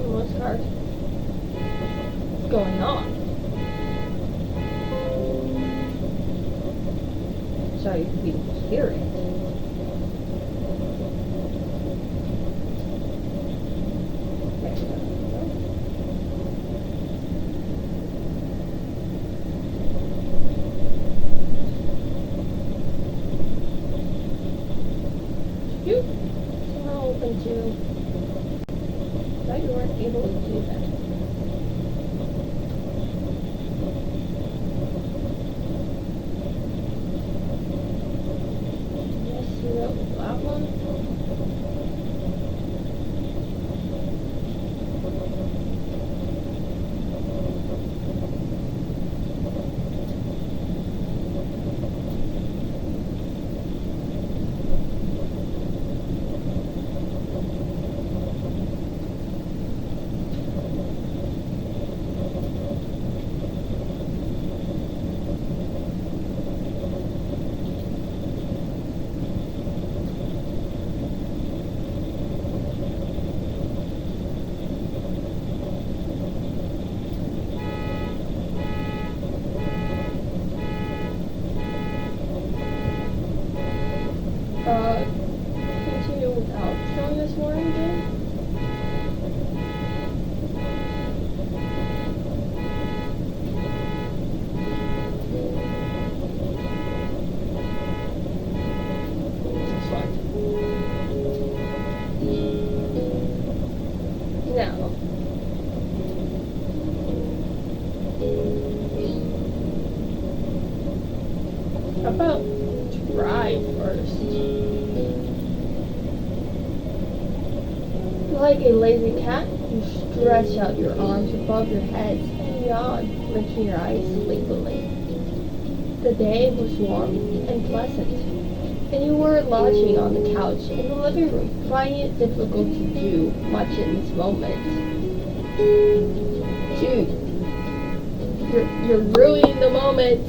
What's going on? So you can hear it. But you weren't able to do that. Yes, you wrote that one. Continue without showing this morning again. That's fine. Now, how about try first? Like a lazy cat, you stretch out your arms above your heads and yawn, blinking your eyes sleepily. The day was warm and pleasant, and you were lounging on the couch in the living room, finding it difficult to do much in this moment. Dude, you're ruining the moment.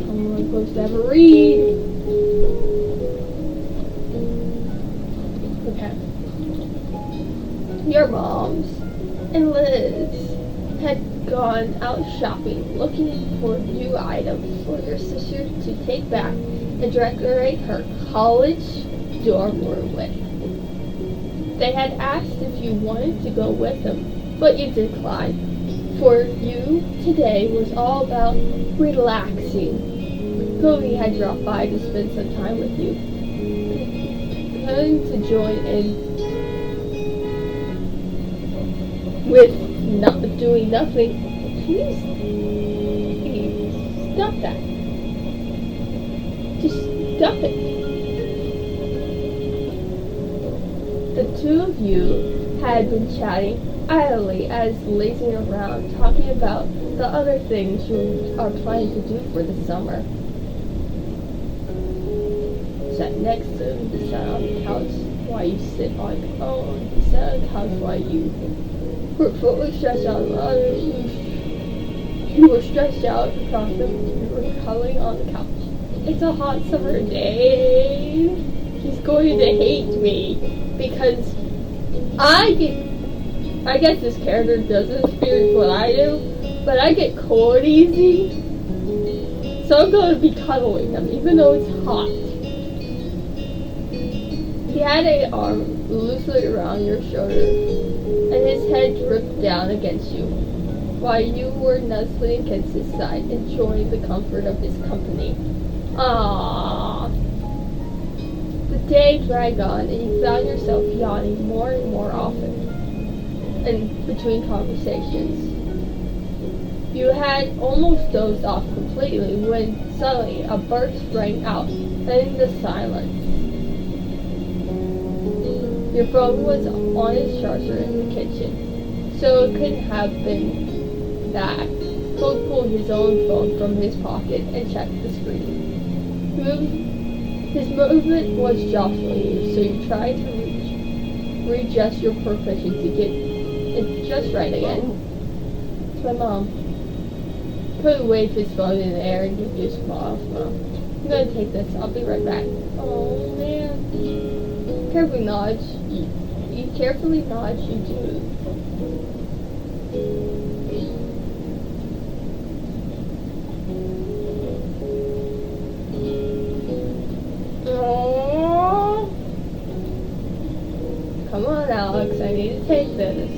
I'm supposed to have a read. Okay. Your moms and Liz had gone out shopping, looking for new items for your sister to take back and decorate her college dorm room with. They had asked if you wanted to go with them, but you declined. For you, today was all about relaxing. Cody had dropped by to spend some time with you. Planning to join in with doing nothing. Please stop that. Just stop it. The two of you had been chatting idly as lazing around, talking about the other things you are planning to do for the summer. Sat next to him, he sat on the couch while you sit on your own. He sat on the couch while you were fully stretched out. You were stretched out across them. You were cuddling on the couch. It's a hot summer day. He's going to hate me because I guess this character doesn't experience what I do, but I get cold easy. So I'm going to be cuddling him even though it's hot. He had an arm loosely around your shoulder, and his head drooped down against you, while you were nuzzling against his side, enjoying the comfort of his company. Ah. The day dragged on, and you found yourself yawning more and more often, in between conversations. You had almost dozed off completely when suddenly a burst rang out, ending the silence. Your phone was on its charger in the kitchen, so it couldn't have been that. Cole pulled his own phone from his pocket and checked the screen. His movement was jostling you, so you tried to readjust your proficiency to get it just right again. It's my mom. Cole waved his phone in the air and gave you a smile. I'm gonna take this. I'll be right back. Oh man. Carefully nudge. You carefully nudge. You do. Come on, Alex, I need to take this.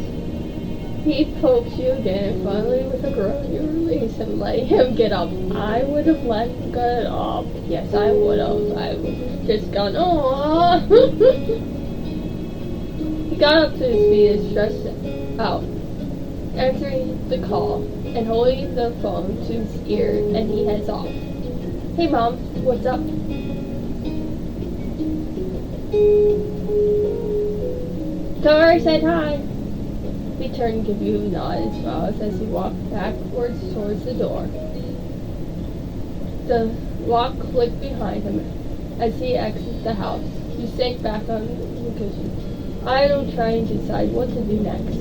He pokes you again, and finally, with a groan, you release him, letting him get up. I would have let him get up. Yes, I would have. I would have just gone, oh. He got up to his feet and stretched out, answering the call, and holding the phone to his ear, and he heads off. Hey, Mom, what's up? Tori said hi. He turned and gave you a nod and smiles as he walked backwards towards the door. The lock clicked behind him as he exited the house. You sank back on the cushion, idle, trying to decide what to do next.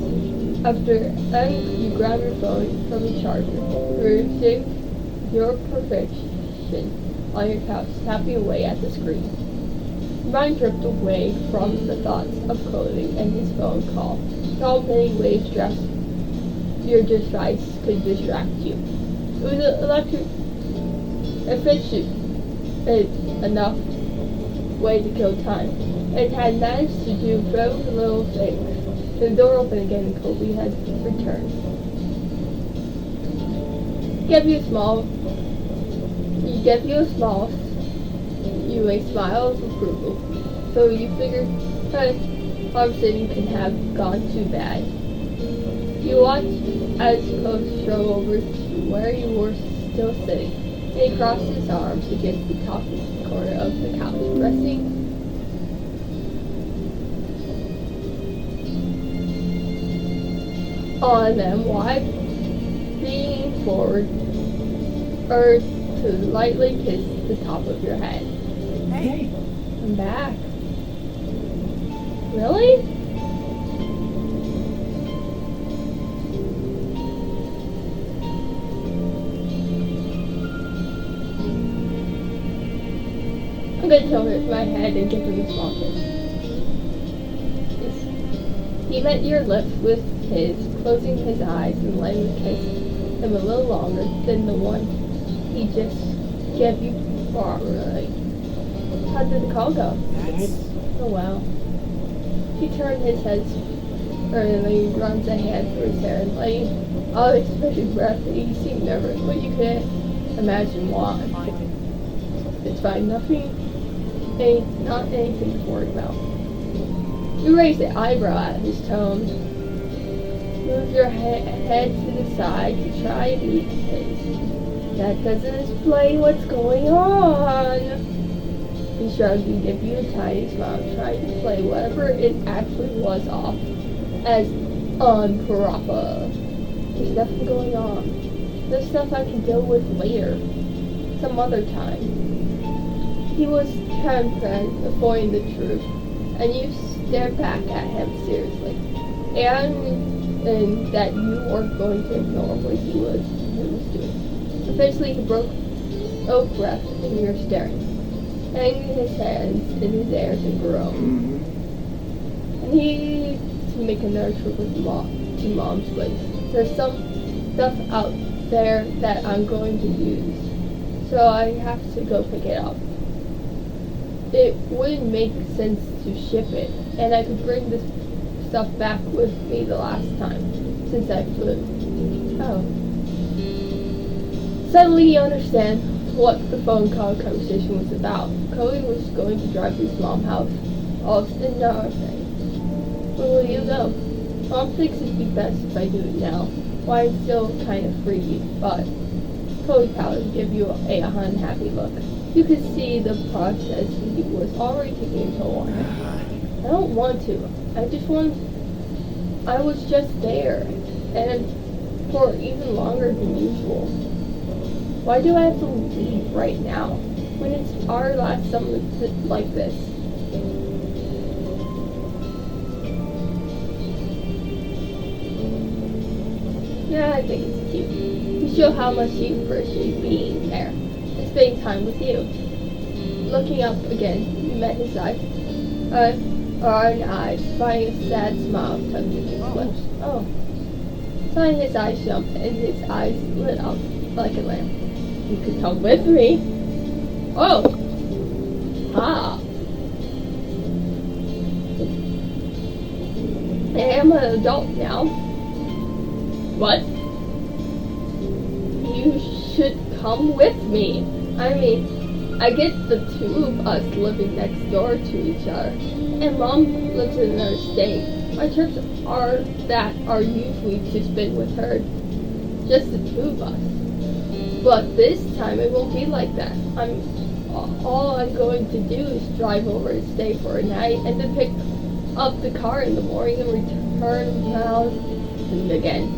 After then, you grabbed your phone from the charger, resumed your perfection on your couch, tapping away at the screen. Your mind drifted away from the thoughts of clothing and his phone call. How many ways your device could distract you. It was efficient enough way to kill time. It had managed to do very little things. The door opened again and Kobe had returned. He gave you a smile, a smile of approval. So you figured that conversation couldn't have gone too bad. You watched as Coach drove over to where you were still sitting, and he crossed his arms against the top corner of the couch, resting on them while leaning forward or to lightly kiss the top of your head. Hey. I'm back. Really? I'm gonna tilt my head and give him a small kiss. He met your lips with his, closing his eyes and letting you kiss him a little longer than the one he just gave you formerly. How did the call go? Oh wow. He turned his head and then runs a hand through his hair and letting out a special breath. He seemed nervous, but you could imagine why. It's fine, not anything to worry about. You raised an eyebrow at his tone. Move your head to the side to try and meet his. That doesn't explain what's going on. He shrugged and gave you a tiny smile, trying to play whatever it actually was off as unproper. There's nothing going on. There's stuff I can deal with later. Some other time. He was transparent, avoiding the truth, and you stared back at him seriously. And that you weren't going to ignore what he was doing. Eventually he broke breath and you're staring, hanging his hands in his air to groan. And he to make another trip with to Mom's place. There's some stuff out there that I'm going to use, so I have to go pick it up. It wouldn't make sense to ship it, and I could bring this stuff back with me the last time, since I flew. Oh. Suddenly you understand what the phone call conversation was about. Chloe was going to drive to his mom's house. All of a sudden, where will you go? Mom thinks it'd be best if I do it now. Why, I'm still kind of freaky, but Chloe probably give you a unhappy look. You could see the process he was already taking a toll on her. I don't want to. I was just there, and for even longer than usual. Why do I have to leave right now, when it's our last summer like this? Yeah, I think it's cute. You show how much you appreciate being there and spending time with you. Looking up again, you met his eyes. Our eyes, finding a sad smile touching his lips. Oh. Suddenly his eyes jumped and his eyes lit up like a lamp. You could come with me. Oh! Ah! I am an adult now. What? You should come with me. I mean, I get the two of us living next door to each other, and Mom lives in another state. My trips are usually to spend with her, just the two of us. But this time it won't be like that. All I'm going to do is drive over and stay for a night, and then pick up the car in the morning and return around and again.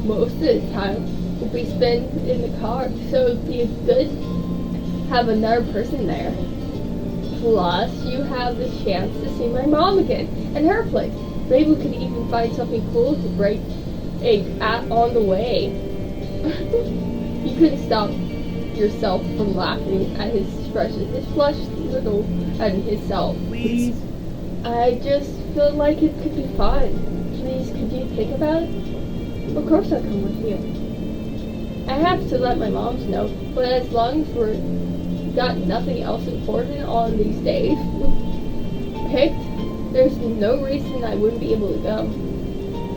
Most of the time will be spent in the car, so it'd be good to have another person there. Plus, you have the chance to see my mom again and her place. Maybe we could even find something cool to break on the way. You couldn't stop yourself from laughing at his expression, his flushed little and himself. Please. I just feel like it could be fun. Please, could you think about it? Of course I'll come with you. I have to let my moms know, but as long as we're got nothing else important on these days picked, there's no reason I wouldn't be able to go.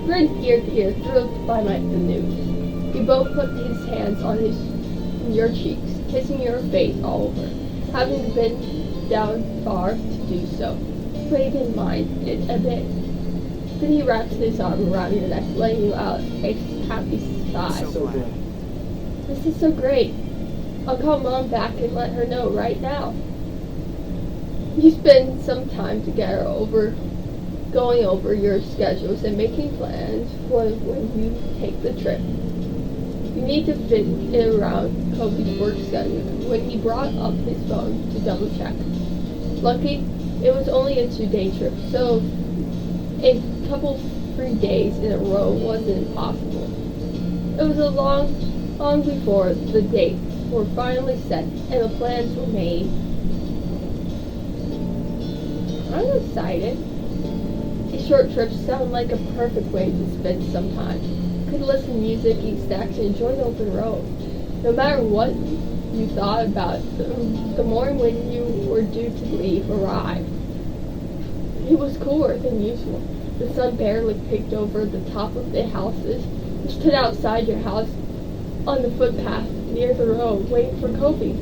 Grinned ear to ear, thrilled by the news. We both put his hands on your cheeks, kissing your face all over, having been down far to do so. But he didn't mind it a bit. Then he wraps his arm around your neck, letting you out a happy sigh. So glad. This is so great. I'll call Mom back and let her know right now. You spend some time together going over your schedules and making plans for when you take the trip. You need to fit it around Kobe's work schedule when he brought up his phone to double check. Lucky, it was only a 2-day trip, so a couple 3 days in a row wasn't possible. It was a long before the dates were finally set and the plans were made. I'm excited. These short trips sound like a perfect way to spend some time. You could listen to music, eat snacks, and enjoy the open road. No matter what you thought about the morning when you were due to leave arrived. It was cooler than usual. The sun barely peeked over the top of the houses. You stood outside your house on the footpath near the road, waiting for Kobe.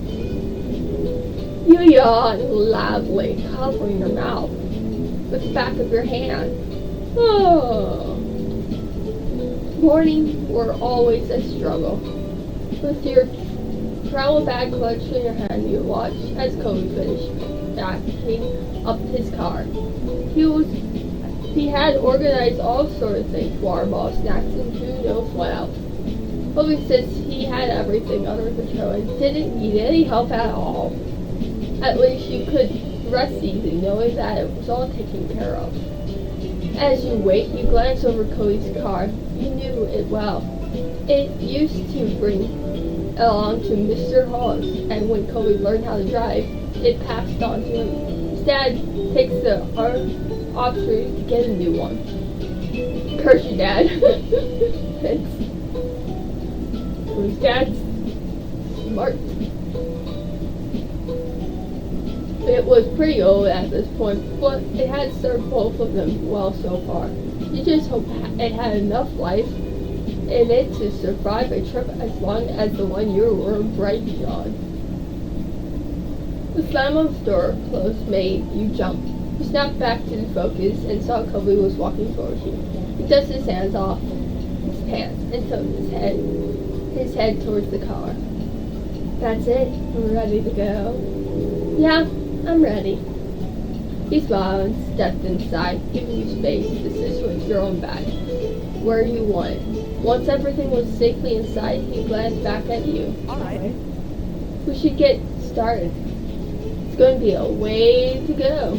You yawned loudly, covering your mouth with the back of your hand. Oh. Mornings were always a struggle. With your travel bag clutched in your hand, you watched as Kobe finished backing up his car. He had organized all sorts of things, water bottles, snacks, and who knows what else. Kobe says he had everything under control and didn't need any help at all. At least you could rest easy knowing that it was all taken care of. As you wait, you glance over Cody's car. You knew it well. It used to bring along to Mr. Hall's, and when Cody learned how to drive, it passed on to him. His dad takes the opportunity to get a new one. Curse your dad. Cody's dad's smart. It was pretty old at this point, but it had served both of them well so far. You just hope it had enough life in it to survive a trip as long as the one you were riding on. The slam of the door closed made you jump. You snapped back to the focus and saw Kobe was walking towards you. He dusted his hands off his pants and tilted his head towards the car. That's it. I'm ready to go. Yeah, I'm ready. He smiled and stepped inside, giving you space to switch your own bag where you wanted. Once everything was safely inside, he glanced back at you. Alright. We should get started. It's going to be a way to go.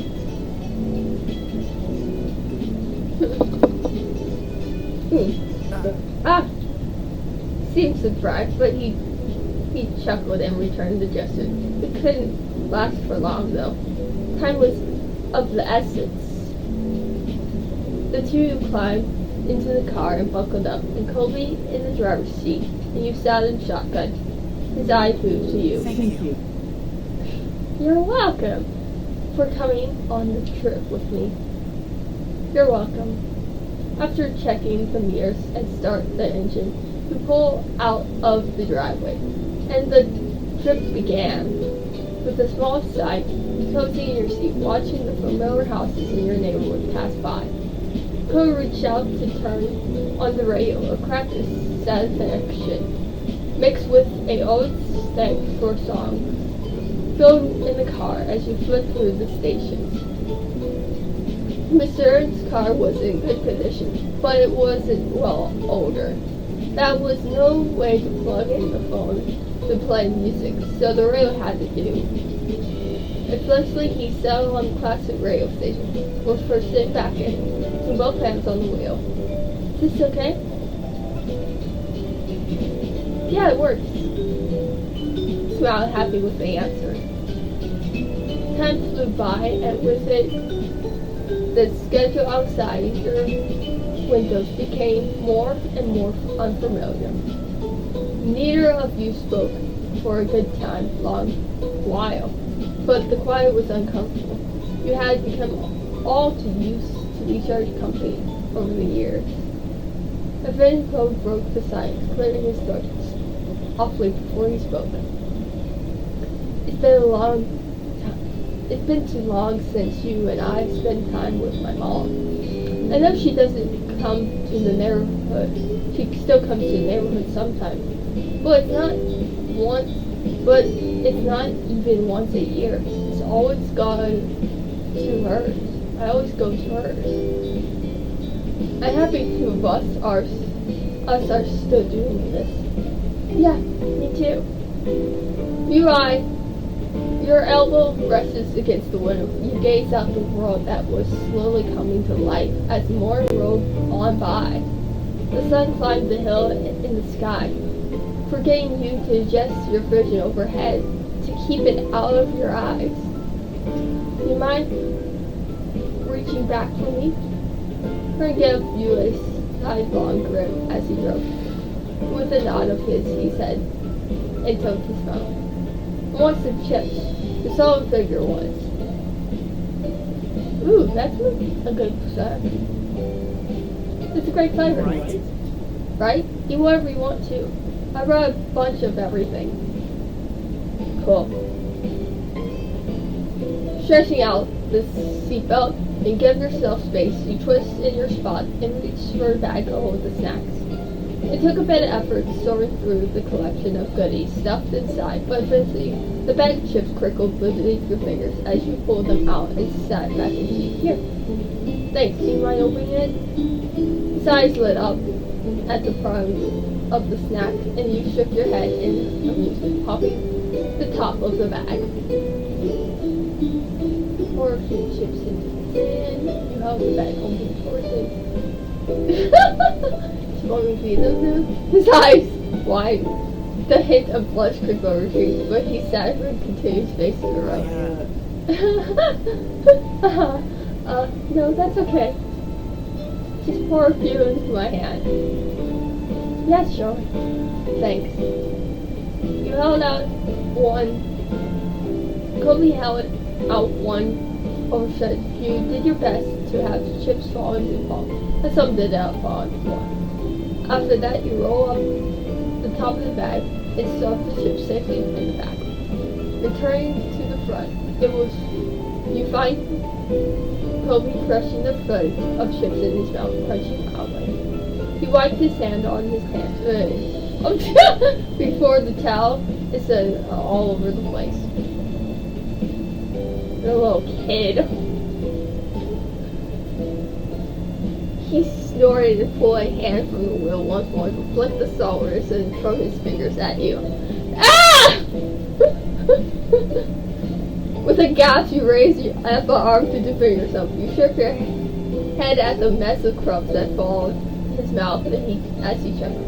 Seemed surprised, but he chuckled and returned the gesture. It couldn't last for long, though. Time was of the essence. The two climbed into the car and buckled up, and Colby in the driver's seat, and you sat in shotgun. His eyes moved to you. Thank you. You're welcome for coming on the trip with me. You're welcome. After checking the mirrors and start the engine, you pull out of the driveway, and the trip began. With a small sigh, cozy in your seat, watching the familiar houses in your neighborhood pass by. Cody reached out to turn on the radio, a crack of satisfaction, mixed with a old stank for song, filled in the car as you flipped through the stations. Mr. Ernst's car was in good condition, but it wasn't well older. There was no way to plug in the phone to play music, so the radio had to do. Eventually, he settled on the classic radio station, was for sitting back in, with both hands on the wheel. Is this okay? Yeah, it works. Smiled, happy with the answer. Time flew by, and with it, the schedule outside your windows became more and more unfamiliar. Neither of you spoke for a good long while, but the quiet was uncomfortable. You had become all too used to each other's company over the years. Eventually, Code broke the silence, clearing his throat awfully before he spoke. It's been too long since you and I spent time with my mom. I know she doesn't come to the neighborhood. She still comes to the neighborhood sometimes. But it's not even once a year. It's always gone to hers. I always go to hers. I'm happy two of us are still doing this. Yeah, me too. Your elbow rests against the window. You gaze out the world that was slowly coming to life as more rode on by. The sun climbed the hill in the sky, forgetting you to adjust your vision overhead to keep it out of your eyes. You mind reaching back for me? I gave you a sidelong grin as he drove. With a nod of his, he said, and took his phone. Want some chips? The solid figure was. Ooh, that's a good percent. It's a great flavor. Right? Eat whatever you want to. I brought a bunch of everything. Cool. Stretching out the seatbelt and give yourself space, you twist in your spot and reach for a bag to hold the snacks. It took a bit of effort sorting through the collection of goodies stuffed inside, but eventually the bag of chips crackled beneath your fingers as you pulled them out and sat back in the seat. Here. Thanks. Do you mind opening it? His eyes lit up at the prime of the snack, and you shook your head in amusement, popping the top of the bag. Pour a few chips into the tin. You held the bag open towards it. His eyes wide. The hint of blush crept over his cheeks, but he sat and continued facing the right. No, that's okay. Just pour a few into my hand. Yeah, sure. Thanks. You held out one. Kobe held out one or said you did your best to have chips fall into the fall, and some did not fall into the floor. After that, you roll up the top of the bag and stuff the chips safely in the bag. Returning to the front, you find Kobe crushing the foot of chips in his mouth, crunching loudly. He wiped his hand on his pants before the towel is all over the place. The little kid. He snorted and pulled a hand from the wheel once more to flick the sawdust and from his fingers at you. Ah! With a gasp, you raised your upper arm to defend yourself. You shook your head at the mess of crumbs that followed his mouth as he chuckled.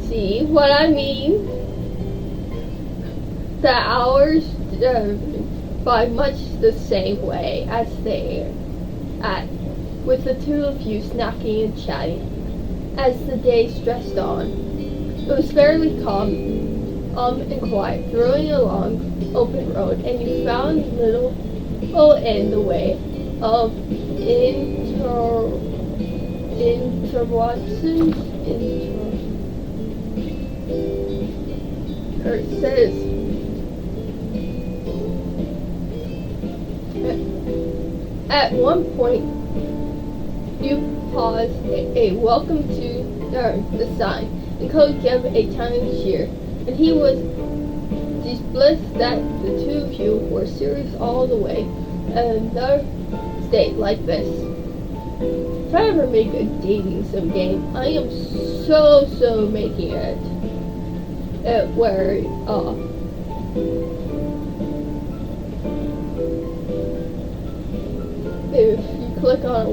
See what I mean? The hours by much the same way as they with the two of you snacking and chatting. As the day stretched on, it was fairly calm and quiet, thrilling along open road, and you found little in the way of interruptions. It says at one point you paused a welcome to the sign, and Code gave a tiny cheer, and he was displeased that the two of you were serious all the way in another state like this. If I ever make a dating sim game, I am so making it where if you click on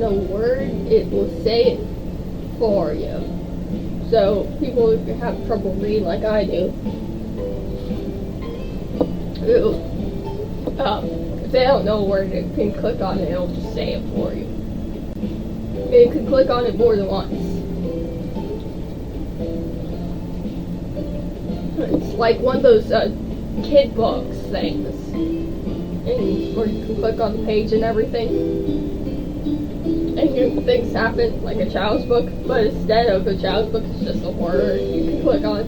a word, it will say it for you. So people who have trouble reading like I do, if they don't know a word, they can click on it, it'll just say it for you. And you can click on it more than once. It's like one of those kid books things, and where you can click on the page and everything, and new things happen like a child's book, but instead of a child's book, it's just a word you can click on.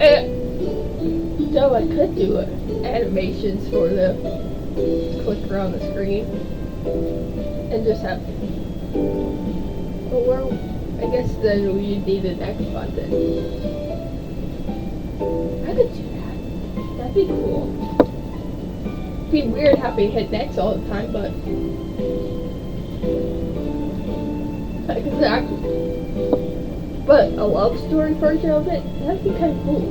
And so I could do animations for the click around the screen and just have. Well, I guess then we need the next button. I could do that. That'd be cool. It'd be weird having to hit next all the time, but I could actually. But a love story version of it, that'd be kind of cool.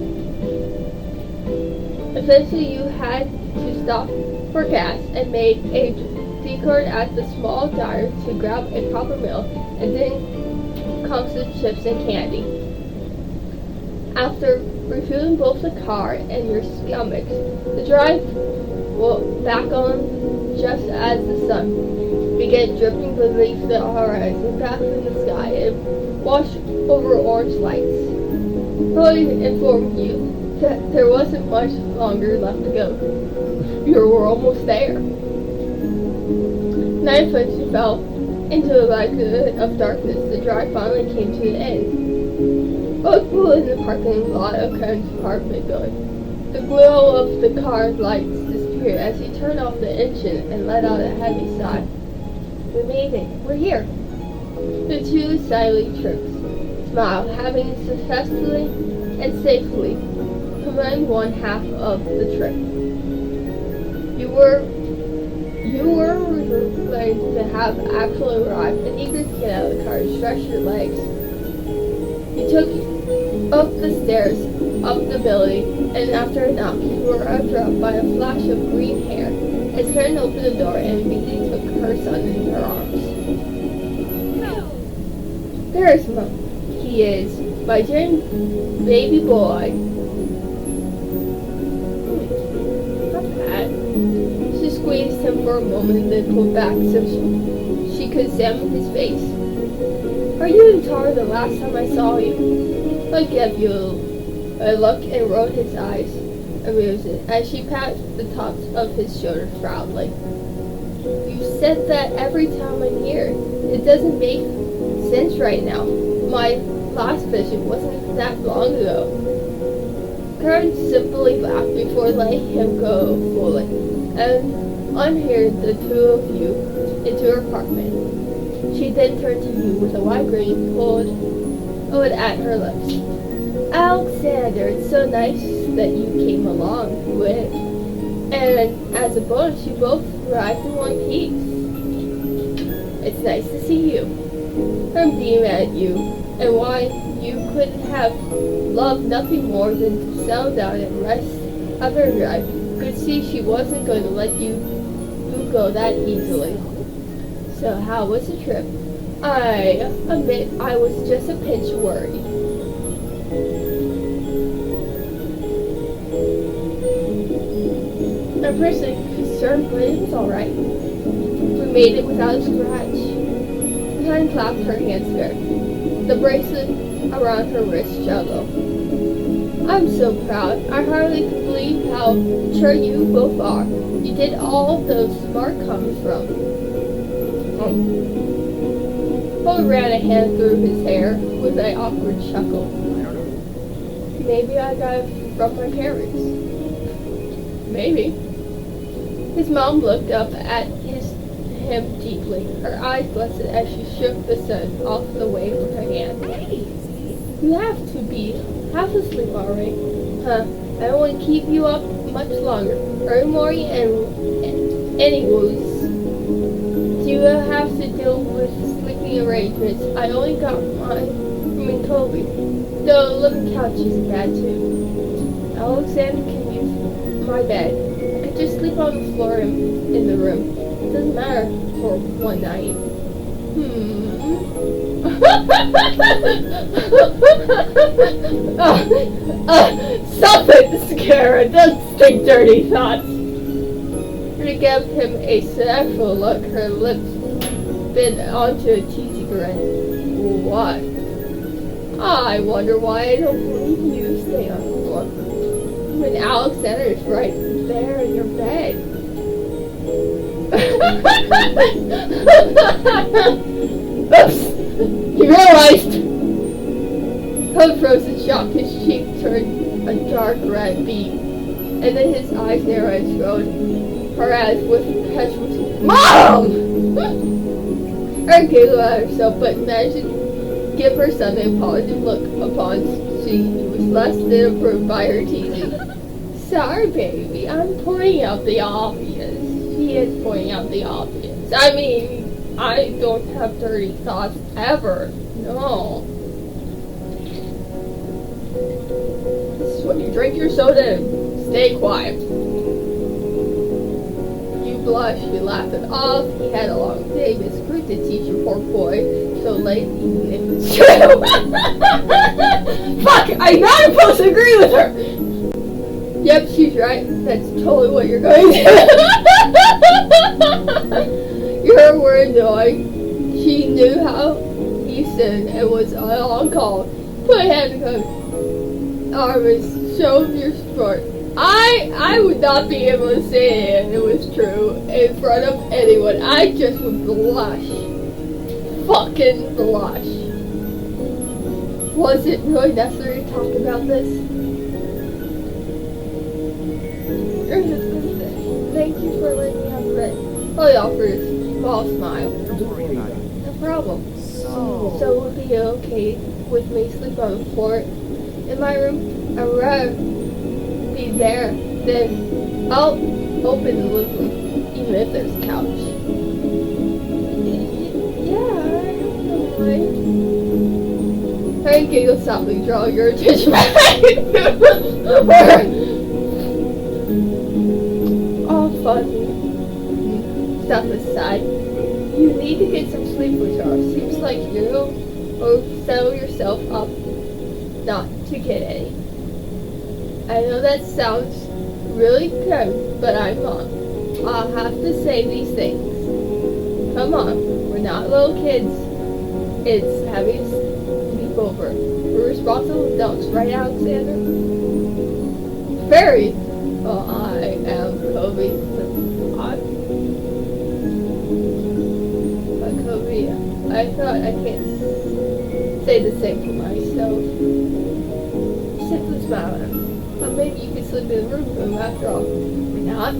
Eventually, you had to stop for gas and made a detour at the small diner to grab a proper meal, and then comes the chips and candy. After refueling both the car and your stomachs, the drive back on just as the sun began dripping beneath the horizon, back in the sky, and washed over orange lights. Chloe informed you that there wasn't much longer left to go. You were almost there. Night you fell into the light of darkness. The drive finally came to an end. Both people in the parking lot of Cohen's apartment building. The glow of the car's lights disappeared as he turned off the engine and let out a heavy sigh. We made it. We're here. The two silently smiled, having successfully and safely completed one half of the trip. You were relieved to have actually arrived and eager to get out of the car and stretch your legs. You took up the stairs, up the building, and after a knock, you were interrupted by a flash of green hair as Karen opened the door and immediately took her son in her arms. There's he is, my dear baby boy. Not bad. She squeezed him for a moment and then pulled back so she could examine his face. Are you in tar the last time I saw you? I gave you a look and rolled his eyes amused as she patted the tops of his shoulders proudly. You said that every time I'm here. It doesn't make sense right now. My last visit wasn't that long ago. Karen simply laughed before letting him go fully, and unheard the two of you into her apartment. She then turned to you with a wide grin pulled at her lips. Alexander, it's so nice that you came along with. And as a bonus, you both arrived in one piece. It's nice to see you. Her beam at you, and why you couldn't have loved nothing more than to settle down and rest after a drive. Could see she wasn't going to let you go that easily. So how was the trip? I admit I was just a pinch worried. I'm personally concerned, but it was alright. We made it without a scratch. Karen clapped her hands there. The bracelet around her wrist juggled. I'm so proud. I hardly can believe how mature you both are. You did all of those smart comments from. Paul ran a hand through his hair with an awkward chuckle. Maybe I got it from my parents. Maybe. His mom looked up at him deeply. Her eyes glistened as she shook the sun off the way from her hand. You have to be half asleep already. Huh? I won't keep you up much longer. Early morning and anyways, do you have to deal with sleeping arrangements? I only got mine from Toby. The living couch isn't bad too. Alexander can use my bed. I could just sleep on the floor in the room. It doesn't matter for one night. Stop it, Scara. Don't think dirty thoughts. She gave him a sexual look, her lips bent onto a cheesy grin. What? I wonder why I don't believe you stay on the floor. When Alexander is right there in your bed. Oops! He realized! Code froze in shock. His cheek turned a dark red beam, and then his eyes narrowed and showed her as with impetuous Mom! Her giggled at herself, but managed to give her son an apologetic look upon she was less than approved by her teasing. Sorry, baby. I'm pointing out the obvious. He is pointing out the obvious. I mean, I don't have dirty thoughts ever. No. This is when you drink your soda and stay quiet. You blushed, you laughed it off. He had a long day. Miss Fruit to teach your poor boy so late, even if it's true. Fuck! I'm not supposed to agree with her! Yep, she's right. That's totally what you're going to do. Your were annoying. She knew how he stood and was on call. Put a hand in her arm and showed your sport. I would not be able to say it was true in front of anyone. I just would blush. Fucking blush. Was it really necessary to talk about this? Thank you for letting me have a bed. Polly offered a small smile. No problem. So would it be okay with me sleep on the floor in my room? I'd rather be there than I'll open the living room, even if there's a couch. Yeah, I don't mind. Harry giggled softly, drawing your attention back. Fuzzy. Stuff aside, you need to get some sleep, Richard. Seems like you or settle yourself up not to get any. I know that sounds really good, but I'm not. I'll have to say these things. Come on, we're not little kids. It's having a sleepover. We're responsible adults, right, Alexander? Fairy! Well, I am Kobe. Kobe, I thought I can't say the same for myself. Simply smile at him. But maybe you can sleep in the room with him after all. We're not?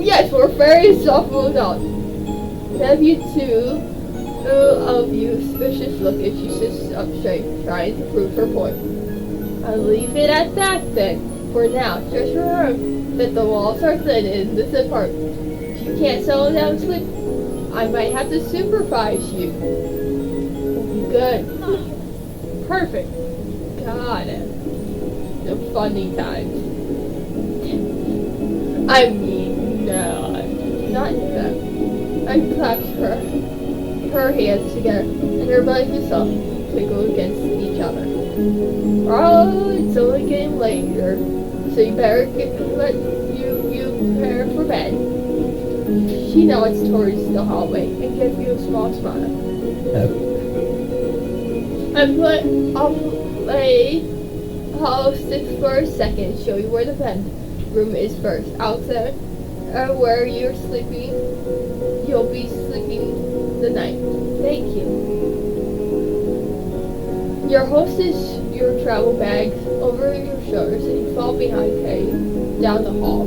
Yes, we're very softball adults. Have you two of you suspicious look as she sits up straight, trying to prove her point. I'll leave it at that then. For now, just remember that the walls are thin in this apartment. If you can't settle down and sleep, I might have to supervise you. Good. Perfect. Got it. The funny times. I mean, no, not that. I clapped her hands together, and her body herself twinkled against each other. Oh, it's only getting later, so you better let you prepare for bed. She nods towards the hallway and gives you a small smile. I'll play Hollow Sticks for a second, show you where the bedroom is first. Outside, where you're sleeping, you'll be sleeping the night. Thank you. Your hostess your travel bags over your shoulders and you fall behind carrying down the hall.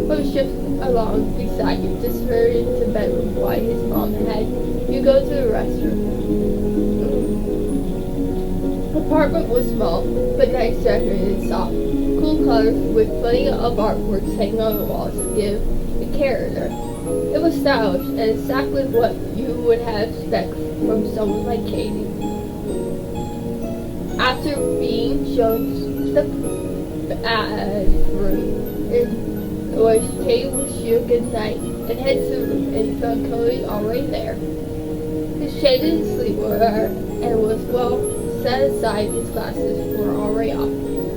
Host shifts along beside you, disappeared into the bedroom while his mom had you go to the restroom. The apartment was small, but nice, decorated and soft. Cool colors with plenty of artworks hanging on the walls to give a character. It was stylish and exactly what you would have expected from someone like Katie. After being shown the bathroom, Katie wished you a good night and heads to the room and you found Cody already there. His shaded in sleepwear and was well set aside, his glasses were already off.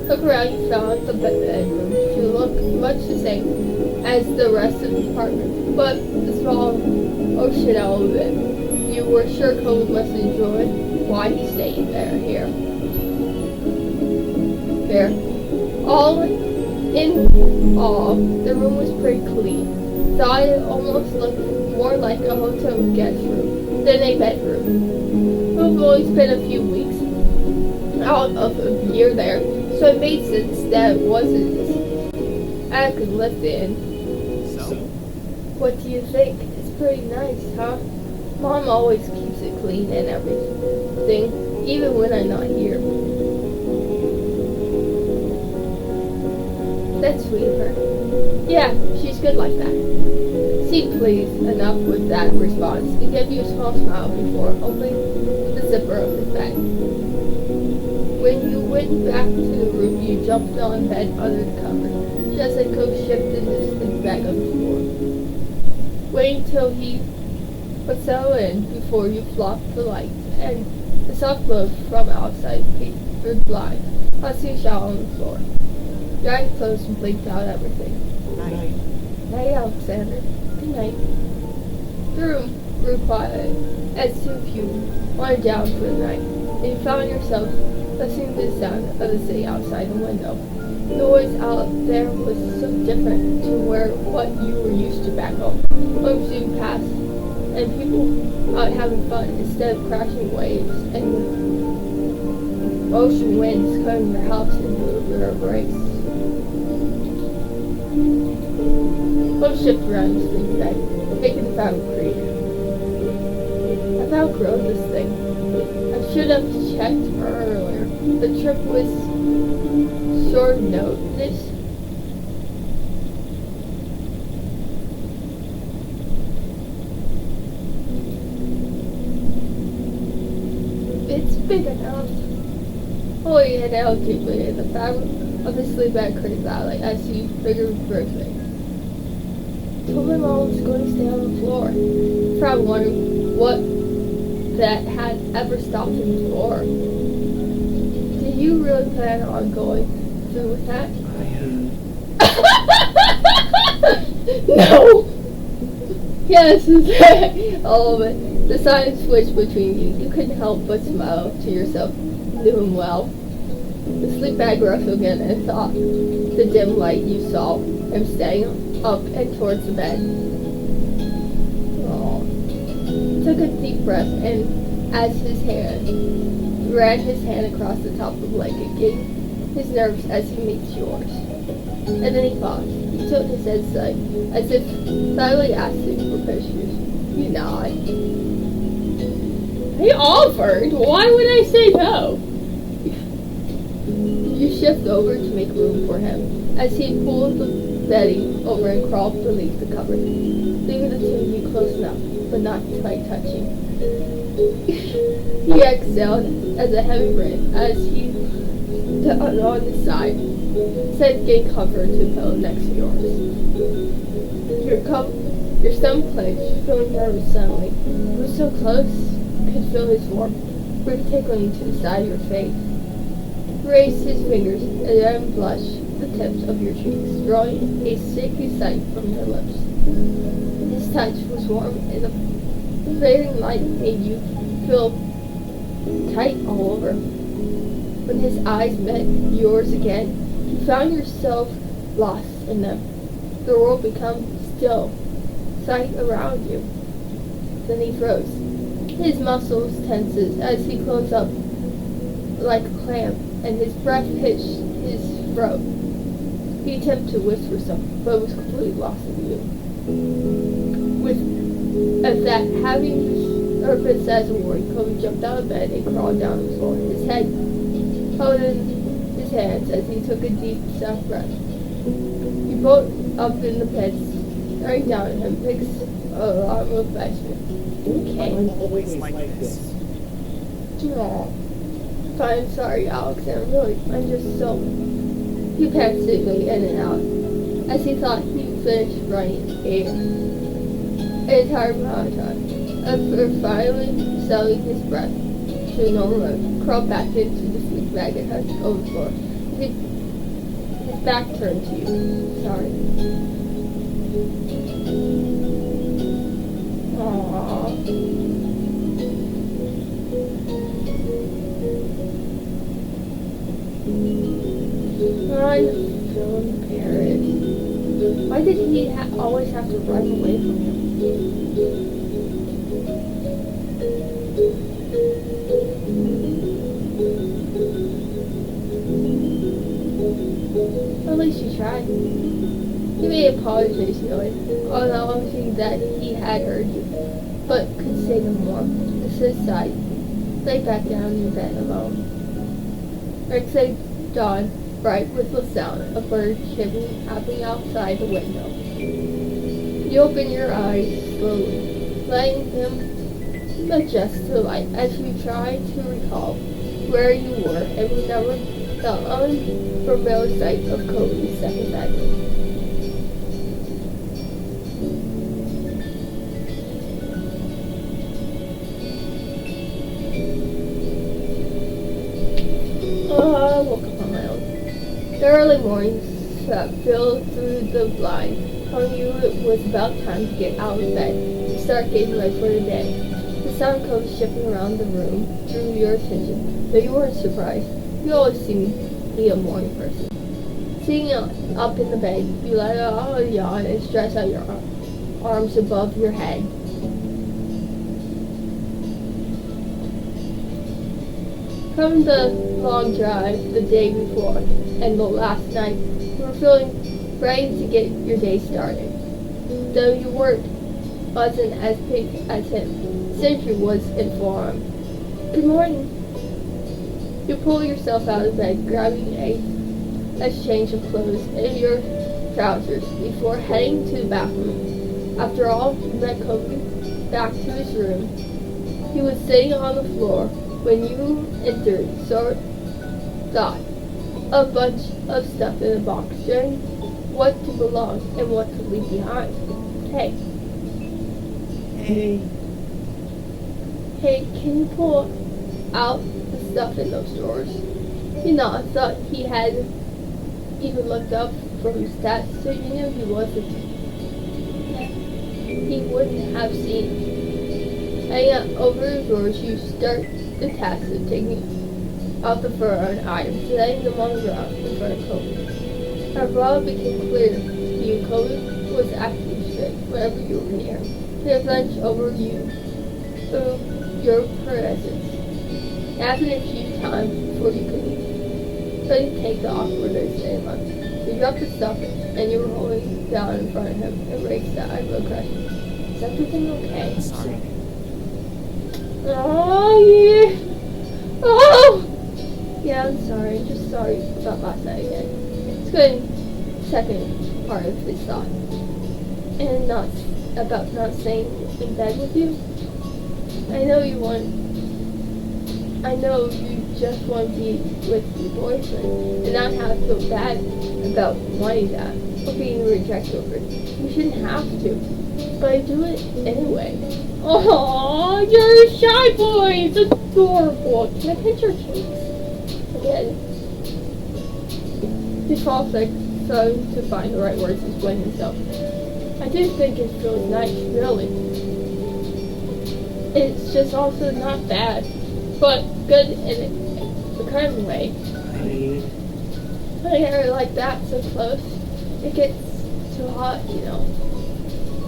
Look around, you found the bedroom to look much the same as the rest of the apartment, but the small ocean element. You were sure Cole must enjoy why he stayed here. All in all, the room was pretty clean. Thought it almost looked more like a hotel guest room than a bedroom. We've only spent a few weeks out of a year there, so it made sense that it wasn't I could live in. So? What do you think? It's pretty nice, huh? Mom always keeps it clean and everything, even when I'm not here. That's sweet of her. Yeah, she's good like that. Seemed pleased enough with that response and gave you a small smile before opening the zipper of his bag. When you went back to the room, you jumped on bed under the covers, just as Coach shifted his sleeping bag on the floor. Waiting till he would settle in before you flopped the lights, and the soft glow from outside peeked through the blind. I see a shower on the floor. Your eyes closed and blinked out everything. Night. Night, Alexander. Good night. The room grew quiet, as if you wanted down for the night, and you found yourself listening to the sound of the city outside the window. The noise out there was so different to what you were used to back home. Homes zoomed past, and people out having fun instead of crashing waves and ocean winds cutting your house into a river of race. Both shift around the sleeping bag, making the battle creak. I've outgrown this thing. I should have checked earlier. The trip was short notice. It's big enough. Holy head out deeply in the fabric of his sleep bag creaked loudly as he figured briefly. Told my mom was going to stay on the floor. Probably wondering what that had ever stopped him before. Did you really plan on going through with that? No! Yes, all of it. The silence switched between you. You couldn't help but smile to yourself. Knew him well. The sleep bag rustled again and thought the dim light you saw him standing up and towards the bed. Aww. Took a deep breath and as his hand ran his hand across the top of the blanket, getting his nerves as he meets yours. And then he paused. He took his head aside, as if silently asking for pictures. You nod. He offered. Why would I say no? You shift over to make room for him, as he pulled the bedding over and crawled beneath the covers, leaving the two of you close enough, but not quite touching. He exhaled as a heavy breath as he turned on his side, said getting comfort to a pillow next to yours. Your stomach clenched, feeling nervous suddenly. You were so close, you could feel his warmth, breath tickling to the side of your face. He raised his fingers and then blushed the tips of your cheeks, drawing a sticky sight from your lips. His touch was warm, and the fading light made you feel tight all over. When his eyes met yours again, you found yourself lost in them. The world became still, sight around you. Then he froze. His muscles tensed as he closed up like a clam, and his breath hitched his throat. He attempted to whisper something, but was completely lost in you. With that having purpose as a warning, Kobe jumped out of bed and crawled down the floor, his head held in his hands as he took a deep, soft breath. You both up in the bed, staring down at him, picks a lot of affection. Okay. I'm always like this. Aww. I'm sorry, Alex. I'm just so... He passed swiftly in and out, as he thought he'd finished running air. An entire amount of time. After finally settling his breath to a normal rate, crawled back into the sleep bag and hunched over the floor. His back turned to you. Sorry. Aww. I'm so embarrassed. Why did he always have to run away from him? At least you tried. He made apologies, acknowledging that he had heard you, but could say no more. To his side, lay back down in bed alone. Rick said dawn, bright with the sound of birds chirping happening outside the window. You open your eyes slowly, letting them adjust to light as you try to recall where you were and remember the unfamiliar sight of Kobe's second bedroom. I woke up on my own. The early morning sun filled through the blind, telling you it was about time to get out of bed and start getting ready for the day. The sound of Kobe shifting around the room drew your attention, though you weren't surprised. You always seem to be a morning person. Sitting up in the bed, you let out a yawn and stretch out your arms above your head. From the long drive the day before and the last night, you were feeling ready to get your day started. Though you wasn't as big as him, Sentry was informed. Good morning. You pull yourself out of bed, grabbing a change of clothes and your trousers before heading to the bathroom. After all, you met Kobe back to his room. He was sitting on the floor when you entered, so got a bunch of stuff in a box, showing what to belong and what to leave behind. Hey. Hey, can you pull out the stuff in those drawers? You know, I thought he had even looked up from his stats, so you knew he wouldn't have seen. Hanging over the drawers, you start the task of taking out the fur on items, laying them on the ground in front of Kobe. After all, it became clear to you Kobe was acting straight whenever you were near. He had bent over you through your presence. It happened a few times before you could leave. So you take the awkward Thursday lunch. You dropped the stuff and you were holding down in front of him and raised the eyebrow question. Is everything okay? Sorry. Oh, yeah. Oh! Yeah, I'm sorry. Just sorry about last night again. It's good. Second part of his thought. And not about not staying in bed with you. I know you just want to be with your boyfriend and not have to feel bad about wanting that or being rejected over it. You shouldn't have to, but I do it anyway. Oh, you're a shy boy. It's adorable. Can I pinch your cheeks? Again. He falls like so to find the right words to explain himself. I do think it feels nice, really. It's just also not bad, but good in a kind of way. When I get her like that so close, it gets too hot, you know.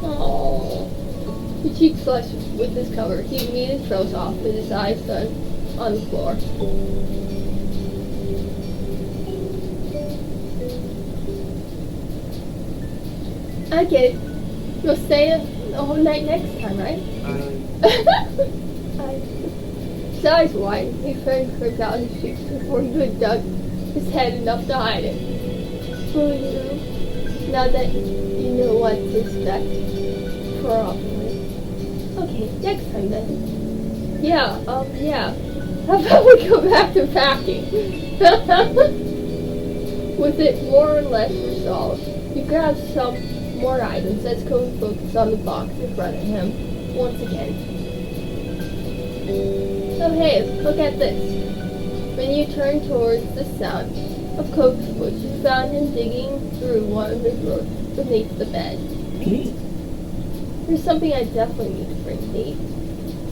Oh. His cheeks flush with his cover. He immediately throws off with his eyes done on the floor. I get it. You'll stay the whole night next time, right? His eyes wide. He turned to creep out his cheeks before he could dug his head enough to hide it. Will you? Now that you know what to expect, probably. Okay, next time then. Yeah. How about we go back to packing? With it more or less resolved, you grab some more items as Kobe focused on the box in front of him once again. Oh hey, look at this. When you turn towards the sound of Kobe's foot, you found him digging through one of the drawers beneath the bed. There's something I definitely need to bring, Nate.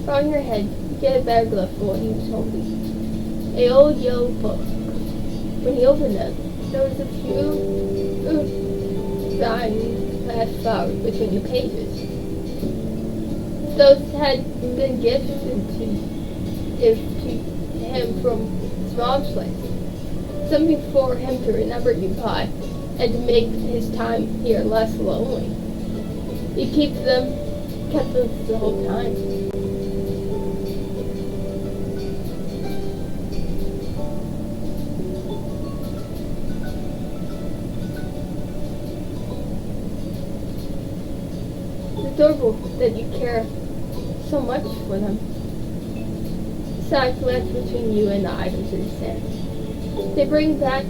On your head, you get a better look for what he was holding. A old yellow book. When he opened it, there was a few glass flowers between the pages. Those had been gifted to him from his mom's place. Something for him to remember you by, and to make his time here less lonely. He kept them the whole time. It's adorable that you care so much for them. Besides, glance between you and the items in the sand. They bring back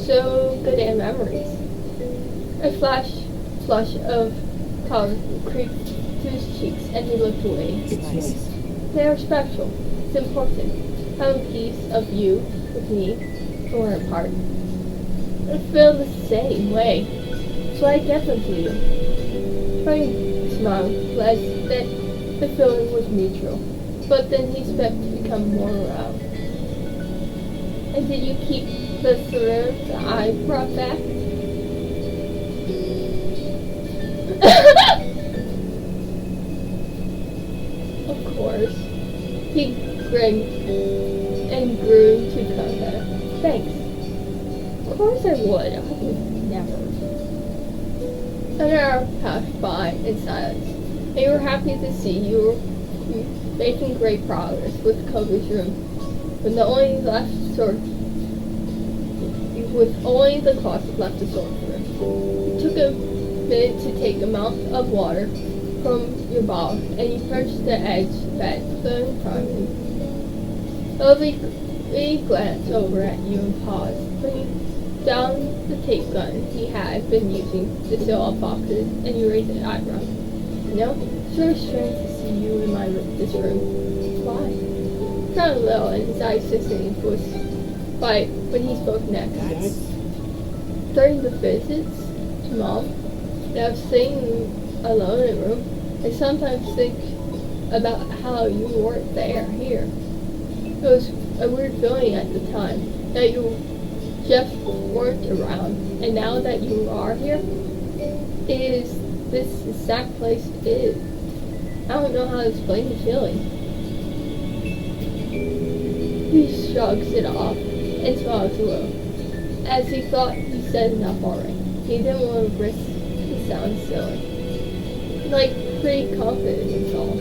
so good memories. A flush of color creeped to his cheeks, and he looked away. Nice. They are special. It's important. Having a piece of you with me when we're apart. I feel the same way, so I get them to you. Frank smiled, glad that the feeling was mutual, but then he expected to become more aroused. And did you keep the syringe that I brought back? Of course. He grinned and grew to come better. Thanks. Of course I would. I would never. An hour passed by in silence, and you were happy to see you were making great progress with Kobe's room, with only the closet left to sort through. You took a minute to take a mouth of water from your bottle, and you perched the edge bed stood in front of you. Lovely glanced over at you and paused, putting down the tape gun he had been using to seal off boxes, and you raised an eyebrow. You know, it's really strange to see you in this room. Why? He sounded a little, and his eyes listening to his fight when he spoke next. During the visits to Mom, and I was sitting alone in the room, I sometimes think about how you weren't here. It was a weird feeling at the time that you just weren't around, and now that you are here, it is this exact place it is. I don't know how to explain the feeling. He shrugs it off and smiles a little, as he thought he said enough already. He didn't want to risk it sound silly. Like, pretty confident and all.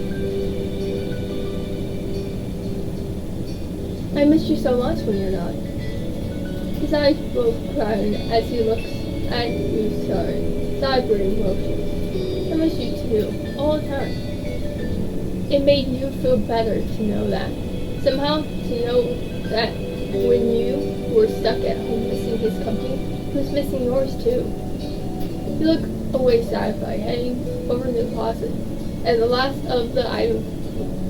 I miss you so much when you're not. His eyes both brighten as he looks at you, vibrating motions. I miss you too, all the time. It made you feel better to know that. Somehow, to know that when you were stuck at home missing his company, he was missing yours too. You look away satisfied, heading over to the closet, and the last of the items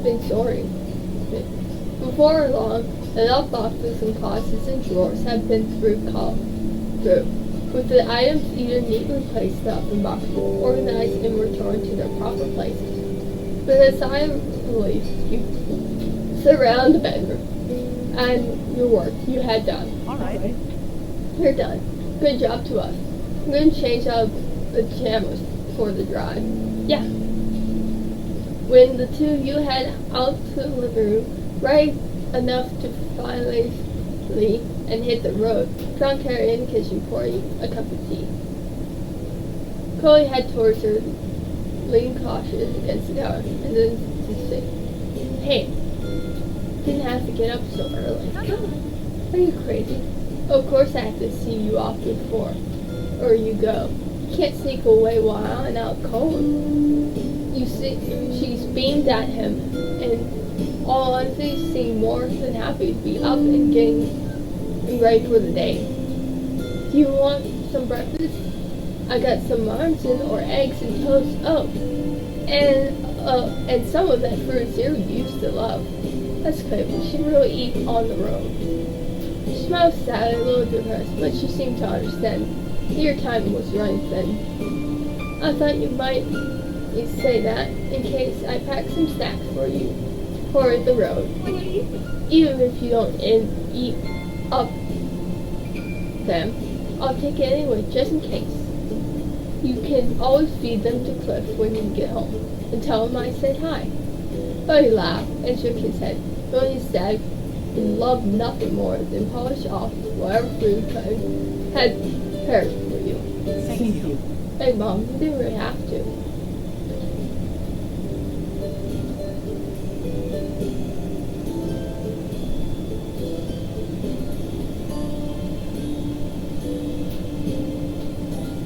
been sorting. Before long, enough boxes and closets and drawers have been called through, with the items either neatly placed up in boxes, organized and returned to their proper places. With a sigh of relief, you surround the bedroom and your work you had done. All right. You're done. Good job to us. I'm going to change out the pajamas for the drive. Yeah. When the two of you head out to the living room, right enough to finally leave and hit the road, found Carrie in the kitchen pouring a cup of tea. Chloe head towards her, leaning cautious against the counter, and then to say, "Hey, didn't have to get up so early. Are you crazy? Of course I have to see you off before, or you go. You can't sneak away while I'm out cold." You see, she's beamed at him, and all honesty seemed more than happy to be up and getting ready for the day. "Do you want some breakfast? I got some margarine or eggs and toast. Oh, and some of that fruit cereal you used to love. That's good. We should really eat on the road." She smiled sadly, a little depressed, but she seemed to understand. Your time was running thin. "I thought you might say that in case I packed some snacks for you for the road. Even if you don't eat up them, I'll take it anyway, just in case. You can always feed them to Cliff when you get home, and tell him I said hi." But he laughed and shook his head, knowing his dad loved nothing more than polish off whatever food had prepared for you. Thank you. Hey, Mom, you didn't really have to.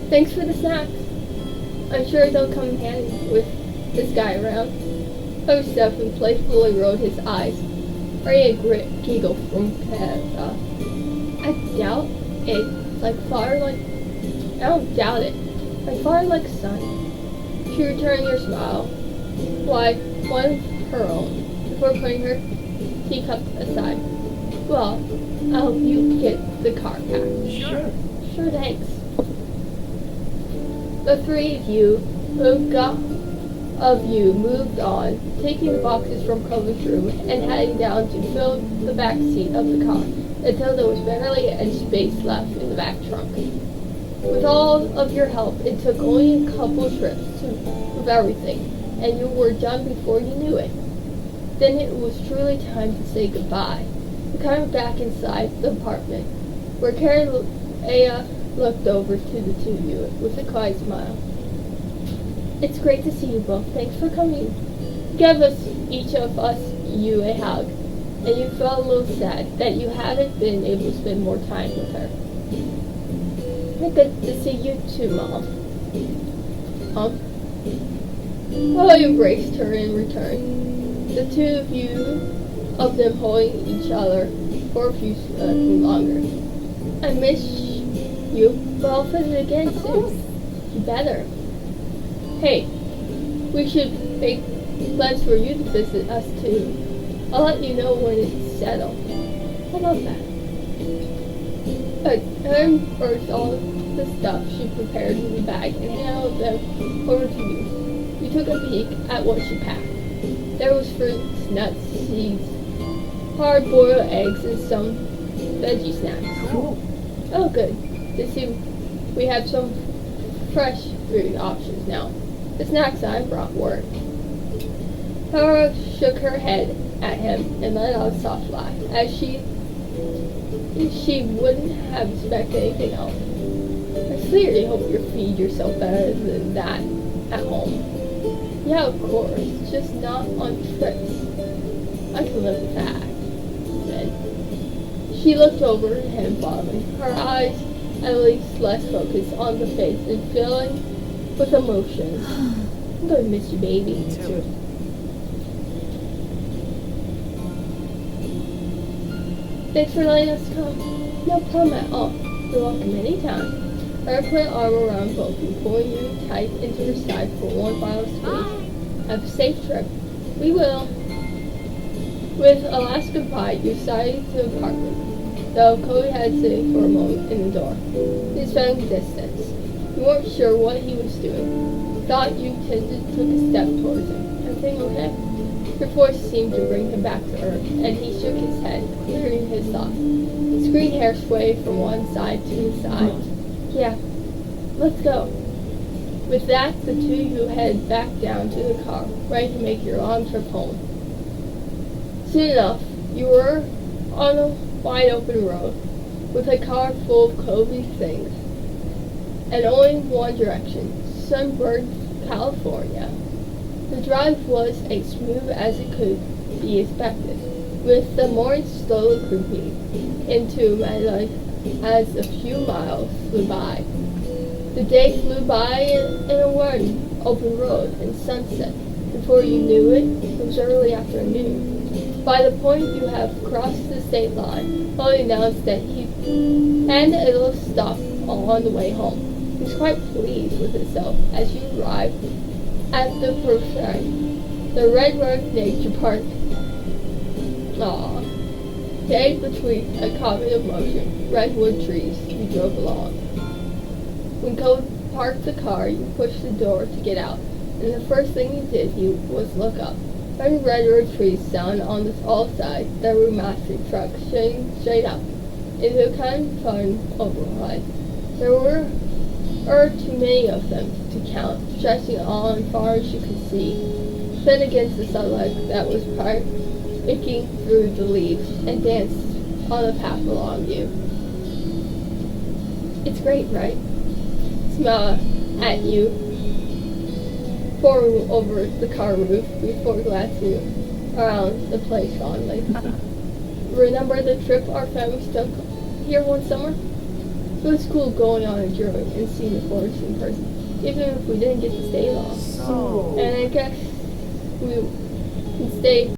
Thanks for the snacks. I'm sure they'll come in handy with this guy around. Oh, Stephen playfully rolled his eyes, ready a giggle from Kata. I doubt it. I don't doubt it. Like father, like son. She returned your smile, like one of her own, before putting her teacup aside. "Well, I'll help you get the car packed." Sure. "Sure, thanks." The three of you moved on, taking the boxes from Chloe's room and heading down to fill the back seat of the car until there was barely any space left in the back trunk. With all of your help, it took only a couple trips to move everything, and you were done before you knew it. Then it was truly time to say goodbye. You came back inside the apartment, where Carrie looked over to the two of you with a quiet smile. "It's great to see you both. Thanks for coming. Give us, each of us, you a hug." And you felt a little sad that you hadn't been able to spend more time with her. "Good to see you too, Mom." Chloe embraced her in return. The two of them holding each other for a few seconds longer. "I miss you, but I'll visit again soon." "You better." "Hey, we should make plans for you to visit us too. I'll let you know when it's settled." "I love that." Karen first all the stuff she prepared in the bag and handed them over to you. You took a peek at what she packed. There was fruits, nuts, seeds, hard-boiled eggs, and some veggie snacks. Cool. Oh, good. To see we have some fresh food options now. The snacks I brought worked. Tara shook her head at him and let out a soft laugh, as she wouldn't have expected anything else. I clearly hope you feed yourself better than that at home. Yeah, of course, just not on trips. I can live with that, then. She looked over at him fondly, her eyes at least less focused on the face and filling with emotion. I'm gonna miss you, baby. Me too. Thanks for letting us come. No problem at all. You're welcome anytime. Her put her arm around both you, pulling you tight into her side for one final squeeze. Have a safe trip. We will. With a last goodbye, you started to the apartment, though Cody had sitting for a moment in the door. His phone distance. You weren't sure what he was doing. Thought you took a step towards him. Everything okay? Her voice seemed to bring him back to earth, and he shook his head, clearing his thoughts. His green hair swayed from one side to the side. Yeah, let's go. With that, the two of you headed back down to the car, ready to make your long trip home. Soon enough, you were on a wide open road, with a car full of Kobe's things, and only one direction, Sunbird, California. The drive was as smooth as it could be expected, with the morning slowly creeping into my life as a few miles flew by. The day flew by in a one open road and sunset. Before you knew it, it was early afternoon. By the point you have crossed the state line, Chloe announced that he had a little stop on the way home. He was quite pleased with himself as you arrived at the perfect, the Redwood Nature Park. Stayed between a common of motion, redwood trees you drove along. When Code parked the car, you pushed the door to get out, and the first thing you did was look up. From redwood trees down on all sides, there were massive trucks shooting straight up into a kind of fun overhead. There were too many of them to count, stretching on far as you could see, set against the sunlight that was breaking through the leaves and danced on the path along you. It's great, right? Smile at you, pouring over the car roof before glancing around the place fondly. Remember the trip our family took here one summer? It was cool going on a journey and seeing the forest in person, even if we didn't get to stay long. So. And I guess we can stay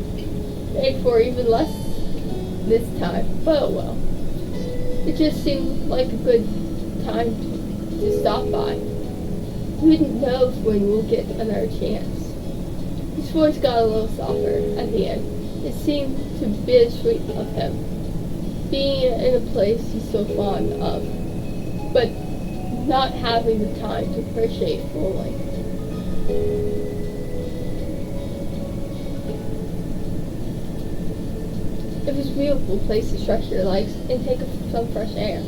for even less this time, but oh well. It just seemed like a good time to stop by. We didn't know when we'll get another chance. His voice got a little softer at the end. It seemed to bittersweet of him, being in a place he's so fond of, but not having the time to appreciate fully. It was a beautiful place to stretch your legs and take some fresh air.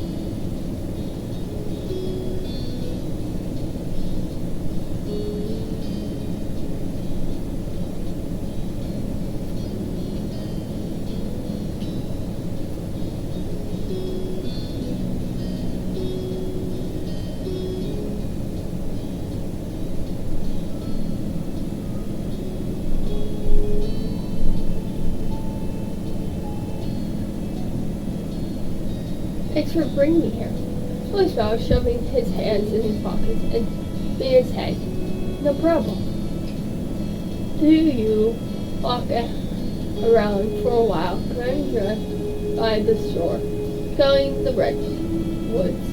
Thanks for bringing me here. Willie smiled, shoving his hands in his pockets and leaning his head. No problem. Do you walk around for a while, going by the shore, going the redwoods?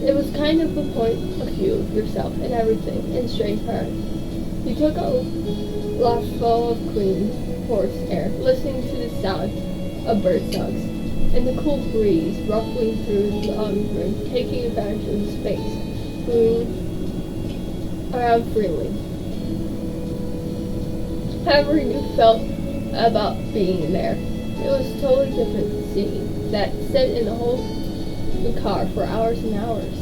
It was kind of a point of view of yourself and everything in strange patterns. You took a laughful of clean forest air, listening to the sound of bird songs and the cool breeze ruffling through the room, taking advantage of the space, moving around freely. however you felt about being there. It was a totally different scene that sat in the whole car for hours and hours.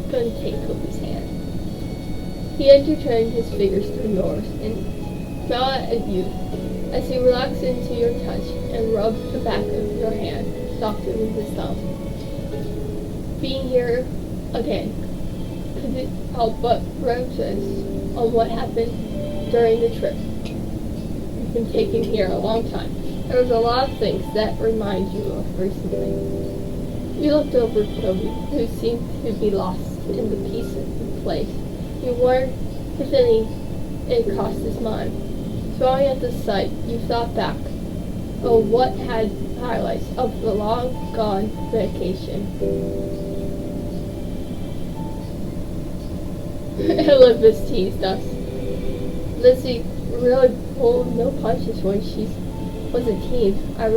I'm going to take Kobe's hand. He entertained his fingers through yours and smiled at you as he relaxed into your touch and rubbed the back of your hand softly with his thumb. Being here again couldn't help but reminisce on what happened during the trip. You've been taken here a long time. There was a lot of things that remind you of recently. You looked over Kobe, who seemed to be lost in the peace of the place. You wondered if any it crossed his mind. Smiling at the sight, you thought back on what had highlights of the long-gone vacation. Elizabeth teased us. Lizzie really pulled no punches when she was a teen. I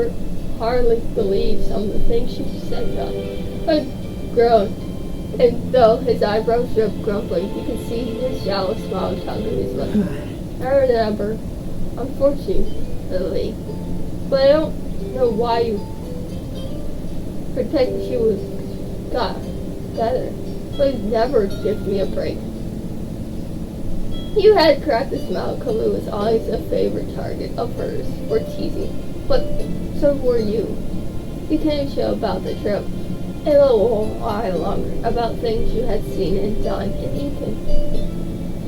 hardly believed some of the things she said to us. I groaned, and though his eyebrows drooped grumpily, you could see his shallow smile tug at his lips. I remember, unfortunately, but I don't know why you pretend she was got better. Please never give me a break. You had cracked a smile. Kobe was always a favorite target of hers for teasing, but so were you. You couldn't show about the trip and a little while longer about things you had seen and done and eaten.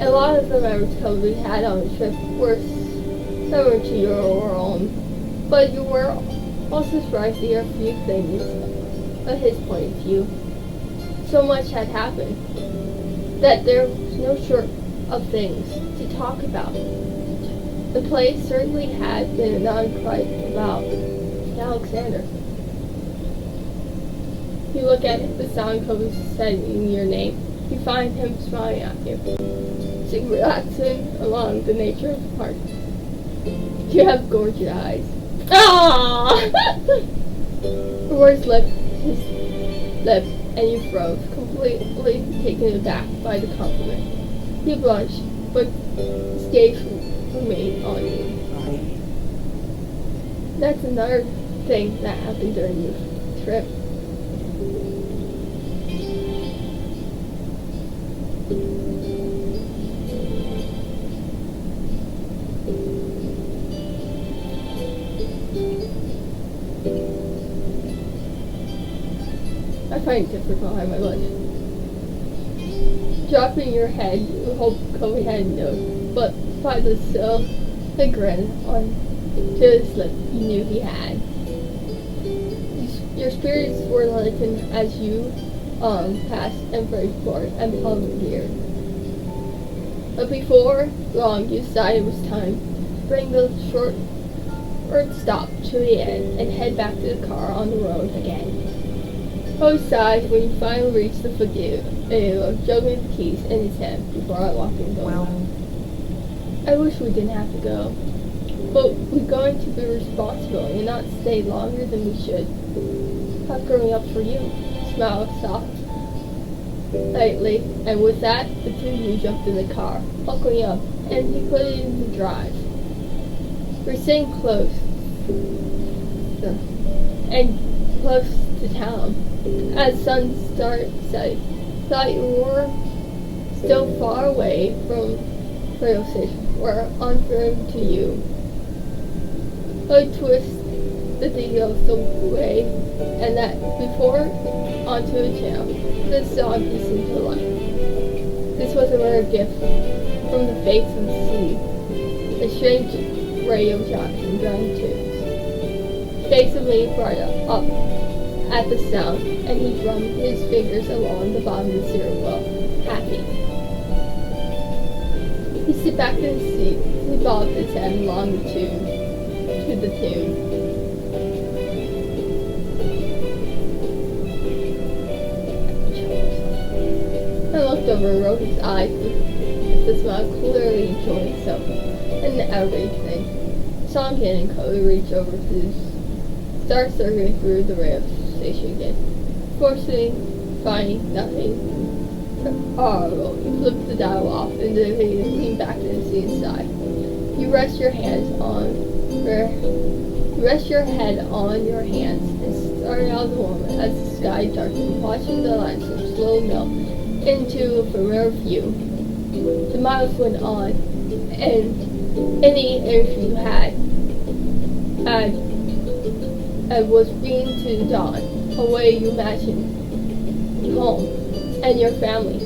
A lot of the memories Kobe had on the trip were similar to your own, but you were also surprised to hear a few things of his point of view. So much had happened that there was no short of things to talk about. The place certainly had been not quite about Alexander. You look at the sound Kobe said in your name. You find him smiling at you, seeing relaxing along the nature of the park. You have gorgeous eyes. Ah! The words left his lips, and you froze, completely taken aback by the compliment. You blushed, but his gaze remained on you. That's another thing that happened during your trip. I find it difficult behind my blush. Dropping your head, you hope Kobe had noticed, but by the grin on to his lip, you knew he had. Your spirits were lightened as you passed and prayed for and persevered. But before long, you decided it was time to bring the short stop to the end and head back to the car on the road again. Kobe sighed when you finally reached the Fagoo, juggling the keys in his hand before I walked in the door. I wish we didn't have to go, but we're going to be responsible and not stay longer than we should. How's growing up for you? Smiled soft, lightly, and with that, the two of you jumped in the car, buckling up, and he put it into drive. We're sitting close to town. As sun started setting, thought you were still far away from radio station, were unfamiliar to you. I twist the details the way, and that before onto the channel, this song you seemed to like. This was a rare gift from the fates of the sea, a strange radio Johnson drum tunes. Face of me brought up at the sound, and he drummed his fingers along the bottom of the steering wheel, happy. He sit back in his seat, he bobbed his head along the tune, to the tune. I looked over and rolled his eyes with the smile, clearly enjoying himself and everything. Saw him and Kobe reach over to his Starts circling through the rail station again. Fortunately, finding nothing horrible, you flip the dial off and then lean back and see inside. You rest your head on your hands and stare out the moment as the sky darkens, watching the landscape slowly melt into a familiar view. The miles went on, and any energy you had was being to dawn, a way you imagined home and your family,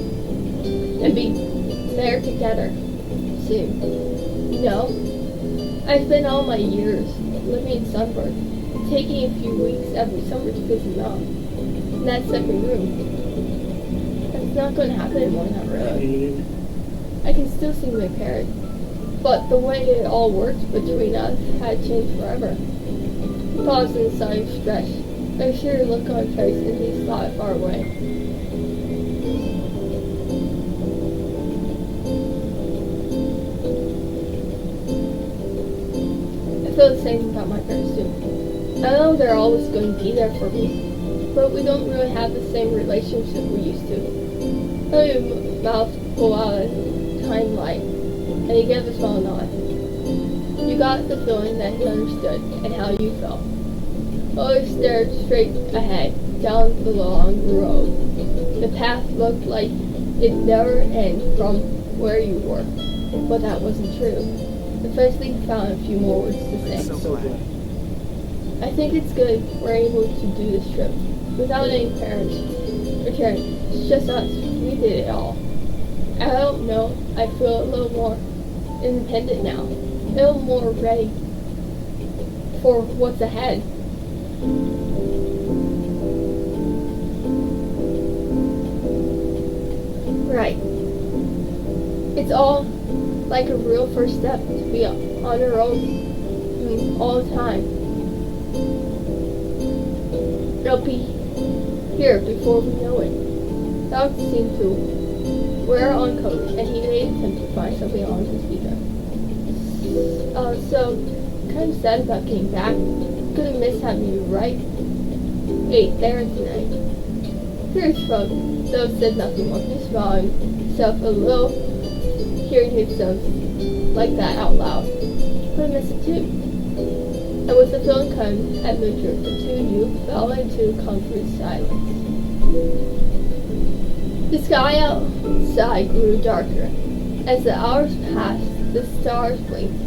and be there together soon. I spent all my years living in Sunburn, taking a few weeks every summer to visit Mom in that second room. That's not going to happen anymore, not really. I can still see my parents, but the way it all works between us had changed forever. He paused in a sigh of stress. I sure a look on his face and he saw it far away. I feel the same about my parents too. I know they're always going to be there for me, but we don't really have the same relationship we used to. Your mouth pulled out a kind light, and he gave a small nod. You got the feeling that he understood and how you felt. Always stared straight ahead, down the long road. The path looked like it never ended from where you were, but that wasn't true. Eventually he found a few more words to say. I think it's good we're able to do this trip without any parents returning. It's just us. We did it all. I don't know. I feel a little more independent now. A little more ready for what's ahead. Right. It's all like a real first step to be on your own all the time. It'll be here before we know it. Doug seemed to wear on coat, and he made an attempt to find something on his speaker. So, kind of sad about getting back. Gonna miss having you right there tonight. Pierce shrugged, though said nothing more. He smiled himself a little, hearing himself like that out loud. Gonna miss it too. And with the feeling come at Moocher, the two of you fell into comfortable silence. The sky outside grew darker. As the hours passed, the stars blinked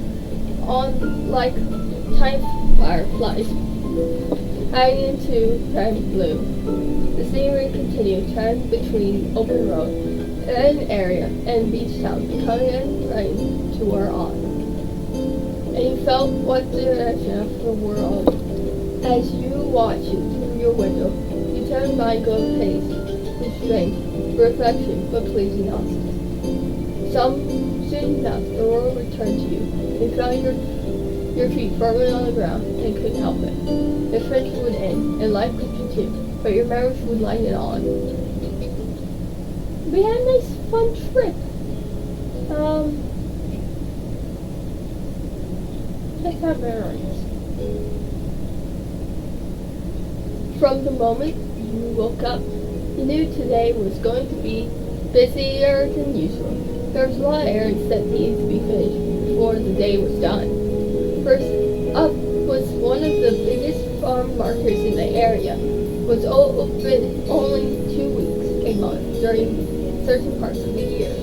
on like tiny fireflies, hanging into prime blue. The scenery continued, turning between open road and area and beach town, becoming right to where on. And you felt what direction of the world as you watched it through your window. You turned by good pace, restraint, reflection, but pleasing nonsense. Soon enough, the world returned to you. You found your feet firmly on the ground and couldn't help it. The friendship would end and life could continue, but your memories would light it on. We had a nice fun trip. Let's have memories. From the moment you woke up, you knew today was going to be busier than usual. There was a lot of errands that needed to be finished before the day was done. First up was one of the biggest farm markets in the area. Was open only 2 weeks a month during certain parts of the year.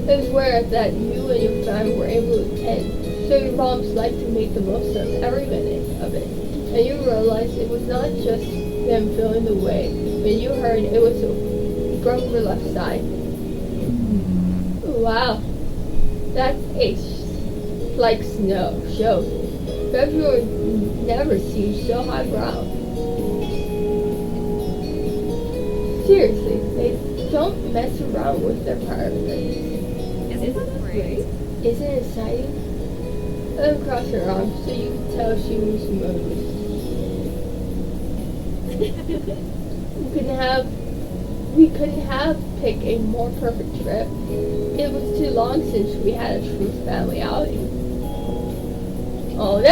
It was rare that you and your family were able to attend, so your moms liked to make the most of every minute of it. And you realized it was not just them feeling the way when you heard it was from the left side. Wow, that's like snow shows. February never seems so highbrow. Seriously, they don't mess around with their priorities. Isn't that great? Isn't it exciting? Let her cross her arms so you can tell she was moved. We couldn't have picked a more perfect trip. It was too long since we had a true family outing. Oh no!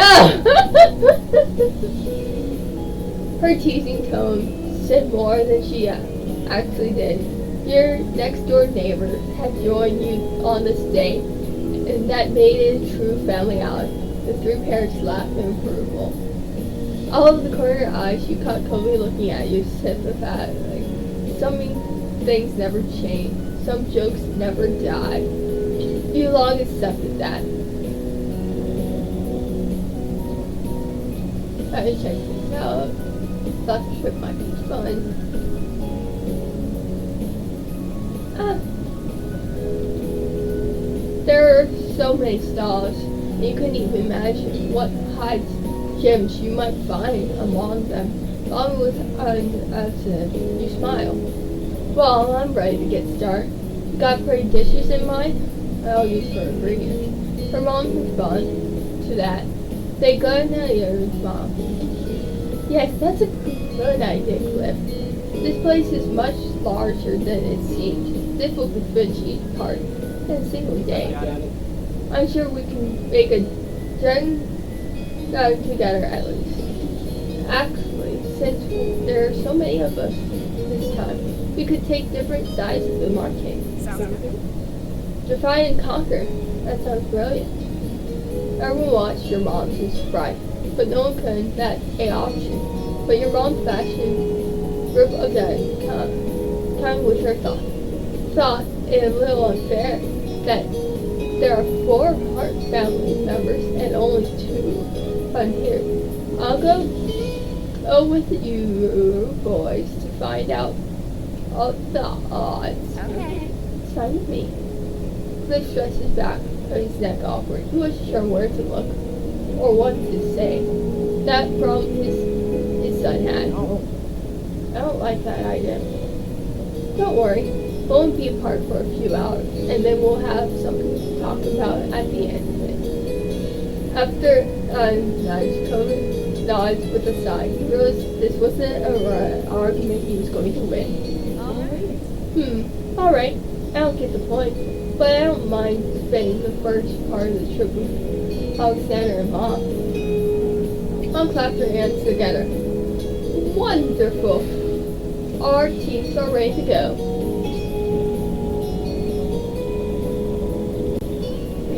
Her teasing tone said more than she actually did. Your next door neighbor had joined you on this date, and that made it a true family outing. The three parents laughed in approval. All of the corner eyes, you caught Kobe looking at you sympathetically. Some things never change. Some jokes never die. You long accepted that. I checked this out. Thought the trip might be fun. There are so many stalls, you couldn't even imagine what hides gems you might find among them. Along with an accident, you smile. Well, I'm ready to get started. Got pretty dishes in mind? I'll use for ingredients. Her mom responds to that. They go to your mom. Yes, that's a good idea, Cliff. This place is much larger than it seems. Difficult to finish each part in a single day. I'm sure we can make a journey together at least. Actually, since there are so many of us this time, we could take different sides of the market. Sounds good. Divide and conquer. That sounds brilliant. Everyone watched your mom's in surprise, but no one could that a option. But your mom's fashion group again kind with her thought it a little unfair that there are 4 Hart family members and only 2 on here. I'll go with you boys to find out all the odds. Okay. It's fine with me. Cliff stretched his back and his neck awkward. He wasn't sure where to look or what to say. That problem his son had. I don't like that idea. Don't worry. We'll only be apart for a few hours, and then we'll have something to talk about at the end of it. After Kobe nods with a sigh, he realized this wasn't an argument he was going to win. Alright. Alright. I don't get the point, but I don't mind spending the first part of the trip with Alexander and Mom. Mom clapped her hands together. Wonderful! Our teams are ready to go.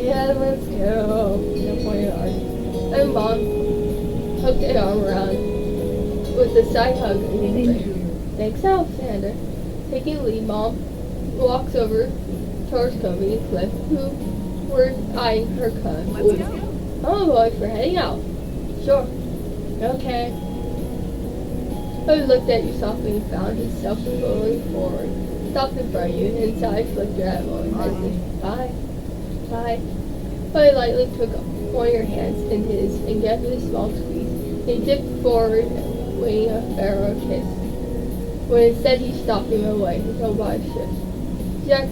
Yeah, let's go. No point in arguing. And Mom hooked an arm around with a side hug and embrace. Thanks, Alexander. Taking the lead, Mom walks over towards Kobe and Cliff, who were eyeing her cousin. Let's go. Oh, boys, we're heading out. Sure. Okay. Kobe looked at you softly and found himself going forward. Stopped in front of you, and his eyes flicked at him. Bye. Bye. Kobe lightly took one of your hands in his and gave it a small squeeze. He dipped forward, waiting a farewell kiss. When instead he stopped him away, his whole body shifted. Jack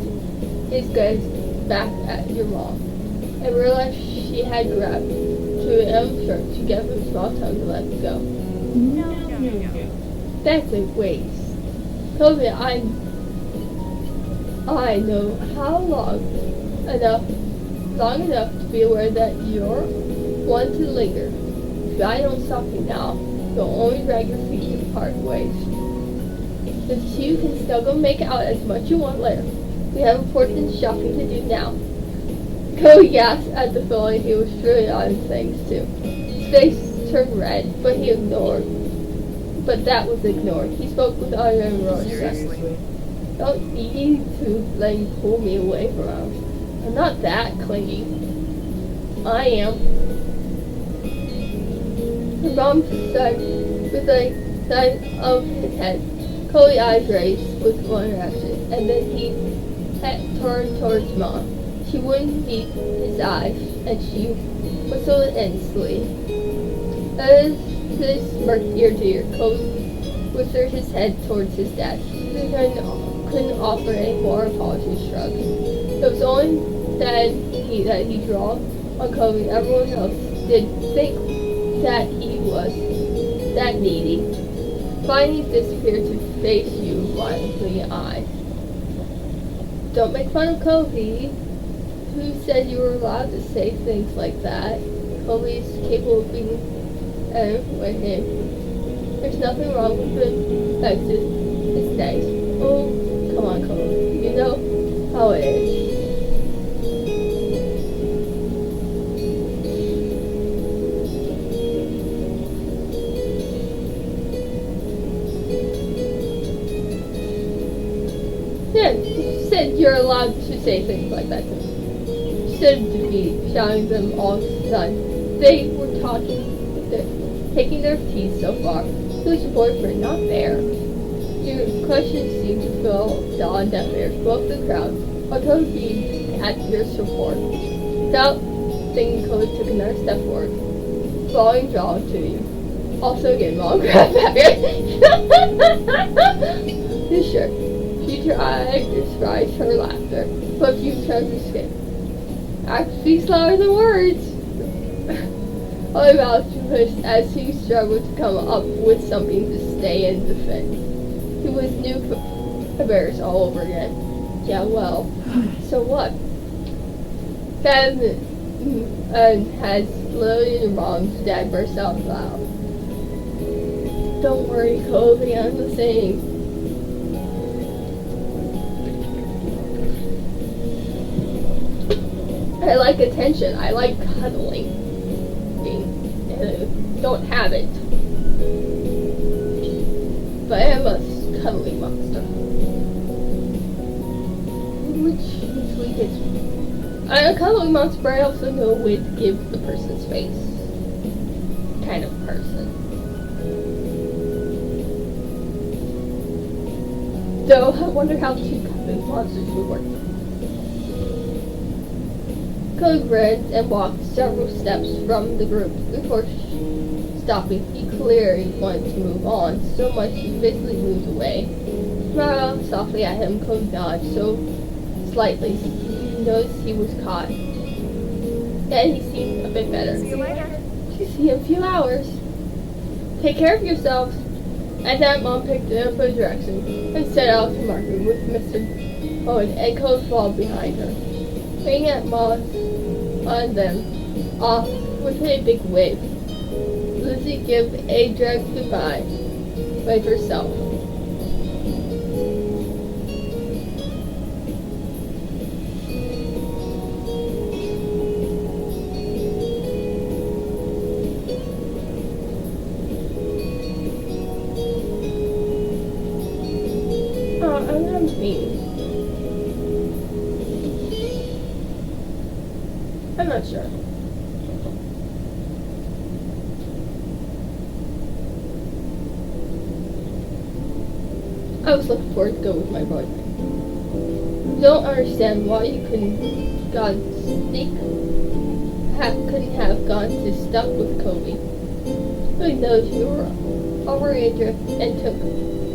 his gaze back at your mom, and realized she had grabbed to M's shirt to give him a small tongue to let him go. No. That's a waste. Kobe, I know how long enough to be aware that you're one to linger. If I don't stop you now, you'll only drag your feet to part ways. The two can still go make out as much as you want later. We have important shopping to do now. Kobe gasped at the feeling he was truly on things too. His face turned red, but that was ignored. He spoke with utter irony. Seriously? Don't need to let you pull me away from him. I'm not that clingy. I am. Her mom said with a sign of his head. Kobe's eyes raised with one reaction, and then he turned towards Mom. She wouldn't meet his eyes, and she whistled instantly. As his smirked ear to ear, Kobe whispered his head towards his dad. He couldn't offer any more apology shrugs. It was only then that he drawled on Kobe. Everyone else did think that he was that needy. Finally he disappeared to face you blindly eyed. Don't make fun of Kobe. Who said you were allowed to say things like that? Kobe is capable of being with him. There's nothing wrong with it. That's just, it's nice. Oh, come on, Cole. You know how it is. Yeah, you said you're allowed to say things like that to me. You shouldn't be shouting them all the time. They were taking their tea so far. Who's your boyfriend? Not there. Your questions seem to fill on deaf ears. Both the crowd are totally at your support. Without thinking, Cody took another step forward, falling jaw to you. Also again, mom grabbed back. Sure. She tried to disguise her laughter, but few chose to escape. Actions speak louder than words. Only mouth to push as he struggled to come up with something to stay and defend. He was new for bears all over again. Yeah, well, so what? That has slowly your mom's dad burst out loud. Don't worry, Kobe, I'm the same. I like attention. I like cuddling. Don't have it. But I am a cuddly monster. Which usually gets me. I'm a cuddly monster, but I also know when to give the person space. Kind of person. So I wonder how two cuddly monsters would work. Cody grinned and walked several steps from the group before stopping. He clearly wanted to move on, so much he physically moved away. Smiled softly at him, Cody nodded so slightly he noticed he was caught. Then he seemed a bit better. See you later. See you in a few hours. Take care of yourselves. At that, Mom picked up a direction and set out to market with Mr. Owen and Cody followed behind her. Looking at Moss on them, off with a big wave. Lizzie gave a direct goodbye by herself. I'm not mean. I'm not sure. I was looking forward to go with my boyfriend. Don't understand why you couldn't have gone to stuck with Kobe. He knows you were already adrift and took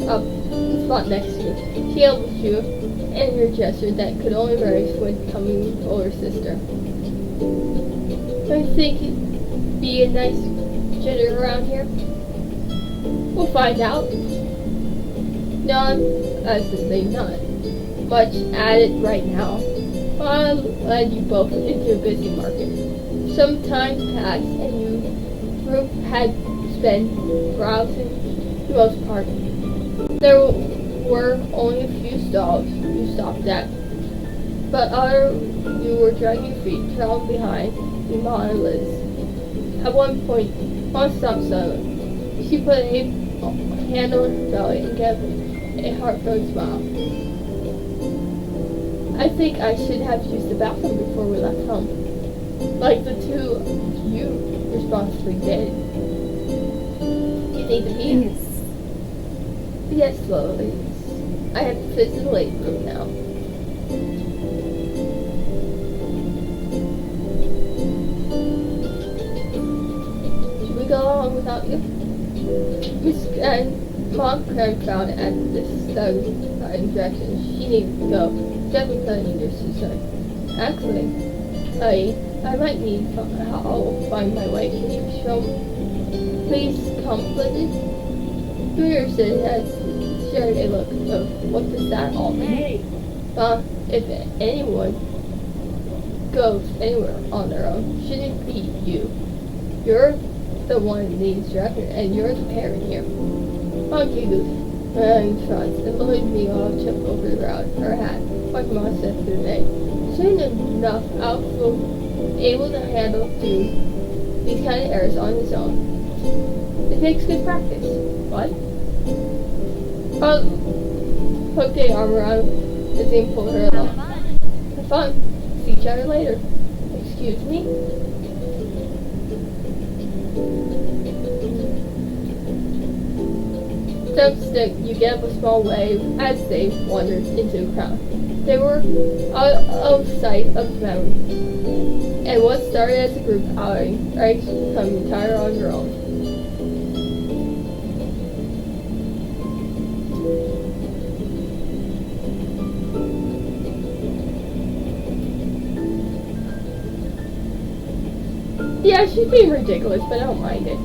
up the spot next to you. She elbowed you and your gesture that could only vary with coming older sister. I think it'd be a nice jitter around here. We'll find out. Not much at it right now. I'll lead you both into a busy market. Some time passed and you group had spent browsing the most part. There were only a few stalls you stopped at, but you were dragging your feet, trailed behind Iman and Liz. At one point, Mom stopped suddenly. She put a hand on her belly and gave a heartfelt smile. I think I should have used the bathroom before we left home, like the two of you responsibly did. You need to pee? Yes, slowly. I have to visit the late room now. Should we go along without you? Miss and Mom crammed down at this sudden direction. She needed to go. Definitely telling you, she said. Actually, I might need help. I'll find my way. Can you show me? Please come, Lizzie. Peterson has shared a look of what does that all mean? If anyone goes anywhere on their own, shouldn't it be you? You're the one that needs direction, and you're the parent here. Mom giggles and trots and leads me off trip over the ground, her hat, like Mom said for the day. Soon enough, Alf will be able to handle these kind of errors on his own. It takes good practice. What? I'll hook the arm around Izzy and pull her along. Have fun. See each other later. Excuse me? Stick, you give a small wave as they wandered into the crowd. They were out of sight of memory, and what started as a group outing, right, become entire on your own. Yeah, she's being ridiculous, but I don't mind it.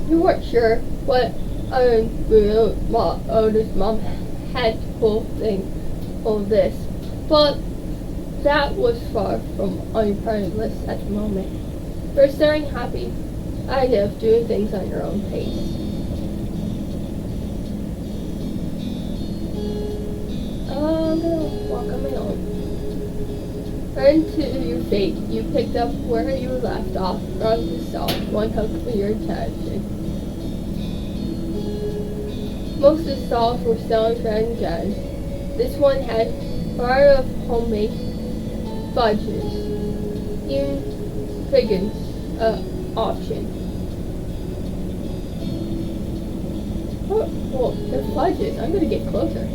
You weren't sure what Otis' mom had full of this, but that was far from on your priority list at the moment. You're staring happy idea of doing things on your own pace. I'm gonna walk on my own. Turn to your fate. You picked up where you were left off, brought yourself one hook for your attention. Most of the stalls were selling bread and jam. This one had a variety of homemade fudges, even Figgins option. Oh, well, they're fudges. I'm gonna get closer.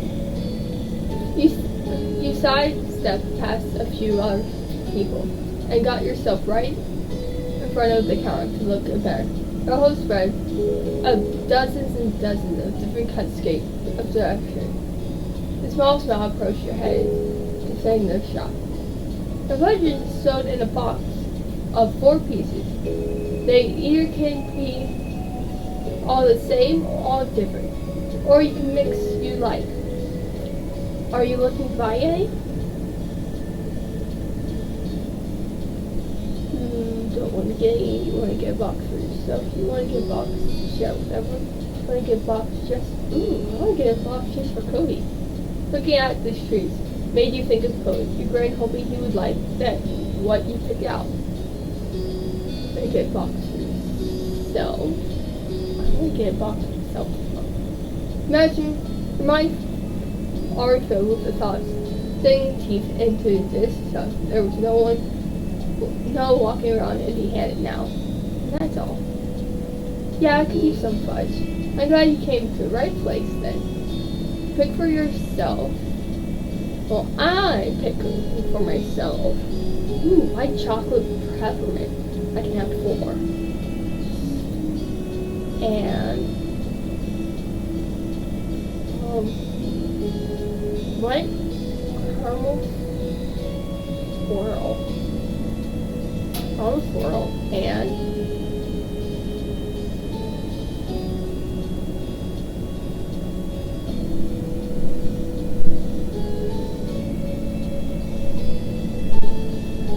You sidestepped past a few other people and got yourself right in front of the counter to look better. The whole spread of dozens and dozens of different cutscapes of direction. The small smile approached your head and sang their shop. The fudges is sold in a box of 4 pieces. They either can be all the same or all different, or you can mix you like. Are you looking to buy any? Don't want to get any. You want to get a box for yourself. You want to get a box to share with everyone. You want to get a box just... I want to get a box just for Cody. Looking at the streets made you think of Cody. You grinned, hoping he would like that what you picked out. Want to get a box for yourself. I want to get a box for myself. Imagine your mind already filled with the thoughts, sinking teeth into this stuff. There was no walking around empty-handed now. And that's all. Yeah, I could use some fudge. I'm glad you came to the right place then. Pick for yourself. Well, I'm picking for myself. Ooh, white chocolate peppermint. I can have 4. And white caramel swirl. Caramel swirl and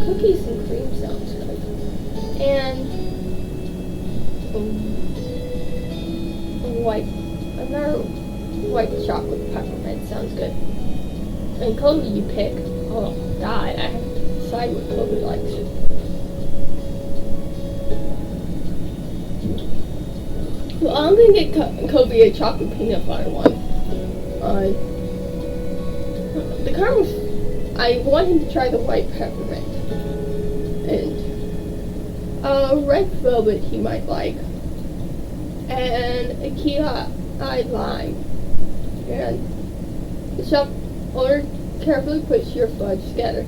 cookies and cream sounds good. And another white chocolate peppermint sounds good. And Cody you pick. Oh God, I have to decide what Cody likes. Well, I'm gonna get Kobe a chocolate peanut butter one. The caramel. I want him to try the white peppermint. And red velvet he might like. And a key eye lime. And the shop owner carefully puts your fudge together.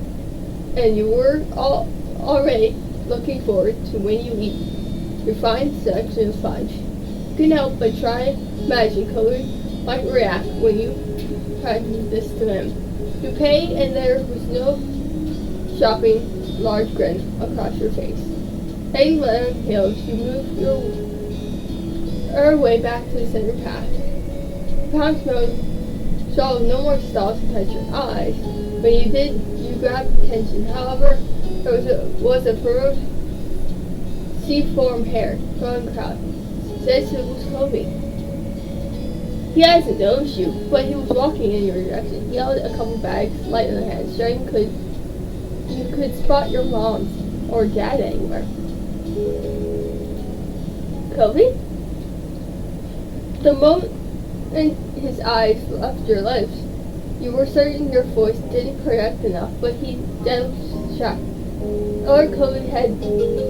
And you were already looking forward to when you eat your fine selection of fudge. You couldn't help but try and imagine Cody might react when you tried this to him. You paid and there was no shopping large grin across your face. Heading down hills, you moved your way back to the center path. Pound saw no more stalls to catch your eyes. When you did, you grabbed attention. However, there was a ferocious see form hair, growing crowd. Says it was Kobe. He hasn't noticed you, but he was walking in your direction. He held a couple bags, light in the hand, sure you could spot your mom's or dad anywhere. Kobe? The moment his eyes left your lips, you were certain your voice didn't correct enough, but he then shocked. Lord Kobe had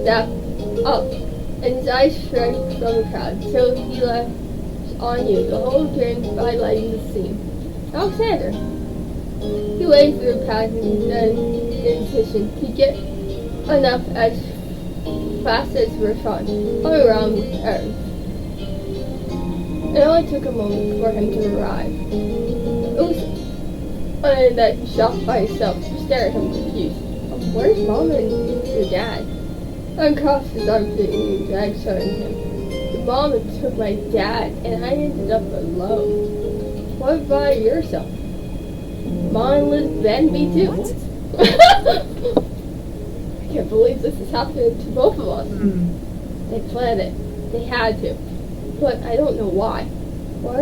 stepped up, and his eyes shrank from the crowd, till he left on you, the whole grin by lighting the scene. Alexander! He waved through the passing indecision to get enough as fast as Rashawn, all around with Earth. It only took a moment for him to arrive. It was that he stopped by himself to stare at him confused. Where's Mom and your dad? Uncrossed his arms and dragged starting him. Your mom took my dad and I ended up alone. What about yourself? Mom lived then me too. I can't believe this is happening to both of us. They planned it. They had to. But I don't know why. Why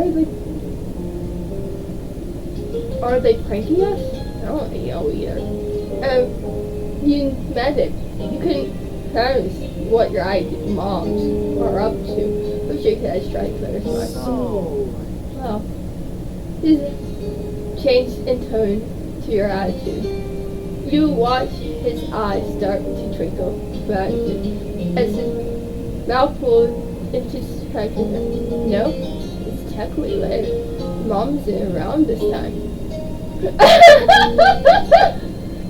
are they pranking us? I don't know either. You meant it. You couldn't promise what your moms are up to. But you could try to clear his mind. Well, his change in tone to your attitude. You watch his eyes start to twinkle as his mouth pulled into striking him. No, it's technically later. Mom's isn't around this time.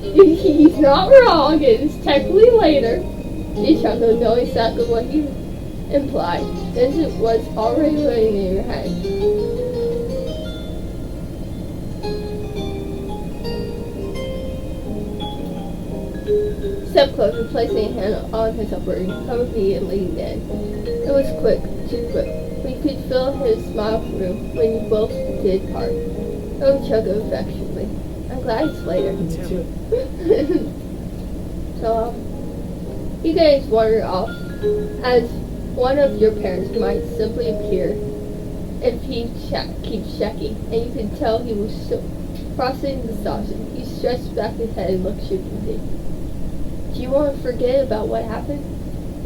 He's not wrong. It is technically later. You chuckled, knowing exactly what he implied, since it was already running in your head. Step closer, placing a hand on his upper and immediately leaned in. It was quick, too quick. We could feel his smile through when you both did part. Oh, chuckled affectionately. I'm glad it's later. So, you guys wander off, as one of your parents might simply appear if he keeps checking, and you could tell he was so processing the sausage. He stretched back his head and looked sheepishly. Do you want to forget about what happened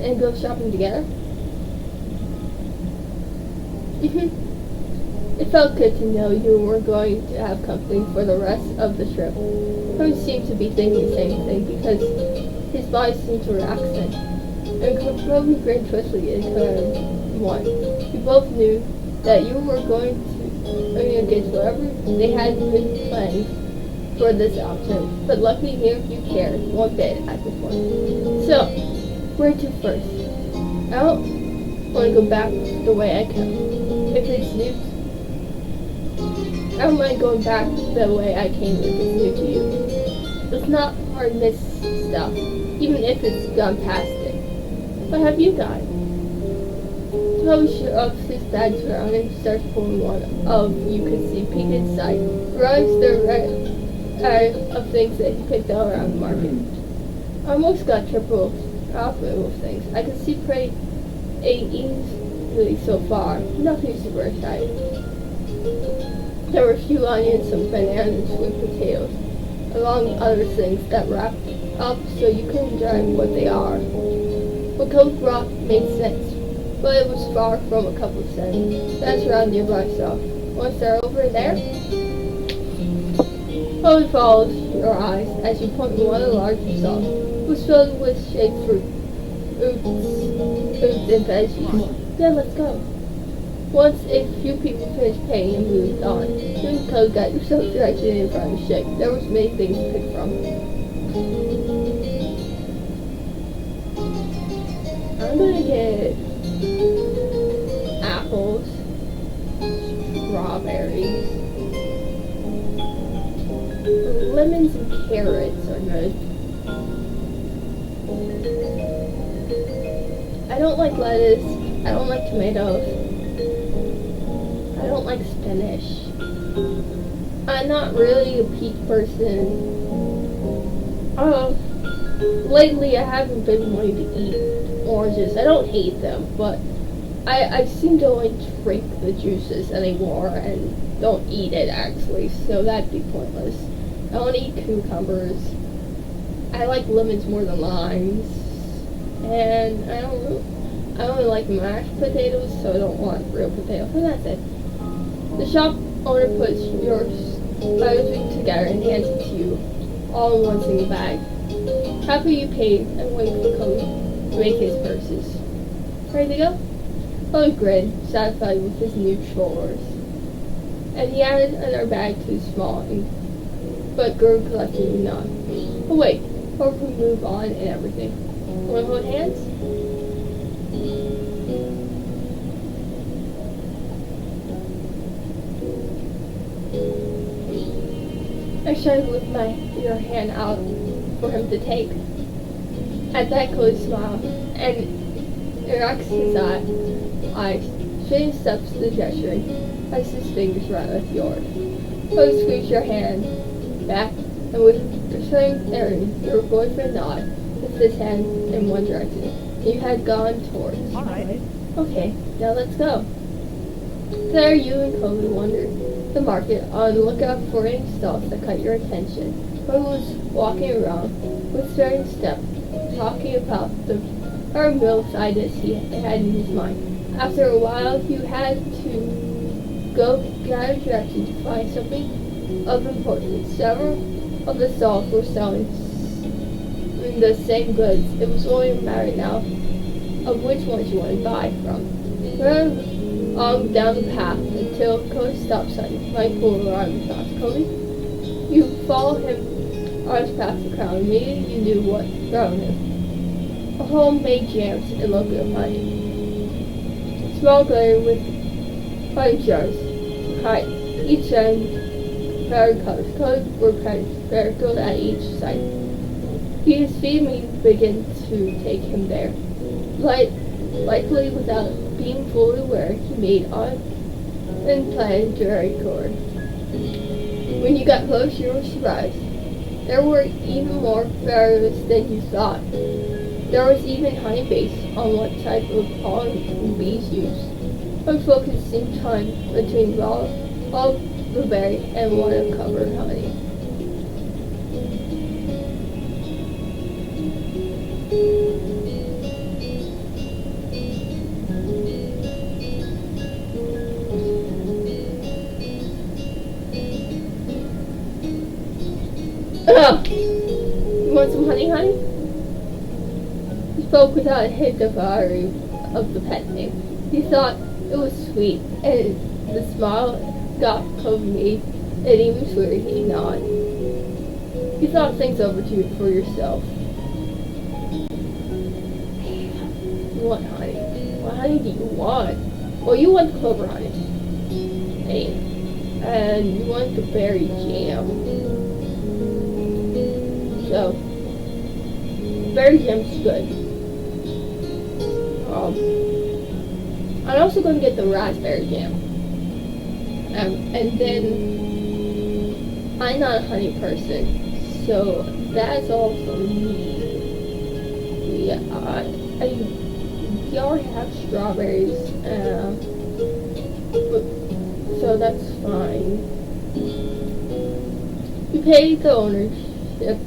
and go shopping together? It felt good to know you were going to have company for the rest of the trip. Tom seemed to be thinking the same thing because his body seemed to relax then. And Kobe grinned twistedly and one. You both knew that you were going to engage whatever they had been planning for this afternoon, but luckily neither of you cared one bit at this point. So, where to first? I don't want to go back the way I came. If it's new, I don't mind going back the way I came if it's new to you. It's not hard miss stuff, even if it's gone past it. But have you gone? Toby shrugs his bags around and starts pulling one of you could see peek inside. Runs the of things that he picked out around the market. I almost got triple profit with things. I could see pretty easily so far. Nothing super exciting. There were a few onions, some bananas, and sweet potatoes, along other things that wrapped up so you couldn't drive what they are. What Coke brought made sense, but it was far from a couple of cents. That's around nearby stuff. Once they're over there, Chloe follows your eyes as you point to one of the largest stalls. It was filled with shaped fruits and veggies. Then let's go. Once a few people finished paying and moved on, you and Chloe got yourself directed in front of the shake. There was many things to pick from. I'm gonna get apples, strawberries, lemons and carrots are good. I don't like lettuce. I don't like tomatoes. I don't like spinach. I'm not really a peach person. Lately I haven't been wanting to eat oranges. I don't hate them, but I seem to only drink the juices anymore and don't eat it actually, so that'd be pointless. I don't eat cucumbers. I like lemons more than limes, and I only like mashed potatoes, so I don't want real potatoes. And that's it. The shop owner puts everything together and hands it to you, all in one single bag. After you pay and wait for Cody to make his purchase. Ready to go? Cody grinned, satisfied with his new chores. And he added another bag to his small but grew collectively nod. Oh wait, before we move on and everything. Wanna hold hands? I tried to lift your hand out for him to take. At that, Cody smiled and relaxed his eyes, straightened steps to the gesture, and placed his fingers right with yours. Cody squeezed your hand back, and with returning Erin, your boyfriend nodded with his hand in one direction. You had gone towards. All right. Okay, now let's go. There you and Cody wandered the market on the lookout for any stalls that caught your attention. Cody was walking around with steady step, talking about the meal ideas he had in his mind. After a while, you had to go another direction to find something of importance. Several of the stalls were selling the same goods. It was only a matter now of which ones you wanted to buy from. Run down the path until Cody's stop sign might pull around the cross. Cody, you follow him on his path to Crown. Immediately you knew what Crown is. Homemade jams and local honey. Small glitter with honey jars. Hi, each end varied colors. Colors were speckled at each side. His feet began to take him there. Likely without being fully aware, he made on and planned jewelry cord. When you got close, you were surprised. There were even more various than you thought. There was even honey based on what type of pollen bees used. One focusing time between raw blueberry and water covered honey. You want some honey, honey? He spoke without a hint of irony of the pet name. He thought it was sweet, and the smile got Cody and even sweeter. He nodded. He thought things over for yourself. You want honey? What honey do you want? Well, you want clover honey. Hey, and you want the berry jam. So, berry jam's good. I'm also going to get the raspberry jam. And then, I'm not a honey person, so that's all for me. Yeah, we already have strawberries, so that's fine. You pay the ownership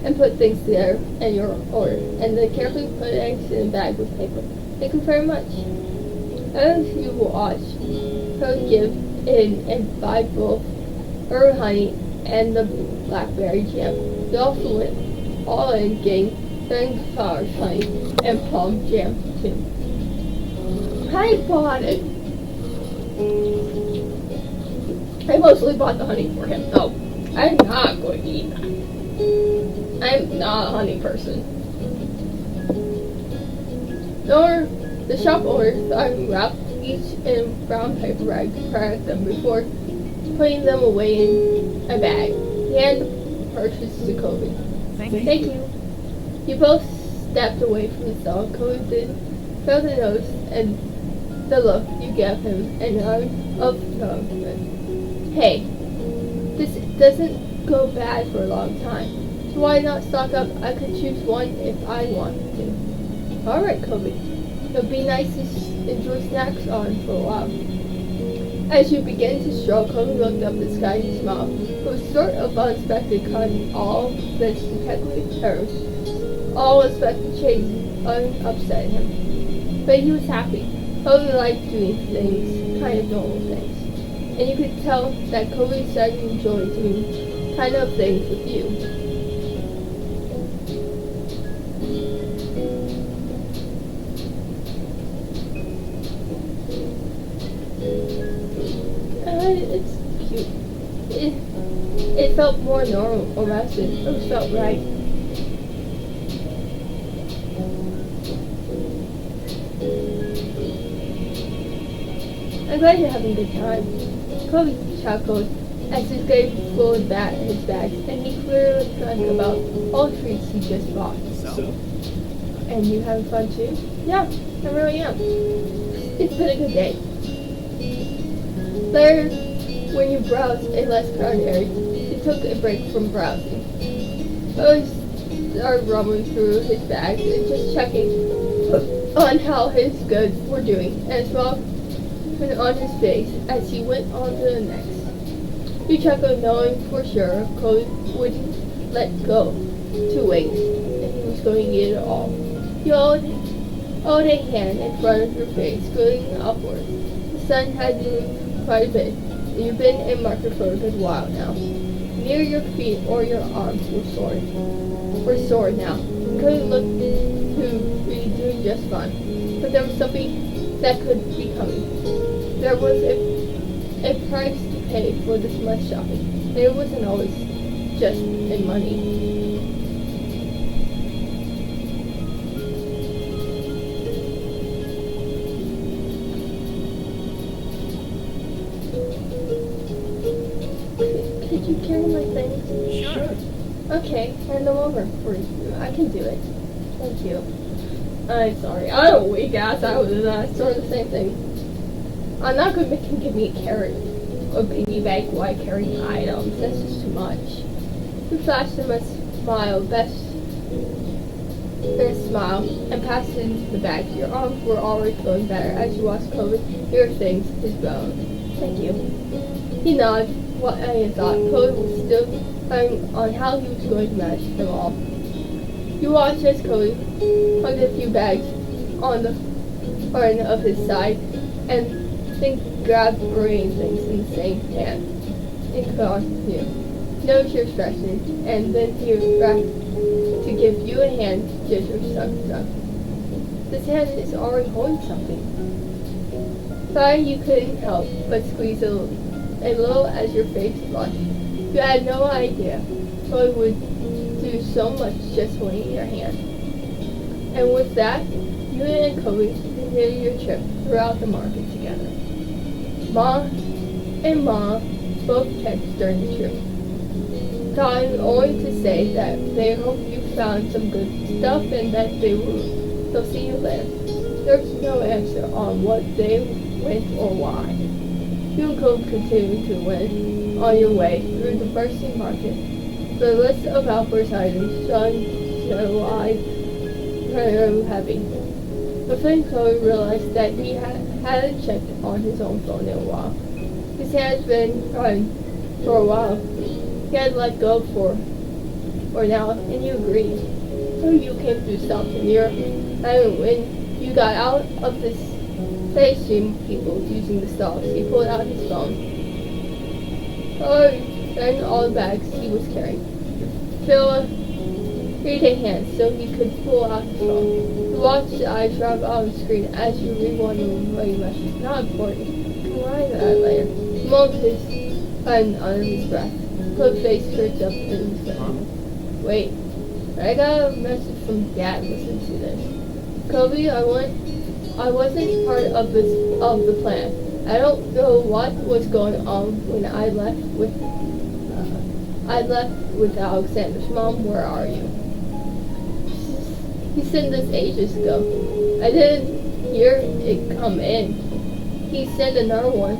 and put things together in your order, and then carefully put eggs in a bag with paper. Thank you very much. As you watch, Cody give in and buy both herb honey and the blackberry jam. You also went all in getting sunflower honey and plum jam too. I bought it. I mostly bought the honey for him, though. I'm not going to eat that. I'm not a honey person. The shop owner thought he wrapped each in a brown paper bag to protect them before putting them away in a bag. He handed the purchase to Cody. Thank you. You both stepped away from the stall. Cody felt the nose and the look you gave him and none of acknowledgement. Hey, this doesn't go bad for a long time. So why not stock up? I could choose one if I wanted to. Alright, Kobe. It'll be nice to enjoy snacks on for a while. As you begin to stroll, Kobe looked up the sky and smiled. It was sort of unexpected, cutting all this detective terrors. All expected change upset him. But he was happy. Kobe liked doing things, kind of normal things. And you could tell that Kobe started to enjoy doing kind of things with you. It's cute. It felt more normal, or rather, it felt right. I'm glad you're having a good time. Kobe chuckled as his gaze flowed his bags, and he clearly drank about all the treats he just bought. So? And you having fun too? Yeah, I really am. It's been a good day. Later, when you browsed a less crowded area, he took a break from browsing. Kobe started rummaging through his bags and just checking on how his goods were doing, and a smile went on his face as he went on to the next. He chuckled, knowing for sure Kobe wouldn't let go to waste, and he was going to get it all. He held a hand in front of your face, squinting upward. The sun had moved quite a bit, and you've been in market for a good while now. Neither your feet or your arms were sore now. Kobe looked to be doing just fine, but there was something that could be coming. There was a price to pay for this much shopping, and it wasn't always just in money. Could you carry my things? Sure. Okay, hand them over for you. I can do it. Thank you. I'm sorry. I'm a weak ass. I was doing the same thing. I'm not going to make him give me a carrot or baby bag while carrying items. That's just too much. You flashed him a smile, and passed him the bag. Your arms were already feeling better as you watched Kobe hear things his bone. Thank you. He nodded. What I thought Kobe was still planning on how he was going to manage them all. You watched as Kobe hung a few bags on the front of his side and then grabbed the remaining things in the same hand. It continued. Notice your expression, and then he back to give you a hand gesture stuff. This hand is already holding something. Sorry you couldn't help but squeeze a little as your face flushed. You had no idea Kobe would do so much just holding your hand. And with that, you and Kobe continued your trip throughout the market together. Mom and Mom both texted during the trip, calling only to say that they hope you found some good stuff and that they'll see you later. There's no answer on what they went or why. You and Kobe continued to win on your way through the bursting market. The list of Albert's items lied very heavy. But then Kobe realized that he hadn't checked on his own phone in a while. His hand had been running for a while. He had let go for now, and you agreed. So you came through something near, and when you got out of this station, people using the stalls, he pulled out his phone. And all the bags he was carrying. Phil freed a hand so he could pull out his phone. You watched the eyes drive on the screen as you read one of the writing messages. Not important. You can write that later. He moaned his pen under his breath. Kobe's face curved up in his phone. Wait. I got a message from Dad. Listen to this. Kobe, I wasn't part of the plan. I don't know what was going on when I left with Alexander's mom. Where are you? He sent this ages ago. I didn't hear it come in. He sent another one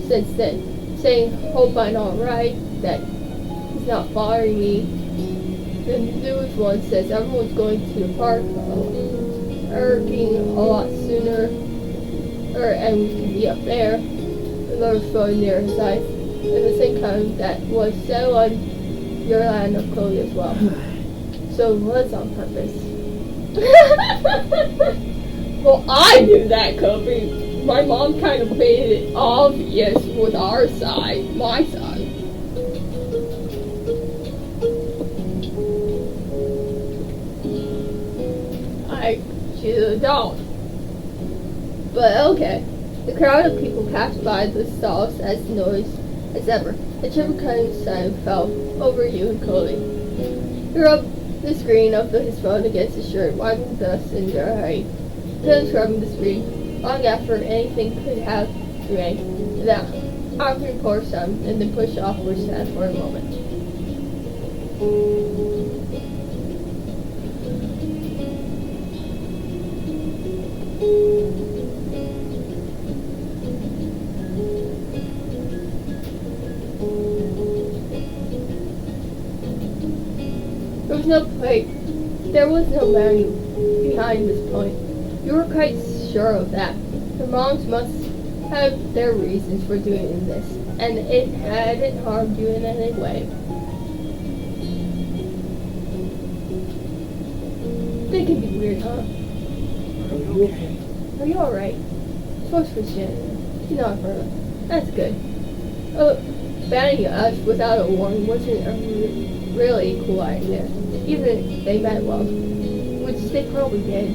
since then, saying, hope I'm alright, that he's not bothering me. the news one says everyone's going to the park, working a lot sooner, and we can be up there. Another phone near his eyes, and the same kind that was so on your land of Chloe as well. So it was on purpose. Well, I knew that, Kobe. My mom kind of made it obvious with our side, my side. You don't. But okay. The crowd of people passed by the stalls as noise as ever. The triple-cutting sign fell over you and Cody. He rubbed the screen of his phone against his shirt, wiping dust in your eye. Then rubbing the screen long after anything could have rang. That after pour some and then push off were sad for a moment. There was no value behind this point. You were quite sure of that. The moms must have their reasons for doing this, and it hadn't harmed you in any way. They can be weird, huh? Are you okay? Are you alright? Source for Shannon. You're not hurt. That's good. Banning us without a warning wasn't a really cool idea. Even if they meant well, which they probably did.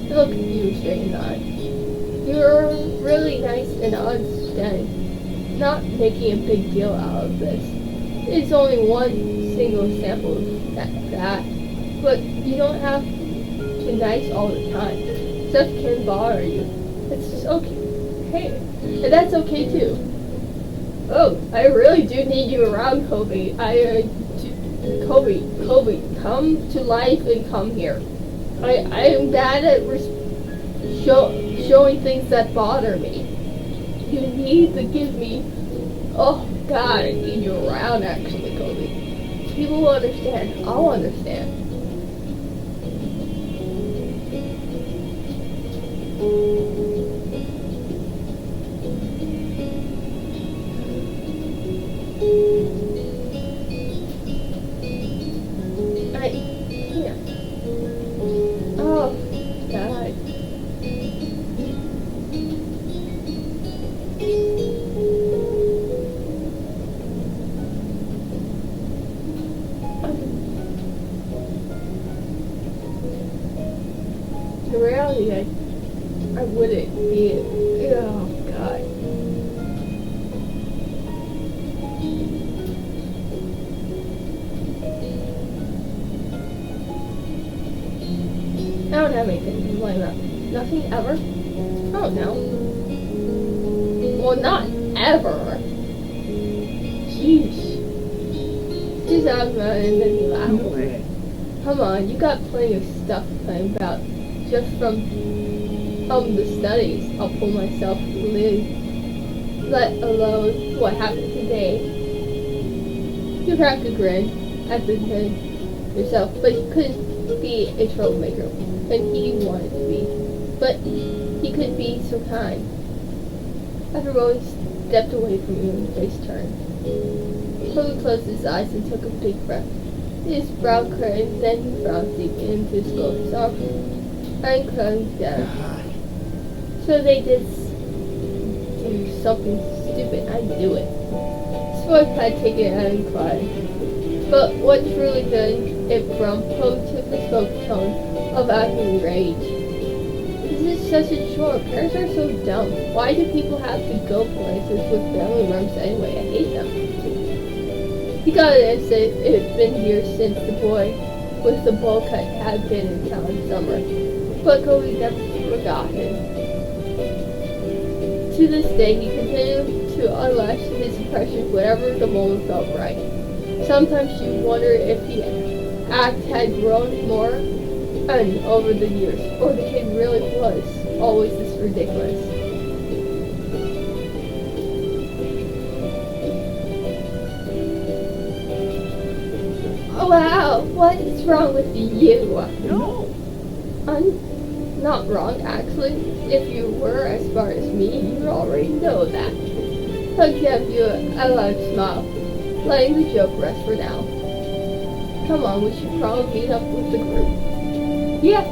They looked at you straight in the eye. You were really nice and understanding, not making a big deal out of this. It's only one single example of that, but you don't have to be nice all the time. Stuff can bother you. It's just okay. Hey, and that's okay too. Oh, I really do need you around, Kobe. Kobe, come to life and come here. I am bad at showing things that bother me. You need to give me. Oh God, I need you around, actually, Kobe. People will understand. I'll understand. Oh, God. The reality, I wouldn't be. Oh, God. I don't have anything to complain about. Nothing ever? Oh, no. Well, not ever. Jeez. She's out about it and then you laugh. Okay. Come on, you got plenty of stuff to complain about. Just from the studies, I'll pull myself live. Let alone what happened today. You cracked a grin at the head yourself, but you couldn't be a troublemaker. And he wanted to be. But he could be so kind. After Roy stepped away from you and face turned. Chloe closed his eyes and took a big breath. His brow curtained, then he frowned deep into his golden arm and closed down. So they did do something stupid. I knew it. Spoilt had taken it out and cried. But what truly did it from Poe took the spoke tone of angry rage. This is such a chore. Parents are so dumb. Why do people have to go places with family rooms anyway? I hate them. He got it as if it had been years since the boy with the bowl cut had been in town in summer. But Cody never forgot him. To this day, he continued to unlash his impressions whenever the moment felt right. Sometimes you wonder if the act had grown more over the years, or the kid really was always this ridiculous. Oh wow, what is wrong with you? No. I'm not wrong, actually. If you were as smart as me, you'd already know that. I'll give you a large smile, letting the joke rest for now. Come on, we should probably meet up with the group. Yeah.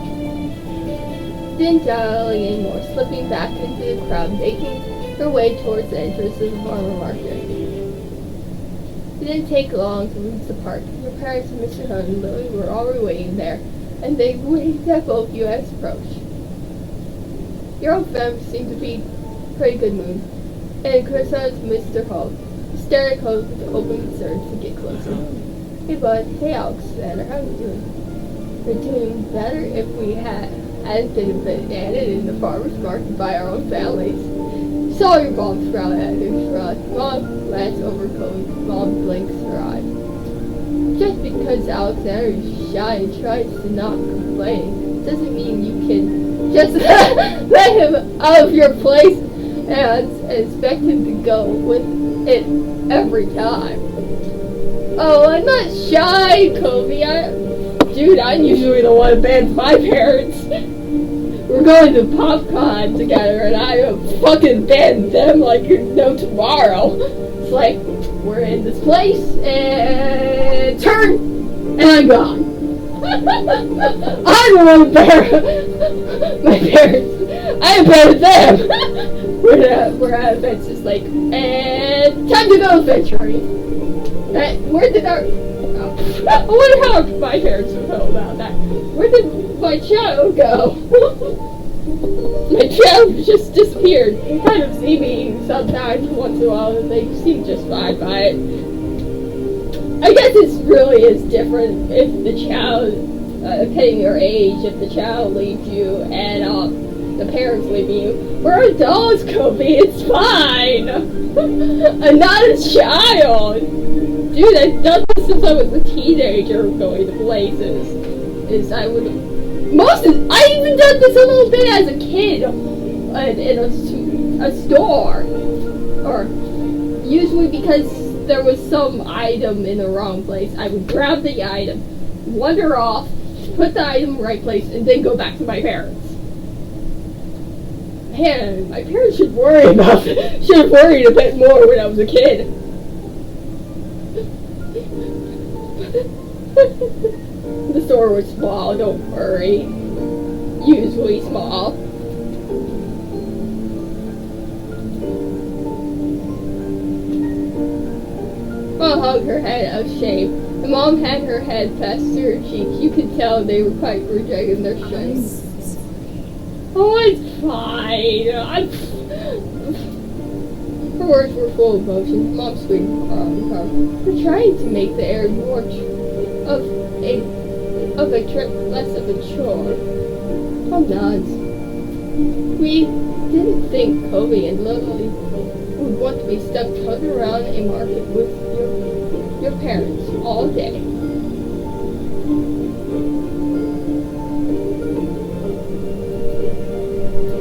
Didn't dally anymore, slipping back into the crowd, making her way towards the entrance of the farmer market. It didn't take long to reach the park. Your parents and Mr. Hunt and Lily were already waiting there, and they waved at both you as approached. Your own family seemed to be in pretty good mood, and criticized Mr. Hunt, stared at Chloe with open concern to get closer. Hey bud, hey Alexander, how you doing? We're doing better if we hadn't been abandoned in the farmer's market by our own families. Saw your mom frown at him, shrug. Mom glanced over Chloe. Mom blinks her eye. Just because Alexander is shy and tries to not complain doesn't mean you can just let him out of your place and expect him to go with it every time. Oh, I'm not shy, Kobe. Dude, I'm usually the one who bans my parents. We're going to PopCon together, and I fucking banned them like no tomorrow. It's like, we're in this place, and turn, and I'm gone. I'm the one who banned my parents. I abandoned them. We're at events just like, and time to go adventuring. Where did our... I wonder how my parents would feel about that. Where did my child go? My child just disappeared. They kind of see me sometimes once in a while, and they seem just fine by it. I guess it really is different if the child, depending your age, if the child leaves you and the parents leave you. We're adults, Kobe. It's fine. I'm not a child. Dude, I've done this since I was a teenager going to places. I even done this a little bit as a kid in a store. Or usually because there was some item in the wrong place, I would grab the item, wander off, put the item in the right place, and then go back to my parents. Man, my parents should have worried a bit more when I was a kid. The store was small, don't worry. Usually small. Mom hugged her head of shame. The mom had her head past her cheeks. You could tell they were quite rejecting their shame. Oh, it's fine. Her words were full of emotion. Mom screamed, we're trying to make the air more of a trip, less of a chore. Mom nods. We didn't think Kobe and Lily would want to be stuck tugging around a market with your parents all day.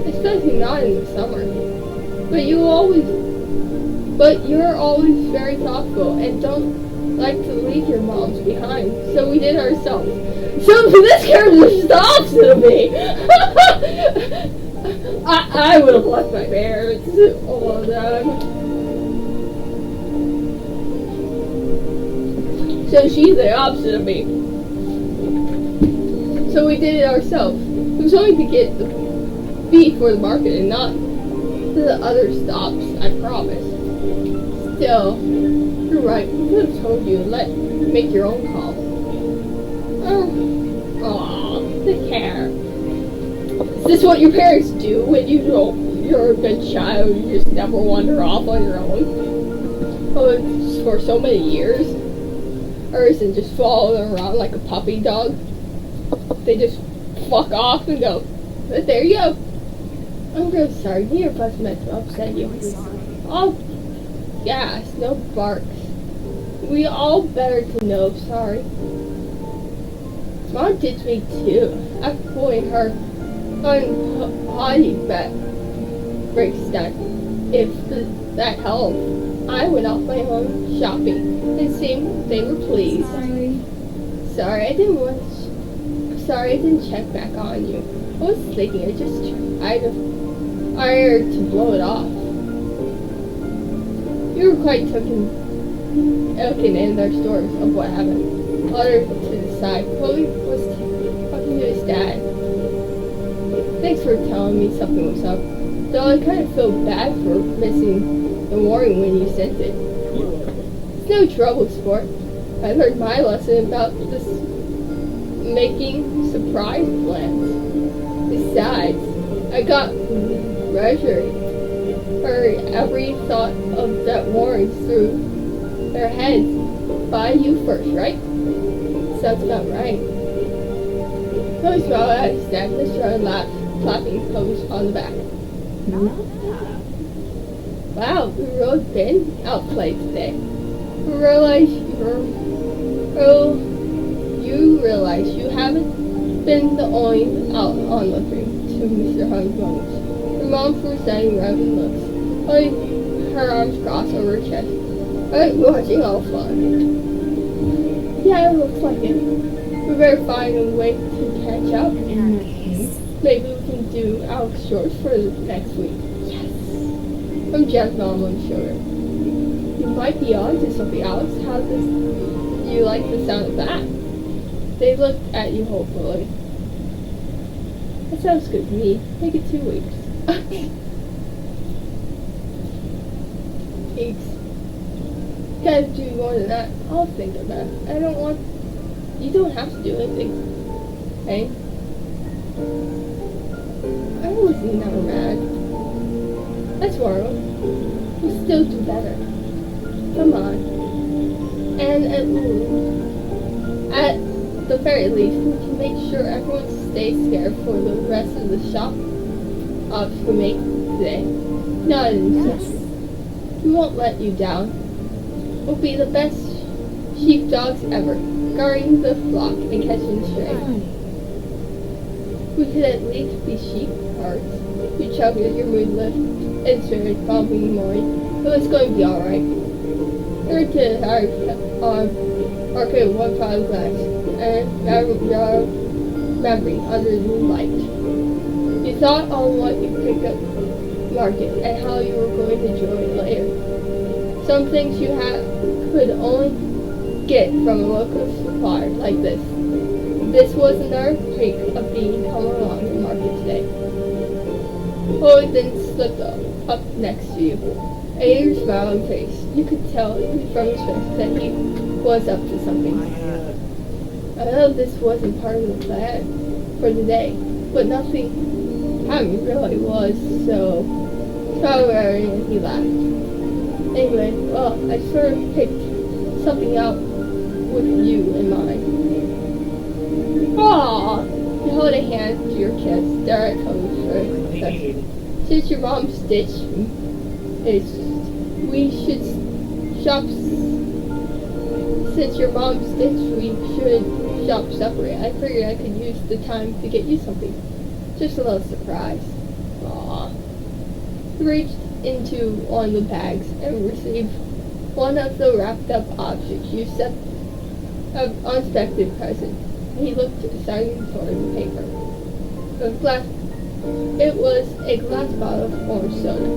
Especially not in the summer. But you're always very thoughtful and don't like to leave your moms behind. So we did ourselves. So this character is the opposite of me. I would have left my parents all the time. So she's the opposite of me. So we did it ourselves. We was only to get the beef for the market and not to the other stops, I promise. Still, you're right. I could have told you and make your own call. Oh, the care. Is this what your parents do when you're a good child? You just never wander off on your own? Oh, for so many years? Or is it just following around like a puppy dog? They just fuck off and go, but there you go. I'm really sorry. Neither of us meant to upset you. Oh, yes, no barks. We all better to know, sorry. Mom did me too. After pulling her on potty breaks down. If that helped, I went off my own shopping. It seemed they were pleased. Sorry. sorry. Sorry, I didn't check back on you. I was thinking I just tried to blow it off. You were quite taken in their stories of what happened. Otter to the side, Chloe was talking to his dad. Thanks for telling me something was up. Though I kind of feel bad for missing the warning when you sent it. It's no trouble, sport. I learned my lesson about this making surprise plans. Besides, I got treasured every thought of that warning through their heads by you first, right? Sounds about right. Chloe smiled at his dad and started clapping Chloe on the back. Wow, we really been outplayed today. You realize you haven't been the only out on looking to Mr. Huggins. Your mom for sending random looks, holding her arms crossed over her chest. Watching all fun. Yeah, it looks like it. We better find a way to catch up. Maybe we can do Alex shorts for next week. Yes. From Jeff's mom on the shoulder. You might be on to something, Alex. How does you like the sound of that? They looked at you hopefully. That sounds good to me. Make it 2 weeks. Thanks. Gotta do more than that. I'll think of that. You don't have to do anything. Hey? I was never mad. That's tomorrow. We'll still do better. Come on. And at the very least, we can make sure everyone stays scared for the rest of the shop ops we make today. Not we won't let you down. We'll be the best sheepdogs ever, guarding the flock and catching the stray. We could at least be sheep hearts. You chugged at your mood lift and started bumping morning. It was going to be alright. Third to our arcade one final glass and memory under the moonlight. You thought on what you picked up market and how you were going to enjoy it later. Some things you could only get from a local supplier like this. This was another creek of being come along the market today. Chloe then slipped up next to you. A smiling face. You could tell from his face that he was up to something. I know this wasn't part of the plan for the day, but nothing really was, so strawberry, and he laughed. Anyway, well, I sort of picked something out with you in mind. Aww! You hold a hand to your chest, stare at Chloe for a second. Since your mom's stitch we should shop separate. I figured I could use the time to get you something. Just a little surprise. Aww. He reached into one of the bags and received one of the wrapped up objects. You said an unexpected present. He looked excited toward the paper. It was a glass bottle of orange soda.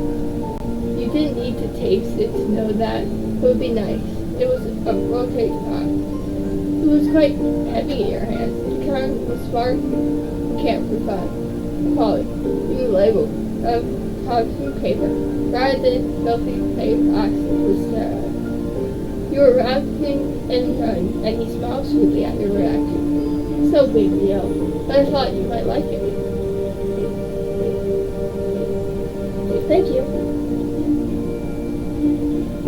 You didn't need to taste it to know that it would be nice. It was a rotate pot. It was quite heavy in your hands. The kind was smart, can't refine. Quality. You labeled cotton paper rather than filthy plastic was sterile. You were wrapping and done, and he smiled sweetly at your reaction. So big deal, but I thought you might like it. Thank you.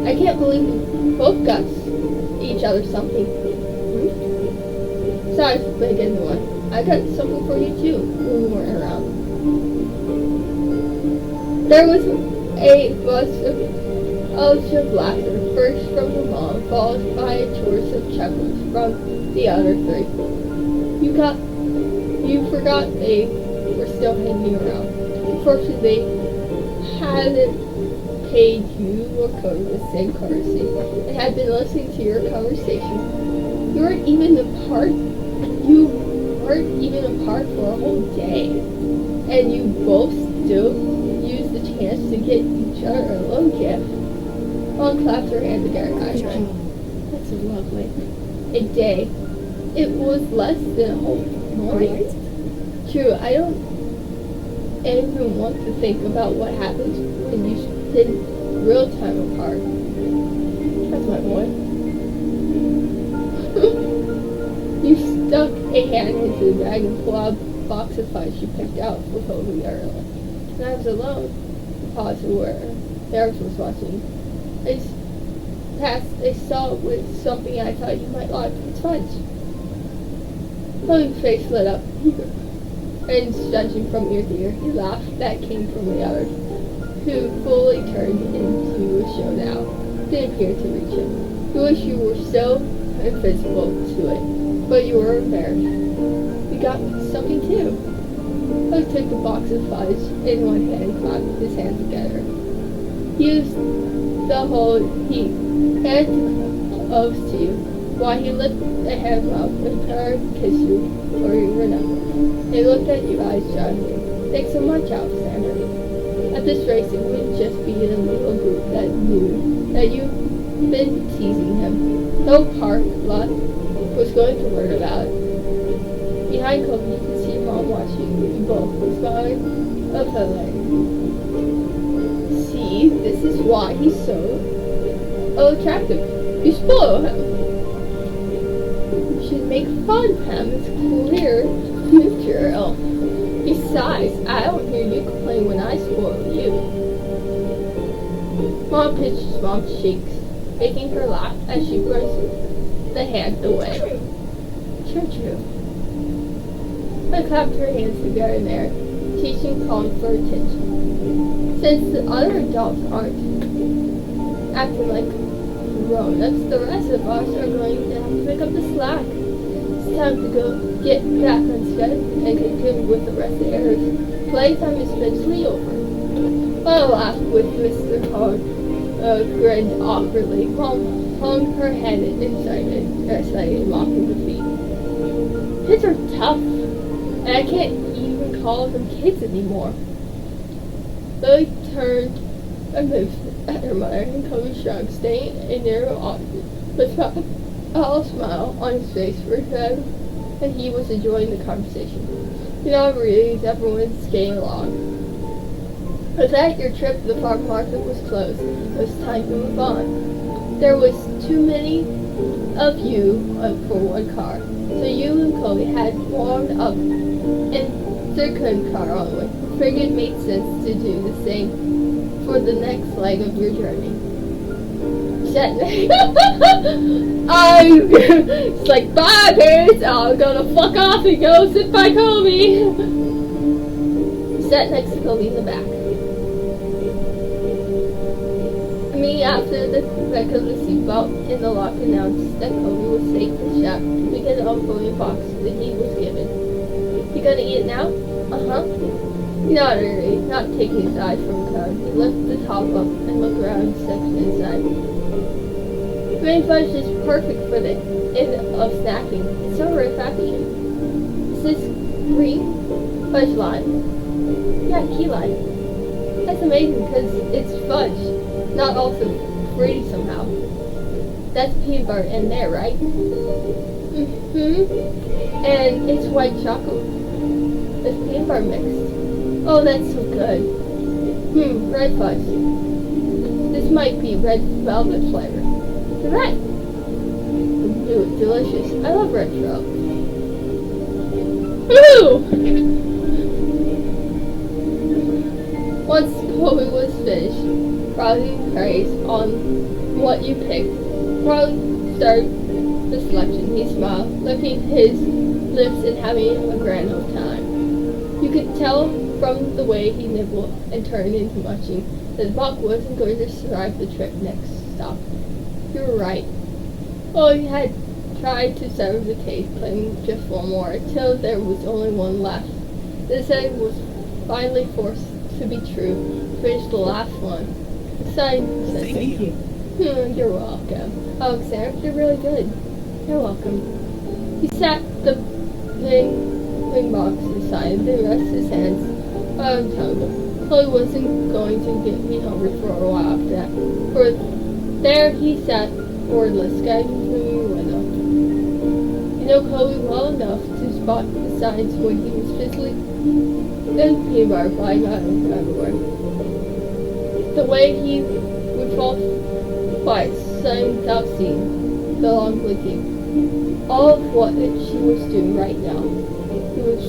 I can't believe we both got each other something. Besides the big one, I got something for you too when we weren't around. There was a burst of laughter, first from the mom, followed by a chorus of chuckles from the other three. You forgot they were still hanging around. Unfortunately, they hadn't paid you or Cody the same courtesy and had been listening to your conversation. You weren't even apart. You weren't even apart for a whole day, and you both still used the chance to get each other a little gift. Mom clapped her hands together. That's lovely. A day. It was less than a whole morning. True, I don't even want to think about what happens when you spend real time apart. That's my boy. You stuck a hand into the bag and pulled out a box of fudge you picked out for Toby earlier. And I was alone. Paused where Eric was watching. I saw it with something I thought you might like. It's fudge. Toby's face lit up. And judging from ear to ear, he laughed that came from the others, who fully turned into a show now. Didn't appear to reach him. You wish you were so invisible to it, but you were embarrassed. You got something too. Doug took the box of fudge in one hand and clapped his hands together. He used the whole heap and oaths to you, while he lifted a hand up and tried to kiss you for you remember. They looked at you eyes judging. Thanks so much, Alexander. At this race, it would just be in a little group that knew that you've been teasing him. No Park Lot was going to learn about it. Behind Kobe, you could see Mom watching you both was going of her leg. See, this is why he's so attractive. You spoil him. You should make fun of him. It's clear. Girl. Besides, I don't hear you complain when I spoil you. Mom pinches Mom's cheeks, making her laugh as she brushed the hand away. True. I clapped her hands together in there, teaching calling for attention. Since the other adults aren't acting like grown-ups, the rest of us are going to have to pick up the slack. It's time to go get back on schedule and continue with the rest of the errors. Playtime is eventually over. I laughed with Mr. Hogg, grinned awkwardly. Mom hung her head inside mocking defeat. Kids are tough, and I can't even call them kids anymore. Lily turned and moved at her mother, and Kobe shrugged, staying a narrow object, but a smile on his face for him, and he was enjoying the conversation. You know, really, everyone's skating along. But that your trip to the farm market was closed. It was time to move on. There was too many of you for one car, so you and Chloe had warmed up in their current car on the way. Figured it made sense to do the same for the next leg of your journey. It's like, bye parents, I'm gonna fuck off and go sit by Kobe. Sat next to Kobe in the back. Me after the wreck of the seatbelt in the lock announced that Kobe was safe and strapped to get the unfolding box that he was given. You gonna eat it now? Uh-huh. He nodded, not taking his eyes from the car. He lifted the top up and looked around and stepped inside. Green fudge is perfect for the end of snacking. It's so refreshing. Is this green fudge lime? Yeah, key lime. That's amazing because it's fudge, not also fruity somehow. That's peanut butter in there, right? Mm-hmm. And it's white chocolate. It's peanut butter mixed. Oh, that's so good. Red fudge. This might be red velvet flavor. You're right. Ooh, delicious. I love red velvet. Woo! Once Chloe was finished, browsing praise on what you picked, Charlie started the selection. He smiled, licking his lips and having a grand old time. You could tell from the way he nibbled and turned into munching that Buck wasn't going to survive the trip next stop. You were right. Well, he had tried to sever the taste, claiming just one more, until there was only one left. This egg was finally forced to be true. Finished the last one. Exciting. Thank you. You're welcome. Alexander, you're really good. You're welcome. He sat the wing box aside and rested his hands on tongue. Chloe wasn't going to get me hungry for a while after that. For there he sat, wordless, guiding through the window. You know Chloe well enough to spot the signs when he was busily then P-bar flying out everywhere. The way he would fall by suddenly without seeing, the long blinking. All of what she was doing right now. He was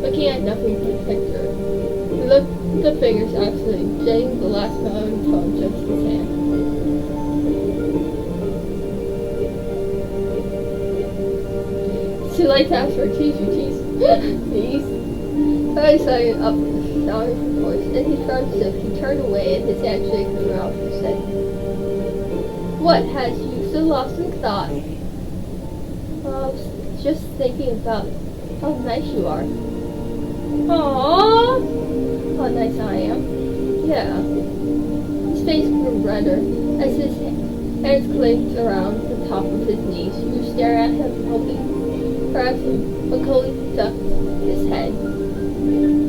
looking at nothing but picture. He looked at the fingers absolutely, jetting the last mountain phone just his hand. She liked to ask for cheese. Please. I decided up the sound of her voice, and he frowned as if he turned away and his hand shaking around to say, "What has you so lost in thought?" I was just thinking about how nice you are. Aww! How nice I am. Yeah. His face grew redder as his hands clinked around the top of his knees. You stare at him, hoping perhaps but Chloe ducked his head.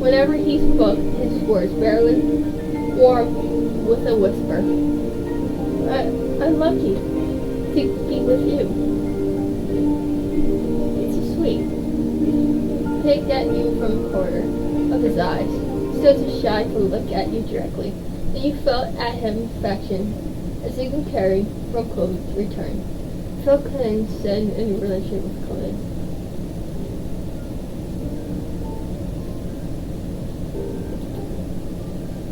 Whenever he spoke, his words barely warm with a whisper. I'm lucky to be with you. It's so sweet. He peeked at you from the corner of his eyes, still too shy to look at you directly. Then you felt at him affection, as you can carry from Chloe's return. Phil couldn't stand in a relationship with Chloe.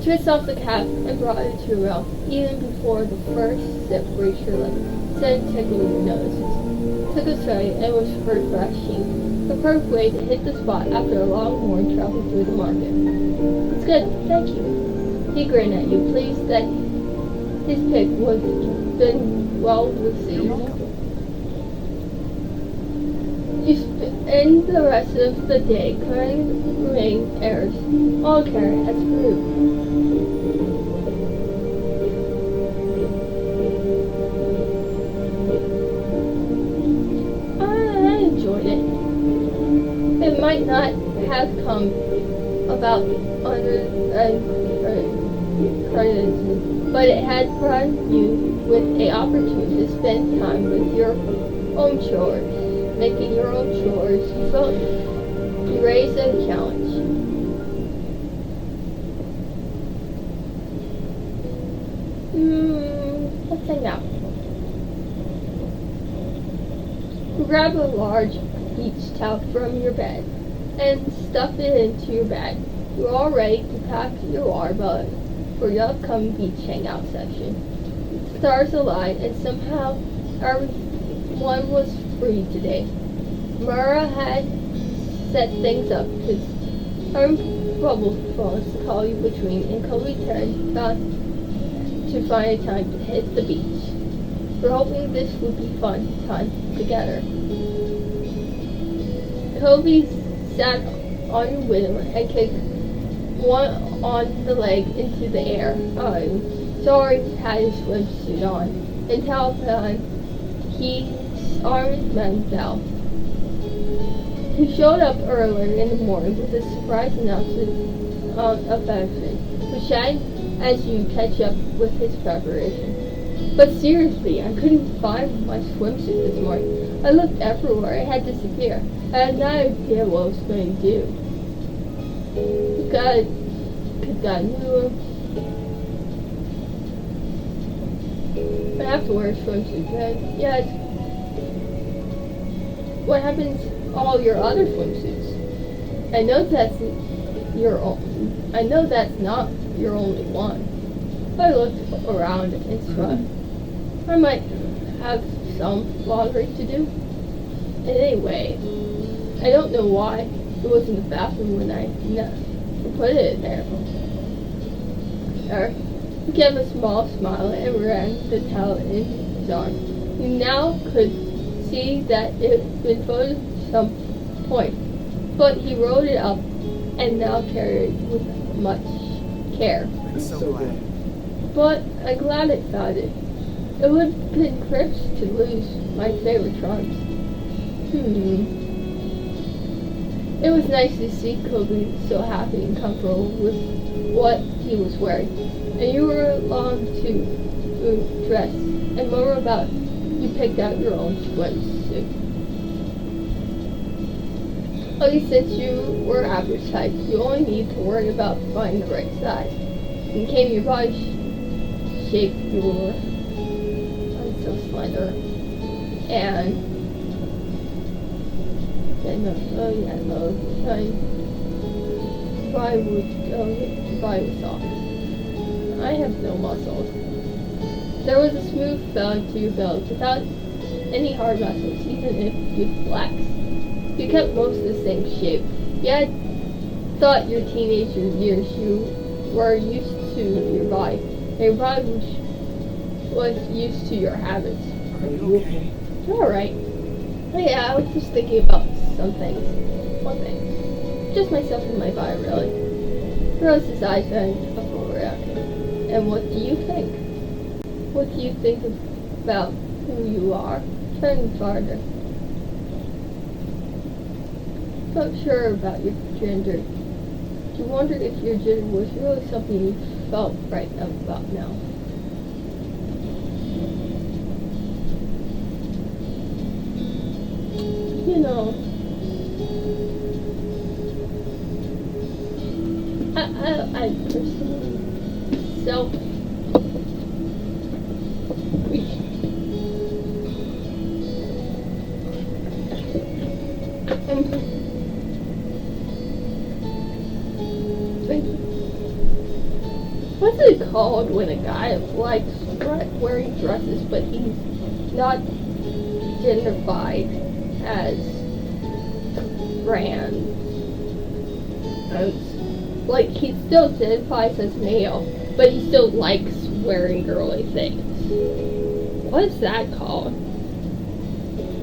Twist off the cap and brought it to your mouth, even before the first sip reached your lips. Sudden tickle in your nose. Took a swing and was refreshing. The perfect way to hit the spot after a long morning travel through the market. It's good, thank you. He grinned at you, pleased that his pick was been well received. You spend the rest of the day clearing remain errors, all care as fruit. I enjoyed it. It might not have come about under criticism, but it had provided you with an opportunity to spend time with your own chores. Making your own chores, you felt you raised a challenge. Let's hang out. You grab a large beach towel from your bed and stuff it into your bag. You're all ready to pack your water bottle for your upcoming beach hangout session. Stars aligned and somehow everyone was free today. Mara had set things up because her bubble phones to call you between, and Kobe turned to find a time to hit the beach. We're hoping this would be fun time together. Kobe sat on your window and kicked one on the leg into the air. Sorry had his swimsuit on. Until his arms bent down. He showed up earlier in the morning with a surprise announcement of benefit, which shined as you catch up with his preparation. But seriously, I couldn't find my swimsuit this morning. I looked everywhere. It had disappeared. I had no idea what I was going to do. Got a new one. I have to wear a swimsuit then. Yes. What happens to all your other swimsuits? I know that's your own. I know that's not your only one. I looked around and shrugged. I might have some laundry to do. Anyway, I don't know why it was in the bathroom when I put it there. He gave a small smile and ran the towel in his arm. You now could see that it had been folded at some point, but he rolled it up and now carried it with much care. I'm so glad. But I'm glad I found it. It would have been cripps to lose my favorite trunks. It was nice to see Kobe so happy and comfortable with what he was wearing. And you were along to dress and more about you picked out your own swimsuit. At least since you were average height, you only need to worry about finding the right size. And came your body shape, you were so slender. And your body was soft. I have no muscles. There was a smooth feeling to your belly without any hard muscles, even if you flexed. You kept most of the same shape. You had thought your teenager years you were used to your body. And your body was used to your habits. Are you okay? You're alright. Oh yeah, I was just thinking about some things. One thing. Just myself and my body, really. Rose's eyes went up around him. And what do you think? What do you think about who you are? Turn farther. Not sure about your gender. You wondered if your gender was really something you felt right about now. You know, I personally self what's it called when a guy likes wearing dresses but he's not identified as trans? Like he still identifies as male, but he still likes wearing girly things. What is that called?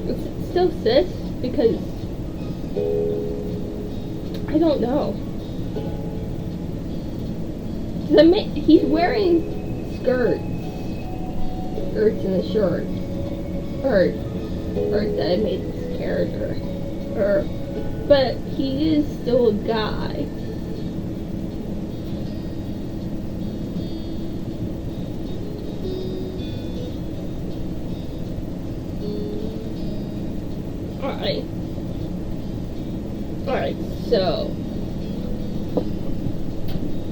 Is it still cis? Because I don't know. He's wearing skirts and a shirt, or that I made this character, but he is still a guy. Alright, so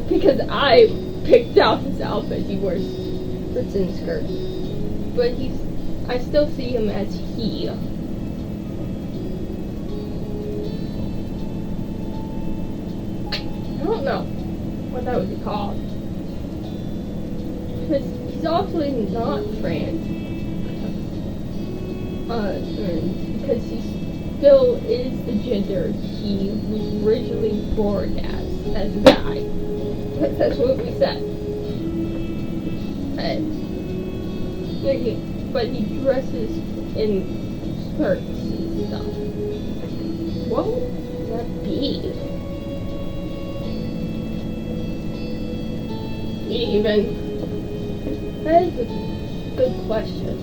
because I picked out his outfit, he wears skirts and skirts, but I still see him as he. I don't know what that would be called, because he's also not trans, because he still is the gender he was originally born as a guy. That's what we said. But he dresses in skirts and stuff. What would that be? That is a good question.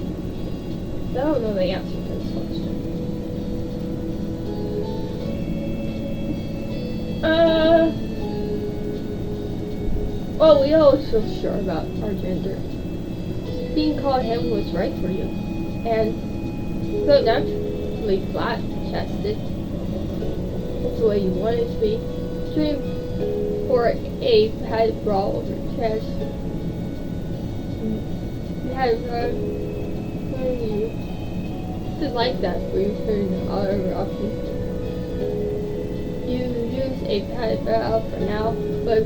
I don't know the answer to this question. Well, we always feel sure about our gender. Being called him was right for you. And so naturally flat-chested. That's the way you wanted to be. Dream for a padded bra over your chest. You had you did like that for you turn other options. You use a padded bra for now, but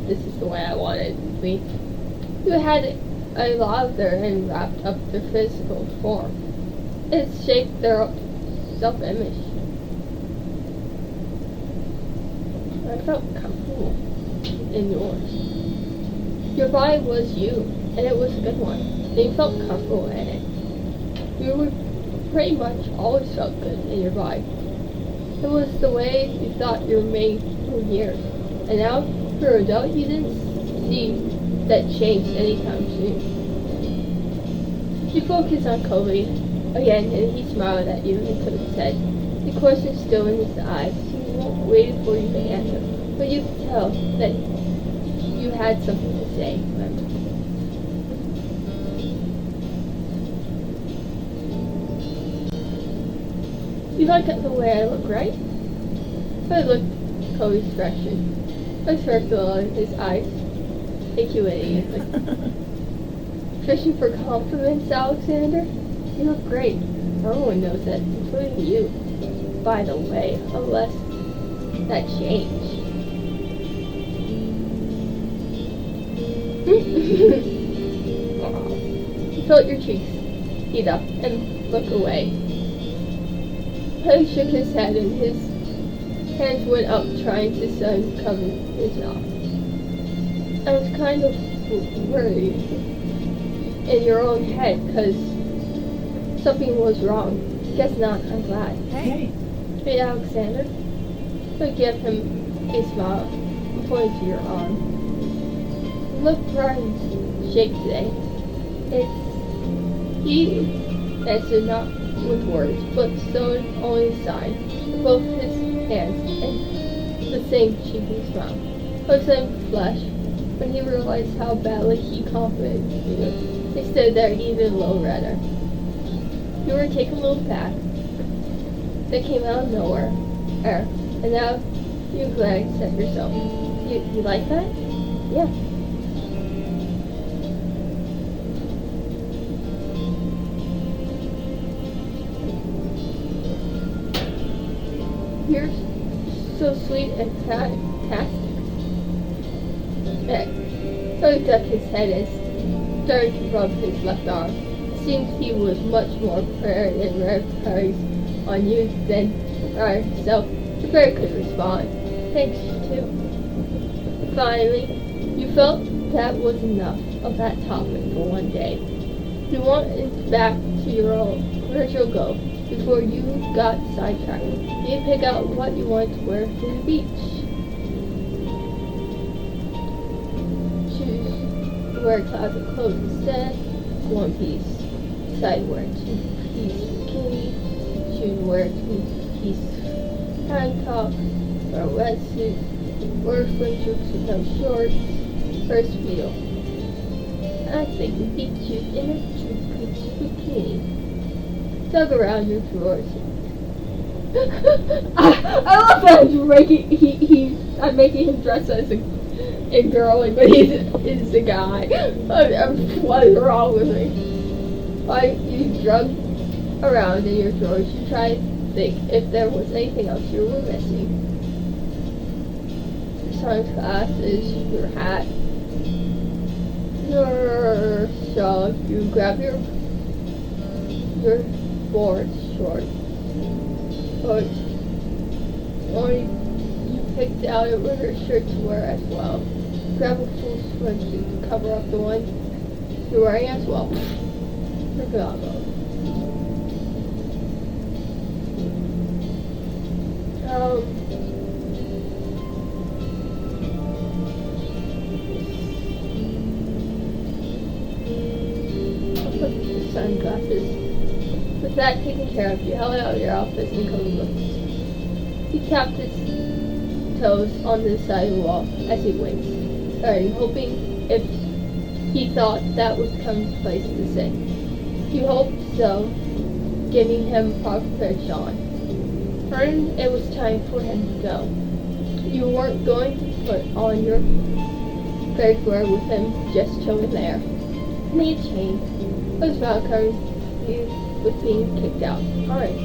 this is the way I wanted it to be. You had a lather and wrapped up their physical form. It shaped their self-image. I felt comfortable in yours. Your body was you, and it was a good one. And you felt comfortable in it. You were pretty much always felt good in your body. It was the way you thought you were made for years. And now, for an adult, you didn't see that change anytime soon. You focus on Kobe again, and he smiled at you and took his head. The question still in his eyes. He waited for you to answer, but you could tell that you had something to say. Remember? You like the way I look, right? I looked at Kobe's expression. A circle in his eyes. Take you immediately. Fishing for compliments, Alexander? You look great. No one knows that, including you. By the way, unless that changed. You felt your cheeks heat up and look away. He shook his head and his hands went up trying to uncover his mouth. I was kind of worried in your own head because something was wrong. Guess not, I'm glad. Hey. Hey, Alexander. I give him a smile and point to your arm. You look bright and shake today. He answered not with words, but showed only a sign with both his hands and the same cheeky smile. But same flesh, when he realized how badly he complimented you, he stood there even a little redder. You were taken a little back. That came out of nowhere, and now you glanced at yourself. You like that? Yeah. You're so sweet and fantastic. So he ducked his head and started to rub his left arm. It seems he was much more prepared and ready on you than so the bear could respond. Thanks, too. Finally, you felt that was enough of that topic for one day. You wanted back to your own original goal before you got sidetracked. You pick out what you wanted to wear for the beach. Choose to wear classic clothes instead. One piece. Decide wear two-piece bikini. Choose wear two-piece tank top or a wetsuit. Wear swim trunks with no shorts. Or speedo. I think we beat you in a two-piece bikini. Dug around your drawers. I love that I'm making him dress as a girl, but he's a guy. What is wrong with me? Like, you dug around in your drawers, you tried to think if there was anything else you were missing. Your sunglasses, your hat, your shawl. You grab your board shorts. But only you picked out a winter shirt to wear as well. Grab a full swimsuit to cover up the one you're wearing as well. Forgot about it. I'll put the sunglasses. With that taken care of, you held out your outfits and Kobe looked. He tapped his toes on the side of the wall as he winked, hoping if he thought that would come to place to say. You hoped so, giving him proper permission on. And it was time for him to go. You weren't going to put on your fair wear with him just chilling there. And he changed. It was about coming with being kicked out. Alright.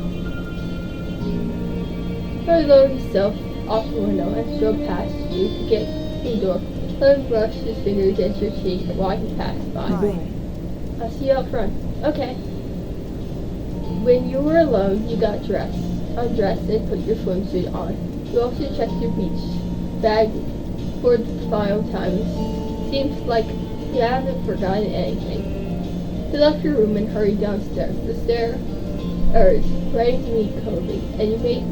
So he lowered himself off the window and strode past you to get to the door. Let him brush his finger against your cheek while he passed by. I'll see you out front. Okay. When you were alone, you got undressed and put your swimsuit on. You also checked your beach bag for the final time. It seems like you haven't forgotten anything. You left your room and hurried downstairs. The stairs ready to meet Kobe, and you made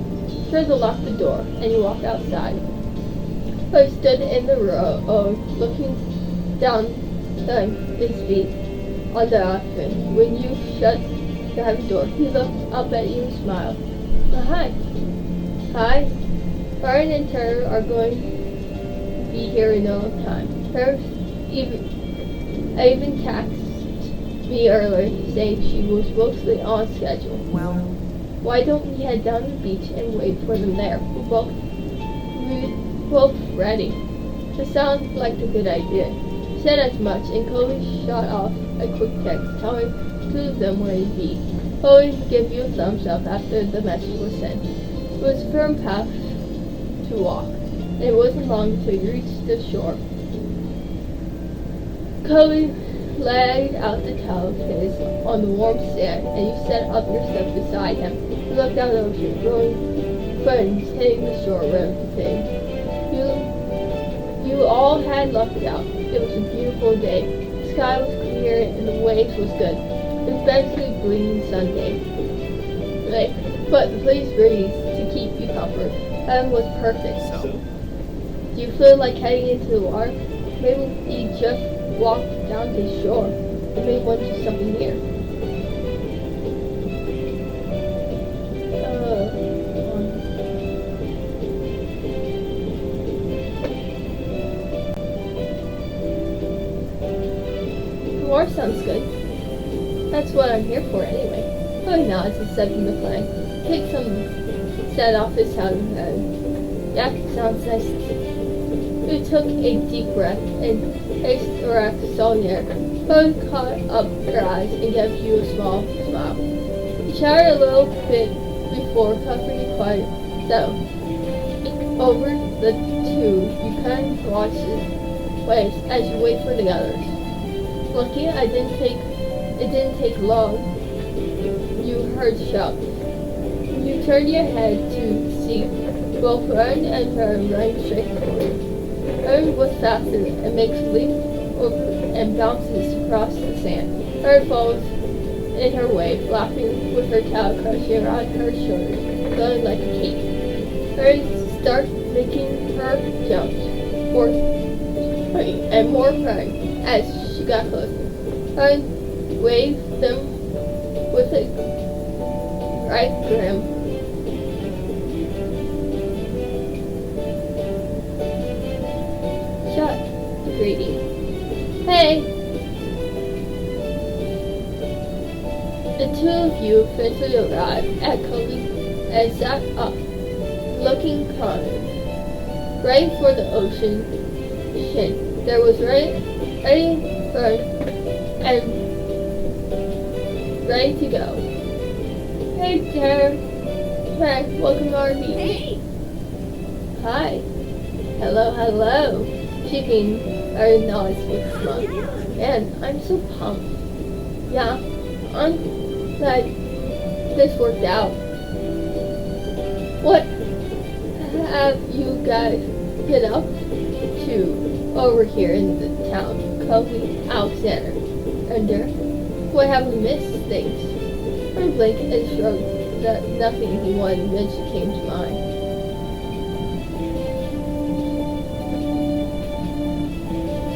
sure to lock the door, and you walked outside. I stood in the road, looking down his feet. on the ottoman. When you shut the heavy door, he looked up at you and smiled. Hi. Hi. Brian and Tara are going to be here in no time. I even texted me earlier saying she was mostly on schedule. Well, Why don't we head down to the beach and wait for them there? We're both ready. It sounds like a good idea. Said as much, and Chloe shot off a quick text telling two of them where he'd be. Chloe gave you a thumbs up after the message was sent. It was a firm path to walk, and it wasn't long until you reached the shore. Chloe laid out the towel of his on the warm sand, and you set up your step beside him. You looked out the ocean, growing friends hitting the shore around the thing. You all had lucked out. It was a beautiful day. The sky was clear and the waves was good. It was basically bleeding Sunday. But the police breeze to keep you comfort. Was perfect. so Do you feel like heading into the water? Maybe you just walk down to the shore. It may want to do something here. War sounds good. That's what I'm here for anyway. Chloe nods and steps in the plane. Takes some set off his sound head. Yeah, sounds nice. You took a deep breath and faced the wreck solitaire. Chloe caught up her eyes and gave you a small smile. He chatted a little bit before covering you quiet. So, over the two, you kind of watch his waves as you wait for the others. Lucky it didn't take long. You heard shouts. You turned your head to see both Ryan and Fern running straight for you. Fern was faster and makes leaps over and bounces across the sand. Fern falls in her wave, laughing with her towel crushing around her shoulders, feeling like a cake. Fern starts making her jumps, and more Fern as she got closer. Fern waved them with a right grim. Shut, greedy. Hey! The two of you eventually arrived at Kobe and sat up, looking calm, ready for the ocean. There was ready, Fern, and ready to go. Hey there, Frank, welcome to our beach. Hey! Hi. Hello. Shaking her nods with a smile. Man, I'm so pumped. Yeah, I'm glad this worked out. What have you guys get up to over here in the town? Kobe, Alexander, what have we missed things? Her blinked and shrugged that nothing he wanted to mention came to mind.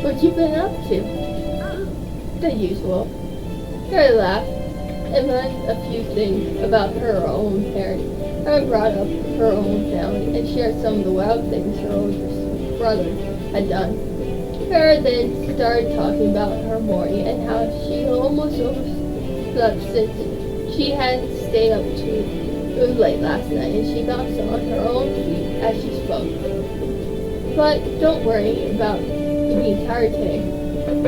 What you been up to? The usual. Her laughed and learned a few things about her own parents. Her brought up her own family and shared some of the wild things her older brother had done. Her then started talking about her morning and how she almost overslept since she had stayed up too late last night, and she bounced on her own feet as she spoke. But don't worry about the entire thing.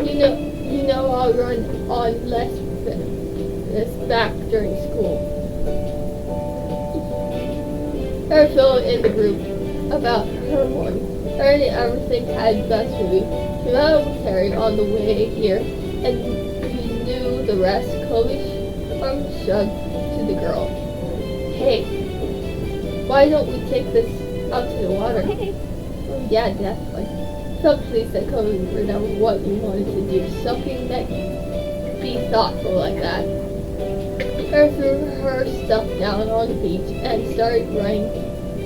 You know I'll run on less back during school. Her filled in the group about her morning. Her and everything had best movie. She met up with Harry on the way here, and you knew the rest. Chloe's arm shrugged to the girl. Hey, why don't we take this out to the water? Hey! Oh, yeah, definitely. So pleased that Chloe remembered what you wanted to do. Something that be thoughtful like that. Her threw her stuff down on the beach and started running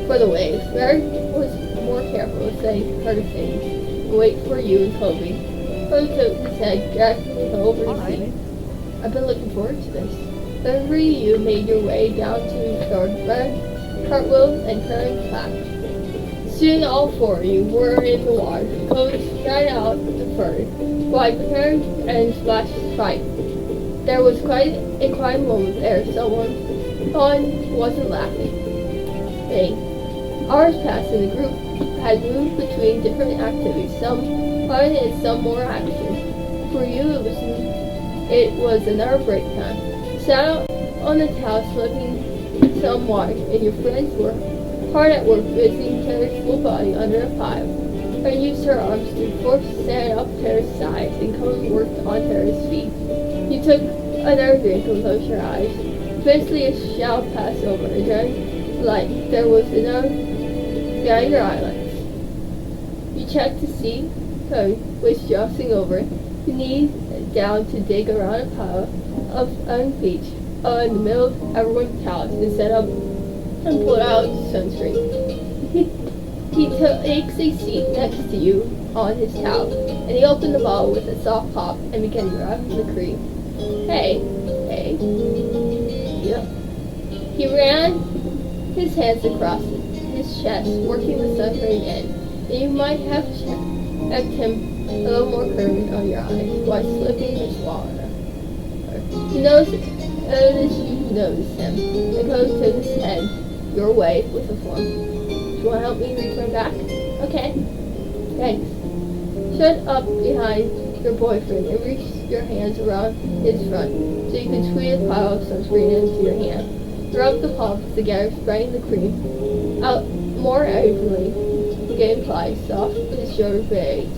for the waves. Mary was more careful to say her things. Wait for you and Kobe. Kobe took his head, grasping over his seat. I've been looking forward to this. The three of you made your way down to shore, cartwheels and turning clapped. Soon all four of you were in the water. Coach ran out the first, while prepared and splashed fight. There was quite a quiet moment there. Someone wasn't laughing. Hours passed and the group had moved between different activities, some fun and some more action. For you, it was another break time. Sat out on the towel slipping some water, and your friends were hard at work visiting Tara's full body under a pile. And used her arms to force stand up Tara's sides, and Coach worked on Tara's feet. You took another drink and closed your eyes. Eventually a shout passed over, and then like there was enough down your eyelids. You checked to see Coach was jossing over, knees down to dig around a pile of unbleached in the middle of everyone's house and set up and pulled out sunscreen. He takes a seat next to you on his towel, and he opened the bottle with a soft pop and began rubbing the cream. Hey. Yep. He ran his hands across his chest, working the sunscreen in, and you might have checked him a little more curving on your eyes while slipping his water. You noticed him, and Coach took his head your way with a form. Do you want to help me return back? Okay. Thanks. Shut up behind your boyfriend and reach your hands around his front so you can squeeze a pile of sunscreen into your hand. Rub the palms together, spreading the cream out more evenly. Again, apply soft to his shoulder blades.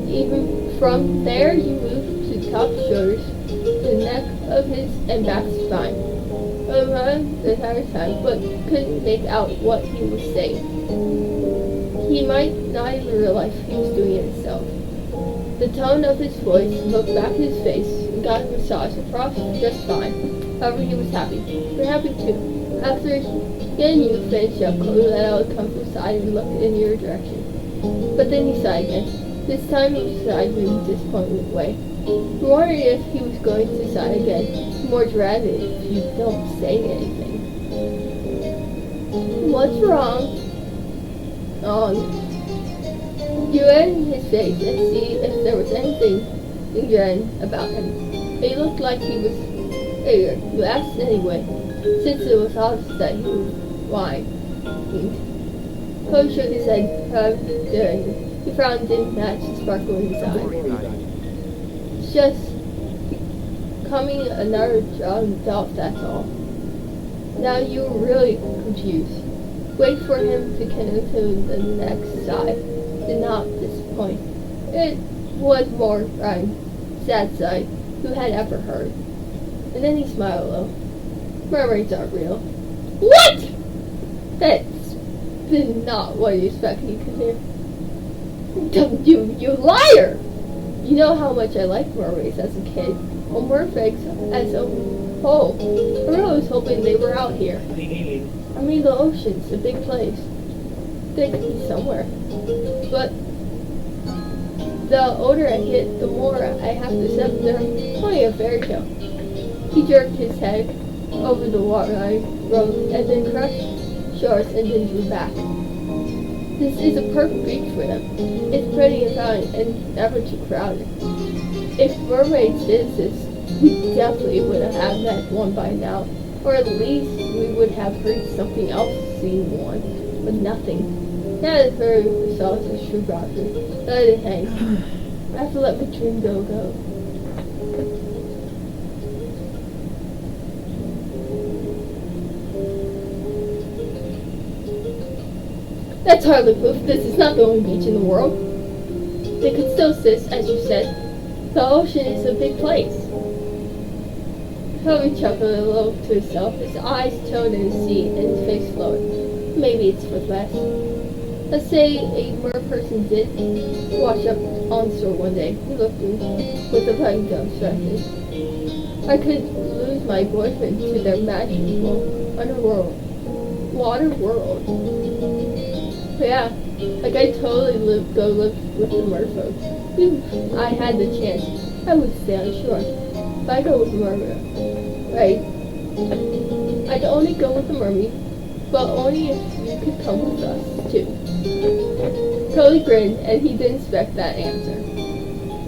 Even from there, you move to the top shoulders, the neck of his and back spine. Around the entire time, but couldn't make out what he was saying. He might not even realize he was doing it himself. The tone of his voice looked back at his face and got a massage across just fine. However, he was happy. You're happy too. After getting you finished up, Chloe let out a comfortable sigh and looked in your direction. But then he sighed again. This time he sighed in a disappointed way. You wondered if he was going to sigh again, more dreaded if you don't say anything. What's wrong? You read in his face and see if there was anything dreaded about him. He looked like he was eager. You asked anyway, since it was obvious that he was whined. Coach shook his head, how dare you? He frowned didn't match the sparkle in his eye. It's just coming another job himself, that's all. Now you were really confused. Wait for him to canoe to the next side. Did not disappoint. It was more sad sight who had ever heard. And then he smiled a little. Mermaids aren't real. What? That's not what you expected you could hear. You liar! You know how much I liked mermaids as a kid. Well, mermaids as a whole. I really was hoping they were out here. I mean, the ocean's a big place. They could be somewhere. But the older I get, the more I have to accept they're only a fairy tale. He jerked his head over the waterline road and then crushed shores and then drew back. This is a perfect beach for them. It's pretty and fun and never too crowded. If mermaids did this, we definitely would have had that one by now. Or at least we would have heard something else seen one. But nothing. Now that heard the sauce and true doctor. Let it hang. I have to let my dream go. That's hardly proof this is not the only beach in the world. They could still exist, as you said. The ocean is a big place. Toby chuckled a little to himself, his eyes toned in his seat and his face lowered. Maybe it's for the best. Let's say a mer-person did wash up on shore one day. He looked at me with a putting dumb stretches. I could lose my boyfriend to their magical underworld. Water world. But yeah, like I totally go live with the merfolk. If I had the chance, I would stay on shore. if I go with Mermaid, right? I'd only go with the mermaid, but only if you could come with us, too. Cody grinned, and he didn't expect that answer.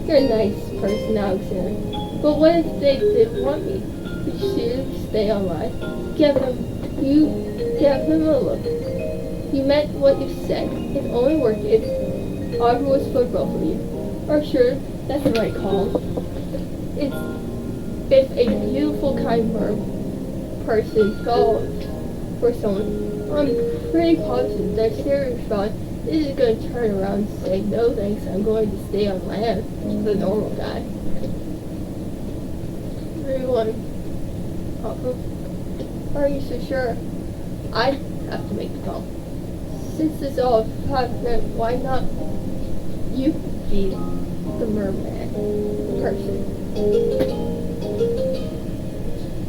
You're a nice person, Alexander. But what if they didn't want me? Did you seriously stay online? You gave him a look. You meant what you said. It only worked if Aubrey was for both of you. Or sure, that's the right call. It's if a beautiful, kind person goes for someone, I'm pretty positive that Sarah Sean isn't going to turn around and say, no thanks, I'm going to stay on land, the normal guy. Everyone, are you so sure? I have to make the call. Since it's all happening, why not you be the merman person?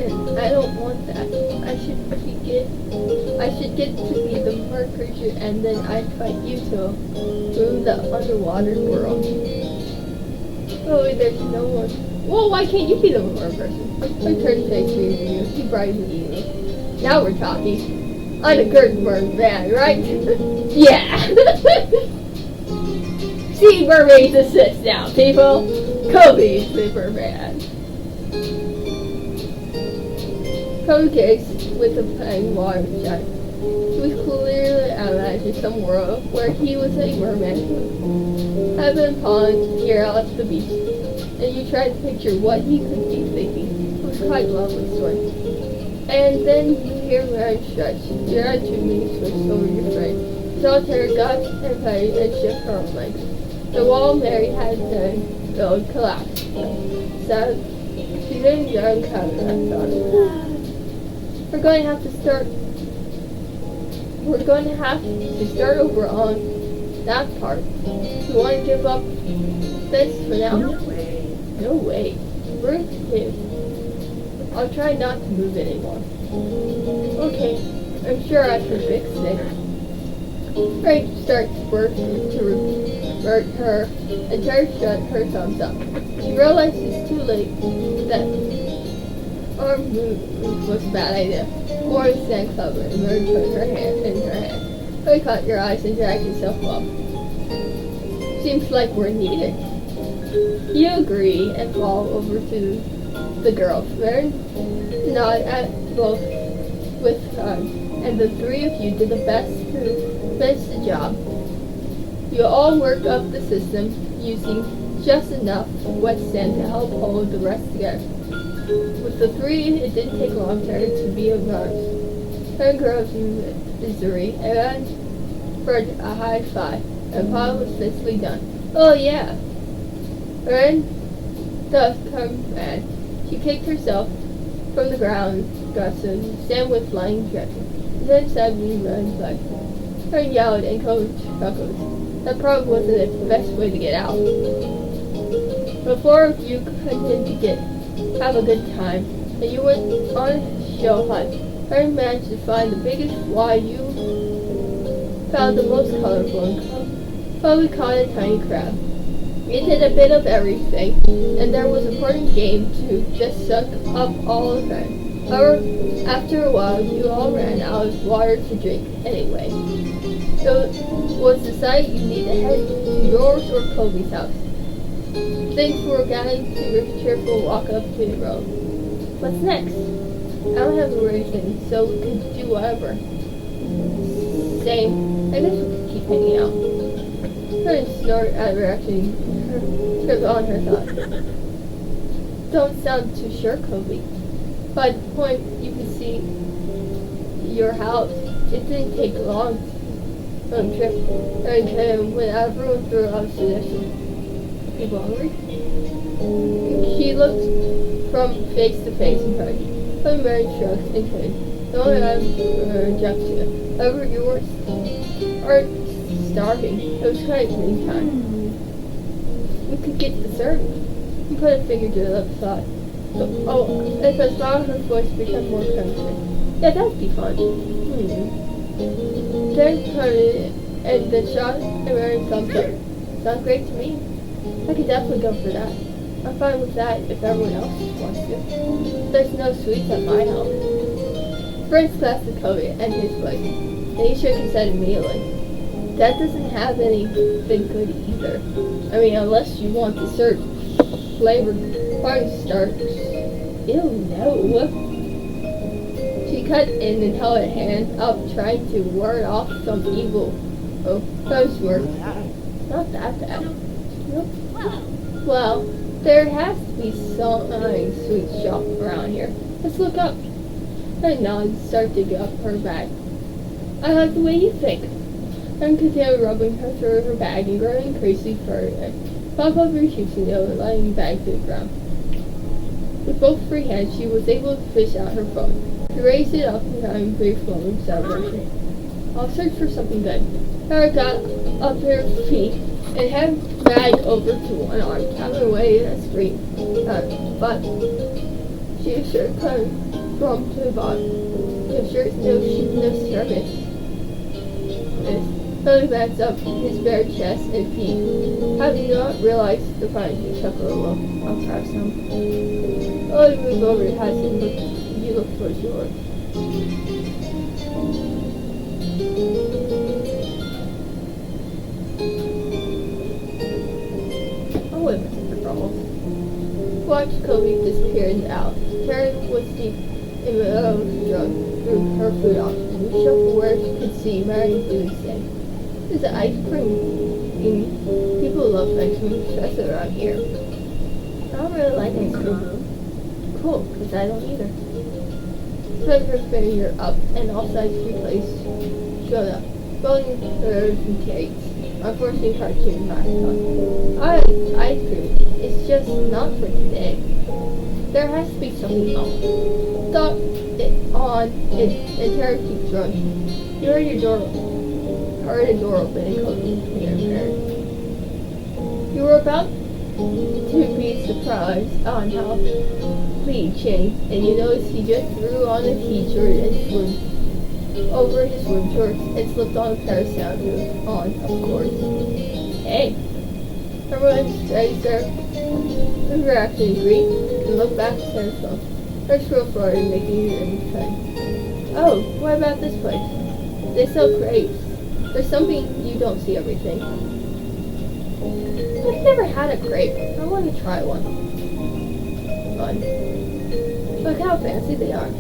And I don't want that. I should get to be the mer creature, and then I'd fight you to through the underwater world. Oh, there's no one. Well, why can't you be the mer person? I turned face to you. He brightened easily. Now we're talking. I'm a good merman, right? Yeah. See mermaids assist now, people. Kobe's the merman. Kobe gazed with a pang water shut. He was clearly imagining some world where he was a merman who had been pond here out at the beach, and you tried to picture what he could be thinking. It was quite a lovely story. And then you hear Mary stretch. Your attitude switched over your friend. Solitaire got and played and shook her legs. The wall Mary had done build collapsed. So she didn't young counter on it. We're going to have to start over on that part. You want to give up this for now? No way. We're kids. I'll try not to move anymore. Okay, I'm sure I can fix it. Frank starts working to revert her and Terry shut her thumbs up. She realized it's too late that our move was a bad idea. More sand cover emerged from her hand in her hand. I caught your eyes and dragged yourself up. Seems like we're needed. You agree and fall over to the girls. Mary nodded at both with and the three of you did the best to finish the job. You all worked up the system using just enough wet sand to help hold the rest together. With the three, it didn't take long to be of ours. Her girls in misery and for a high five, and Paul was officially done. Oh yeah. Erin does come back. She kicked herself from the ground, got some sand with flying drips. Then suddenly ran back. Her yelled and Coach chuckled. That probably wasn't the best way to get out. The four of you continued to have a good time, and you went on a show hunt. Her managed to find the biggest fly you found the most colorful and probably caught a tiny crab. You did a bit of everything, and there was a important game to just suck up all of that. However, after a while, you all ran out of water to drink anyway. So it was decided you need to head to yours or Kobe's house. Things were getting to your cheerful walk up to the road. What's next? I don't have a reason, so we could do whatever. Same. I guess we could keep hanging out. Her snort at reaction took on her thought. Don't sound too sure, Kobe. By the point you could see your house, it didn't take long trip and when everyone threw out suggestions. People hungry? She looked from face to face and cried. But Mary shrugged and cried. No one had rejection. However, you aren't starving. It was kind of clean time. We could get dessert. He put a finger to the thought. So, if I saw her voice become more confident. Yeah, that'd be fun. Then turned and then shot and Mary thumbs up. Sounds great to me. I could definitely go for that. I'm fine with that if everyone else wants to. There's no sweets at my house. Friends passed the Cody and his plate, and he shook his head immediately. That doesn't have anything good either. I mean, unless you want dessert flavored cornstarch. Ew, no. She cut in and held a hand up, trying to ward off some evil buzzword. Not that bad. Nope. Well, there has to be some sweet shop around here. Let's look up. I nodded and started to get up her bag. I like the way you think. And continued rubbing her through her bag and growing increasingly further. Pop up her cheeks and yelled, letting the bag to the ground. With both free hands, she was able to fish out her phone. She raised it up and having a brief moment of celebration. I'll search for something good. Tara got up her feet and had the bag over to one arm, tapping away at a screen. But she was sure couldn't from to the bottom. She was sure no service. Billy backs up his bare chest and feet. Having not realized the find, he chuckled a little. I'll try some. Oh, you move over to Hudson. You look towards yours. Oh, wait a minute, girls. Watch Kobe disappear in the alley. Karen was deep in the drug through her food options. We shuffled where she could see Mary doing the same. There's an ice cream. People love ice cream, especially around here. I don't really like ice cream. Cool, because I don't either. Spread her finger up, and all sides of the place showed up. Rolling birds and cakes. Unfortunately, cartoon marathon. I like ice cream. It's just not for today. There has to be something else. Thought it on, and Tara keeps running. You heard a door open and Cody came in. You were about to be surprised on how Lee changed, and you noticed he just threw on a t-shirt and swim over his swim shorts and slipped on a pair of sandals on, of course. Hey! Everyone stays there. The reaction agreed and looked back at Sarah's phone. Her scroll forward, making her in Oh, what about this place? They sell crepes. There's something you don't see everything. I've never had a crepe. I want to try one. Fun. Look how fancy they are.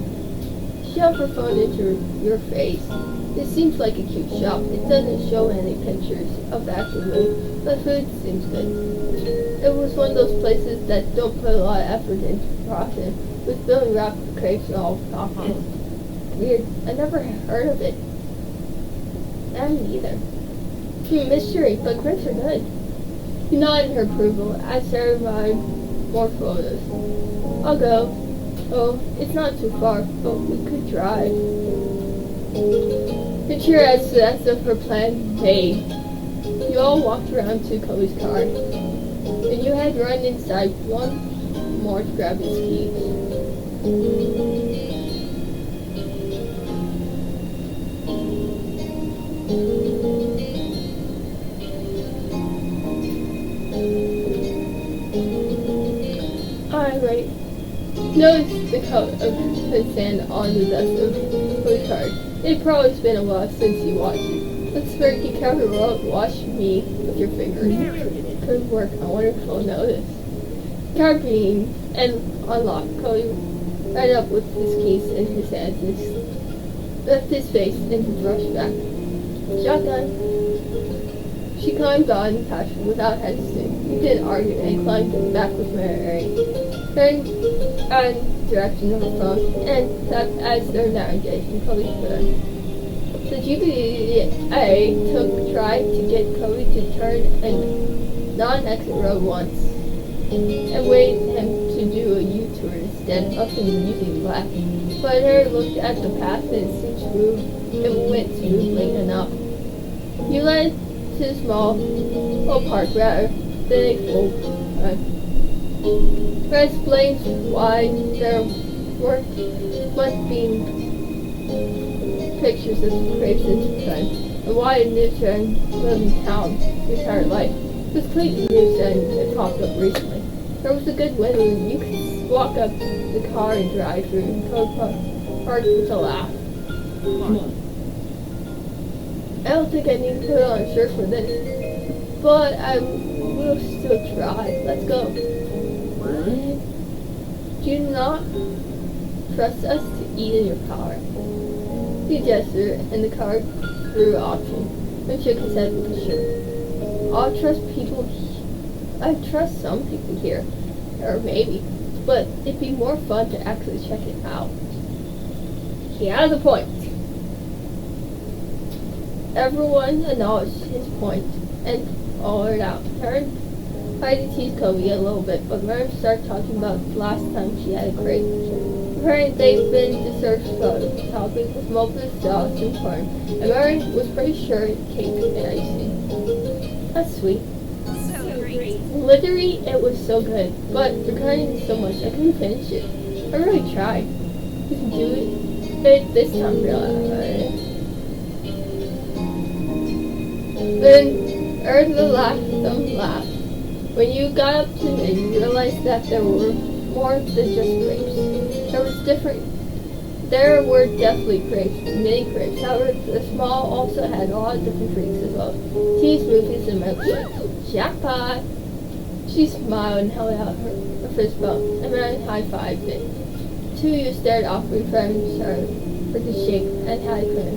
Shove her phone into your face. This seems like a cute shop. It doesn't show any pictures of the actual food, but food seems good. It was one of those places that don't put a lot of effort into profit, with Billy wrapped crepes and all coffee. Weird. I never heard of it. I haven't either. Mystery, but crepes are good. He nodded her approval as Sarah revived more photos. I'll go. Oh, it's not too far, but we could drive. Picture as of her plan made. You all walked around to Chloe's car, and you had run inside one more to grab his keys. Alright. Notice the coat of sand on the dust of Chloe's card. It's probably been a while since you washed it. Let's very carefully wash me with your fingers. Good work. I wonder if he'll notice. Card being and unlocked. Chloe ran up with his keys in his hands and left his face and brushed back. Shotgun. She climbed on the passion without hesitating. He didn't argue and climbed back with Mary. Turned on direction of the phone and tapped as their navigation. Chloe stood. The GPA tried to get Chloe to turn a non-exit road once and waited him to do a U-turn instead of him using black. But Harry looked at the path and it seemed smooth. It went smoothly enough. You led to the small park rather than a full That explains why there must be pictures of crepes in time, and why a new trend lived in town his entire life. This completely new trend that popped up recently. There was a good weather. You could walk up the car and drive through. Code parked with a laugh. Come on. I don't think I need to put on a shirt for this, but I will still try. Let's go. What? Do you not trust us to eat in your car? He gestured, and the car grew option, and shook his head with a shirt. I trust some people here, or maybe, but it'd be more fun to actually check it out. He has a point. Everyone acknowledged his point and hollered out. Karen tried to tease Kobe a little bit, but Mary started talking about the last time she had a crepe. Apparently they've been to search for the topic with multiple sauce and corn, and Mary was pretty sure it cake and icing. That's sweet. So great. Literally, it was so good, but regarding so much, I couldn't finish it. I really tried. You can do it this time, really. Then heard the some laugh. When you got up to me, you realized that there were more than just grapes. There were definitely grapes, many grapes. However, the small also had a lot of different drinks as well. Tea, smoothies, and milkshakes. Jackpot! She smiled and held out her fist bump, and then high-fived it. Two of you stared off with friends for the shake and had cream.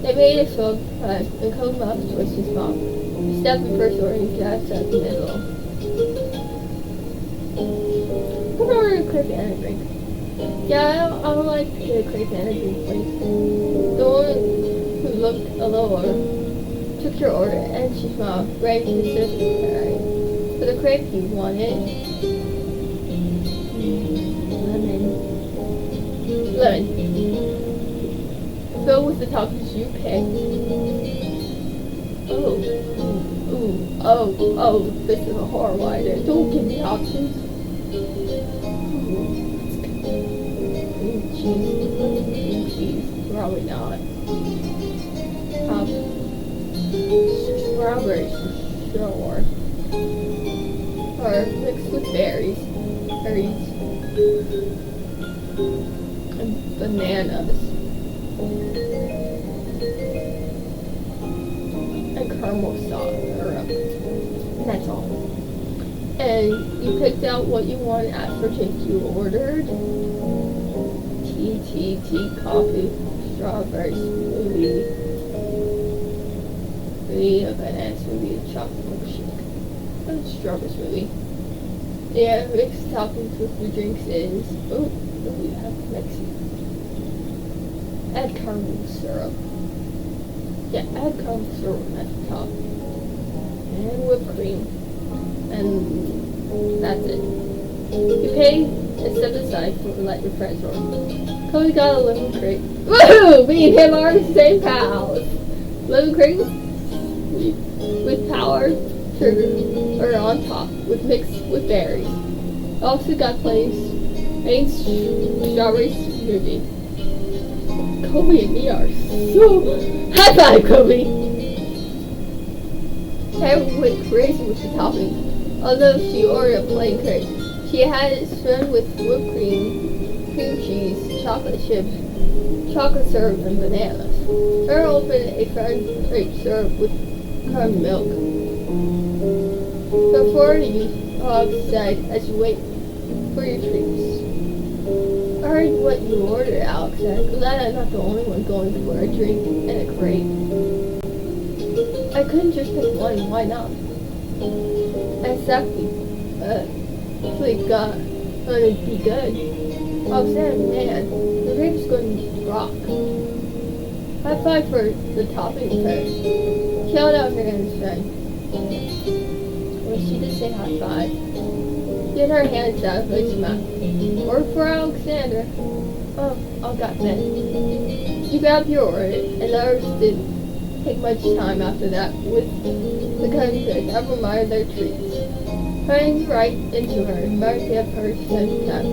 They made a slow press, and Code Mouse twisted his mouth. He stepped in first order and Jack sat in the middle. I'm gonna order a crepe and a drink. Yeah, I would like to get a crepe and a drink, please. The woman who looked a little older took your order, and she smiled, ready to sit. For the crepe you wanted, lemon. Filled with the toppings you picked. Oh, this is a horrible idea. Don't give me options. Cream cheese. Probably not. Strawberries for sure. Or mixed with berries. And bananas. And caramel sauce. And that's all. And you picked out what you wanted after you ordered. Tea, coffee, strawberry smoothie, a banana smoothie, a chocolate milkshake, and a strawberry smoothie. Yeah, mixed toppings with your drinks is, we have Mexican. Add caramel syrup. Yeah, add caramel syrup at the top. And whipped cream. And that's it. You pay and step aside for let your friends roll. Cody got a lemon crepe. Woohoo! Me and him are the same pals. Lemon crepe with powdered sugar or on top with mixed with berries. Also got plain strawberry smoothie. Kobe and me are so high five, Kobe. Karen went crazy with the toppings. Although she ordered a plain crepe, she had it spread with whipped cream cheese, chocolate chips, chocolate syrup, and bananas. Her opened a French crepe served with curd milk. Before you said as you wait for your treats. I heard what you ordered, Alex said. Glad I'm not the only one going for a drink and a crepe. I couldn't just pick one, why not? Exactly. Hopefully gonna be good. Oh, Sam, man, the grape's going to rock. High five for the topping first. She held out her hand and said, well, she did say high five. She had her hands out like smack. Or for Alexander. Oh, I got that. You grabbed your order, and others didn't take much time after that with the country that reminded their treats. Hurrying right into her, Mark gave her some time.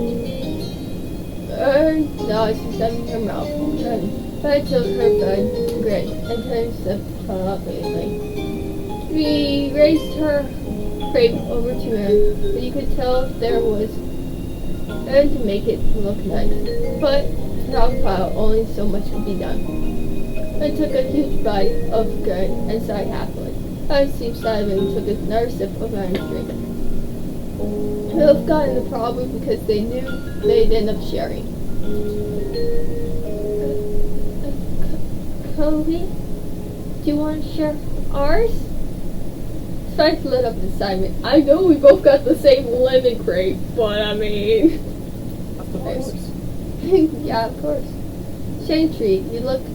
Now she stuck in her mouth, and tried to her bud grin, and turned to politely. We raised her crate over to Aaron, but you could tell there was Aaron to make it look nice. But stockpile, only so much could be done. I took a huge bite of bread and sighed happily. I seemed silent and took another sip of Aaron's drink. I have gotten the problem because they knew they'd end up sharing. Cody, do you want to share ours? Spike lit up in excitement. I know we both got the same lemon crate, but I mean... Of course. Yeah, of course. Shane Tree, you looked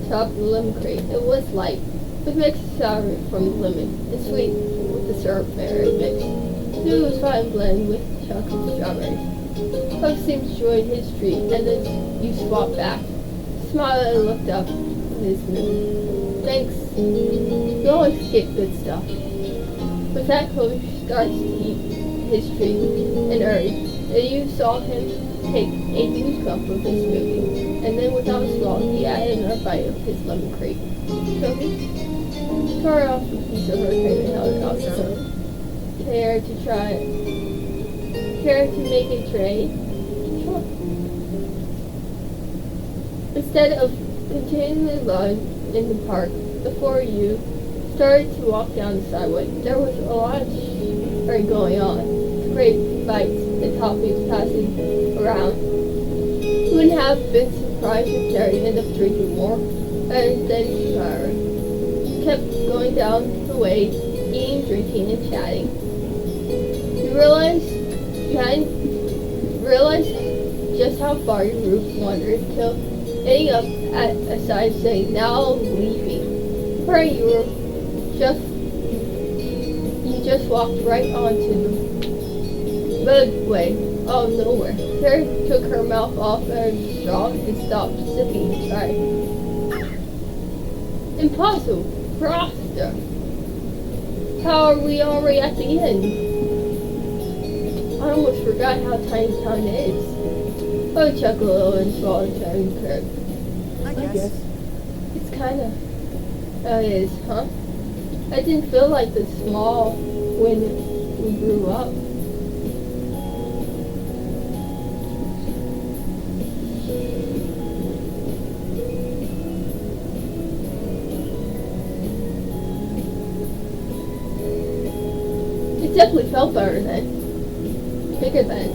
top of the lemon crate. It was light, with mixed sour from the lemon, and sweet with the syrup berry mix. It was fine blend with chocolate strawberries. Puck seemed to enjoy his treat, and then you swapped back. Smiled and looked up in his mood. Thanks. You always get good stuff. With that, Cody starts to eat his treat and hurried, and you saw him take a huge cup of his smoothie, and then without a swallow, he added another bite of his lemon crate. Cody tore off a piece of her cream and held it out to her. Care to try it? Care to make a trade? Sure. Instead of continuing the run in the park, the four of you started to walk down the sidewalk. There was a lot of sharing going on. Great bites and toppings passing around. You wouldn't have been surprised if Terry ended up drinking more, and then kept going down the way, eating, drinking, and chatting. You realized just how far your group wandered until ending up at a side saying, now leaving. Where you just walked right onto the roadway of nowhere. Terry took her mouth off her straw and stopped sipping to try. Impossible! Froster! How are we already at the end? I almost forgot how tiny town is. I chuckled a little and swallowed a tiny curve. I guess. It's kinda... it is, huh? I didn't feel like this small when we grew up. It definitely felt better then. Bigger then.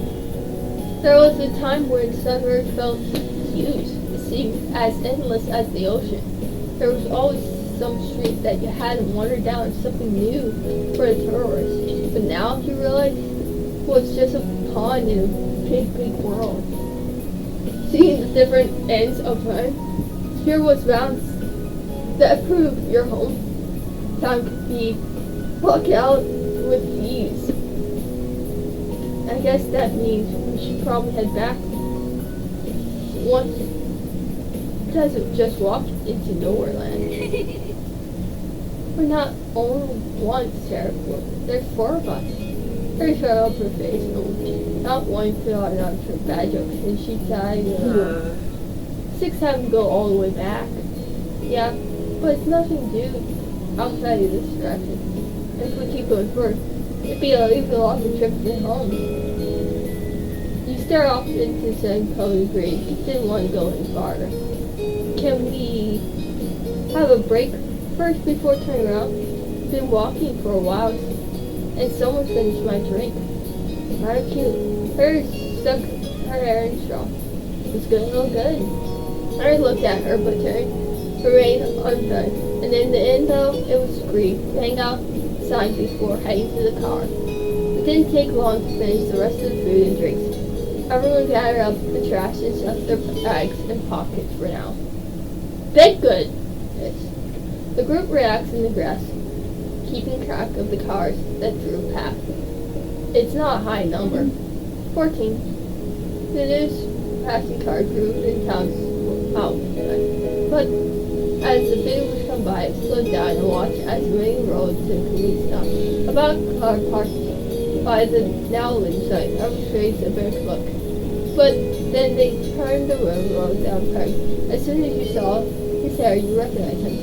There was a time when summer felt huge. It seemed as endless as the ocean. There was always some street that you had to wander down, something new for the tourists. But now you realize was just a pond in a big, big world. Seeing the different ends of time, here was bounds that proved your home. Time could be plucked out with ease. I guess that means we should probably head back. Once doesn't just walk into nowhere land. We're not only one, Sarah. There's four of us. Her shut up her face. Not one fill out her bad jokes, and she died. 6 have to go all the way back. Yeah, but it's nothing to do outside of this distraction. If we keep going forward, it'd be a even longer trip to home. You stare off into San Polo Green. You didn't want to go any farther. Can we have a break first before turning around? Been walking for a while, and someone finished my drink. Very cute. Her stuck her hair in straw. It's gonna look good. I looked at her, but remained undone. And in the end, though, it was agreed to hang out outside before heading to the car. It didn't take long to finish the rest of the food and drinks. Everyone gathered up the trash and stuffed their bags and pockets for now. Thank goodness. The group relaxed in the grass, keeping track of the cars that drove past. It's not a high number. 14. The news passing car drove in town out. But as the vehicles come by, it slowed down and watched as the main road to the police stop. About a car parked by the now lit site. I was raised a bear look. But then they turned the road down Craig. As soon as you saw his hair, you recognized him.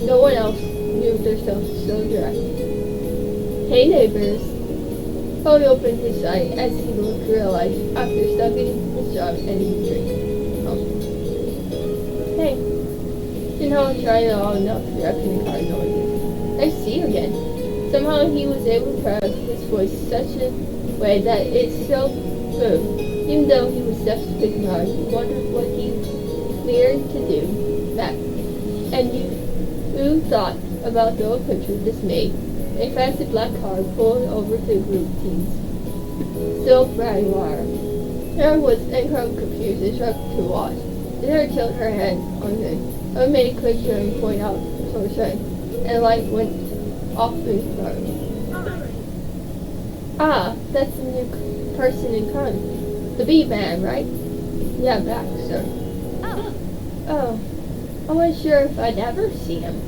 No one else knew themselves so direct. Hey neighbors. Chloe opened his eye as he realized after studying his job and his drink. Hey. You know, I'm trying all enough directing the car noises. I see you again. Somehow he was able to pronounce his voice such a way that it still moved. Even though he was deaf speaking hard, he wondered what he learned to do that. And you thought about the old picture this made. A fancy black car pulled over to a group of teens. Still riding wire. Sarah was incredibly confused and struggled to watch. Sarah tilted her head on him. I made a quick turn and point out towards her, and the light went off in his car. Ah, that's the new person in front. The bee man, right? Yeah, Baxter. Oh, I wasn't sure if I'd ever see him.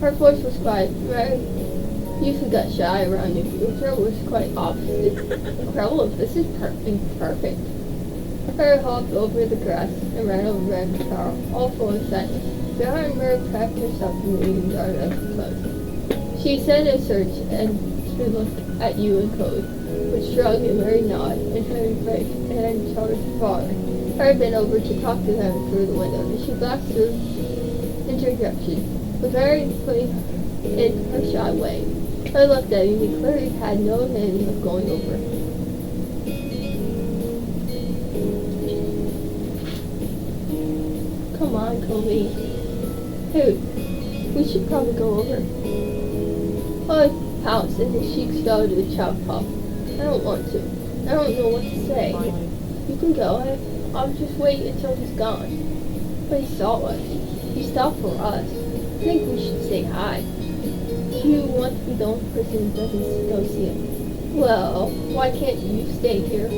Her voice was quiet. Mary usually got shy around new people. Her was quite opposite. Incredible, this is perfect. Mary hopped over the grass and ran over Red's car, all full of excitement. Behind Mary cracked herself in the eating garden of clothes. She said a search and to look at you and Chloe, which shrugged and Mary nodded and turned right and towards the father. Mary bent over to talk to them through the window, and she blocked through interjection, with Mary putting in her shy way. I looked at him and clearly had no intention of going over. Come on, Chloe. Dude, we should probably go over. Chloe pounced and his cheeks fell to the chopped pop. I don't want to. I don't know what to say. You can go. I'll just wait until he's gone. But he saw us. He stopped for us. I think we should say hi. Do you want to be the only person who doesn't go see him? Well, why can't you stay here?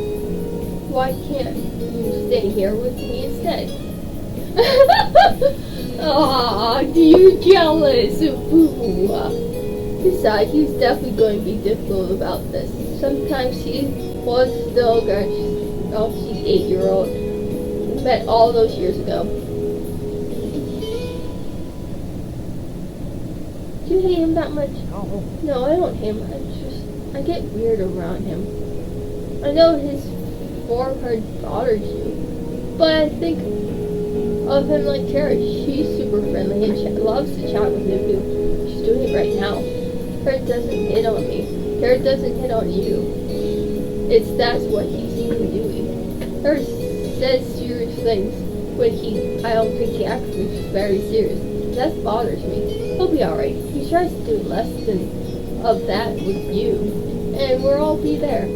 Why can't you stay here with me instead? Aw, you jealous? Boo. Besides, he's definitely going to be difficult about this. Sometimes he was still she's 8-year-old. Met all those years ago. Do you hate him that much? No. No, I don't hate him. I get weird around him. I know his forehead bothers you, but I think of him like Tara. She's super friendly and loves to chat with him too. She's doing it right now. Tara doesn't hit on me. Tara doesn't hit on you. That's what he's even doing. Tara says serious things when I don't think he actually is very serious. That bothers me. He'll be alright. He tries to do less than of that with you, and we'll all be there.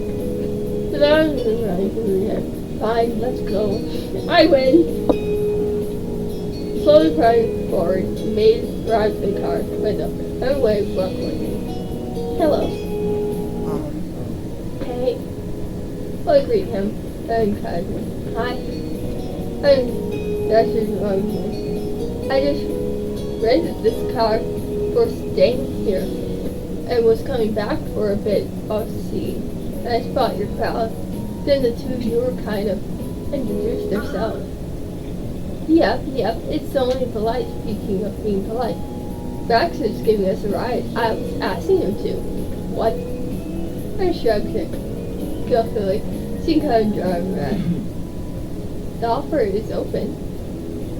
But I was running through your head. Fine, let's go. I win. Slowly driving forward, made drive the car window. I waved awkwardly. Hello. Hey. I greet him, and casually. Hi. That's just wrong here. I just rented this car for staying here and was coming back for a bit of sea. And I spot your crowd. Then the two of you were kind of introduced themselves. Yep, it's only polite, speaking of being polite. Baxter's giving us a ride. I was asking him to. What? I shrugged it. Guiltily. She kind of drive around. The offer is open.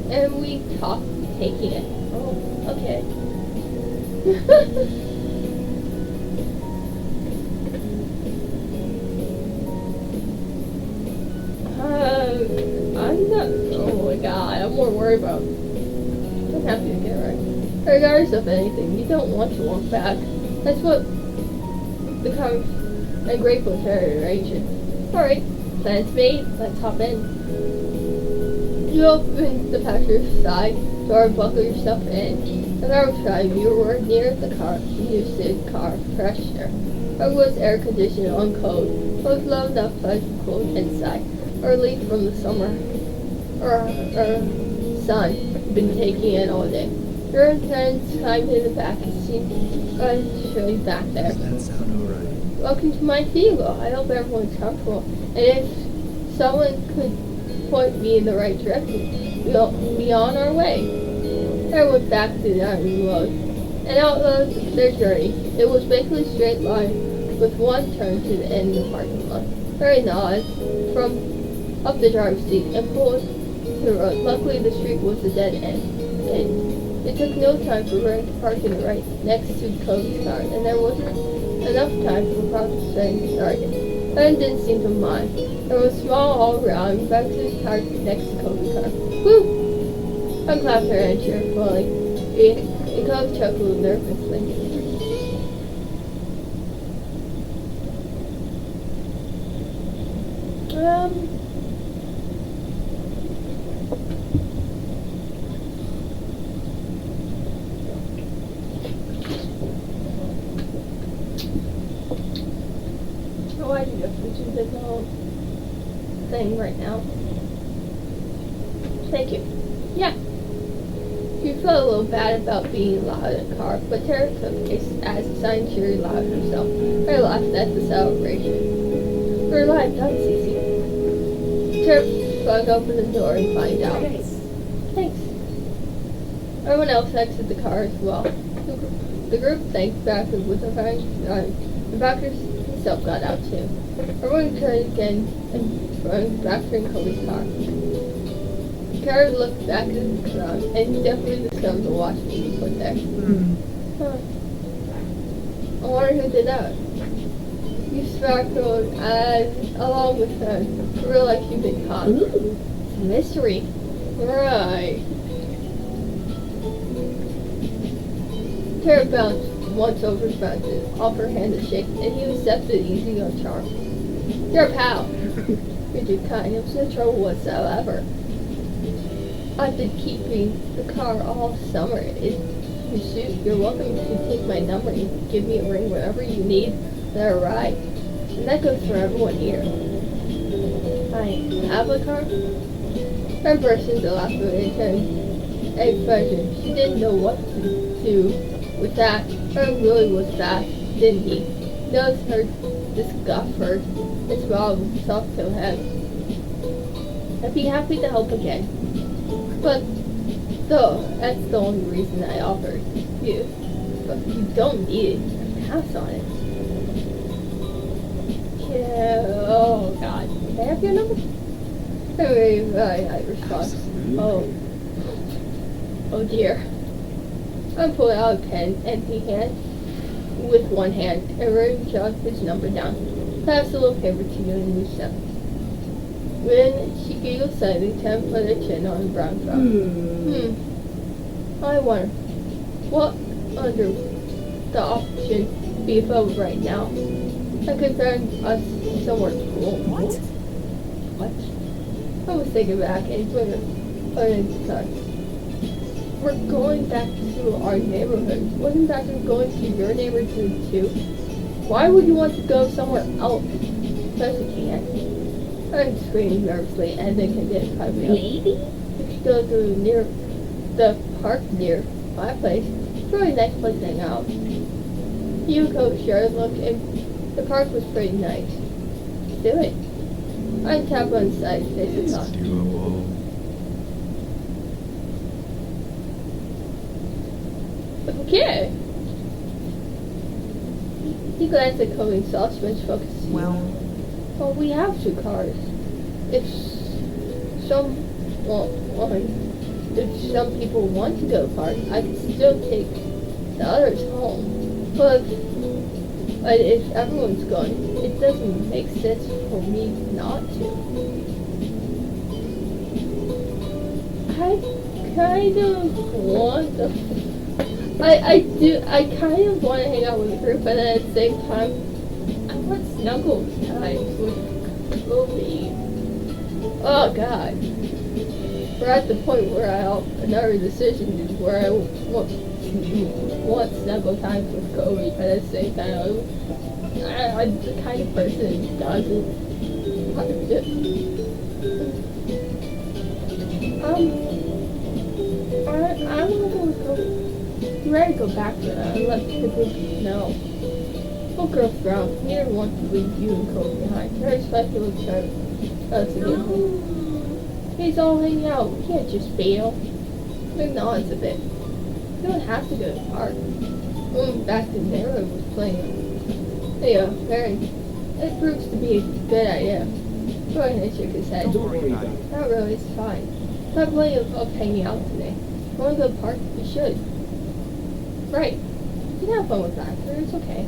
And we talked taking it. Oh, okay. I'm not. Oh my god, I'm more worried about. I'm happy to get right. Regardless of anything, you don't want to walk back. That's what becomes a grateful terrorization. Alright, plans made, let's hop in. You open the passenger side door and buckle yourself in. As I was driving, you were near the car, used car freshener. It was air conditioned on cold, but was low enough to cool inside. Early from the summer sun had been taking in all day. Your friends climbed in the back and seemed to show you back there. Does that sound alright? Welcome to my vehicle. I hope everyone's comfortable. And if someone could point me in the right direction, we'll be on our way. I went back to the dining room and outlined their journey. It was basically a straight line with one turn to the end of the parking lot. Harry nodded from up the driver's seat and pulled to the road. Luckily, the street was a dead end. It took no time for Ren to park in the right next to Cody's car, and there wasn't enough time for the car to start. Ren didn't seem to mind. There was small all around, back to his car next to Cody's car. Woo! I clapped her and cheered fully. And Cody chuckled nervously. Why do you have to do the whole thing right now? Thank you. Yeah. She felt a little bad about being loud in the car, but Tara took it as a sign she was loud herself. Her laughed at the celebration. We're live, done, Cece. Tara flung open the door and find out. Thanks. Everyone else exited the car as well. The group thanked Baxter with a friend, and Baxter himself got out too. Everyone turned again and found Baxter and Cody's car. Tara looked back at the ground and definitely discovered the watch being put there. Huh. I wonder who did that. You sparkled along with her. You real like you've been caught. It's a mystery. Right. Tara bounced once over Francis, offered her hand to shake, and he accepted easy on charm. You're a pal. You're too kind. It was no trouble whatsoever. I've been keeping the car all summer. If you suit, you're welcome to take my number and give me a ring whenever you need that ride. And that goes for everyone here. I have a car? Her burst into laughter and turned a pleasure. She didn't know what to do with that. Her really was fast, didn't he? Noticed her disgust first and smiled with soft to him. I'd be happy to help again. But though that's the only reason I offered you. But you don't need it. Pass on it. Yeah, oh god. Can I have your number? I respond. Oh dear. I pulled out a pen, empty hand, with one hand, and wrote his number down. Passed the little paper to you and you sent. When she giggled slightly, Tim put her chin on her brown throat. I wonder, what under the option be available right now? I could find us somewhere cool. What? I was thinking back and put it in his car. We're going back to our neighborhood. Wasn't that going to your neighborhood too? Why would you want to go somewhere else? Because you can't. I'm screaming nervously and then can get probably up. Maybe? We should go to near the park near my place. It's a really nice place to hang out. Yuko shared a look and the park was pretty nice. Let's do it. I tapped on the side and faced the top. Okay. He glanced at Cody and saw Smith's focus. Well, we have two cars. If some people want to go park, I can still take the others home. But if everyone's going, it doesn't make sense for me not to. I kind of want to. I kind of want to hang out with the group, but at the same time, I want snuggle times with Chloe. Oh God. We're at the point where another decision is where I want snuggle times with Kobe, but at the same time, I'm the kind of person who doesn't. I want to go with Kobe. I'm ready to go back to that and let the group know. Oh, girl frowned. Neither want to leave you and Cole behind. Very speculative again. He's all hanging out. We can't just bail. He nods a bit. You don't have to go to the park. Going back to the neighborhood was playing. Yeah, very. It proves to be a good idea. Go ahead and shake his head. Don't worry about it. Not really, it's fine. Not plenty of hanging out today. Want to go to the park? You should. Right. You can have fun with that. It's okay.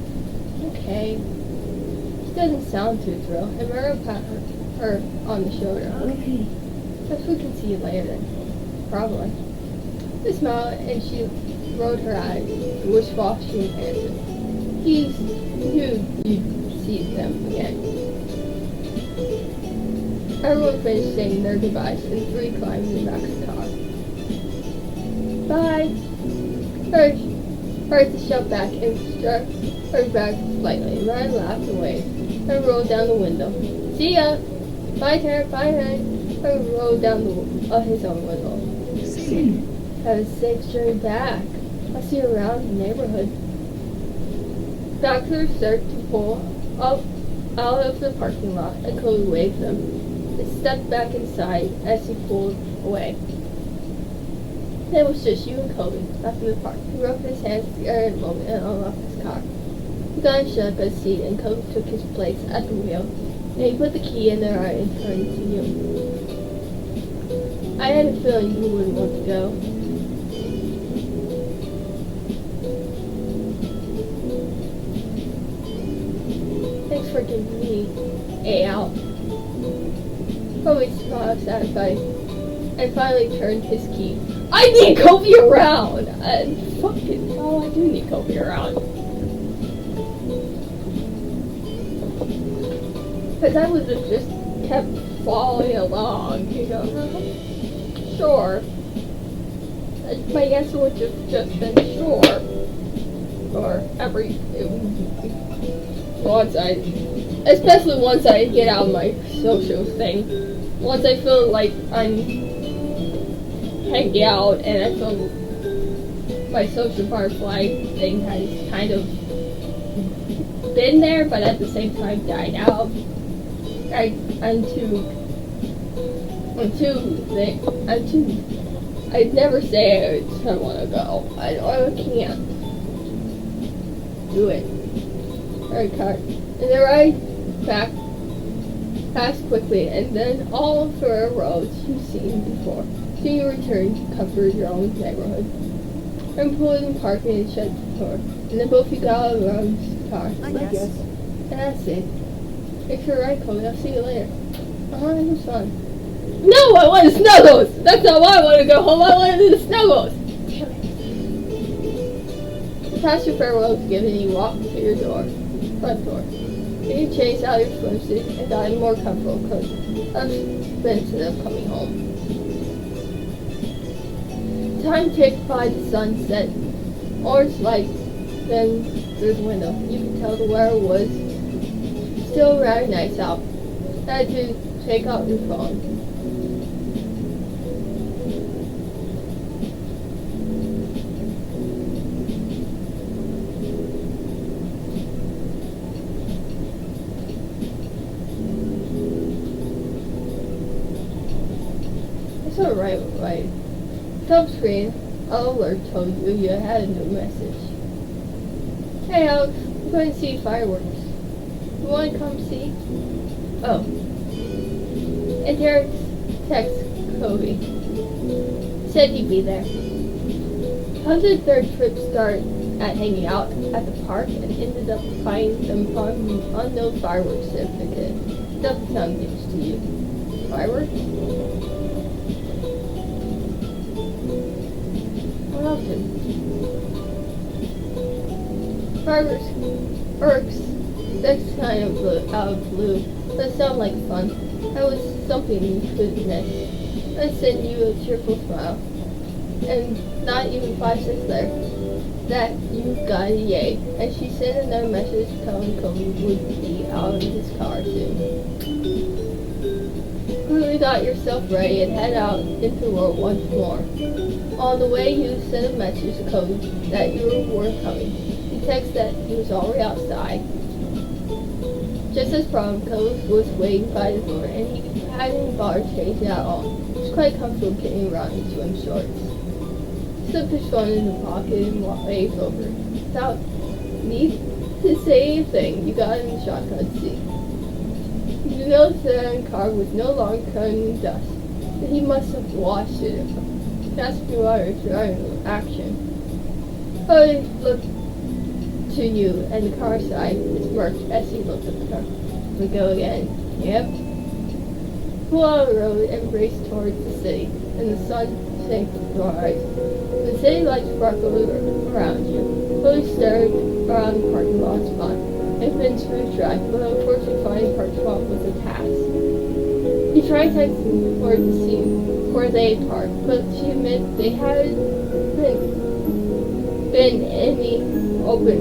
Okay. She doesn't sound too thrilled, and Mara pat her on the shoulder. Okay. Guess we can see you later then. Probably. She smiled and she rolled her eyes, wished off she would answer. He knew you'd see them again. Everyone finished saying their goodbyes, and three climbed in the back of the car. Bye! Hurried to shove back and struck her back slightly. Ryan laughed away and rolled down the window. See ya! Bye, Terry, bye, Ryan. And rolled down his own window. See. Have a safe journey back. I'll see you around the neighborhood. Doctors started to pull up out of the parking lot and Chloe waved them. They stepped back inside as he pulled away. It was just you and Chloe left in the park. He rubbed his hands together in a moment and unlocked his car. He got in shotgun seat and Chloe took his place at the wheel. And he put the key in there and turned to you. I had a feeling you wouldn't want to go. Thanks for giving me a out. Chloe smiled satisfied and finally turned his key. I need Kobe around! And fucking hell, I do need Kobe around. Because I would have just kept following along, you know? Sure. My answer would have just been sure. Or especially once I get out of my social thing. Once I feel like I'm hanging out and I feel my social butterfly thing has kind of been there, but at the same time died out. I'd never say I want to go. I can't do it. Alright, cut. And the ride back passed quickly, and then all through roads you've seen before. Soon you return to comfort your own neighborhood. And pulled in parking and shut the door. And then both of you got out of the car. I guess. And that's it. Thanks for the ride, Chloe. I'll see you later. It was fun. No, I wanted Snuggles! That's not why I wanted to go home. I wanted the Snuggles! Damn it. You pass your farewell given and you walk to your front door. Then you chase out your swimsuit and got more comfortable because of instead of coming home. Time ticked by the sunset. Orange light then through the window. You could tell the weather was still rather nice out. Had to take out your phone. It's alright. Top screen, an alert told you had a new message. Hey Alex, I'm going to see fireworks. You want to come see? Oh. And Derek texted Kobe. Said he'd be there. How did their trip start at hanging out at the park and ended up finding them on unknown fireworks certificate? Doesn't sound good to you. Fireworks? What else? Fireworks. That's kind of out of blue. That sounds like fun. That was something you couldn't miss. I sent you a cheerful smile. And not even 5 seconds later, that you got a yay. And she sent another message telling Kobe would be out of his car soon. Quickly got yourself ready and head out into the world once more. On the way, you sent a message to Kobe that you were coming. He texted that he was already outside. Just as promised, Kobe was waiting by the door, and he hadn't bothered changing at all. He was quite comfortable getting around in swim shorts. He slipped his phone in the pocket and waved over. without need to say anything, you got in the shotgun seat. You noticed that the car was no longer covered in dust. He must have washed it. That's water during action. He looked to you, and the car side smirked as he looked at the car. We go again. Yep. Pull out the road and race towards the city, and the sun sank to our eyes. The city lights sparkled around you. Willie stared around the parking lot spot. It's been smooth drive, but unfortunately finding parking spot was a task. He tried to text toward the scene where they parked, but she admitted they hadn't been any open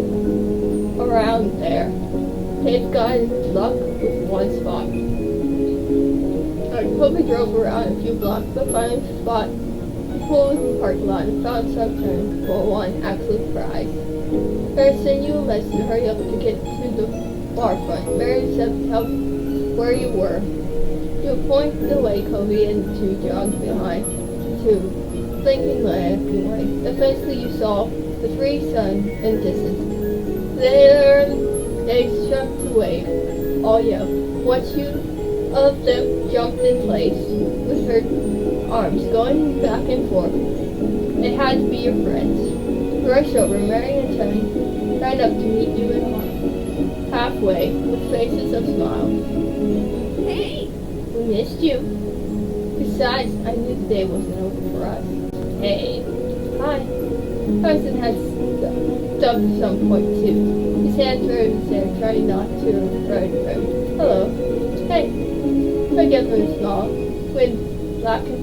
around there. They've gotten luck with one spot. Kobe drove around a few blocks, but finally a spot pulled the parking lot and found something for one absolute prize. Mary sent you a message to hurry up to get to the bar front. Mary said tell where you were. You point the way Kobe and the two jogged behind to blinking laughing way. Eventually you saw the free sun in the distance. There they struck to wave. All yelled. Once you of them jumped in place with her arms going back and forth. It had to be your friends. Rushed over, Mary and Tony ran up to meet you in halfway with faces of smiles. Hey! We missed you. Besides, I knew the day wasn't over for us. Hey. Hi. Carson had stuck at some point too. His hands were in his hair, trying not to hurt him. Hello. Hey. I gave him a smile. When laughing,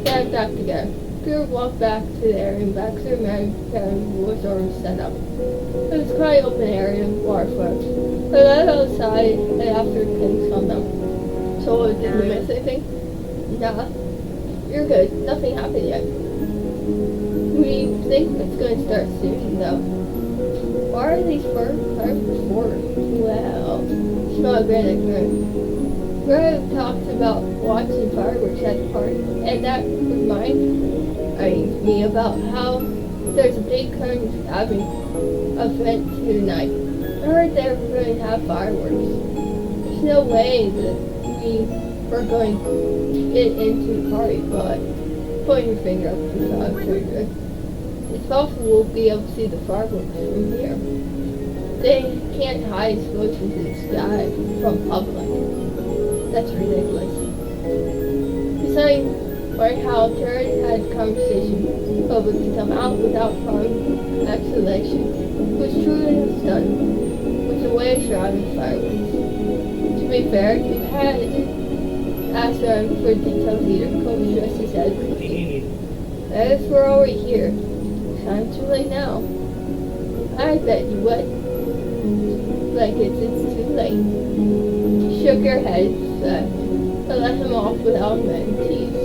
got back together. Peter walked back to the area and back to the American was already set up. It was quite an open area and waterfront. They led outside and after things calmed down. So did you miss anything? Nah. You're good. Nothing happened yet. We think it's going to start soon though. Why are these cars before? Well, smell granite. Greg talked about watching fireworks at the park, and that reminded me about how there's a big Kearns Avenue event tonight. I heard they were going to have fireworks. There's no way that we were going to get into the party, but point your finger up to the side pretty good. It's possible we'll be able to see the fireworks from here. They can't hide explosions in the sky from public. That's ridiculous. Besides, learned how Terry had conversation over to come out without harming explanation was truly stunned with the way of shrouding fireworks. To be fair, you had asked them for details either. Kobe stressed his head. As we're already here, time too late now. I bet you would. Like it's too late. She shook her head. To let him off without amenities.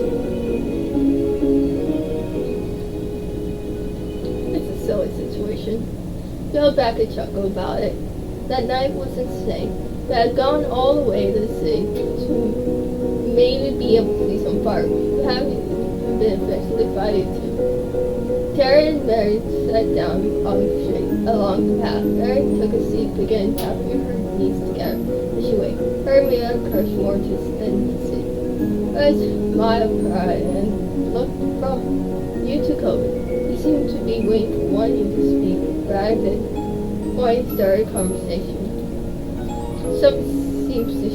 It's a silly situation. Go back and chuckle about it. That night was insane. They had gone all the way to the city to maybe be able to see some fireworks, but having been eventually fighting too. Terry and Mary sat down on the street along the path. Mary took a seat, began tapping her knees together as she waited. Hermia cursed more to than to see. I smiled, cried, and looked from you to Kobe. He seemed to be waiting for one of you to speak, rather than wanting to start a conversation. Something seems to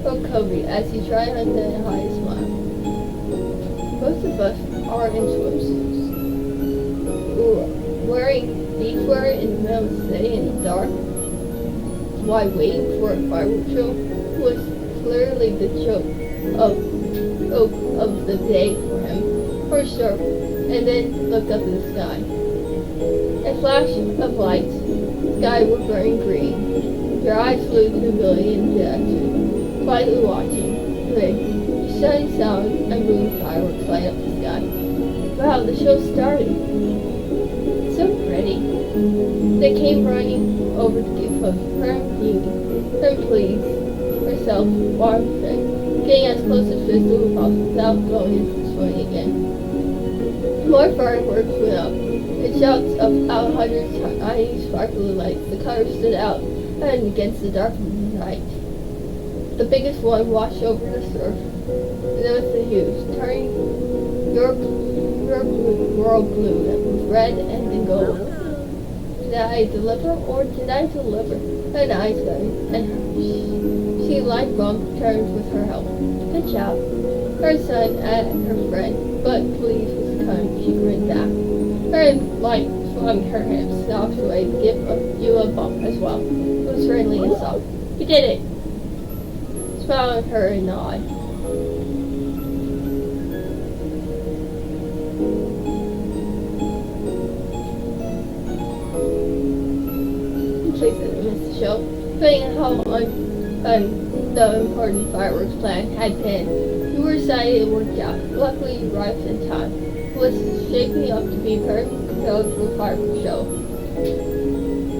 show Kobe as he tried to hide a smile. Most of us are in swimsuits. Wearing beachwear in the middle of the city in the dark, while waiting for a fireworks show, was clearly the joke of the day for him. For sure, and then looked up at the sky. A flash of lights, the sky was burning green. Your eyes flew to a billion directions, quietly watching. The sudden sound and boom fireworks light up the sky. Wow, the show started. So pretty. They came running over to give her beauty, then please herself, warmth, and getting as close as possible without going into the swimming again. More fireworks went up, and shouts of out 100 tiny sparkly lights. The colors stood out and against the dark night. The biggest one washed over the surf, and there was the huge, turning your world blue with red and gold. Did I deliver or did I deliver? Her eyes glowed, and she light bulb turned with her help. Good job. Her son and her friend, but please was kind. She grinned back. Her light flung her hips soft away to give you a bump as well. It was friendly and soft. You did it. Smile at her and nod. Please didn't miss the show. Putting how on the important fireworks plan had been. You were excited it worked out. Luckily you arrived in time. It was shaping up to be a perfect prepared for the fireworks show.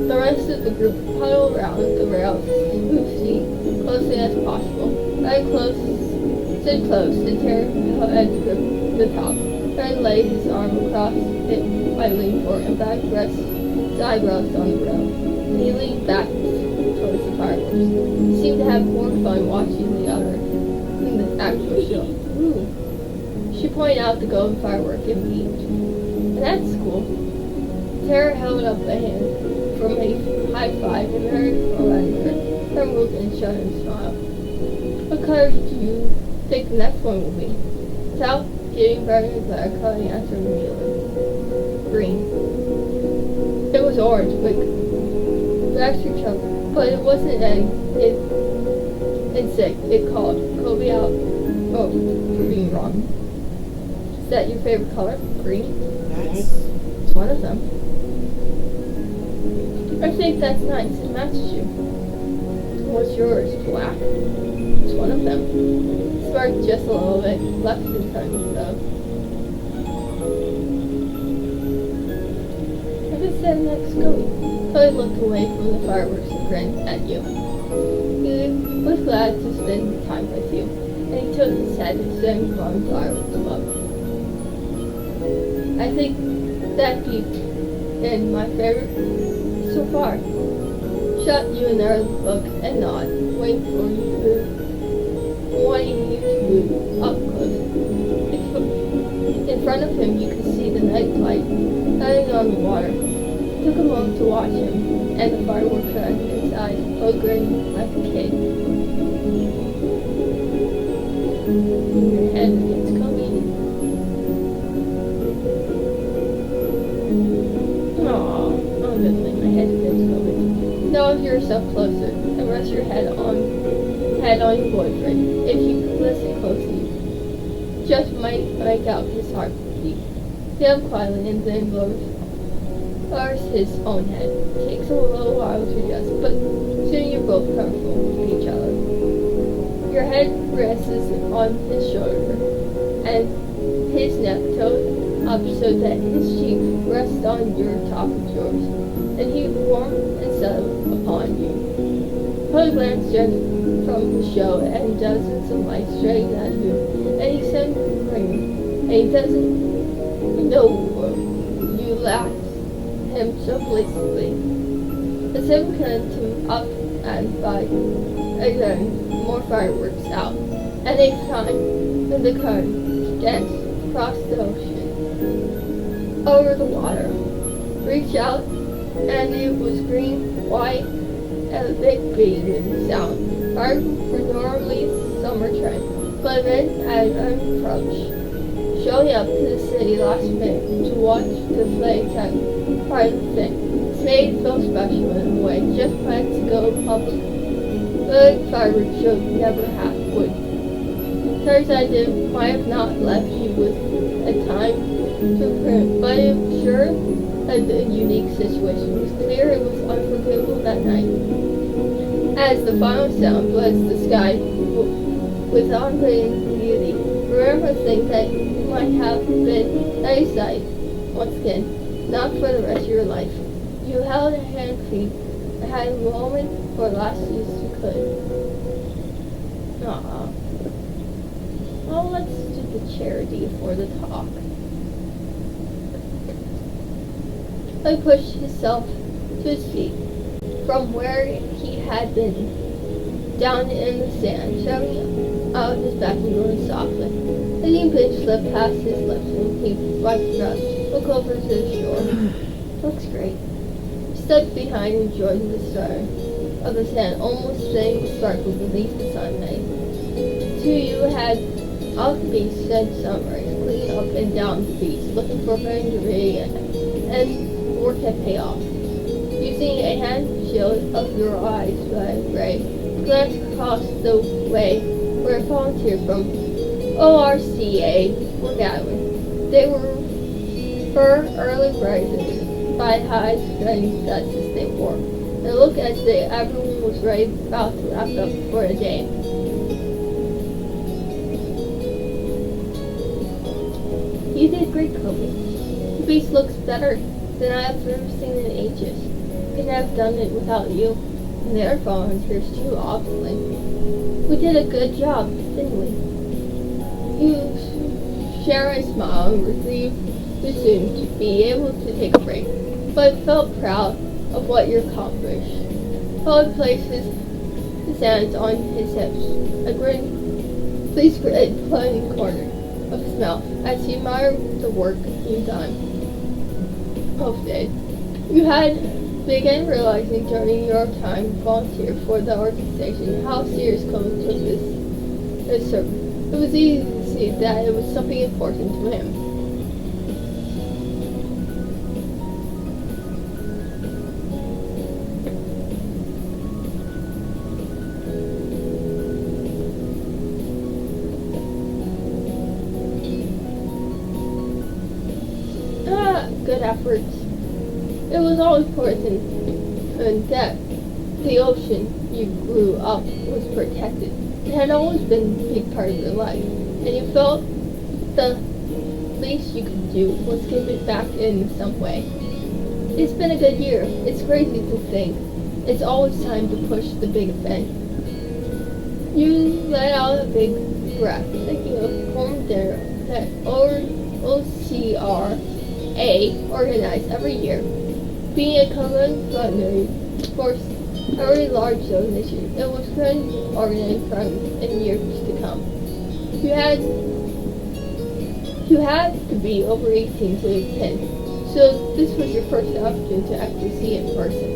The rest of the group huddled around the rails to see closely as possible. Very close, stood close, and Terry had gripped the top. Fred laid his arm across it by leaning forward and back rests his eyebrows on the rail. And he leaned back towards the fireworks. He seemed to have more fun watching than the actual show. Ooh. She pointed out the golden firework and beamed. And that's cool. Tara held up a hand from a high five and heard around her. Her moved and showed him a smile. What color do you think the next one will be? Without getting very glad, Chloe answered immediately. Green. It was orange, but extra trouble. But it wasn't an insect. It called Kobe out. Oh, for being wrong. Is that your favorite color? Green? It's one of them. I think that's nice. It matches you. What's yours? Black? It's one of them. Sparked just a little bit. Left in front though. I guess that next going. Chloe looked away from the fireworks and grinned at you. He was glad to spend time with you, and he took his head and sang from fireworks above. I think that deep in my favorite so far. Shut you another look and nod, waiting for you to wanting you to move up close. In front of him you could see the night light shining on the water. It took a moment to watch him, and the fireworks shone in his eyes, both grinning like a kid. Your head against Kobe. Aww, I'm noodling my head against Kobe. Now yourself closer and rest your head on your boyfriend. If you listen closely, just might make out his heartbeat. Get up quietly and then lowers his own head. It takes a little while to adjust, but soon you're both comfortable with each other. Your head rests on his shoulder and his neck tilted up so that his cheek rests on your top of yours, and he warm and settled upon you. Chloe glanced just from the show and dozens of lights straight at you, and he said and he doesn't know you laughed him so blissfully. The seven came up and by again, more fireworks out, and they climbed in the current, danced across the ocean, over the water, reached out, and it was green, white, and a big beaming sound, hard for normally summer trend, but then as an approach, showing up to the city last minute to watch the flag tank part of the thing. It's made it feel special in a way, just planned to go public. The fireworks show never would. Turns out it might have not left you with a time to print, but I'm sure that the unique situation was clear it was unforgettable that night. As the final sound blessed the sky with unfading beauty, remember things that might have been out of sight. Once again, not for the rest of your life. You held a hand free and had a moment for last use you could. Aww. Well, let's do the charity for the talk. He pushed himself to his feet from where he had been, down in the sand, shoving out his back and going softly. The lean pinch slipped past his lips and he wiped it up. Looked over to the shore. Looks great. He stepped behind and joined the stern of the sand, almost letting the sparkle beneath the sunlight. Two you had off the beach said sunrise, clean up and down the beach, looking for injury and work had paid off. Using a hand shield of your eyes by Ray, glanced across the way where a volunteer from ORCA were gathering. They were for early risers by high spending sets as they wore. They looked as if everyone was ready about to wrap up for the day. You did great, Kobe. The beach looks better than I have ever seen in ages. Couldn't have done it without you and the other volunteers too, obviously. We did a good job, didn't we? You share a smile and relieved too soon to be able to take a break, but felt proud of what you accomplished. Paul places his hands on his hips, a grin, please grin, playing the corner of his mouth as he admired the work you've done. Both did. You had began realizing during your time volunteer for the organization how serious Coleman took this service. It was easy to see that it was something important to him. Good efforts. It was all important and that the ocean you grew up was protected. It had always been a big part of your life, and you felt the least you could do was give it back in some way. It's been a good year. It's crazy to think it's always time to push the big event. You let out a big breath, thinking of home dinner that OCRA organized every year. Being a common funding for a very large donation, it was going to organize from in years to come. You had to be over 18 to attend, so this was your first option to actually see it in person.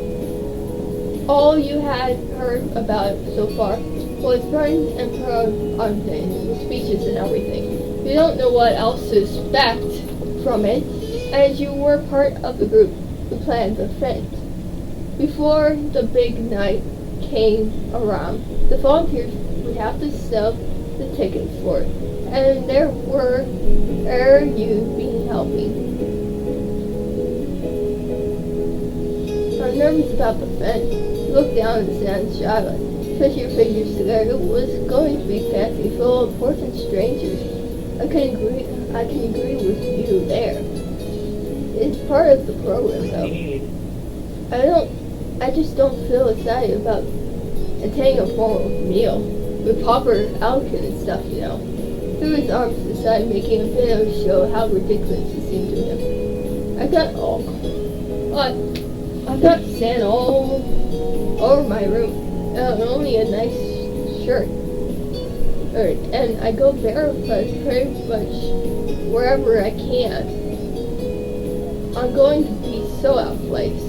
All you had heard about it so far was Brian and Pro on things, with speeches and everything. You don't know what else to expect from it, as you were part of the group who planned the event. Before the big night came around, the volunteers would have to sell the tickets for it, and there were you being helping. I'm nervous about the event. You looked down and sat shyly, push your fingers together. It was going to be fancy, full of important strangers. I can agree with you there. It's part of the program, though. I just don't feel excited about attending a formal meal with proper etiquette and stuff, you know. Threw his arms aside, making a bit of a show how ridiculous it seemed to him. I got sand all over my room, and only a nice shirt. And I go barefoot pretty much wherever I can. I'm going to be so out of place.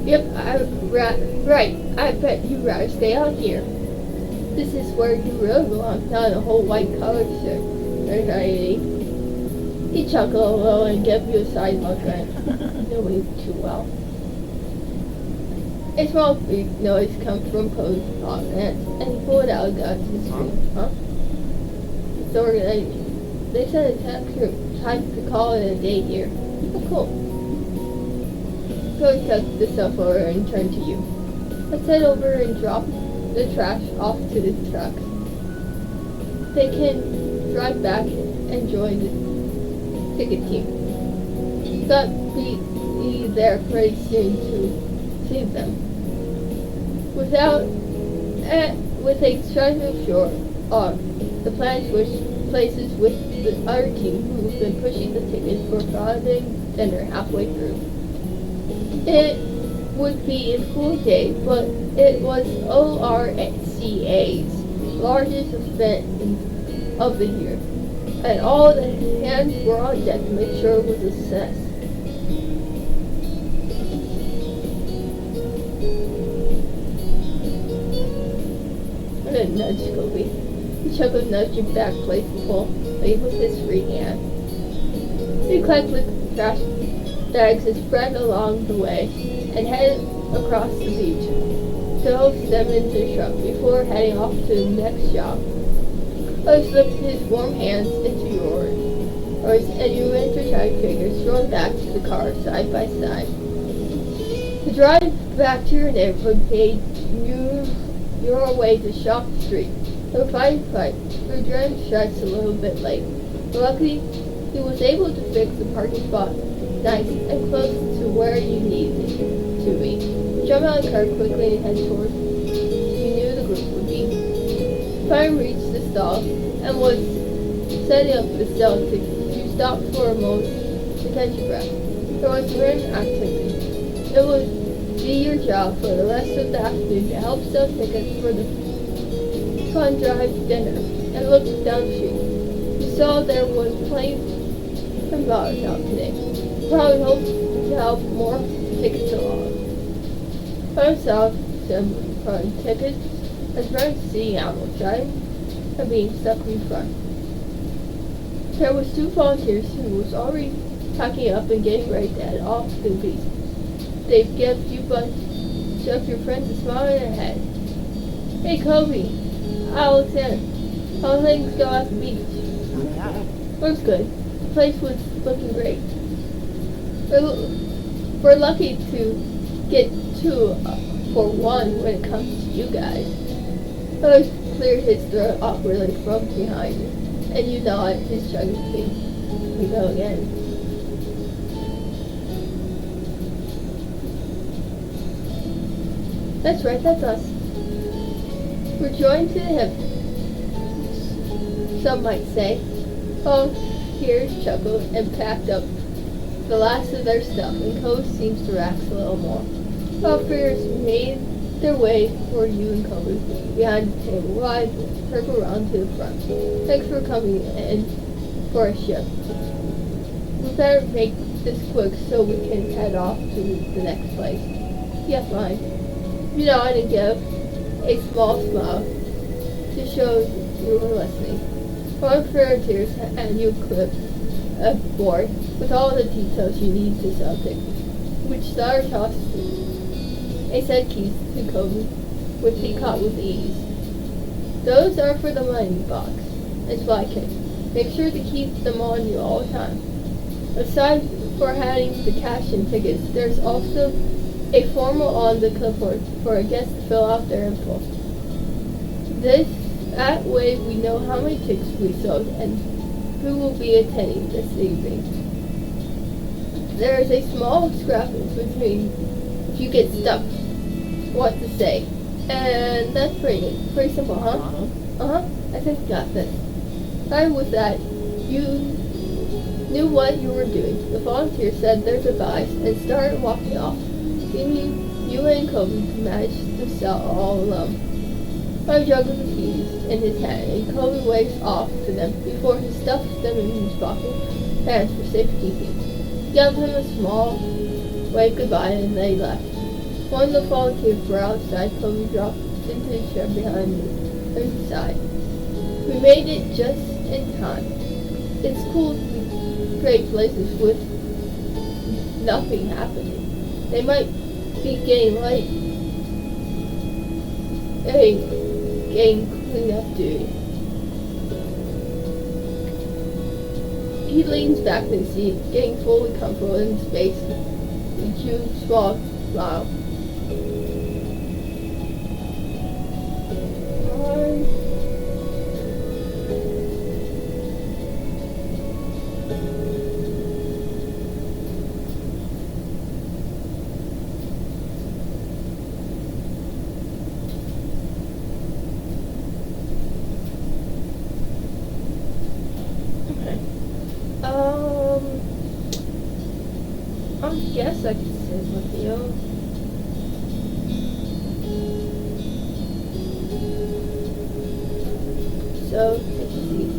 Yep, right. I bet you'd rather stay out here. This is where you really belong, not in a whole white collar shirt. He chuckled a little and gave you a side look at know me too well. A small beep noise comes from Poe's audience, and he pulled out a gun to the screen. Huh? It's organized. They said it's time to call it a day here. Oh, cool. Chloe took the stuff over and turned to you. Let's head over and drop the trash off to the truck. They can drive back and join the ticket team. thought be there pretty soon to save them. With a striking shore on, the plan switched places with the other team who've been pushing the tickets for Friday dinner halfway through. It would be a full day, but it was ORCA's largest event of the year, and all the hands were on deck to make sure it was a success. I'm gonna nudge Kobe. Chuckle nudged him back playfully with his free hand. He collected the trash bags and spread along the way and headed across the beach to host them in the truck before heading off to the next shop. I slipped his warm hands into yours, and you intertwined fingers thrown back to the car side by side. The drive back to your neighborhood made you your way to Shop Street. The fine fight. The drive strikes a little bit late. Luckily, he was able to fix the parking spot nice and close to where you needed it to be. Jump out of the car quickly and head towards you knew the group would be. Fire reached the stall and was setting up the sell tickets. You stopped for a moment to catch your breath. There was random activity. It would be your job for the rest of the afternoon to help sell tickets for the fun drive dinner and looked down the street. You saw there was plenty of dollars out today. Probably hoped to help more tickets along. I saw some fun tickets as friends seeing animals driving and being stuck in front. There was 2 volunteers who was already packing up and getting ready to head off to the beach. They gave you bunch of your friends a smile in their head. Hey Kobe, Alexander, how things go at the beach? Looks good. The place was looking great. We're lucky to get 2 for 1 when it comes to you guys. Alex cleared his throat awkwardly from behind you, and you nodded his chugging feet. We go again. That's right, that's us. We're joined to the hip, some might say. Oh, here's chuckled and packed up the last of their stuff, and Kobe seems to relax a little more. Officers made their way for you and Kobe behind the table while I circle around to the front. Thanks for coming in for a shift. We better make this quick so we can head off to the next place. Yeah, fine. You know, I didn't give a small smile to show you were listening. One volunteers and you clip a board with all the details you need to sell tickets, which Star tossed a set keys to Kobe, which he caught with ease. Those are for the money box and Spy Kit. Make sure to keep them on you all the time. Aside for having the cash and tickets, there's also a form on the clipboard for a guest to fill out their info. That way we know how many tickets we sold and who will be attending this evening. There is a small scrap in between if you get stuck what to say. And that's pretty simple, huh? I think you got this. Starting with that, you knew what you were doing. The volunteer said their goodbyes and started walking off, leaving you and Kobe managed to sell all alone. I juggled the keys in his hand, and Kobe waved off to them before he stuffed them in his pocket pants for safekeeping. He gave him a small wave goodbye, and they left. One of the volunteers were outside. Kobe dropped into the chair behind his side. We made it just in time. It's cool to be great places with nothing happening. They might be getting late. Hey, getting cleanup duty. He leans back in the seat, getting fully comfortable in space. He chews small smile. guess I could sit with you. So, take a seat.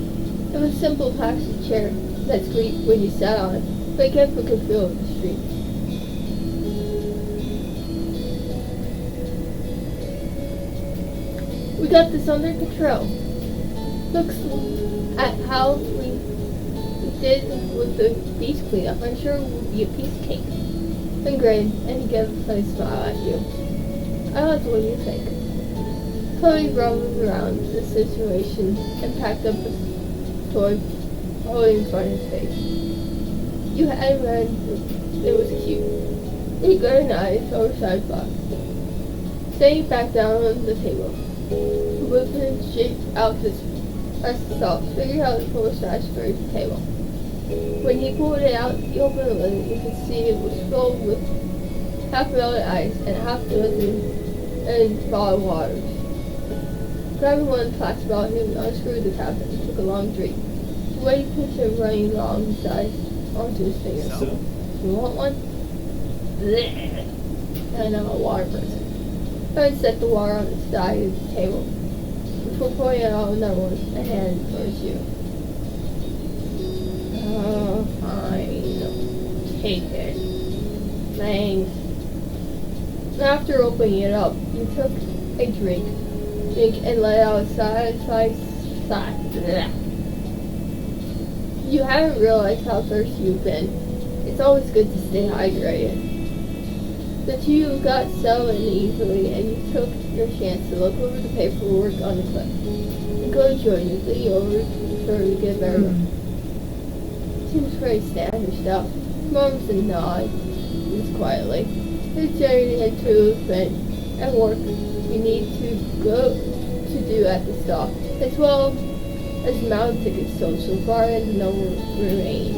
It was a simple plastic chair that squeaked when you sat on it, but it kept a good feel of the street. We got this under control. Looks at how we did with the beach cleanup. I'm sure it would be a piece of cake. And grinned, and he gave a funny smile at you. I like what you think. Chloe roamed around the situation and packed up a toy holding in front of his face. You had read it was cute. He got a knife oversized box. Setting it back down on the table. The wizard shaped out his salt, figured out to pull a stash for his table. When he pulled it out, he opened the lid. You could see it was filled with half-melted ice and half-dozen and bottled waters. Grabbing one of the plastic bottles, he unscrewed the cap and took a long drink. The way he pushed it running along his eyes onto his fingers. So? You want one? Blech. And I'm a water person. I set the water on the side of the table before pouring out another one and handed it towards you. Oh, fine. Take it. Thanks. After opening it up, you took a drink and let out a sigh. You haven't realized how thirsty you've been. It's always good to stay hydrated. The two got settled in easily, and you took your chance to look over the paperwork on the clip. And go join you, lean over to give everyone. Seems pretty standard stuff. Mum's a nod, just quietly. His journey head to event at work you need to go to do at the stop, as well as amount of tickets sold so far and the number remaining.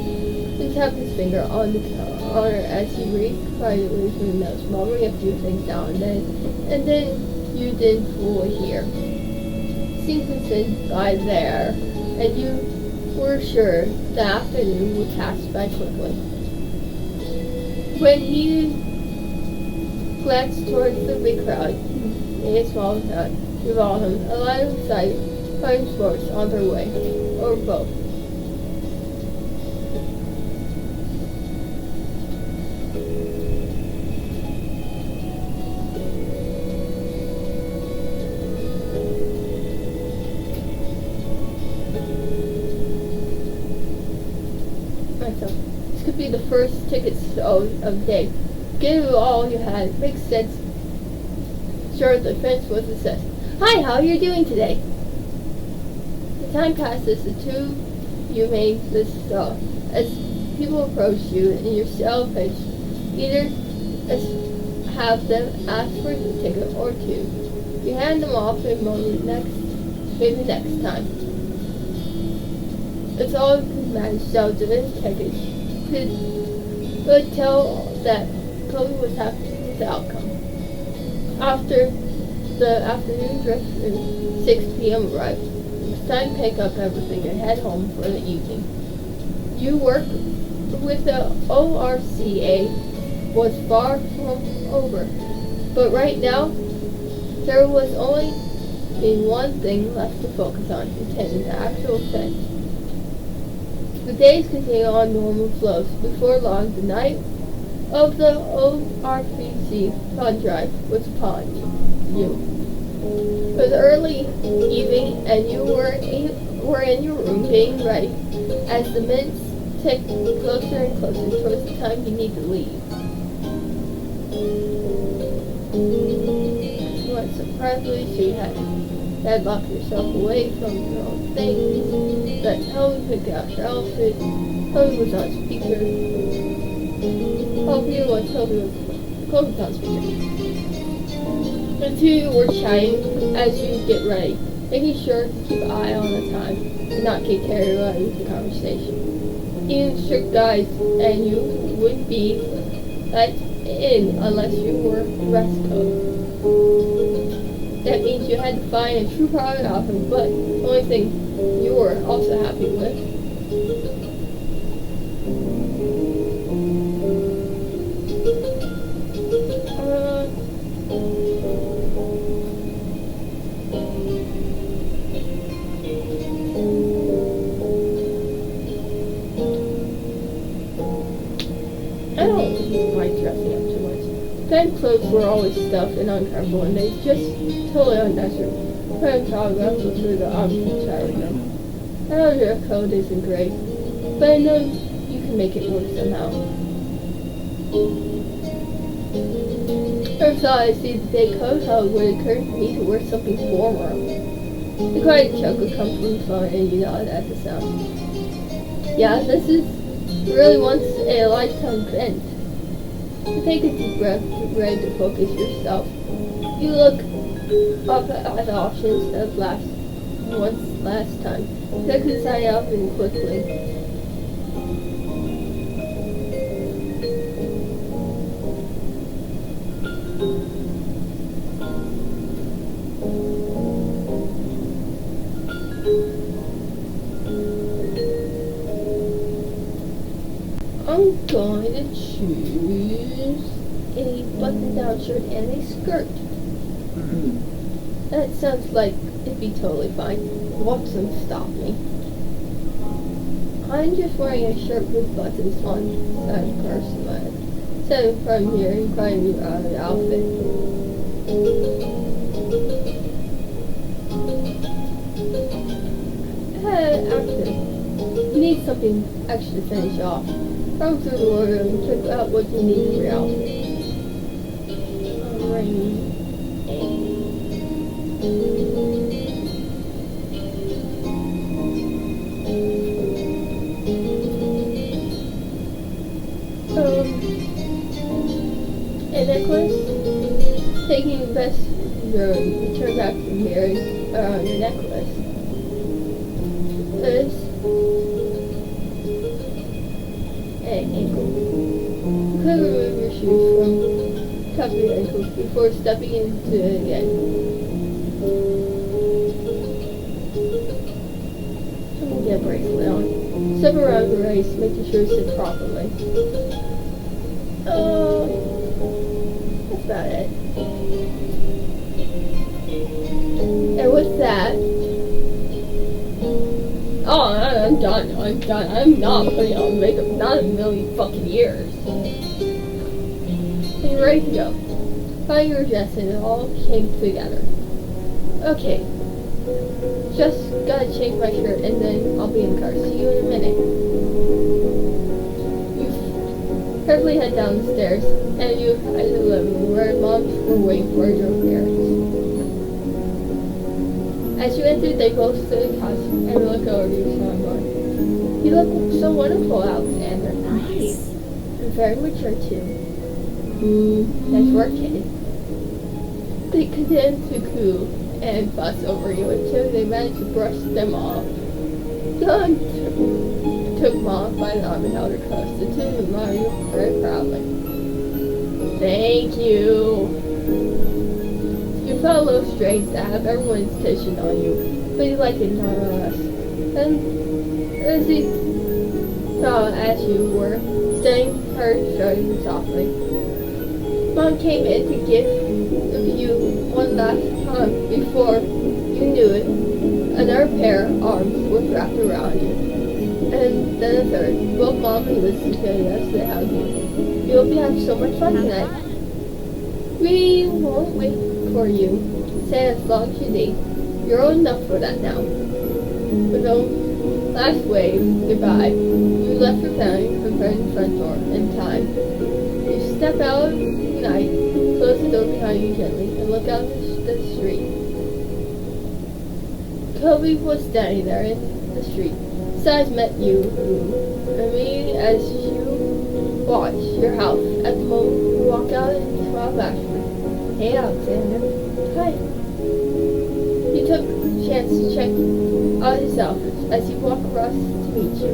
He tapped his finger on the counter as he read quietly through the notes, mumbling a few things now and then you didn't fully hear. Seemed to sit by there, and you were sure the afternoon would pass by quickly. When he glanced towards the big crowd, in a small town, you followed him, a line of sight, fine sports on their way, or both. This could be the first ticket sold of the day. Give it all you had. Makes sense. Sure, the fence was assessed. Hi, how are you doing today? The time passes. The two you made this as people approach you in your sale pitch. Either have them ask for a ticket or two. You hand them off in a moment. Maybe next time. It's all you could manage. So the tickets could tell that Chloe was happy with the outcome. After the afternoon dress at 6 p.m. arrived, it was time to pick up everything and head home for the evening. You work with the ORCA was far from over, but right now there was only one thing left to focus on, attending the actual event. The days continue on normal flows. Before long, the night of the ORPC fund drive was upon you. It was early evening, and you were in your room getting ready as the minutes ticked closer and closer towards the time you need to leave. You went surprisingly, so you had locked yourself away from your own things. That Helen picked out your outfit. Helen was on speaker. Chloe was on speaker. The two were chatting as you get ready, making sure to keep an eye on the time and not get carried away with the conversation. Even strict guys and you would be let in unless you were dress code. That means you had to find a true private outfit, but the only thing you were also happy with I don't like dressing up too much. Then clothes were always stuffed and uncomfortable, and they just totally unnecessary. Putting toggles through the options I would know. I know your code isn't great, but I know you can make it work somehow. Every thought I see the day comes, how it would occur to me to wear something formal. The quiet chuckle comes from the phone, and you nod at the sound. Yeah, this is really once a lifetime event. Take a deep breath, ready to focus yourself. You look up at the options of last time. Check the sign up and quickly. I'm going to choose a button-down shirt and a skirt. That sounds like it'd be totally fine. Watson stopped me. I'm just wearing a shirt with buttons on the person. Sitting from here and trying you out of the outfit. Actually, you need something extra to finish off. Come through the wardrobe and check out what you need for your outfit. A necklace? Taking the best return back from here is around your necklace. This and ankle. Quickly remove your shoes from top of your ankles before stepping into it again. Get a bracelet on. Step around the waist, making sure it sits properly. That's about it. And with that, I'm done. I'm not putting on makeup, not in a million fucking years. And you're ready to go. Find your dress and it all came together. Okay. Just gotta change my shirt and then I'll be in the car. See you in a minute. You carefully head down the stairs and you head to the living room where moms were waiting for your parents. As you enter, they both stood at the couch and look over you, someone. You look so wonderful, Alexander. Nice. And very mature, too. Nice work, kid. They continue to coo and fuss over you until they managed to brush them off. John took Mom by the arm and held her close. The two admired you very proudly. Thank you. You felt a little strange to have everyone's attention on you, but you liked it nonetheless. Then, as he saw as you were studying her shouting softly, Mom came in to give you one last time before you knew it. Another pair of arms was wrapped around you, and then a third. Both Mom and Liz together as they hugged you. You'll be having so much fun tonight. We won't wait for you. Say as long as you need. You're old enough for that now. With a last wave goodbye, you left your family and prepared the front door in time. You step out of the night, close the door behind you gently, and look out the street. Kobe was standing there in the street. His eyes met you, and me as you watched your house. At the moment, you walk out and smile back. Hey, Alexander. Hi. You took a chance to check out his outfit as he walked across to meet you.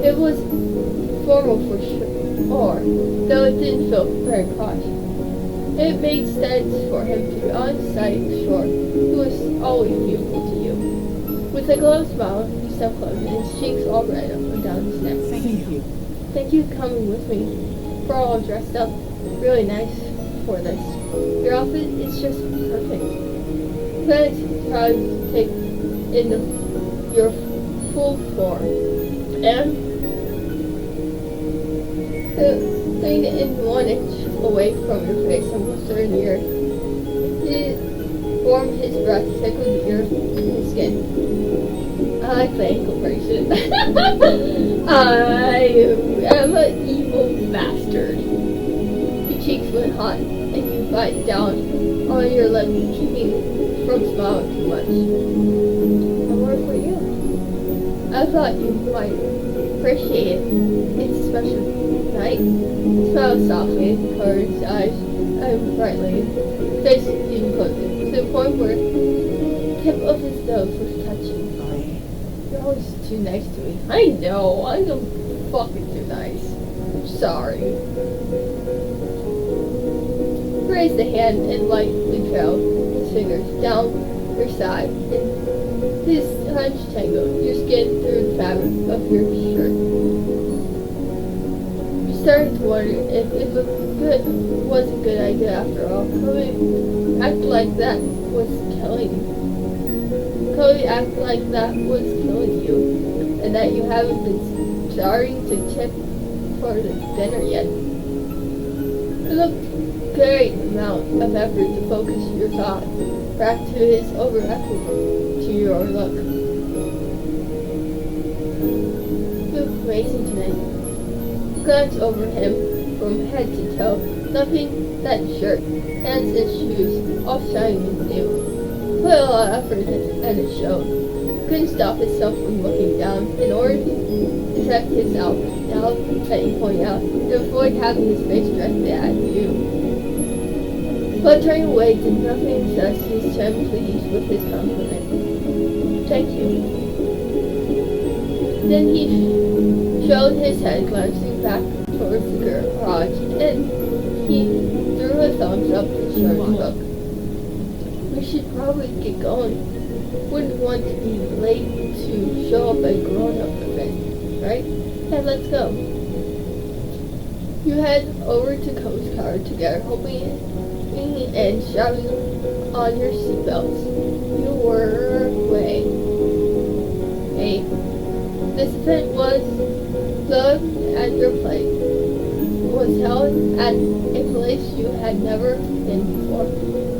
It was formal for sure, though it didn't feel very posh. It made sense for him to be on sight shore, who was always beautiful to you. With a glow smile, you stepped closer, and his cheeks all red up and down his neck. Thank you. Thank you for coming with me. We're all dressed up. Really nice. for this. Your outfit is just perfect. Then try to take in your full form. And thing in 1 inch away from your face, almost 30 years. He formed his breath, tickled your skin. I like the ankle bracelet. I am an evil bastard. Your cheeks went hot, and you bite down on your lip, keeping from smiling too much. And where were you? I thought you might appreciate it. It's a special night. Smile softly, covered his eyes, and brightly. Face even closer, to the point where the tip of his nose was touching. You're always too nice to me. I know, I'm fucking too nice. I'm sorry. Raise the hand and lightly trailed his fingers down your side, and his touch tangled your skin through the fabric of your shirt. You started to wonder if it was a good idea after all. Chloe acted like that was killing you. Chloe acted like that was killing you, and that you haven't been starting to tip for the dinner yet. It looked great amount of effort to focus your thoughts back to his overacting to your look. You look amazing tonight. Glance over him from head to toe, nothing that shirt, pants and shoes, all shining new. Put a lot of effort in, and it showed. Couldn't stop himself from looking down in order to check his outfit now that you point out, to avoid having his face directly at you. But turning away did nothing except his time pleased with his compliment. Thank you. Then he showed his head, glancing back towards the garage, and he threw a thumbs up to Shark's book. We should probably get going. Wouldn't want to be late to show up at grown-up event, right? Yeah, let's go. You head over to Coast Guard together, hoping and shouting on your seatbelts. You were way. Hey, this event was held at your place. Was held at a place you had never been before.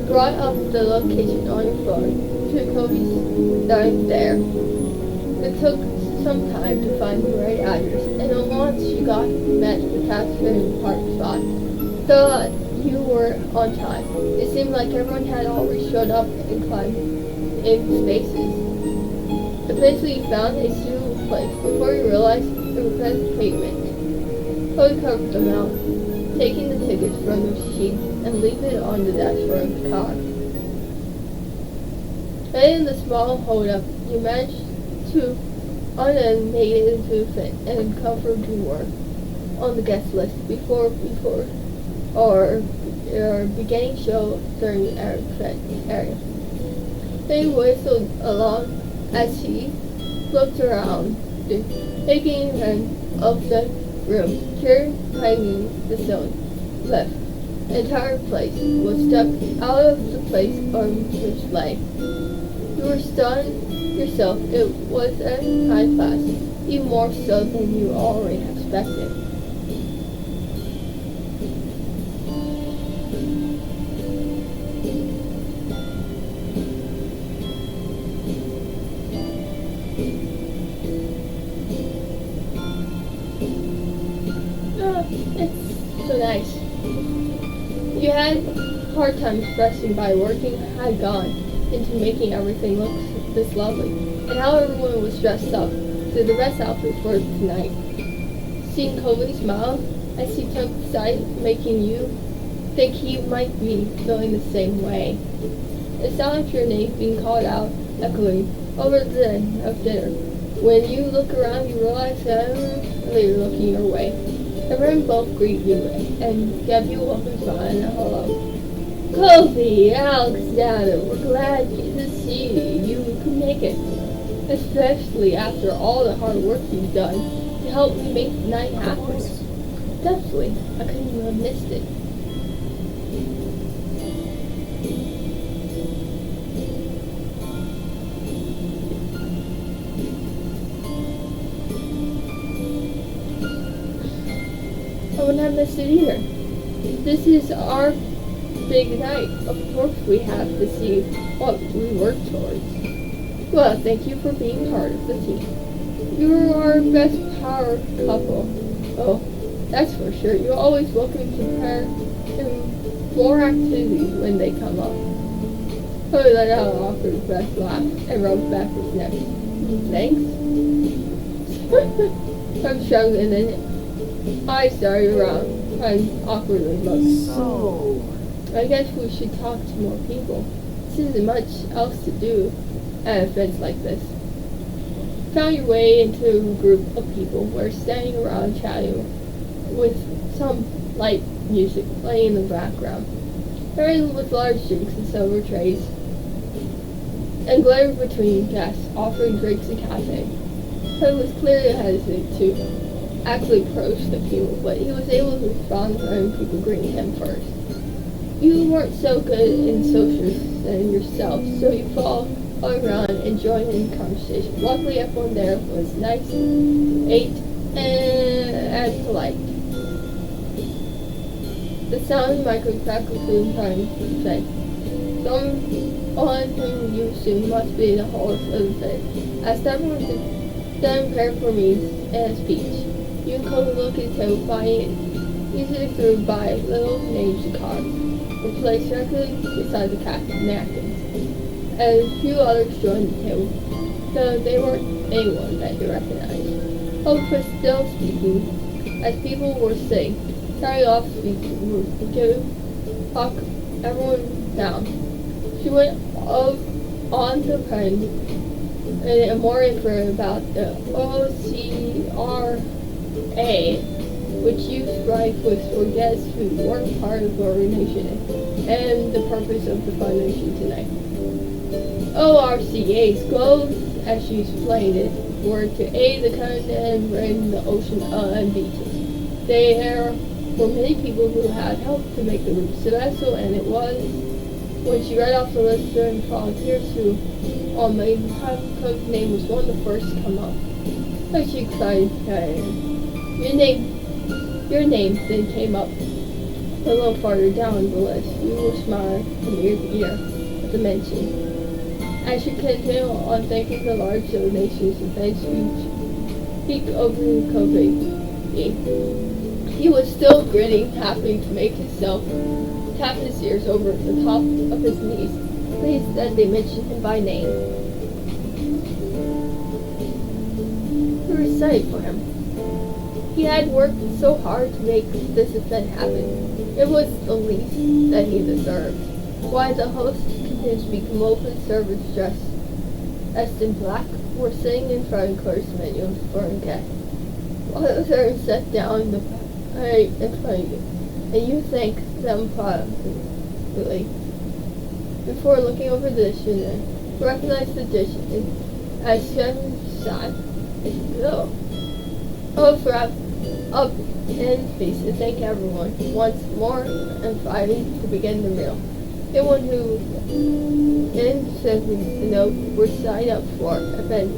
Brought up the location on your phone to Kobe's dining there. It took some time to find the right address, and once you met the taxidermy park spot, thought you were on time. It seemed like everyone had already showed up and climbed in spaces. Eventually you found a suitable place before you realized it was a pavement. Chloe covered them out, taking the tickets from the machine and leaving it on the dashboard of the car. Then in the small hold-up, you managed to make it into a fit and comfort you were on the guest list before or your beginning show during the area. They whistled along as he looked around, taking him of the room, chair hanging the ceiling, left. The entire place was stuck out of the place on which lay. You were stunned yourself. It was a high class, even more so than you already expected. It's so nice. You had a hard time expressing by working had gone into making everything look this lovely, and how everyone was dressed up to the best outfit for tonight. Seeing Kobe smile as he took sight, making you think he might be feeling the same way. The sound of your name being called out echoing over the end of dinner. When you look around, you realize that they're looking your way. Everyone both greet you and give you a welcome smile and a hello. Kobe, Alexander, we're glad to see you could make it, especially after all the hard work you've done to help me make the night happen. Definitely, I couldn't have missed it. missed it either. This is our big night. Of course we have to see what we work towards. Well, thank you for being part of the team. You're our best power couple. Oh, that's for sure. You're always welcome to pair in more activities when they come up. Chloe let out an awkward breath laugh and rubbed back his neck. Thanks. I'm struggling and I started around and awkwardly looked. So, I guess we should talk to more people. This isn't much else to do at events like this. Found your way into a group of people who are standing around chatting with some light music playing in the background. Everyone with large drinks and silver trays and glared between guests offering drinks and cafe. He was clearly hesitant to actually approach the people, but he was able to respond to hearing people greeting him first. You weren't so good in socializing yourself, so you followed around and joined in the conversation. Luckily, everyone there was nice, ate, and polite. The sound of the microphone trying to say, someone whom you assume must be the host of the event, asked everyone to then prepare for me and a speech. You and Cody look at him, finding it easily through by little names and cards, were placed directly beside the napkins. And a few others joined the table, though they weren't anyone that you recognized. Hope was still speaking, as people were saying, starting off speaking, to talk everyone down. She went on to find more info about the OCRA, which used rifles for guests who weren't part of the organization, and the purpose of the foundation tonight. ORCA's goals, as she explained it, were to aid the continent and the ocean and beaches. There were many people who had helped to make the route successful, and it was when she read off the list of volunteers who on my cook's name was one of the first to come up. So she excited your name then came up a little farther down the list. You will smile from ear to ear at the mention. As she continued on thanking the large donations and thanks speak over the COVID. He was still grinning, happy to make himself tap his ears over the top of his knees, pleased that they mentioned him by name. We were excited for him. He had worked so hard to make this event happen. It was the least that he deserved. Why the host continues to become open service dressed in black were sitting in front of Claire's menu for a guest. While the servants sat down in front of you, and you thanked them privately before looking over the dish and recognized the dish as Chef's side. So, host wrapped up in feast to thank everyone once more and finally to begin the meal. Anyone who didn't send the note were signed up for event,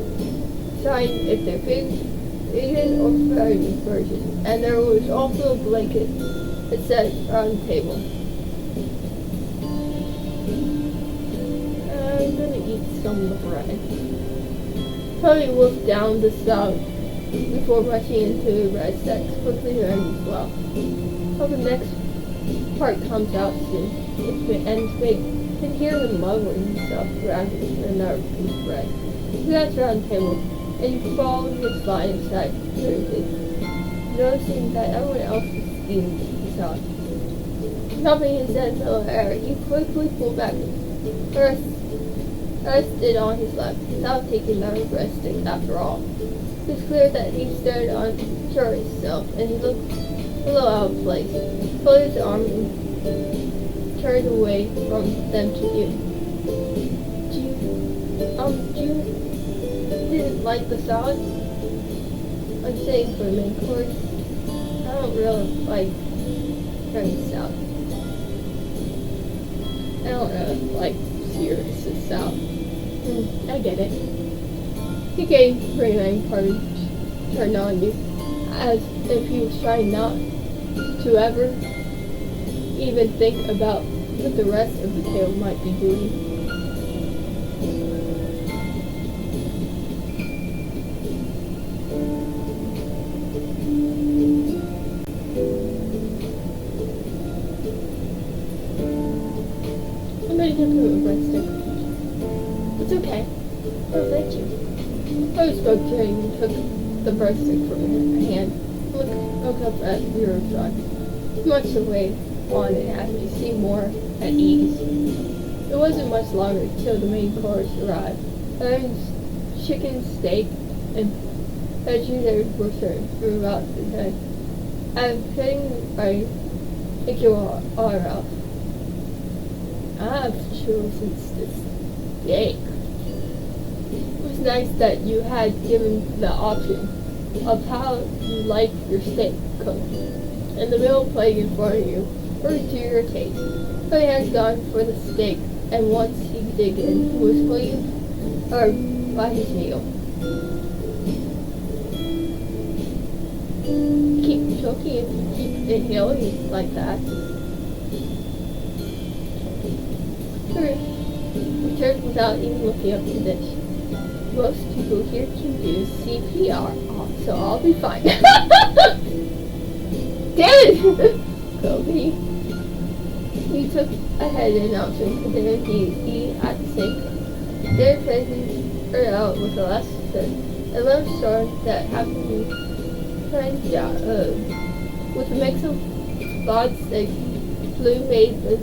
signed if they're vegan or vegetarian version, and there was also a blanket that said on the table. I'm gonna eat some of the bread. Tony wolfed down the salad before rushing into the red sex, quickly learning as well. How the next part comes out soon. And they can hear him muttering himself around another piece of bread. He got around the table, and you followed his line inside noticing that everyone else was eating the salad. Dropping his head into the air, he quickly pulled back rested on his lap, without taking another breast stick after all. It was clear that he stared on himself, and he looked a little out of place. Pulled his arm and turned away from them to you. You didn't like the salad? I'm saying for the main course, I don't really like Chinese salad. I don't really like serious salad. I get it. He gave Rayman turned on you, as if he was trying not to ever even think about what the rest of the tale might be doing. I'm gonna give him a breadstick. It's okay. I'll let you. I spoke to him and took the breadstick from her hand. Looked up at the roadside. Much the way on it as we seemed more at ease. It wasn't much longer till the main course arrived. Chicken, steak, and veggies were served throughout the day. I'm feeling right. Take your order out. I've chosen this steak. It was nice that you had given the option of how you like your steak cooked, and the meal playing in front of you, or to your taste. So he has gone for the steak, and once he dig in, he was pleased by his meal. Keep choking if you keep inhaling like that. Returned without even looking up the dish. Most people here can do CPR, so I'll be fine. Damn it! Kobe. He took a head announcement, and then he at the sink. Their faces are out with a last sip. A love storm that happened to find with a mix of spots that blue made the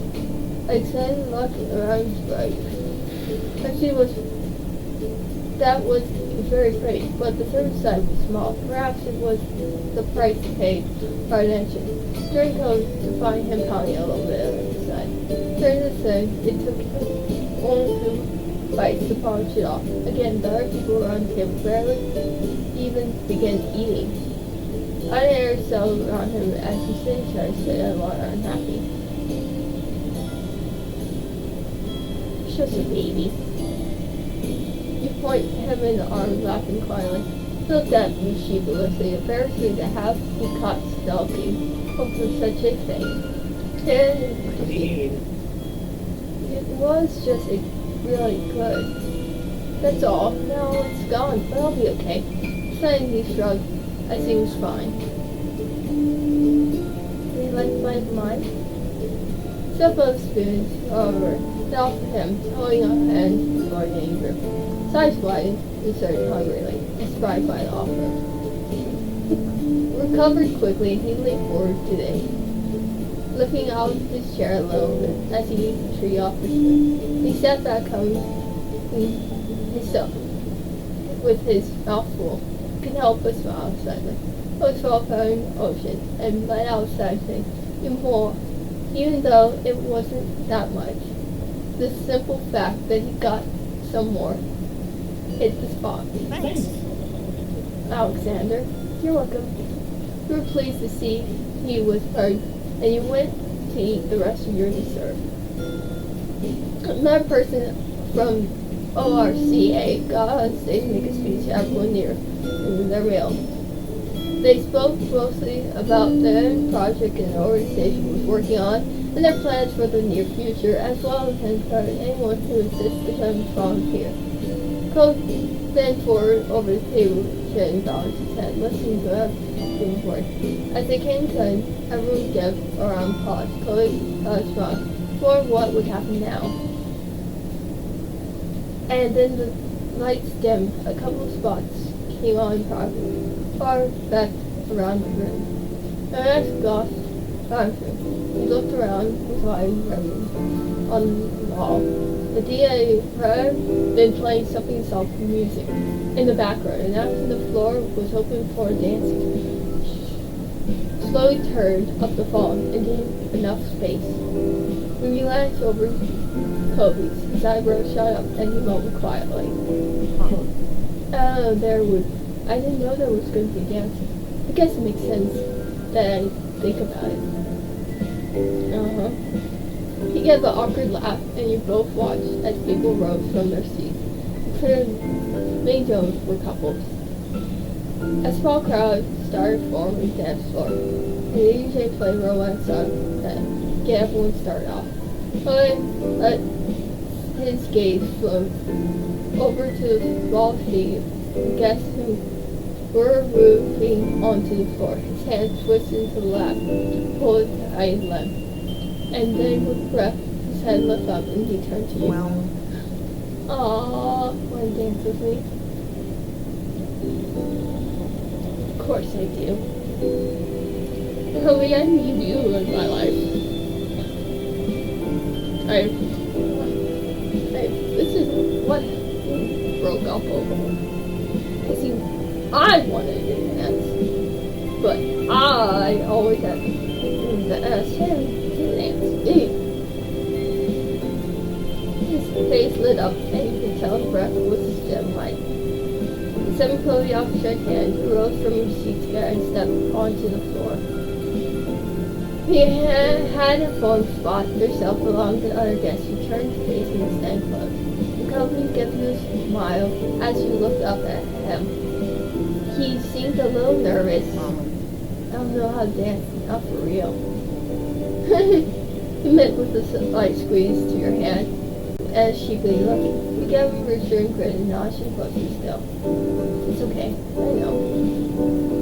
excited luck around bright. That was very pretty, but the third side was small. Perhaps it was the price paid for attention. During comes to find him pounding a little bit on the side. During the thing, it took him only 2 bites to polish it off. Again, the other people around the table barely even began eating. An air settled around him as he stood trying to sit and water unhappy. Just a baby. You point him in the arm, laughing quietly. Looked at me sheepishly, embarrassing to have be caught stalking over such a thing. And it was just really good. That's all. Now it's gone, but I'll be okay. Suddenly he shrugged, as he was fine. Do you like my mind? Several spoons, however, fell for him, holding up hands before the anger. Sides widened, he started hungrily, inspired by the offer. He recovered quickly, and he leaned forward today, lifting out his chair a little bit as he ate the tree off his foot. He sat back, humming himself with his mouth full. He couldn't help but smile slightly. It was all found ocean, and let outside things even more, even though it wasn't that much. The simple fact that he got some more hit the spot. Thanks. Alexander, you're welcome. We were pleased to see he was heard, and you went to eat the rest of your dessert. Another person from ORCA got on stage to make a speech to everyone near their rail. They spoke mostly about the project and the organization was working on, and their plans for the near future, as well as encourage anyone who insists to come volunteer. Coach bent forward over the table, and bowed his head, listening to every word. As they came to everyone gave around pause. Chloe smiled for what would happen now. And then the lights dimmed. A couple of spots came on far back around the room. The next ghost found him. He looked around with eyes on the wall. The DA had been playing something soft music in the background, and after the floor was open for dancing. Slowly turned up the phone and gave enough space. When he glanced over Kobe's, his eyebrows shot up and he mumbled quietly. I didn't know there was going to be dancing. I guess it makes sense that I think about it. He gave an awkward laugh, and you both watched as people rose from their seats. The main domes were coupled. A small crowd started forming the dance floor. And the DJ played a romance song that get everyone started off. Chloe let his gaze float over to the small sea guests who were moving onto the floor. His hand twisted to the left, pulled behind them. And then with breath, his head lifted up and he turned to you. Well, Aww, wanna dance with me? Of course I do. Chloe, I need you in my life. This is what we broke up over. See, I wanted to dance, but I always had to ask him to dance me. His face lit up, and you could tell his breath was stem light. The seven Chloe outstretched hand, you rose from your seat together and stepped onto the floor. You had a phone spot yourself along the other guests who turned to face in the stand club. The company gave you a smile as you looked up at him. He seemed a little nervous. I don't know how to dance, not for real. He met with a slight squeeze to your hand as she gave you. You gave him a reassuring grin and nod she close you still. It's okay, I know.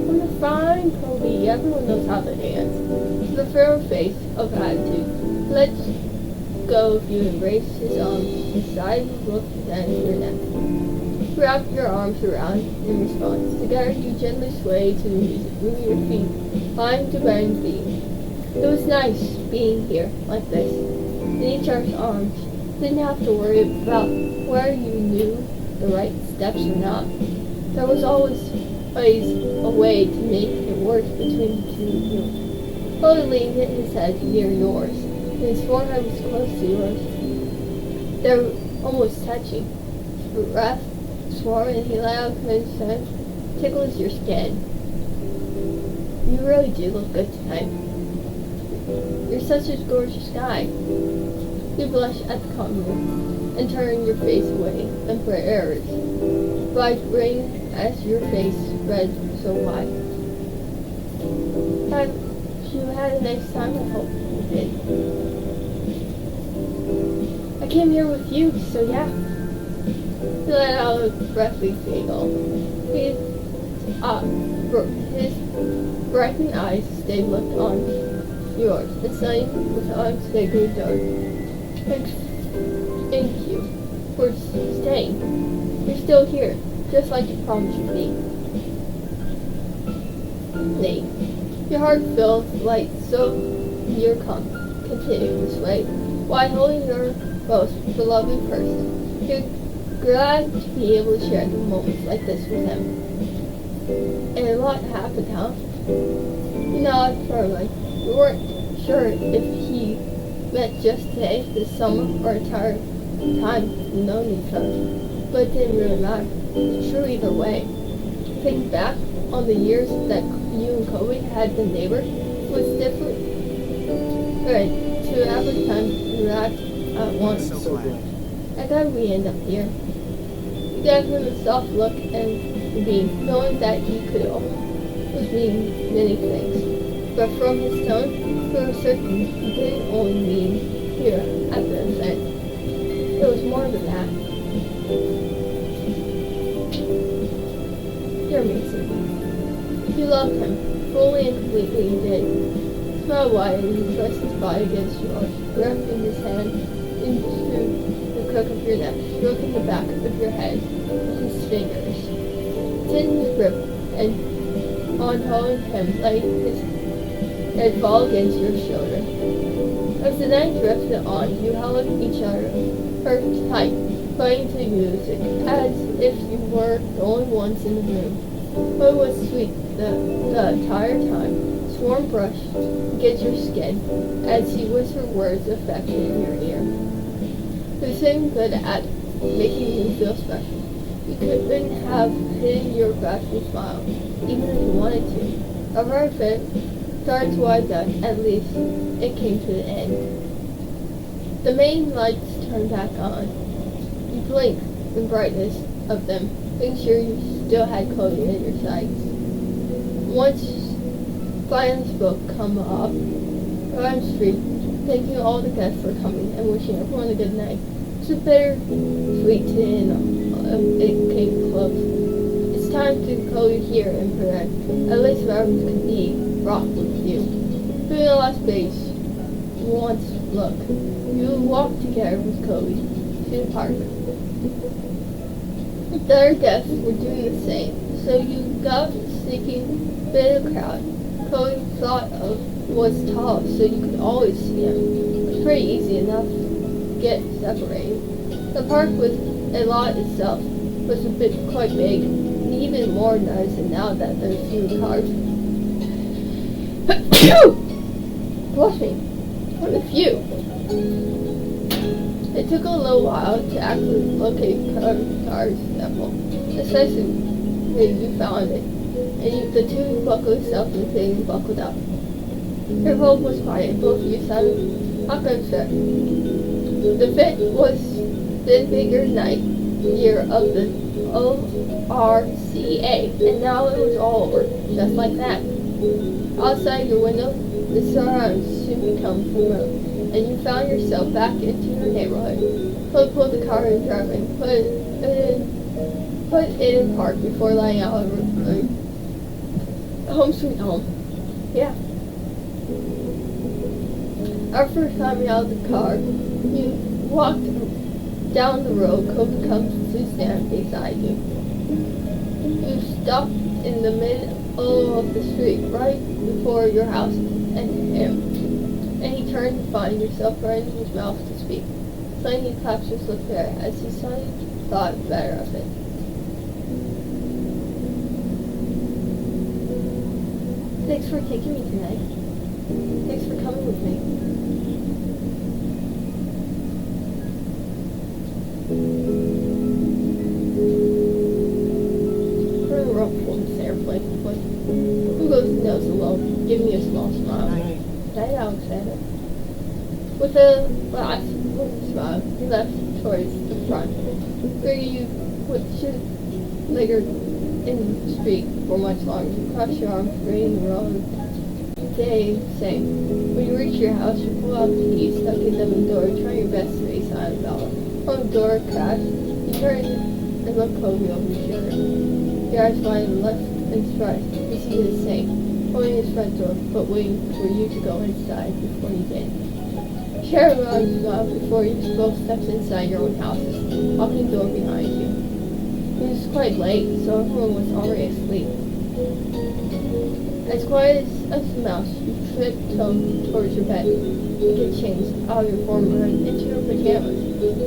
I'm fine, Kobe. Everyone knows how to dance. The firm face of attitude. Let's go if you embrace his arms, decide to look down your neck. Wrap your arms around in response. Together you gently sway to the music, moving your feet, flying to bang beat. It was nice being here like this, in each other's arms. Didn't have to worry about where you knew the right steps or not. There was always a way to make it work between the two of you. Chloe leaned his head near yours, and his forehead was close to yours. They were almost touching. His breath swore, and he let out his hand, tickles your skin. You really do look good tonight. You're such a gorgeous guy. You blush at the compliment and turn your face away and prayers, vibrating as your face spread so wide. Have you had a nice time? I hope you did. I came here with you, so yeah. He let out a breathy giggle. His brightening eyes stayed looked on yours. The sun with eyes they grew dark. Thank you for staying. You're still here, just like you promised me. Nate, your heart feels light, so you're continue this way, while holding your most beloved person. You're glad to be able to share the moments like this with him. And a lot happened, huh? You nodded firmly. We weren't sure if he met just today, this summer, or a entire time we've known each other. But it didn't really matter. It's true either way. Thinking back on the years that you and Kobe had been neighbors was different. Right, to average time you act at once. so glad. I thought we end up here. You gave him a soft look and beam, knowing that he could was mean many things. But from his tone, we were certain he didn't only mean here at the event. It was more than that. You're amazing. You loved him, fully and completely you did. Smile wide and you pressed his body against yours, wrapping his hand into the crook of your neck, stroking the back of your head with his fingers. Tin his grip and on holding him, letting his head fall against your shoulder. As the night drifted on, you held each other tight, playing to music, as if you were the only ones in the room. But it was sweet the entire time. Warm brush against your skin as he whispered words of affection in your ear. He was so good at making you feel special. You couldn't have hidden your bashful smile, even if you wanted to. However, if it started to wind down, at least it came to the end. The main lights turned back on. You blinked in brightness of them, making sure you still had Chloe in your sights. Once Violence book come up on the street, thanking all the guests for coming and wishing everyone a good night. It's a bittersweet tin. It came close. It's time to go here and present. At least Roberts could be rocked with you. Through the last page, once look. You walk together with Kobe to the park. The other guests were doing the same, so you got sneaking bit of the crowd. Kobe thought of was tall, so you could always see him. It was pretty easy enough to get separated. The park with a lot itself was a bit quite big, and even more nice now that there's fewer cars. Bless me. What a few. It took a little while to actually locate cars sample, especially when you found it, and the two buckled yourself and thing buckled up. Your home was quiet, both of you sounded upset. The fit was the bigger night year of the ORCA, and now it was all over, just like that. Outside your window, the surroundings soon become familiar, and you found yourself back into your neighborhood. Chloe pulled the car and driving, put it in park before laying out a room. Home sweet home. Yeah. After climbing out of the car, you walked down the road. Kobe comes to stand beside you. You stopped in the middle of the street, right before your house and him. And he turned to find yourself running his mouth to speak. Suddenly he clapped his lip there as he suddenly thought better of it. Thanks for taking me tonight. Thanks for coming with me. Her ruffled hair playfully. Who goes and knows alone, giving you a small smile. Night, Alexander. With a last smile, he left towards the front, where you should linger in the street for much longer. You cross your arms, reading the road. Day, same. When you reach your house, you pull out the keys, stuck in them in the door, try your best to be silent about it. When the door crashed, you turn and look Kobe over your shoulder. Your eyes wide left and right. You see the same, holding his front door, but waiting for you to go inside before you did. Sharon runs out before you both steps inside your own house, locking the door behind you. It was quite late, so everyone was already asleep. As quiet as a mouse, you tiptoed towards your bed. You get changed out of your former and into your pajamas.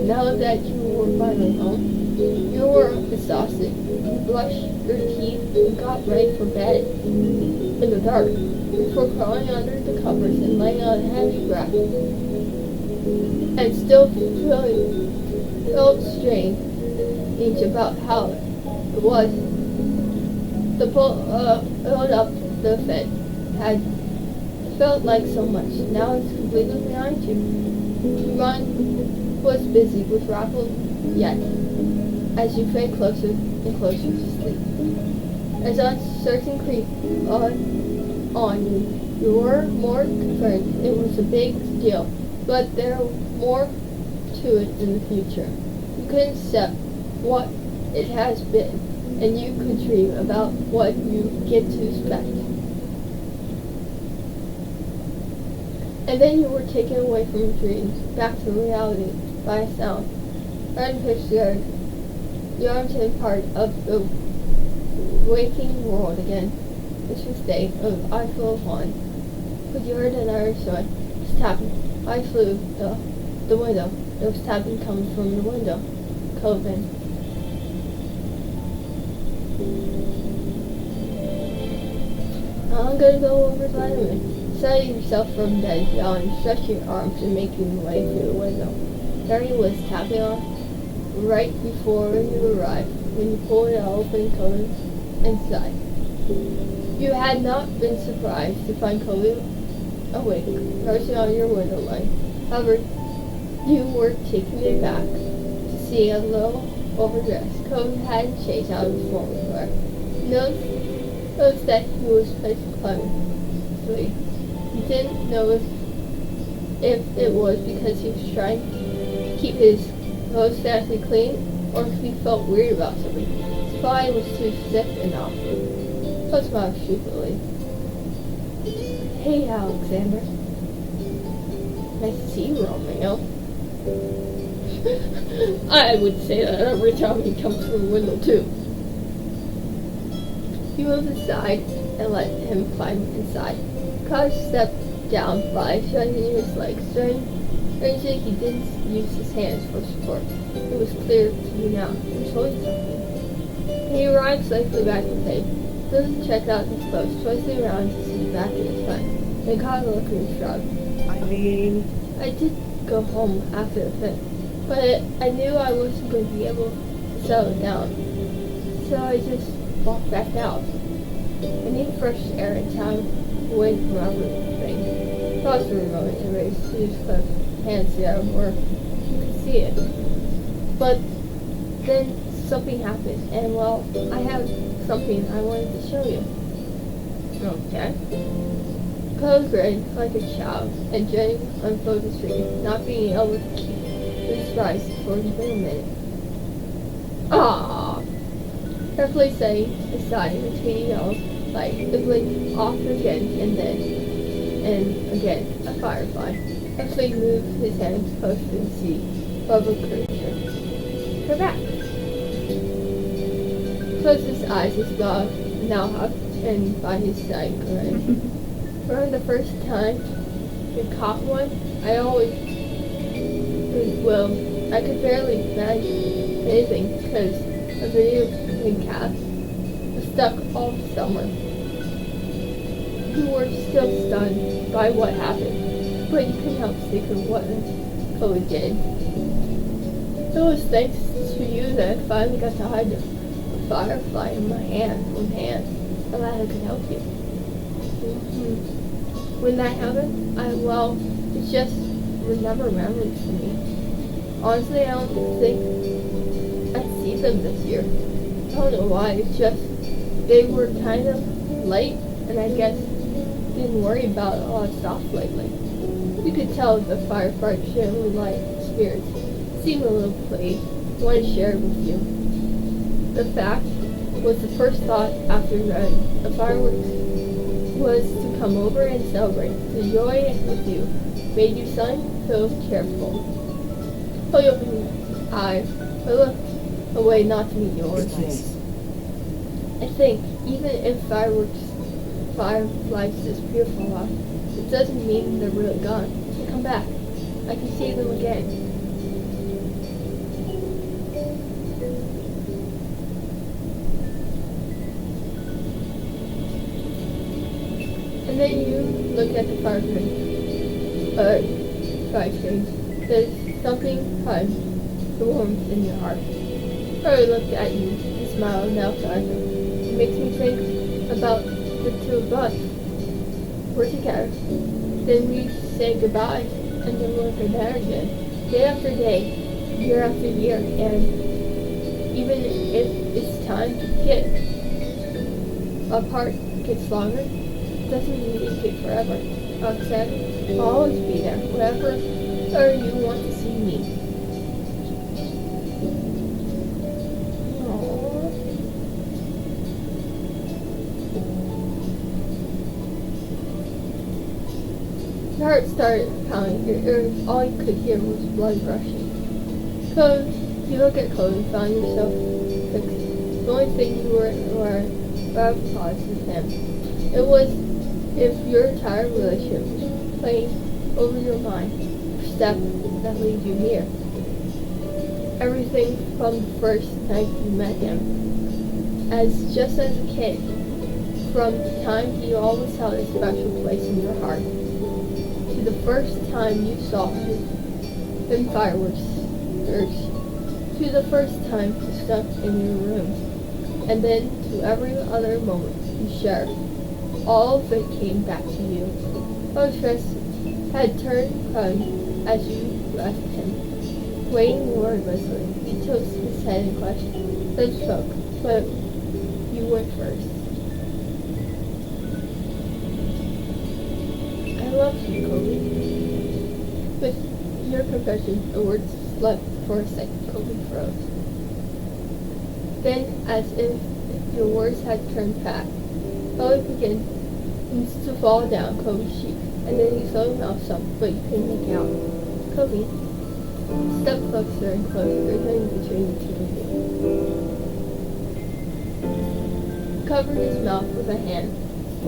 Now that you were finally home, you were exhausted. You brushed your teeth and got ready for bed in the dark before crawling under the covers and laying on a heavy breath. And still felt strange about how it was. The build up the fit had felt like so much. Now it's completely behind you. Your mind was busy with raffles yet as you fade closer and closer to sleep. As uncertainty creeped on you, you were more concerned. It was a big deal, but there was more to it in the future. You could accept what it has been, and you could dream about what you get to expect. And then you were taken away from your dreams, back to reality, by a sound. Right in picture, you are in part of the waking world again. This was day of Eiffel 1. But you heard another sound, just tapping. I flew the window. There was tapping coming from the window. Coven. I'm gonna go over to Vitamin. Settle yourself from bed, yawning, stretch your arms and making your way through the window. Harry was tapping on right before you arrived when you pulled it open Coven inside. You had not been surprised to find Kobe awake, crouching on your window line. However, you were taken aback to see a little overdressed. Kobe hadn't changed out of his formal wear. noticed that he was placed clemency. He didn't know if it was because he was trying to keep his clothes fancy clean or if he felt weird about something. His body was too stiff and awkward. So smiled stupidly. Hey, Alexander. Nice to see you, Romeo. I would say that every time he comes through the window, too. He moved aside and let him climb inside. Cause stepped down by shutting his legs. Strangely, he didn't use his hands for support. It was clear to me now. Enjoyed something. He arrived safely back in the tape. Then checked out his clothes, twisted around to see back in his friend. Then caught a look and shrugged. I did go home after the film, but I knew I wasn't going to be able to settle down. So I just walked back out. I need fresh air and time away from everything. Paused for a moment and raised his hands there where you could see it. But then something happened, and well, I have something I wanted to show you. Okay. Cole grinned like a child, and Jenny unfolded his screen, not being able to keep his eyes for even a minute. Ah! Carefully setting aside a between yellow light, the blink off again and again, a firefly. Carefully moved his hands close to the sea above a creature. Her back. Closed his eyes, his dog now hugged and by his side grinned. For the first time I caught one, I could barely manage anything because a video and cast was stuck all summer. You were still stunned by what happened, but you couldn't help think of what Chloe did. It was thanks to you that I finally got to hide the firefly in my hand, and that I could help you. When that happened, it just remember memories for me. Honestly, I don't think I'd see them this year. I don't know why, it's just they were kind of late, and I guess didn't worry about a lot of stuff lately. You could tell the firefighter sharing light spirits seemed a little pleased, wanted to share it with you. The fact was the first thought after the fireworks was to come over and celebrate. The joy with you made your son feel cheerful. He opened his eyes, but looked away not to meet yours. I think even if fireflies disappear for a while, it doesn't mean they're really gone. They come back. I can see them again. And then you look at the fire stage. There's something kind of warmth in your heart. Harry looked at you and smiled now outside him. It makes me think about the two of us. We're together. Then we say goodbye, and then we're together again. Day after day, year after year, and even if it's time to get apart gets longer, it doesn't mean it takes forever. Roxanne, I'll always be there, wherever you want to see me. Your heart started pounding, your ears, all you could hear was blood rushing. So you look at Chloe and found yourself fixed. The only thing you were about with him. It was if your entire relationship was playing over your mind, the step that leads you here. Everything from the first night you met him, just as a kid, from the time he always held a special place in your heart, to the first time you saw him in fireworks, to the first time he stuck in your room, and then to every other moment you shared. All of it came back to you. Huntress had turned crud as you left him, waiting wordlessly. He took his head in question, then spoke, but you went first. love you, Kobe. With your confession, the words slept for a second. Kobe froze. Then, as if your words had turned back, Kobe began to fall down Kobe's cheek, and then he slowly mouthed something, but you couldn't make out. Kobe stepped closer and closer, in between the two of you. Covered his mouth with a hand. He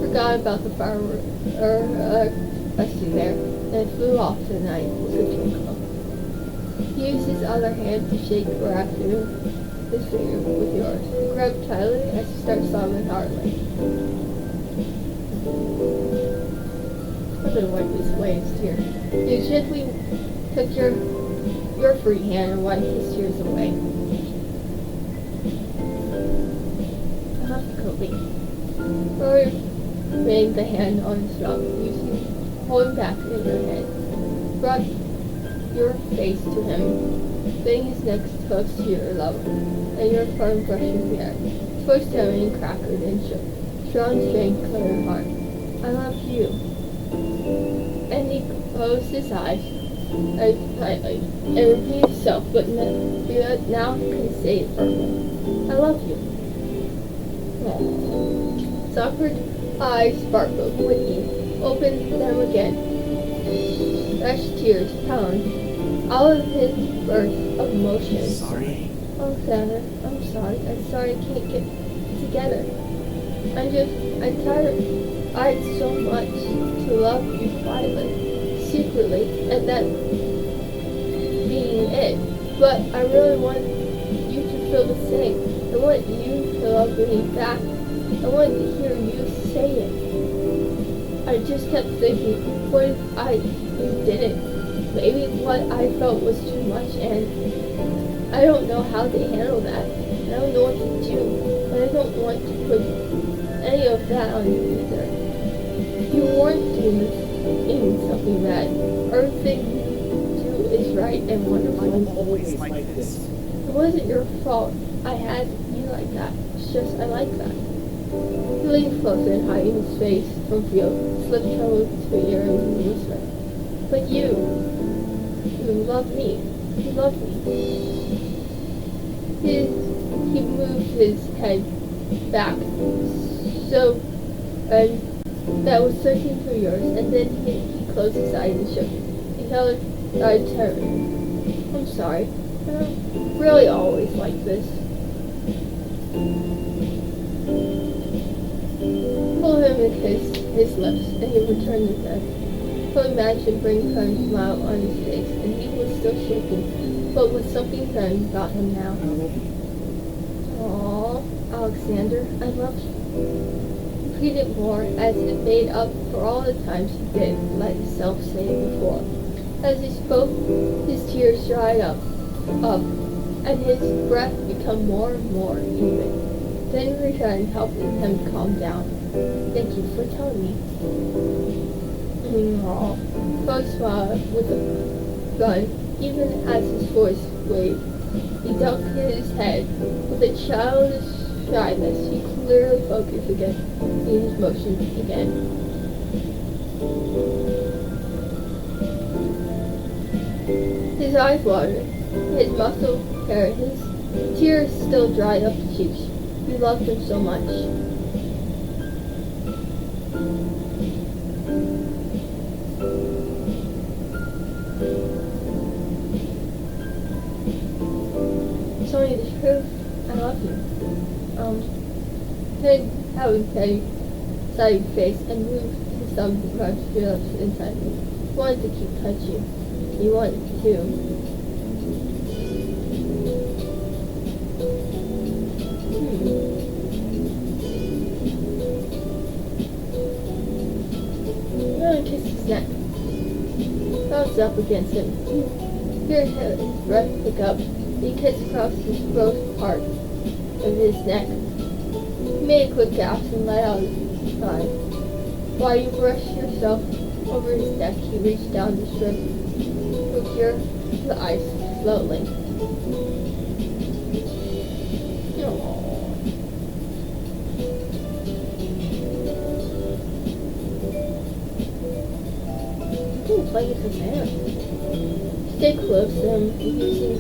forgot about the firework rescue there, and it flew off to the night with a twinkle. He used his other hand to shake his finger with yours. He grabbed tightly as you start sobbing hardly. I'm gonna wipe his away his tears. You gently took your free hand and wiped his tears away. Kobe. Rory laid the hand on his mouth, holding back in your head. Brought your face to him, laying his neck close to your lover, and your firm brushing hair. His voice down and crackled and shook. Strong strength clear heart. I love you. And he closed his eyes tightly and repeated himself, but now he could say it firmly. I love you. His awkward eyes sparkled when he opened them again. Fresh tears pounded out of his burst of emotion. Sorry. Oh, Santa, I'm sorry. I'm sorry I can't get together. I'm tired. I had so much to love you quietly, secretly, and that being it. But I really want you to feel the same. I want you to love me back. I want to hear you say it. I just kept thinking, what if you didn't? Maybe what I felt was too much, and I don't know how to handle that. I don't know what to do, but I don't want to put any of that on you either. You weren't doing something bad. Everything you do is right and wonderful. I'm always like this. It wasn't your fault. I had you like that. It's just I like that. He leaned closer and hiding his face from view, slipped trouble between your ears and whispered. But you love me. You love me. He moved his head back so that was searching through yours, and then he closed his eyes and shook. He held terror. I'm sorry. I'm really always like this. Pulled him and kissed his lips, and he returned his head. Chloe managed to bring a smile on his face, and he was still shaking, but with something firm about him now. Aww, Alexander, I love you. He repeated more as it made up for all the times he didn't let himself say it before. As he spoke, his tears dried up, and his breath became more and more even. Then he returned, helping him calm down. Thank you for telling me. Chloe smiled with a gun, even as his voice waved. He ducked his head with a childish shyness. He clearly focused again in his motions again. His eyes watered, his muscle teared, his tears still dried up his cheeks. He loved him so much. Tell me the truth, I love you. Then Howard saw your face and moved his thumb across your lips inside me. He wanted to keep touching. He wanted to. I'm gonna kiss his neck. Bounced up against him. Hear his breath pick up. He kissed across his both part of his neck. He made a quick gasp and let out a sigh. While you brushed yourself over his neck, he reached down to stroke with your eyes slowly. underneath his hand. Stay close to him, using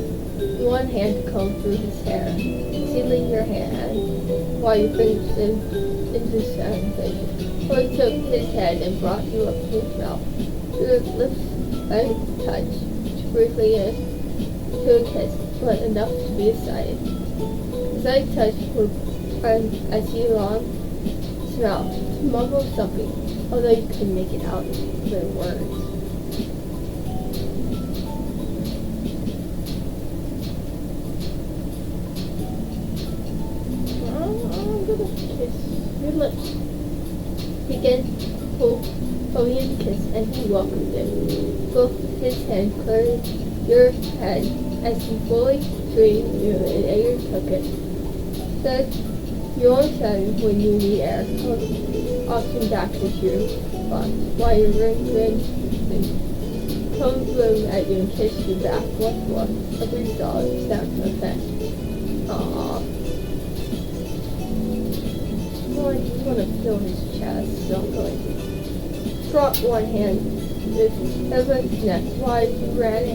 one hand to comb through his hair, sealing your hand while you fingers into his face. He took his head and brought you up to his mouth. Your lips and touch, briefly to a kiss, but enough to be decided. As I touched as he long his mouth to mumble something, although you couldn't make it out the words. I'm gonna kiss your lips. Begin pulling his kiss, and he welcomed it. Both his hands cleared your head as he fully treated you and Edgar took it. Said you won't tell him when you need air. Option back to your spot while your ring comes bloom at you and kiss you back once more. A 3 solid sound effect. Aww. I just want to feel his chest, so I'm going to drop one hand with Evan's neck while he ran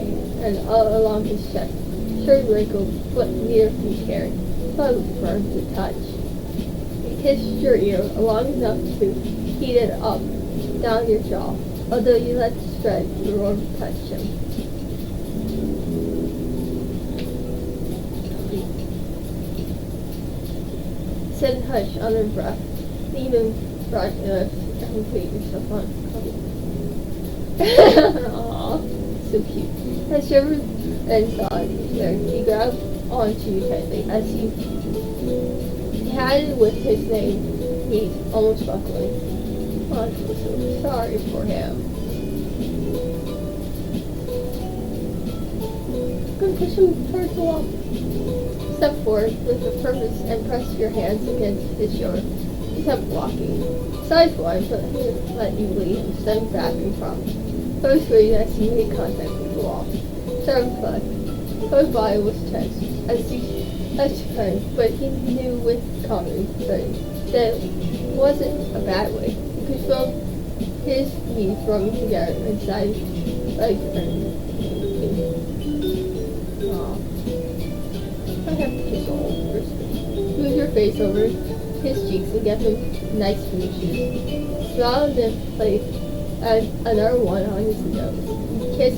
and along his chest. Shirt wrinkled, but neither he cared. But it was firm to touch. He kissed your ear long enough to heat it up down your jaw, although you let the thread your arm touch him. Said hush under breath, even brought you to complete yourself on. Aww, so cute. I shivered and thought there. He grabbed onto you tightly as he had it with his name. He almost buckling. I'm so sorry for him. Go push him towards the wall. Step forward with a purpose and press your hands against his shoulder. He kept walking. Sidewise, but he let you lead and stand back in front. Close reading as he made contact with the wall. 7 foot. His body was tense as he turned, but he knew with confidence that it wasn't a bad way. He could feel his knees rubbing together inside like I have to kiss all over. Move your face over his cheeks and get him nice finishes. Smile and then place another one on his nose. Kiss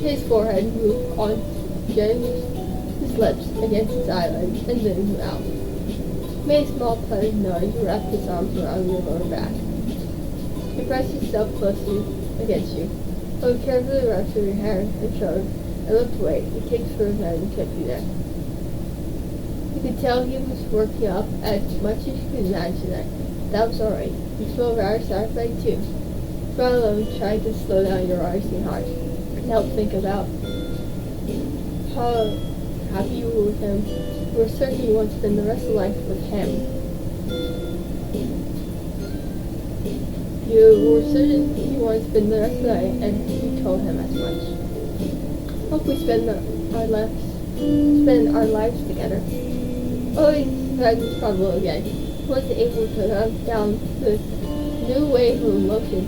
his forehead, move on, getting his lips against his eyelids, and then his mouth. Make a small pleasant noise, wrap his arms around your lower back. He pressed himself closely against you. Hold carefully the rest of your hair and shoulders, and looked away. He kicked for his head and kept you there. You could tell he was working up as much as you could imagine that. That was alright. You felt rather satisfied too. Frown alone, trying to slow down your racing heart. Could help think about how happy you were with him. You were certain you wanted to spend the rest of life with him. You were certain you wanted to spend the rest of the night, and you told him as much. Hope we spend our lives together. Always tried to struggle again. Was able to run down the new wave of emotion.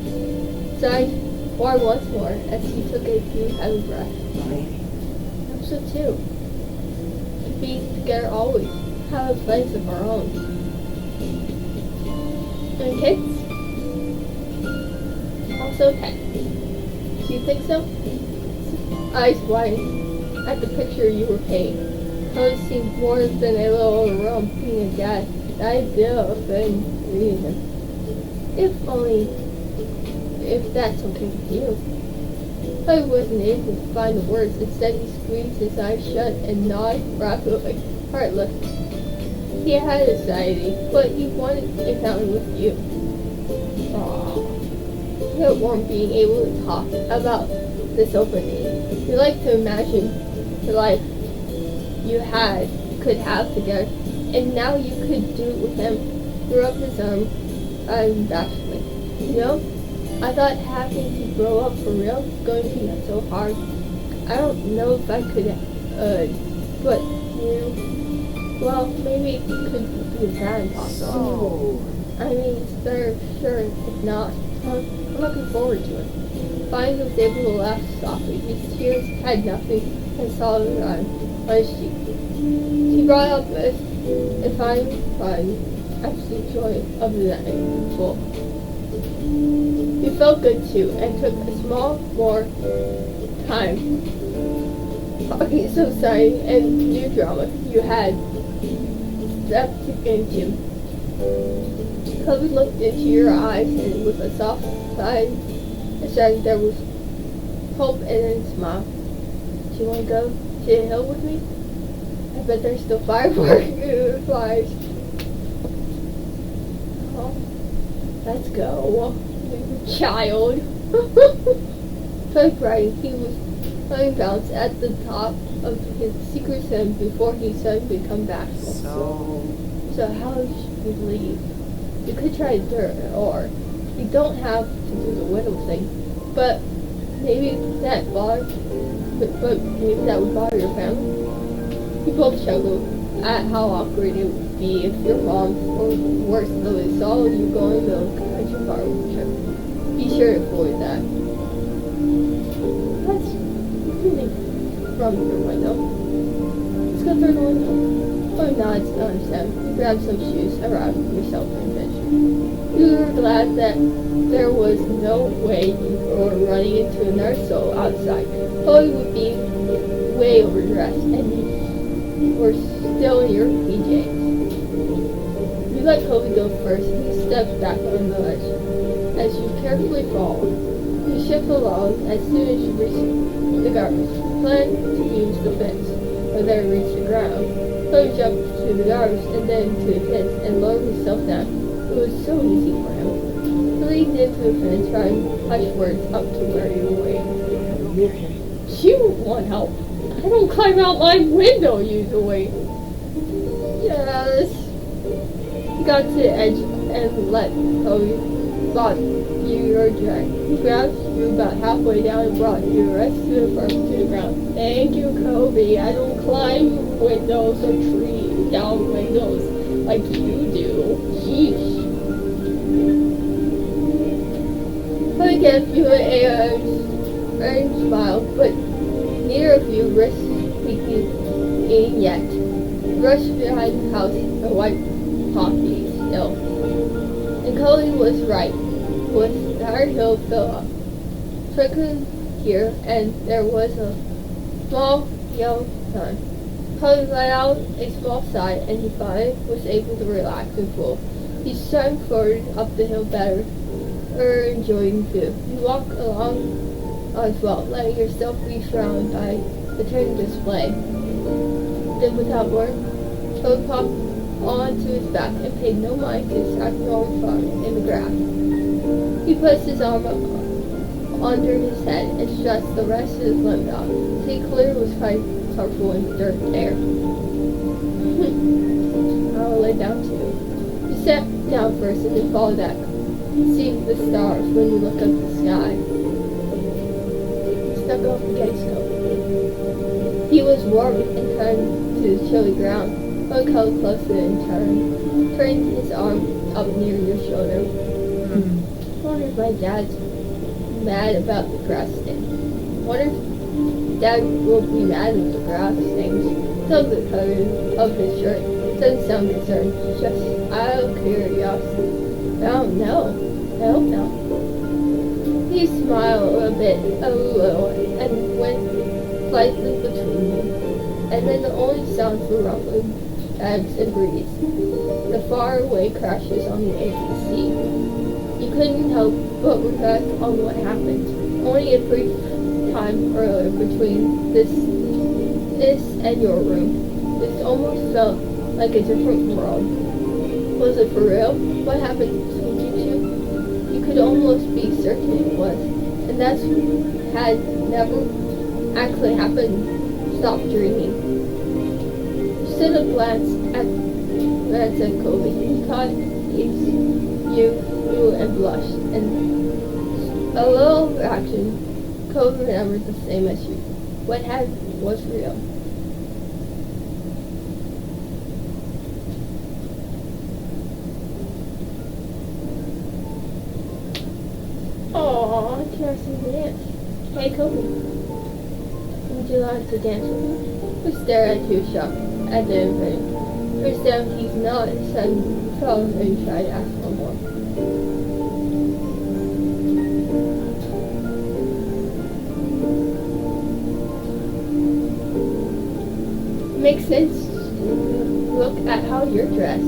Sighed or once more as he took a deep heavy breath. I'm so too. To be together always. Have a place of our own. And kids? Also pets. Do you think so? Eyes wide at the picture you were painting. It seemed more than a little overwhelmed being a dad. The idea of then reading him. If that's okay with you. I wasn't able to find the words. Instead, he squeezed his eyes shut and nodded rapidly, heartless. He had anxiety, but he wanted a family with you. Aww. It warmed being able to talk about this openly. You like to imagine the life you could have together, and now you could do it with him. Threw up his arm bashfully. You know, I thought having to grow up for real was going to be so hard. I don't know if I could, but well, maybe it could be that impossible. I mean, it's better, sure, if not. I'm looking forward to it. finally was able to laugh softly. These tears had nothing but solid on his cheek. She brought up a fine, absolute joy of the night in full. He felt good too, and took a small more time talking so sorry and new drama you had stepped into. Chloe looked into your eyes, and with a soft sigh, said there was hope in a smile. Do you want to go to the hill with me? I bet there's still fireworks in the fires. Oh, let's go, child. Toy Friday, he was playing bounce at the top of his secret sim before he suddenly come back. So how should we leave? You could try dirt, or you don't have to do the widow thing. But maybe that would bother your family. We both chuckled at how awkward it would be if your mom, or worse, Lily, saw you going to a country fireworks trip. Be sure to avoid that. That's really from your window. Let's go through the window. Oh, nods to understand. You grabbed some shoes around yourself and adventure. You were glad that there was no way you were running into another soul outside. Chloe would be way overdressed, and you were still in your PJs. You let Chloe go first, and you stepped back on the ledge. As you carefully fall, you shift along as soon as you reach the garbage. Plan to use the fence, but then reach the ground. Chloe jumped to the garbage and then to the fence and lowered himself down. It was so easy for him. He leaned into the fence, trying hush words up to where you were waiting. She would want help. I don't climb out my window usually. Yes. He got to the edge and let Chloe thought you were dragged. He grabbed you about halfway down and brought you the rest of the first to the ground. Thank you, Kobe. I don't climb windows or trees down windows like you do. Sheesh. Chloe gave you a earned smile, but neither of you risked speaking yet. You rushed behind the house, a white poppy still. And Chloe was right. With our hill fill up, trickling here, and there was a small yellow sun. Chloe let out a small sigh, and he finally was able to relax and full. He strung forward up the hill better, enjoying the view. You walk along as well, letting yourself be surrounded by the turn display. Then, without word, Chloe popped onto his back and paid no mind to his growing farm in the grass. He placed his arm under his head and stretched the rest of his limbs out. St. Clair was quite comfortable in dirt air. I'll lay down too. You sat down first and then followed back. You see the stars when you look up the sky. He stuck off the coat. He was warm and turned to the chilly ground. One held closer and turned his arm up near your shoulder. I wonder if my dad's mad about the grass stain. Wonder if Dad will be mad at the grass stains. Tell the color of his shirt. Doesn't sound concerned. Just out of curiosity. I don't know. I hope not. He smiled a little, and went slightly between them. And then the only sounds were rumbling bags and breeze. The faraway crashes on the edge of the sea. You couldn't help but reflect on what happened. Only a brief time earlier between this and your room. This almost felt like a different world. Was it for real? What happened between you two? You could almost be certain it was. And that's had never actually happened. Stop dreaming. You stood up, glanced at Kobe. He caught you and blushed, and a little reaction. Code remembered the same as you. What had was real. Aww. Aw, interesting dance. Hey, Kobe. Would you like to dance with me? We stare at you shocked at the invitation. First down, he's not, sudden fell and tried to ask for more. Makes sense. Look at how you're dressed.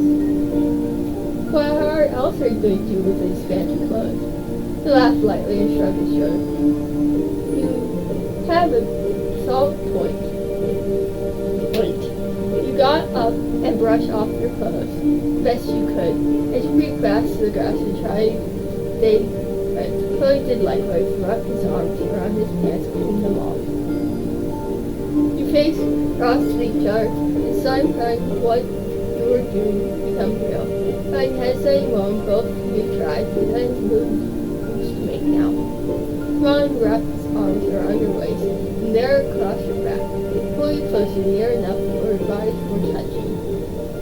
What else are you going to do with these fancy clothes? He laughed lightly and shrugged his shoulders. You have a solid point. Wait. You got up and brushed off your clothes best you could, and you creeped back to the grass and tried. Chloe did likewise, wrapped his arms around his pants, pulling them off. Your face crossed each other, and sometimes what you were doing become real. By hesitating moment, both of you tried to then moves to make now. Ron wrapped his arms around your waist, and there across your back, pull you closer near enough for your bodies were touching.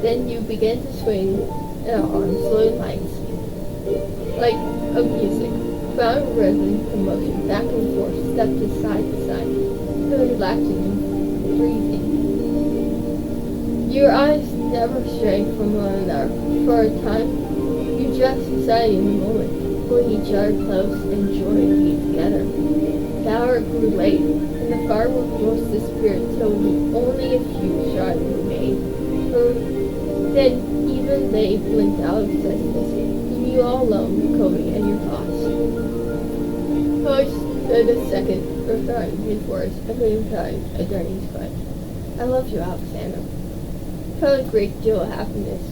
Then you began to swing your arms slowly like a music. Found rhythm and motion back and forth, stepped to side, relaxing and breathing. Your eyes never strayed from one another. For a time, you just decided in the moment, pulling each other close and enjoying being together. The hour grew late, and the fireworks almost disappeared until only a few shots remained. Then even they blinked out of existence, leaving you all alone with Kobe and your thoughts. Chloe stood a second, referring his words, and putting time during his foot. I love you, Alexander. Felt a great deal of happiness.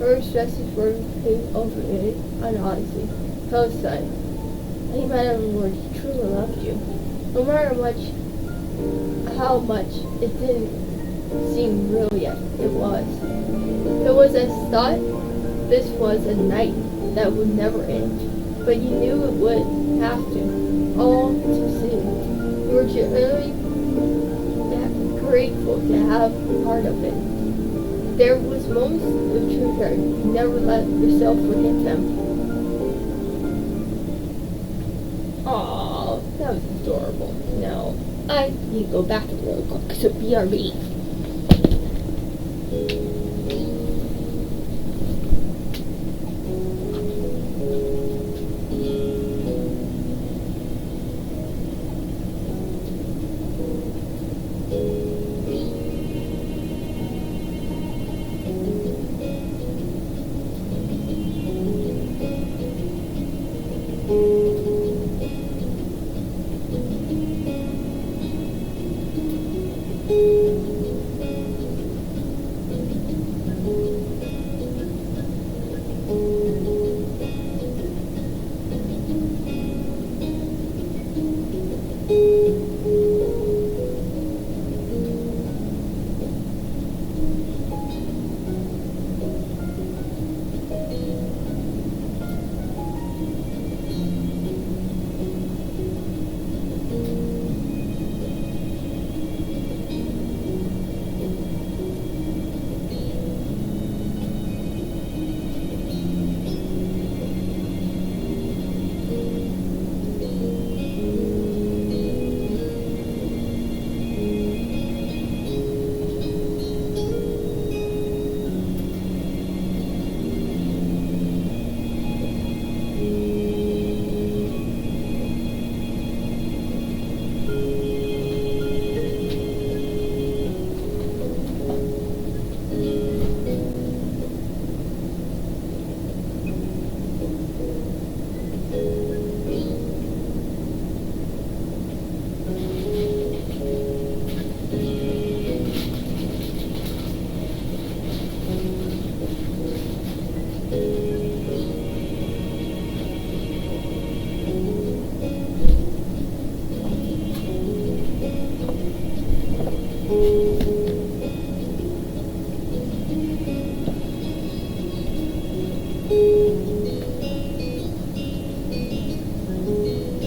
Her stresses were came over it, and honestly, Chloe sighed. Any matter of word, he truly loved you. No matter how much it didn't seem real yet, it was. It was as thought this was a night that would never end, but you knew it would have to. All too soon. You were genuinely grateful to have part of it. There was moments of truth there. You never let yourself forget them. Aww, that was adorable. No, I need to go back to real quick to BRB.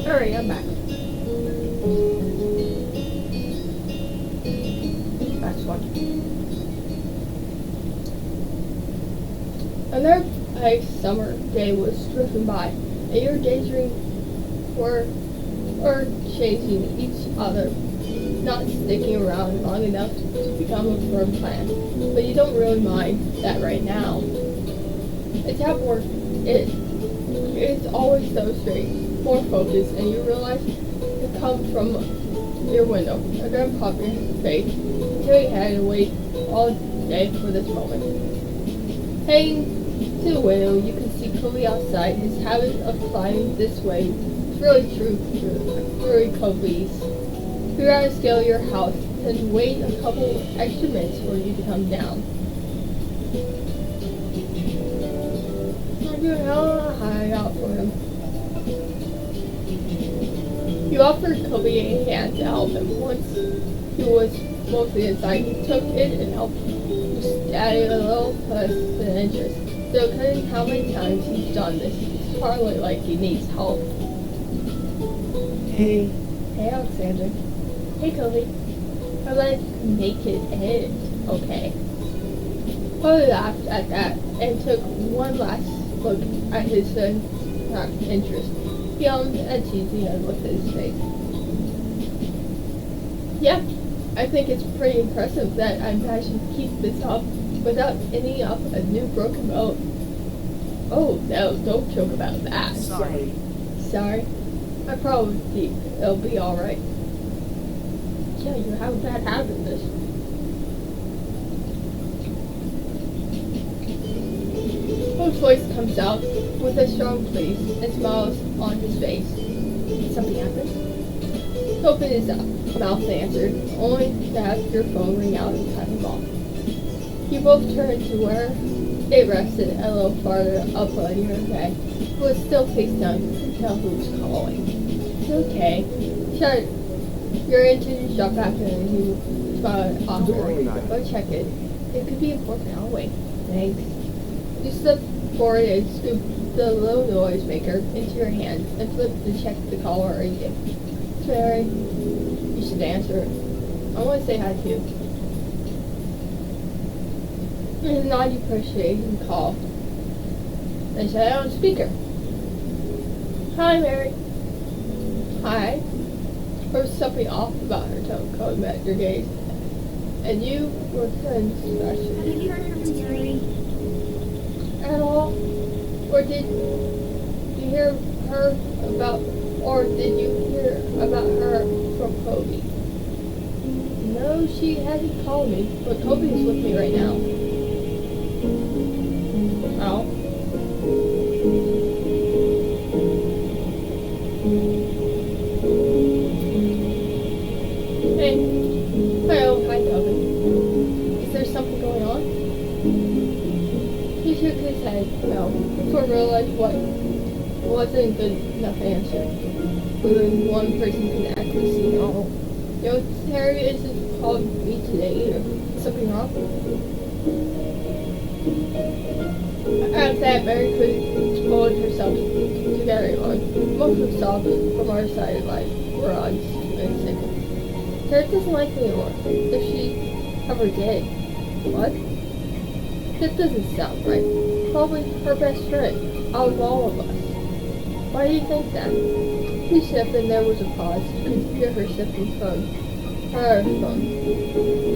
Alright, I'm back. That's one. Another nice summer day was drifting by, and you were daydreaming or chasing each other, not sticking around long enough to become a firm plan. But you don't really mind that right now. It's at work. It's always so straight, more focused, and you realize it comes from your window, a grim pop in your face, until you had to wait all day for this moment. Hanging to the window, you can see Kobe outside. His habit of climbing this way is really true for Kobe's. Figure out to scale your house and wait a couple extra minutes for you to come down. You're hella high out for him. You offered Kobe a hand to help him. Once he was mostly inside, he took it and helped you adding a little plus an interest. So considering how many times he's done this, it's hardly like he needs help. Hey. Hey, Alexander. Hey, Kobe. I like make it end, okay? Kobe laughed at that and took one last look at his son's interest. He hummed and cheesy and looked at his face. Yeah, I think it's pretty impressive that I managed to keep this up without ending up a new broken boat. Oh, no, don't joke about that. Sorry. Sorry? It'll be alright. Yeah, you have that habit, this. Coach's voice comes out with a strong please and smiles on his face. Something happened? Open his mouth answered, only to have your phone ring out and cut him off. You both turned to where it rested a little farther up on your bed. It was still face down. You could tell who was calling. It's okay. Shut your engine shut back and he smiled awkwardly. Go check it. It could be important. I'll wait. Thanks. You slipped forward and scooped the little noisemaker into your hand and flipped to check the caller ID. Mary, you should answer it. I want to say hi to you. And nod you appreciate and call. Then set it on speaker. Hi, Mary. Hi. There was something off about her tone. Chloe met your gaze. And you were kind of special. Have you heard from Terry? At all? Or did you hear her about, or did you hear about her from Kobe? No, she hasn't called me, but Kobe is with me right now. Oh? Hey. Hello, hi Kobe. Is there something going on? He shook his head, no, for realized what wasn't good enough answer. When one person can actually see no. You know, Terry isn't called me today either. Something wrong? At that, Mary could hold herself together on most of the sobs from our side of life were on and sick. Terry doesn't like me anymore. If she ever did. What? That doesn't sound right. Probably her best friend, out of all of us. Why do you think that? He sipped and there was a pause. You could hear her sipping from her phone.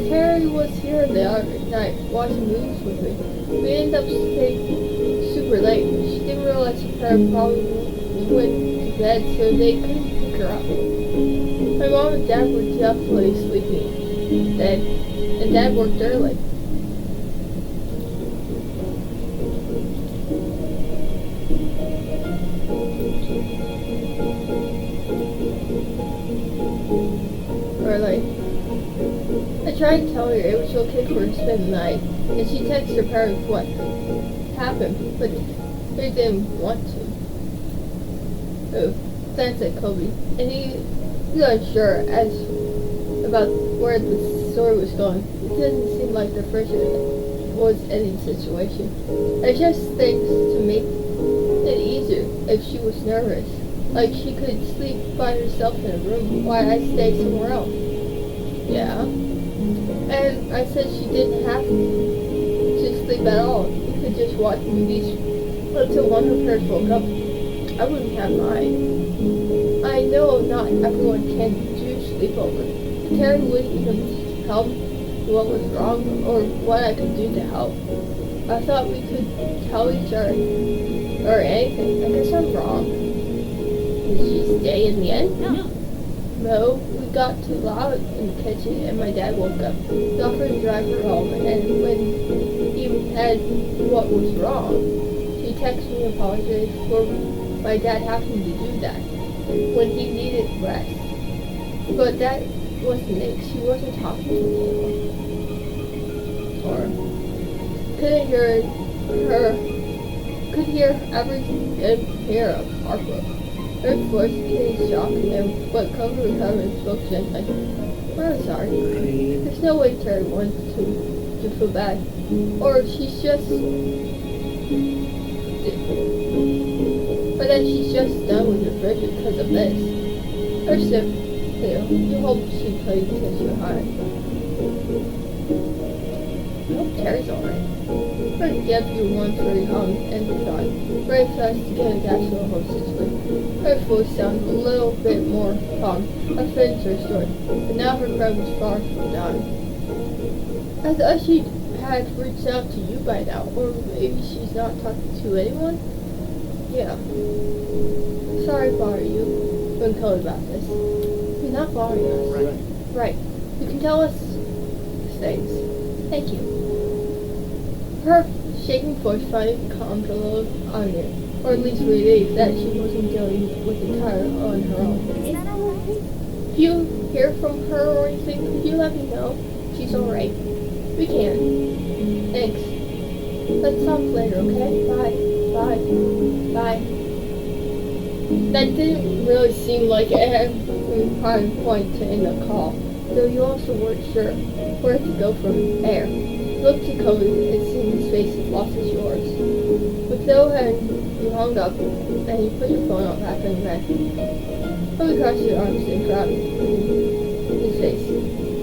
Terry was here the other night watching movies with me. We ended up staying super late. She didn't realize her parents probably went to bed so they couldn't pick her up. My mom and dad were definitely sleeping then, and dad worked early. I tried to tell her it was okay for her to spend the night, and she texted her parents what happened, but they didn't want to. Oh, that's it, Kobe. And he's unsure as about where the story was going. It doesn't seem like the first was any situation. I just think to make it easier if she was nervous. Like she could sleep by herself in a room while I stay somewhere else. Yeah. And I said she didn't have to sleep at all. You could just watch movies until one of her parents woke up. I wouldn't have mine. I know not everyone can do sleepover. Terry wouldn't even tell me what was wrong or what I could do to help. I thought we could tell each other or anything. I guess I'm wrong. Did she stay in the end? No, we got too loud in the kitchen and my dad woke up. He offered to drive her home, and when he had what was wrong, she texted me and apologized for my dad having to do that when he needed rest. But that wasn't it. She wasn't talking to me anymore. Or could hear every pair of Harper. Her voice became shocking and but covered her and spoke gently. I'm sorry. There's no way Terry wants to feel bad. Or she's just or that she's just done with her friend because of this. Or so, you hope she plays attention hard. I hope Terry's alright. Her deputy once very hung and tried. Very fast to get a dash to her situation. Her voice sounded a little bit more calm. I finished her story, but now her friend was far from done. I thought she had reached out to you by now, or maybe she's not talking to anyone? Yeah. Sorry to bother you when told about this. You're not bothering us. Right. You can tell us things. Thank you. Her shaking voice finally calmed a little on her, or at least relieved that she wasn't dealing with the tire on her own. Is that alright? If you hear from her or anything, could you let me know? She's alright. We can. Thanks. Let's talk later, okay? Bye. Bye. Bye. That didn't really seem like a prime point to end the call, though you also weren't sure where to go from there. Looked to Cody and seeing his face as lost as yours. With no hand, you hung up and you put your phone on back in the bed. Cody crossed your arms and grabbed his face.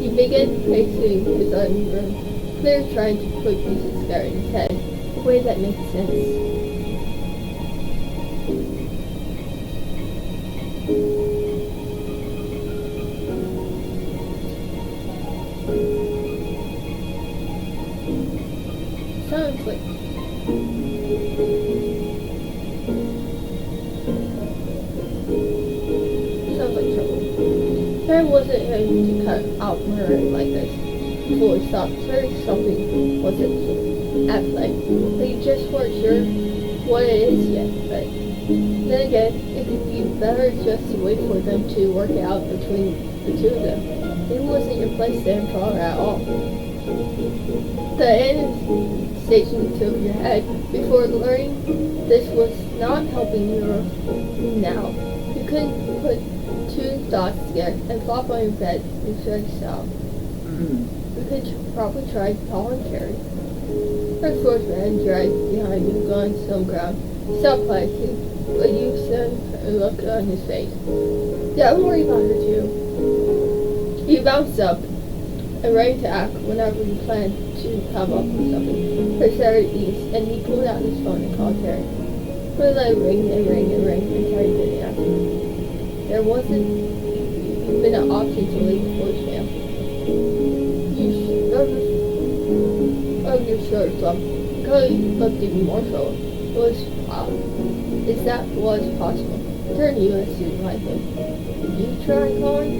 He began pacing his own room, clearly trying to put pieces together in his head in a way that made sense. Sounds like trouble. Terry wasn't going to cut out murdering like this. Fully stopped. Terry something wasn't at play. They just weren't sure what it is yet, but then again, it could be better just to wait for them to work it out between the two of them. It wasn't your place to involve at all. The station took your head before learning this was not helping you now. You couldn't put two thoughts together and flop on your bed and shut yourself. You could probably try calling Terry. Her fourth man dragged behind you, going to some ground. Stop fighting, but you saw a look on his face. Yeah, don't worry about her too. He bounced up and ready to act whenever you planned to come up with something. Her started ease, and he pulled out his phone and called Terry. But it let it ring and ring and ring, and Terry didn't answer. There wasn't even an option to leave a voicemail. Your shirt from Cody looked even more troubled. Was possible. Turn you as soon like him. Did you try calling?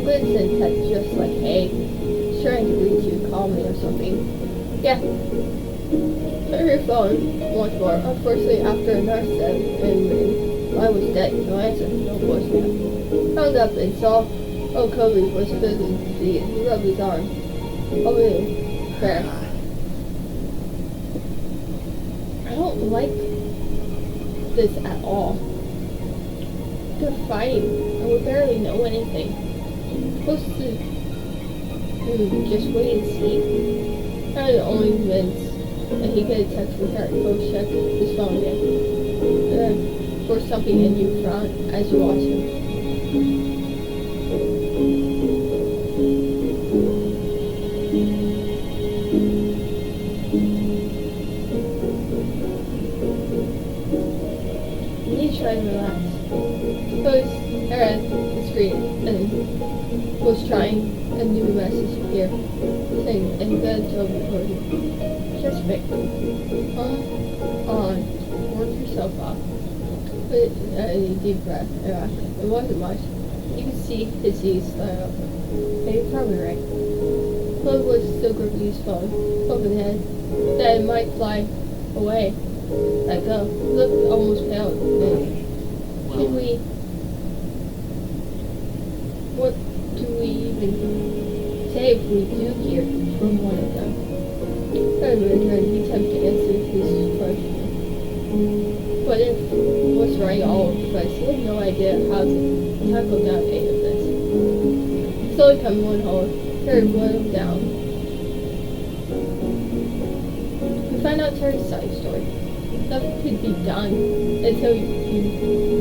Vincent had just like, hey, he's trying to reach you, call me or something. Yeah. Turn your phone once more. Unfortunately, after a nurse said I was dead, no answer, no voicemail. Hung up and saw Kobe was busy. He rubbed his arm. Oh, really? Fair. I don't like this at all. They're fighting, and we barely know anything. Supposed to just wait and see. Kind of the only events, and he got a text from Terry. Go check his phone again. For something in your front as you watch him. You need to try to relax. Suppose Aaron thing and bends over toward you. Just fix it. Come on, work yourself up. With a deep breath, it wasn't much. You could see his knees slide up. Hey, you're probably right. Chloe was still gripping his phone, hoping that it might fly away. Let go. He looked almost pale. Should we... What do we even say if we do hear from one of them? He attempted to answer his question. But if what's right all of us, he had no idea how to tackle down any of this. Slowly coming one hole, Terry blowed him down. We find out Terry's side story. Nothing could be done until you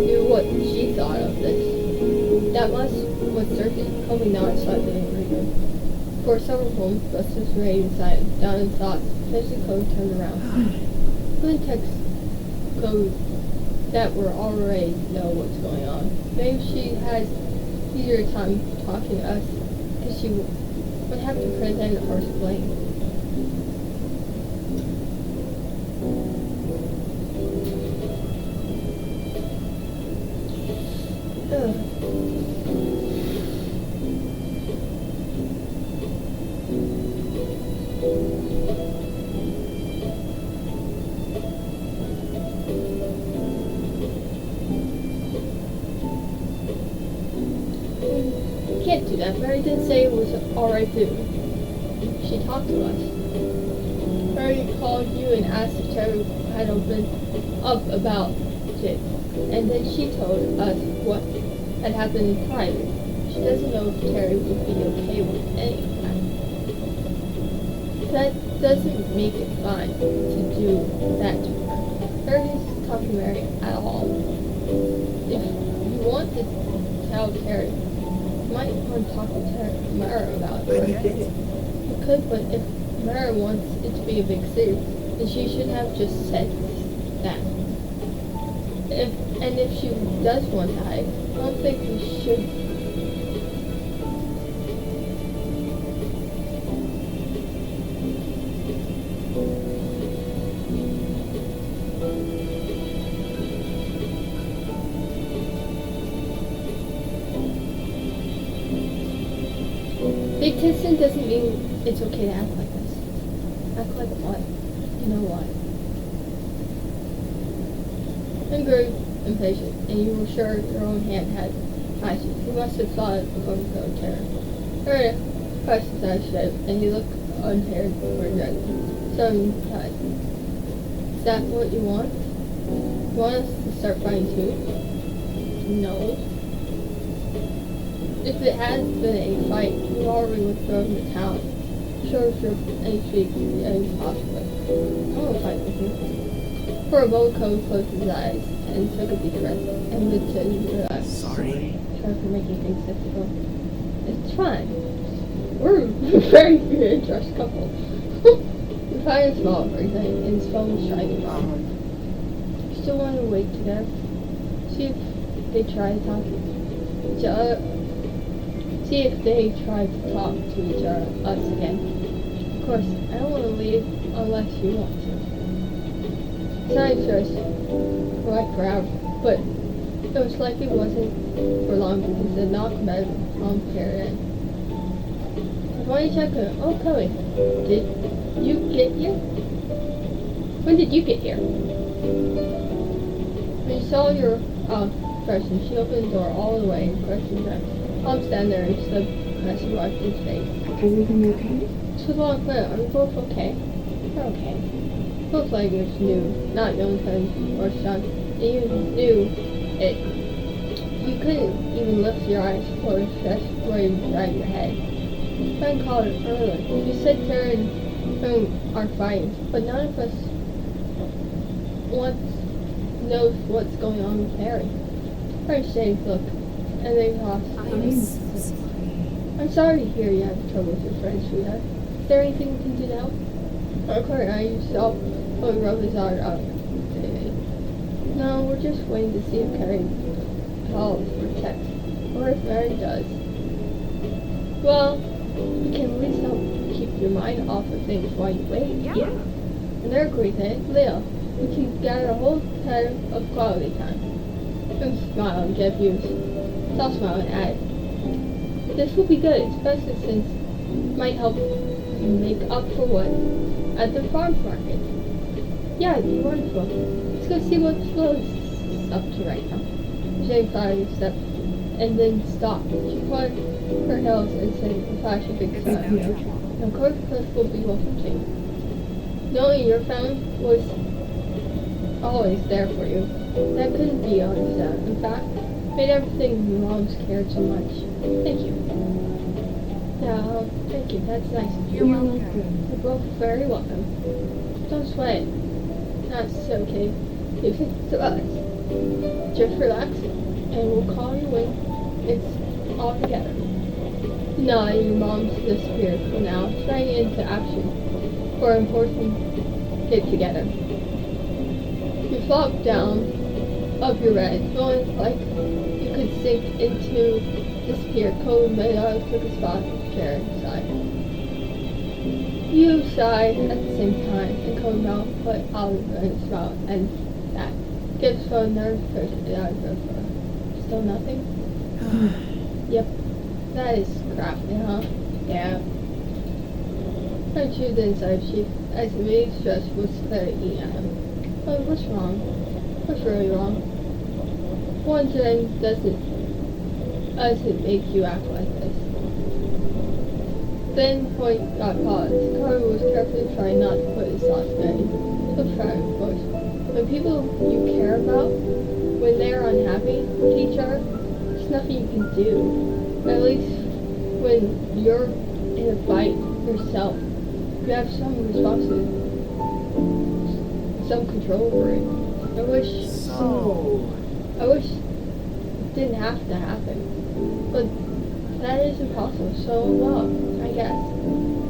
knew what she thought of this. That much was certain, Comey nodded slightly in agreement. For several home, Gus was ready inside, down in thoughts. Eventually Chloe turned around. Good text code that we already know what's going on. Maybe she has easier time talking to us because she would have to present or explain. Can't do that. Mary did say it was alright too. She talked to us. Mary called you and asked if Terry had opened up about it. And then she told us what had happened in private. She doesn't know if Terry would be okay with any of that. That doesn't make it fine to do that to her. Mary doesn't talk to Mary at all. If you want to tell Terry, you might want to talk to Mara about it. You could, but if Mara wants it to be a big city, then she should have just said that. If she does want to hide, I don't think we should. Big testing doesn't mean it's okay to act like this. Act like what? You know what? I'm very impatient, and you were sure your own hand had eyes. You must have thought it before you go terror. Her questions I should, and he looked unhaired for a drug. So is that what you want? You want us to start fighting too? No. If it has been a fight, you already would throw in the town. Sure, any street could be any possible. I want to fight with you. For a bold coat closed his eyes and took a deep breath and looked to you. Sorry. Sorry for making things difficult. It's fine. We're a very good dressed couple. The fire smiled for example, and his phone was shining on. You still want to wait together? See if they try to talk See if they try to talk to each other, us again. Of course, I don't want to leave unless you want to. Sorry, first, right crowd, but it was like it wasn't for long because the knock meant Tom carried in. Why are you checking? Oh, Chloe, did you get here? When did you get here? When you saw your person, she opened the door all the way and questioned her. Tom stand there and stood as he washed his face. Everything okay? It was all clear. Are we both okay? We're okay. Both language knew, not young friend or son. And you knew it. You couldn't even lift your eyes or stress where you drag your head. Friend called it earlier. You said Kara and him are fighting, but none of us knows what's going on with Harry. Friend saying, look, and they lost. I'm so sorry. I'm sorry to hear you have trouble with your friends, sweetheart. Is there anything we can do now? Corey, I yourself will rub his arm up. No, we're just waiting to see if Carrie calls or texts, or if Mary does. Well, we can at least help keep your mind off of things while you wait. Yeah. Another great thing, Leo. We can gather a whole time of quality time. And smile and get views. I'll smile and add. This will be good, especially since it might help make up for what at the farm's market. Yeah, it'd be wonderful. Let's go see what Flo's up to right now. Jane followed a step and then stopped. She caught her heels and said with a flash of big smile. Of course, this will be welcome too. Knowing your family was always there for you. That couldn't be understood. In fact, made everything your mom's cared so much. Thank you. Yeah, thank you. That's nice of you. You're welcome. You're both very welcome. Don't sweat. That's okay. Leave it to us. Just relax, and we'll call you when it's all together. No, your mom's disappeared for now, trying into action for an important get-together. You flopped down of your bed, feeling like you could sink into disappear. Cold Mayo took a spot in the chair and sighed. You sighed at the same time, and Cold Mayo put out a smile and that gives for another person out of her. Still nothing? Yep. That is crap, huh? Yeah. I chewed the inside sheet as the maid stress was clearly eating at him. Oh, what's wrong? What's really wrong? One thing doesn't make you act like this. Then Point got paused. Carter was carefully trying not to put his thoughts in a trying voice. When people you care about, when they're unhappy with each other, there's nothing you can do. At least when you're in a fight yourself, you have some responsibility, some control over it. I wish it didn't have to happen, but that is impossible. So, well, I guess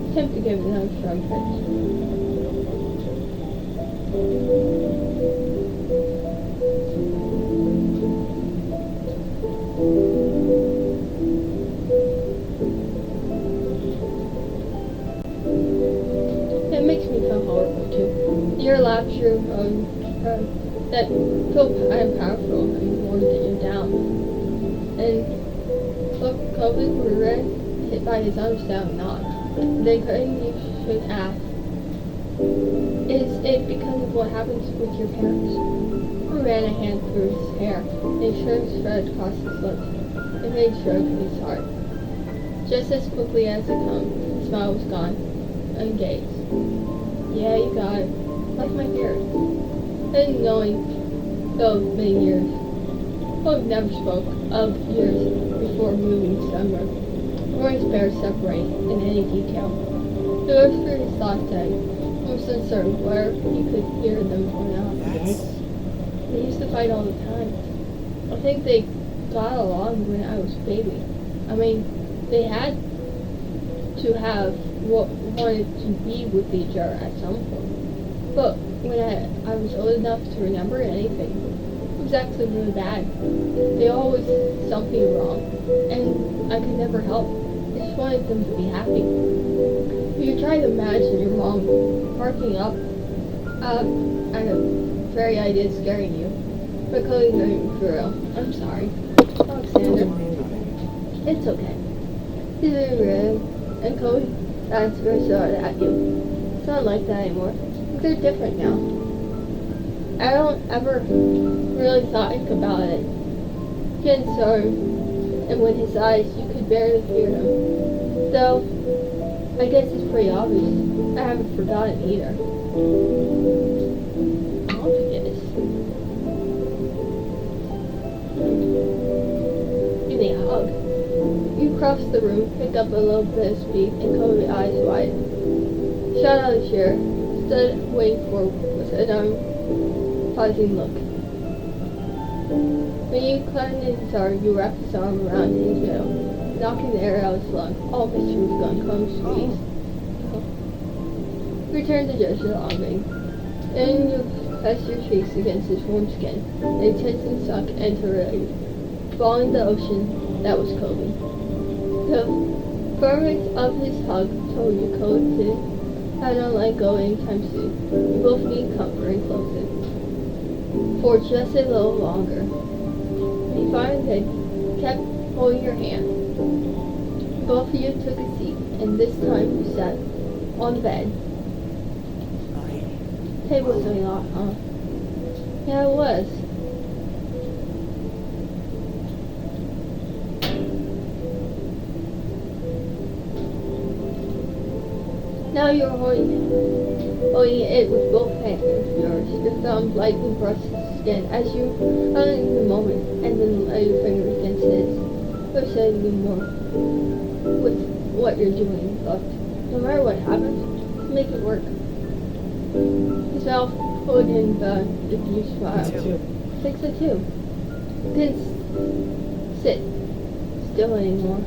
it's time to give another strong pitch. It makes me feel horrible too. Your laughter that feel powerful and more than you're down. And look, COVID were red, hit by his understanding nod. Then you should ask, is it because of what happens with your parents? He ran a hand through his hair and showed spread across his lips. It made stroke in his heart. Just as quickly as it came, the smile was gone. Engaged. Yeah, you got it. Like my parents. And knowing those many years, Hope never spoke of years before moving somewhere, or his parents separated in any detail. He goes through his thoughts then, almost uncertain whether he could hear them or not. They used to fight all the time. I think they got along when I was a baby. I mean, they had to have what wanted to be with each other at some point. But when I was old enough to remember anything, it was actually really bad. They always did something wrong, and I could never help. I just wanted them to be happy. You try to imagine your mom parking up at a very idea scaring you. But Chloe's not even for real. I'm sorry. Alexander. It's okay. He's in red, and Chloe transfers at you. It's not like that anymore. They're different now. I don't ever really think about it. Getting sorry, and with his eyes, you could barely hear him. Though, I guess it's pretty obvious. I haven't forgotten either. Obvious. Give me a hug. You crossed the room, picked up a little bit of speed, and covered your eyes wide. Shot out of the chair, stood waiting for with an pausing look. When you climbed in his arm, you wrapped his arm around his middle, knocking the air out of his lungs. All mystery was gone. Come, squeeze. Return to Judge longing. Then you press your cheeks against his warm skin, and tense and suck into relief, following the ocean that was Kobe. The firmness of his hug told Dakota to I don't let go anytime soon. You both need comfort and closeness. For just a little longer. He finally kept holding your hand. Both of you took a seat, and this time you sat on the bed. Table was a lot, huh? Yeah, it was. Now you're holding it with both hands of yours. Your thumb lightly brushes his skin as you in the moment, and then lay your fingers against his. You're saying more with what you're doing, but no matter what happens, make it work. His mouth pulled in the diffused smile. 6 to 2. Didn't sit still anymore.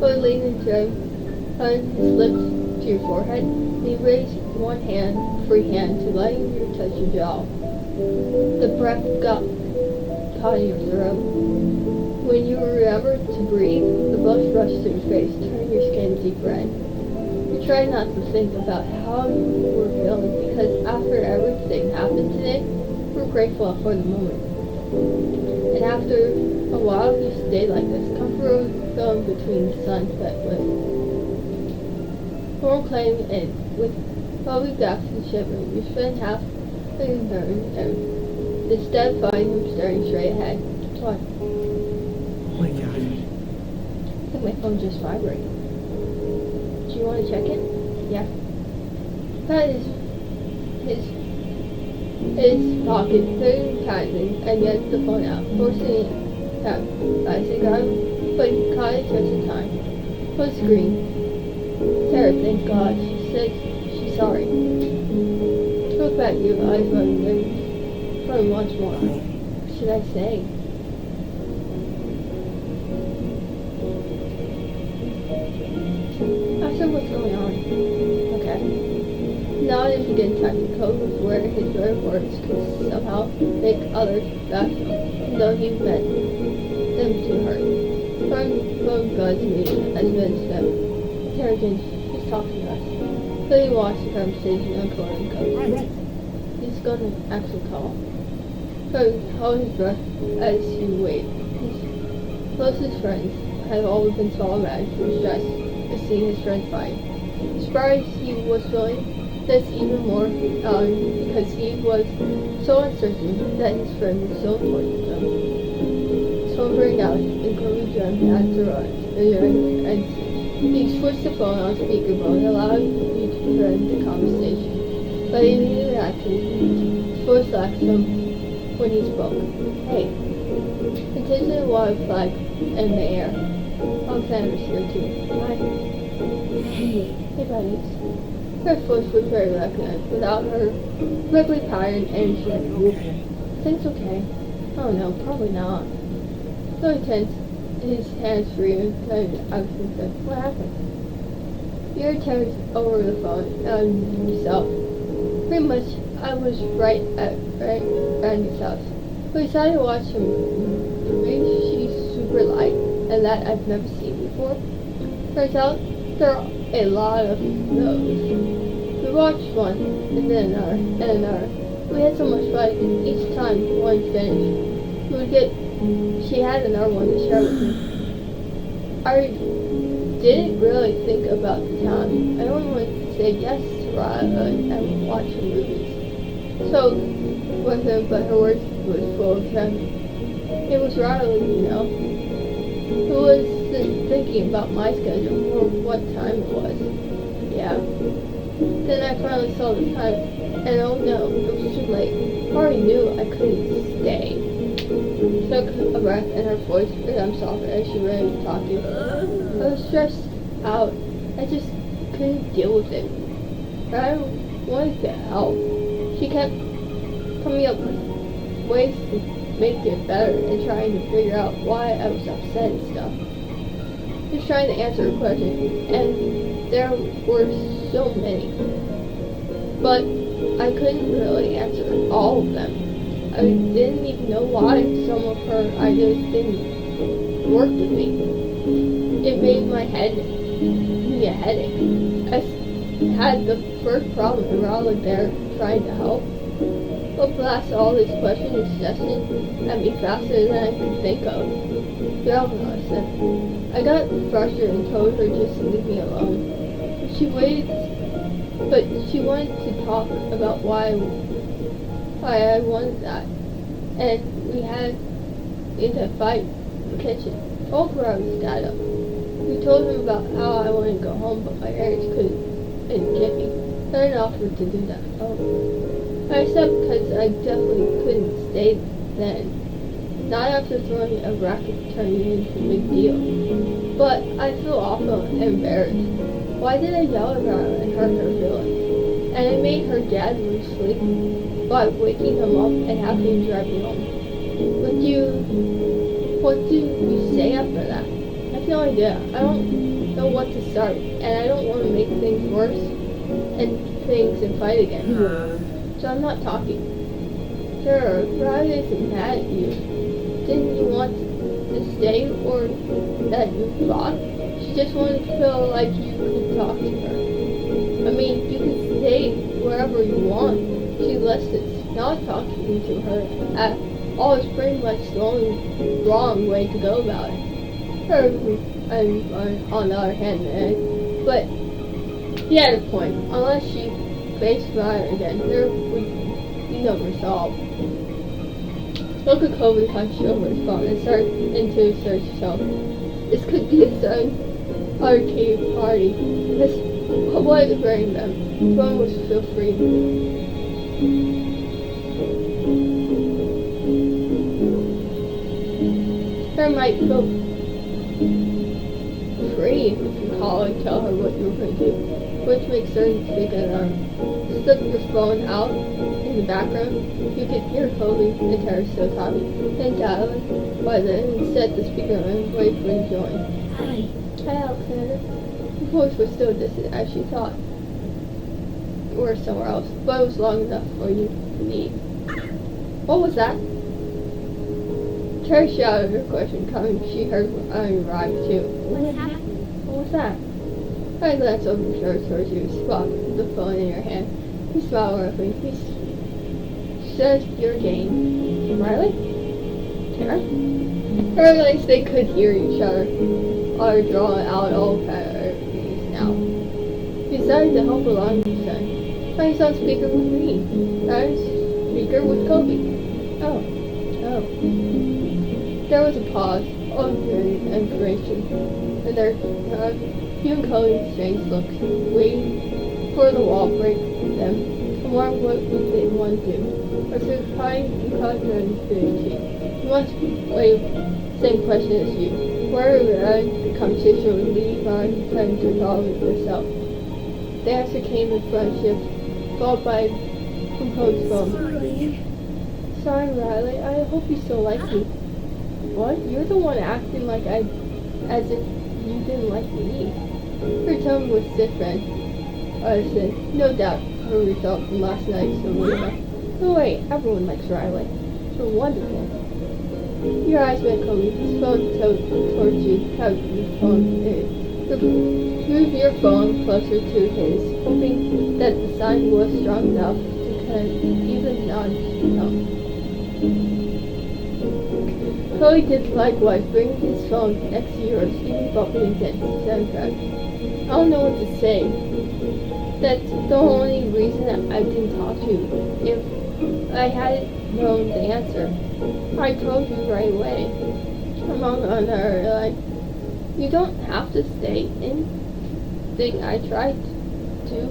But leaned into his lips to your forehead, and he raised one hand, free hand, to let you touch your jaw. The breath got caught in your throat. When you remembered to breathe, the blush rushed to your face, turning your skin deep red. You tried not to think about how you were feeling, because after everything happened today, you were grateful for the moment. And after a while, you stayed like this, comfortable filling between the sunset lips. Warm claim in with public gaps and shivering. You spent half the turn and instead finding him staring straight ahead. What? Oh my god. I think my phone just vibrated. Do you want to check it? Yeah. That is his pocket, very tightly, and yet the phone out, forcing it out. I think but he caught it just in time. Full screen. Sarah, thank God. She said she's sorry. Look at you, eyes running for once more. What should I say? I said what's going on. Okay. Now it begins typing code with where his very words could somehow make others laugh, though he meant them to hurt. From God's meeting has been said. Harrigan, he's talking to us. So he watched the conversation unfold and goes, Right. He's gonna actually call. So hold his breath as you wait. His closest friends have always been so mad from stress to seeing his friends fight. Surprised he was feeling this even more because he was so uncertain that his friend was so important to him. Sobering out, including John had to run, and he switched the phone on speakerphone, allowing you to turn the conversation. But he needed action. His voice lacked some when he spoke. Hey. Attention to water flag in the air. Alexander's here too. Hi. Hey buddies. Her voice was very recognized without her quickly tired energy. Okay. Things okay? Oh no, probably not. So intense. His hands free and I said, what happened? Your turns over the phone and yourself. Pretty much I was right at Randy's house. We decided to watch him. She's super light and that I've never seen before. Turns out there are a lot of those. We watched one and then another and another. We had so much fun each time one finished. We would get She had another one to share with me. I didn't really think about the time. I only wanted to say yes to Rada and watch her movies. So, with her, but her words was full of them. It was Riley, you know, who wasn't thinking about my schedule or what time it was. Yeah. Then I finally saw the time, and oh no, it was too late. I already knew I couldn't stay. Took a breath and her voice became softer as she ran talking. I was stressed out. I just couldn't deal with it. But I wanted to help. She kept coming up with ways to make it better and trying to figure out why I was upset and stuff. Just trying to answer her question, and there were so many. But I couldn't really answer all of them. I didn't even know why some of her ideas didn't work with me. It made my head me a headache. I had the first problem and Raleigh there trying to help. But blast all these questions and suggestions at me faster than I could think of. Throughout I said, I got frustrated and told her just to leave me alone. She waited, but she wanted to talk about why I wanted that. And we had into a fight in the kitchen. Told her I was dad up. We told him about how I wanted to go home, but my parents didn't get me. Then I offered to do that. I accepted because I definitely couldn't stay then. Not after throwing a racket turning into a big deal. But I feel awful and embarrassed. Why did I yell at her and hurt her feelings? And I made her dad lose sleep by waking him up and having him drive me home. What do you say after that? I have no idea. I don't know what to start, and I don't want to make things worse and fight again. So I'm not talking. Sure, Riley isn't mad at you. Didn't you want to stay or that you fought? She just wanted to feel like you could talk to her. I mean, you can stay wherever you want. She listed not talking to her at all is pretty much the only wrong way to go about it. Her, on the other hand, but he had a point. Unless she faced Ryan again, there would be no resolve. Look at Kobe hunched over his phone and started into search himself. This could be his own arcade party. This was wearing them. The phone was still free. Her might feel free if you call and tell her what you were going to do, which makes certain speak an arm. Slip your phone out in the background. You could hear Kobe and Tara still talking. Then dial it by then and set the speaker and wait for him to join. Hi, Alexander. The voice was still distant as she thought. Or somewhere else, but it was long enough for you to need. What was that? Terry shouted her question coming. She heard arrived too. What happened? What was that? I glanced over your shoulder towards you, spot the phone in your hand. He smiled roughly. He says your game. Riley? Tara? Her legs, they could hear each other. Are drawing out all parodies now. He decided to help along his son. He's on speaker with me. That is speaker with Kobe. Oh. There was a pause, all information, and there you and Kobe exchanged looks, waiting for the wall to break them. And what would they want to do? Or so probably because they're in the You want to play the same question as you. Where the conversation would lead on trying to resolve it yourself. The answer came in friendship, followed by composed phone. Sorry, Riley. I hope you still like me. What? You're the one acting like as if you didn't like me. Her tone was different. I said, no doubt, her result from last night's arena. No way, everyone likes Riley. You're wonderful. Your eyes met Kobe. His phone tilted towards you. How your phone is. Move your phone closer to his, hoping that the sign was strong enough to connect even non-tone. Chloe did likewise, bringing his phone next to yours, even bumping against the soundtrack. I don't know what to say. That's the only reason that I didn't talk to you. If I hadn't known the answer, I told you right away. Among other, you don't have to stay in. Thing I tried to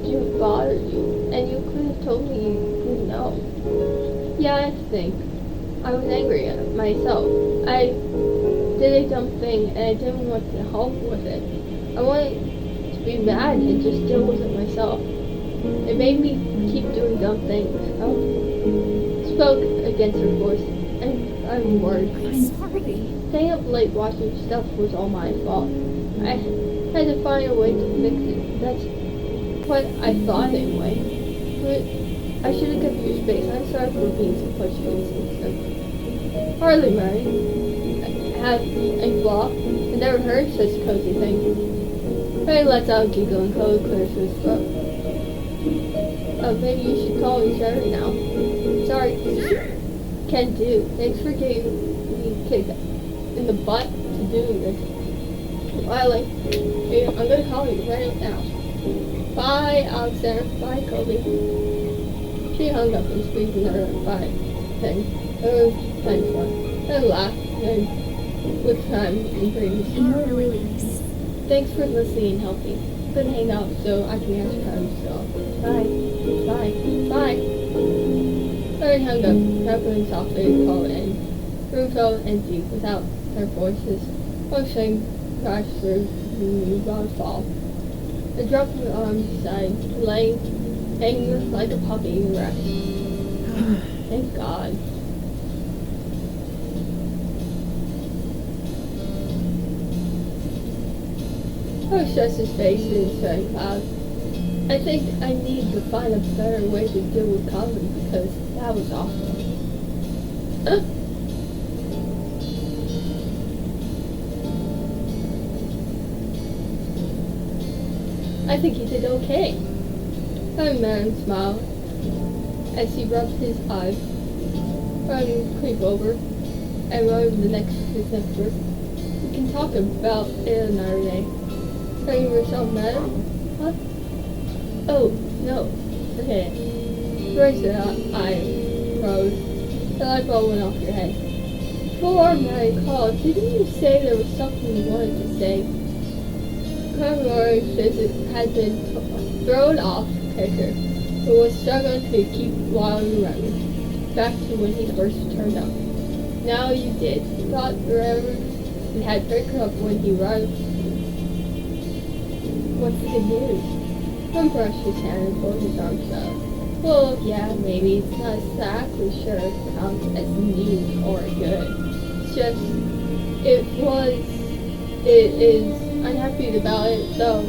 do bother you, and you could have told me you didn't know. Yeah, I think. I was angry at myself. I did a dumb thing and I didn't want to help with it. I wanted to be mad and just still wasn't myself. It made me keep doing dumb things. Spoke against her voice and I'm worried. I'm sorry. Staying up late watching stuff was all my fault. I had to find a way to fix it. That's what I thought anyway. But I should have kept your space. I'm sorry for being so pushy and stuff. Hardly, Mary. half and flaw. I never heard such a cozy thing. Ray lets out a giggle and Chloe clears his throat. Oh, maybe you should call me Sherry now. Sorry. Can do. Thanks for getting me kicked in the butt to do this. Riley, hey, I'm gonna call you right now. Bye, Alexander. Bye, Kobe. She hung up and squeezed another bye thing. It was painful. Then laughed, then with time and breathed. You're really nice. Thanks for listening and helping. Couldn't hang up so I can answer time still. Bye. Bye. Bye. Larry hung up, crackling softly and called in. The room felt empty without their voices. Ocean crashed through the waterfall. I dropped my arm beside, laying, hanging like a puppy in rest. Thank God. I stretched his face in his sunny cloud. I think I need to find a better way to deal with Colin because that was awful. I think he did okay. The man smiled as he rubbed his eyes. Ryan creep over and rubbed the next to his temperature. We can talk about it another day. Are you yourself mad? What? Oh, no. Forget it. Raise it up. Rose. The light bulb went off your head. Before Mary called, didn't you say there was something you wanted to say? Conroy's visit had been thrown off kilter, but was struggling to keep wild and running, back to when he first turned up. Now you did. Thought forever it had picked up when he arrived. What's the good news? Tom brushed his hand and pulled his arms up. Well, yeah, maybe it's not exactly sure if it counts as news or good. It's just, it is unhappy about it, though.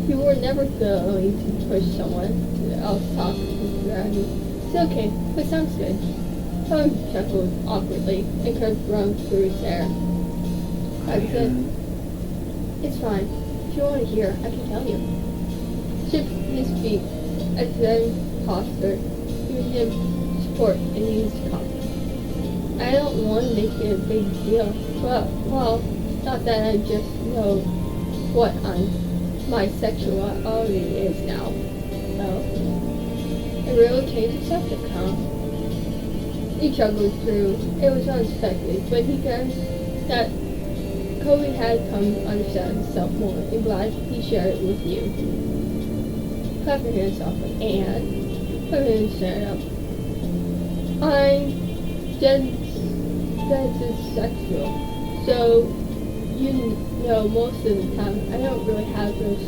You were never going to push someone else talk around you. It's okay, but sounds good. Tom chuckled awkwardly and Kirk groaned through his hair. I said, it's fine. If you want to hear, I can tell you. Shipped his feet as then tossed her, giving him support and his cup. I don't want to make it a big deal, but, well, not that I just know what my sexuality is now. So, it really changed the subject, huh? He chuckled through. It was unexpected, but he guessed that Kobe had come to understand himself more and glad he shared it with you. Clapped her hands softly and her hands stand up. I'm sexual, so you know most of the time I don't really have those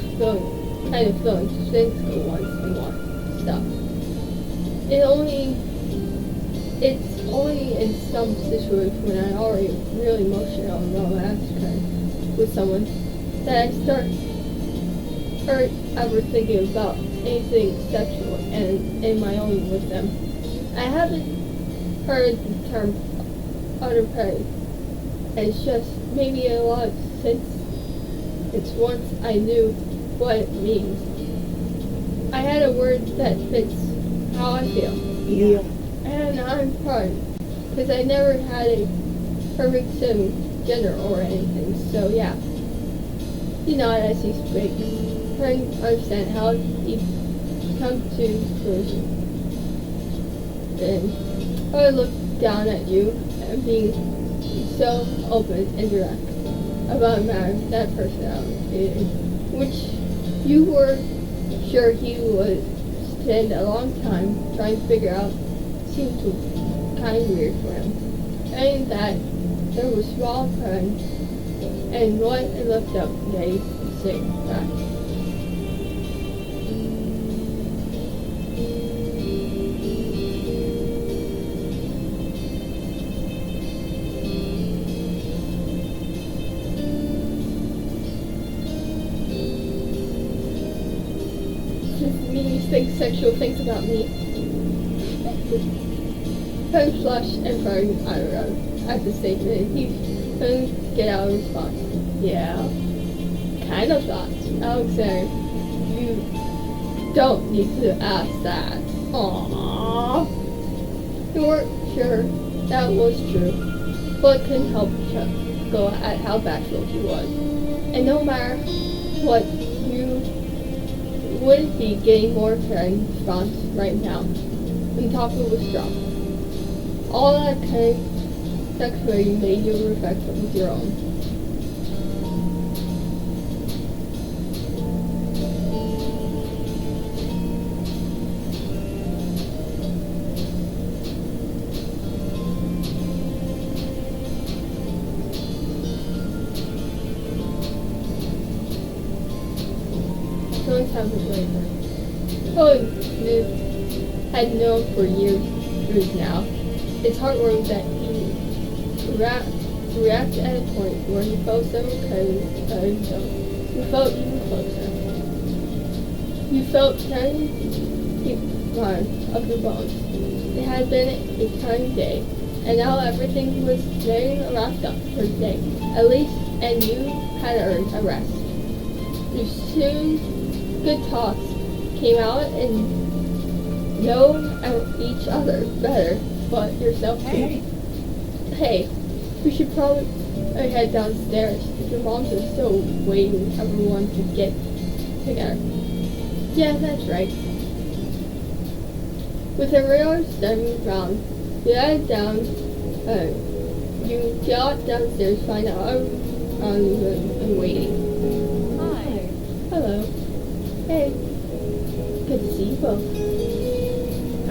kind of feelings, physical ones anymore. Stuff. It's only in some situations when I'm already really emotional and romantic with someone that I start or ever thinking about anything sexual and in my own with them. I haven't heard the term underpaid. It's just maybe a lot since it's once I knew what it means. I had a word that fits how I feel. Yeah. And I'm proud, because I never had a perfect gender or anything, so yeah. You know, as he speaks, trying to understand how he come to fruition. Then I look down at you and being so open and direct about a matter that personality, which you were sure he would spend a long time trying to figure out, seemed to kind of weird for him. And that there was small pride and what it looked up today to say that. Just me think sexual things about me. Pen flushed and turned around at the statement. He couldn't get out a response. Yeah, kind of thought. Alexander, you don't need to ask that. Aww. You weren't sure that was true, but couldn't help but go at how bashful he was. And no matter what, you wouldn't be getting more friend response right now. And Taco was strong. All that kind of sexuality made you reflect with your own. Don't have it later. Chloe had known for years now. It's heartwarming that he reacted at a point where he felt so you felt even closer. You felt 10 deep line of your bones. It had been a tiny day, and now everything was getting wrapped up for the day, at least, and you had earned a rest. You soon good talks came out and know each other better, but yourself too. Hey, we should probably head downstairs. Your moms are still waiting everyone to get together. Yeah, that's right. With a radar standing around, you headed down. You got downstairs, find out and waiting. Hi. Hello. Hey. Good to see you both.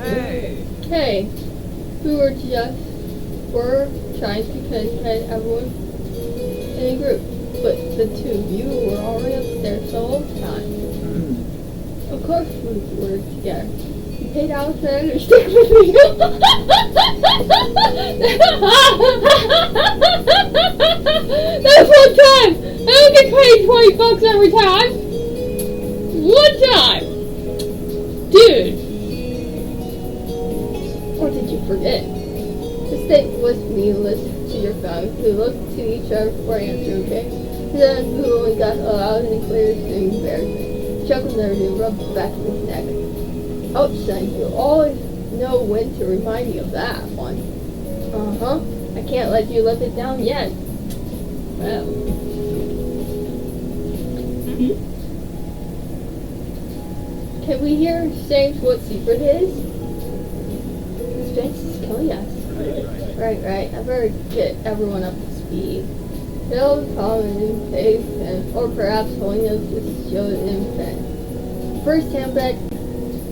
Hey! Hey. We were trying to connect everyone in a group, but the two of you were already upstairs the whole time. Of course we were together. You paid Alexander to stick with me. That's one time! I don't get paid $20 every time! One time! Dude! Or did you forget? The statement was meaningless to your family, who looked to each other for an answer, okay? Then who only got loud and clear to embarrassment. Chuckled there and rubbed the back of his neck. Ouch, son, you always know when to remind me of that one. Uh-huh. I can't let you live it down yet. Well. Can we hear James what secret is? James is killing us. Right. I better get everyone up to speed. Bill, common, faith, and or perhaps holiness is showed infant. First hand back.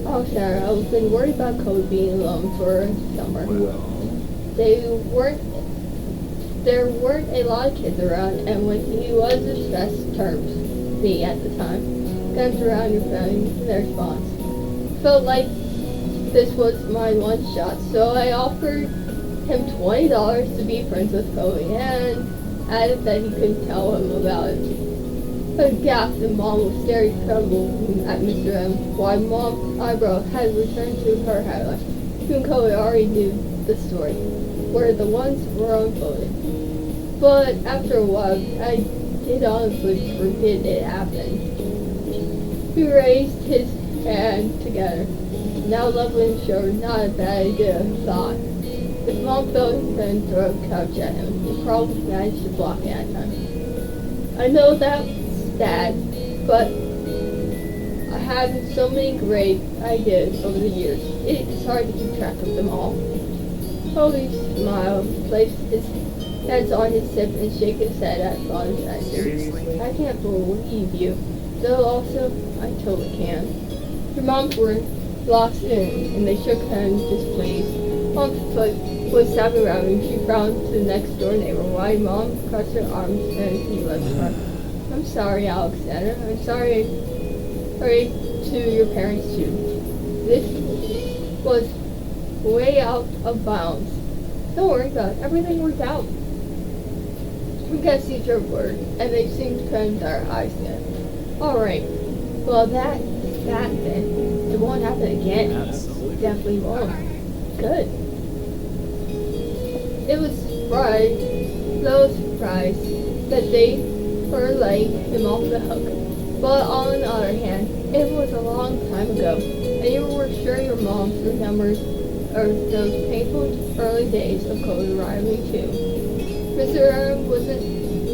Oh, sorry, I've been worried about Cody being alone for summer. There weren't a lot of kids around, and when he was distressed terms, me at the time, guns around your family, their response. Felt like this was my one shot, so I offered him $20 to be friends with Cody, and added that he couldn't tell him about it. I gasped and Mom was staring troubled at Mr. M, while Mom's eyebrow had returned to her highlight. You and Cody already knew the story, where the ones were unfolded. But after a while, I did honestly forget it happened. He raised his hand together. Now leveling showed not a bad idea, thought. If Mom felt he couldn't throw a couch at him, he probably managed to block it at time. I know that's sad, but I had so many great ideas over the years. It's hard to keep track of them all. Cody smiled, placed his hands on his hip and shook his head at Father's answer. I can't believe you. Though also, I totally can. Your moms were lost in, and they shook hands displeased. Mom's foot was stabbing around and she frowned to the next door neighbor while Mom crossed her arms and he left her. I'm sorry, Alexander. I'm sorry to your parents too. This was way out of bounds. Don't worry about it. Everything worked out. We guess each other word, and they seemed to come to our eyes then. Alright. Well, that then. It won't happen again. Absolutely. Definitely won't. Good. It was surprised, no surprise, that they were letting him off the hook. But on the other hand, it was a long time ago, and you were sure your mom remembered those painful early days of Cody Riley too. Mr. Aaron wasn't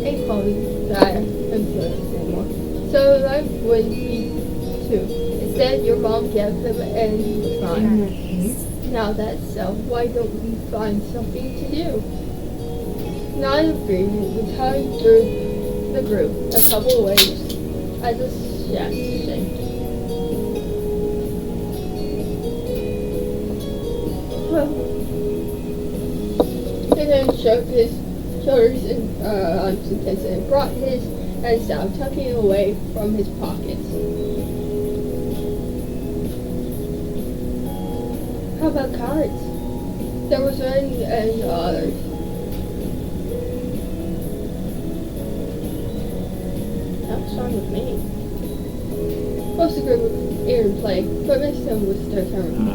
a pony that influence anymore, so life wouldn't be too. Instead, your mom gave him and he was fine. Now that's so, why don't we find something to do? Not in agreement, we tied through the group a couple of ways as a suggestion. He then shrugged his shoulders on some tents and brought his hands down, tucking it away from his pockets. How about cards? There was one and others. That's fine with me. Most of the group was eager to play, but Miss Sim was determined.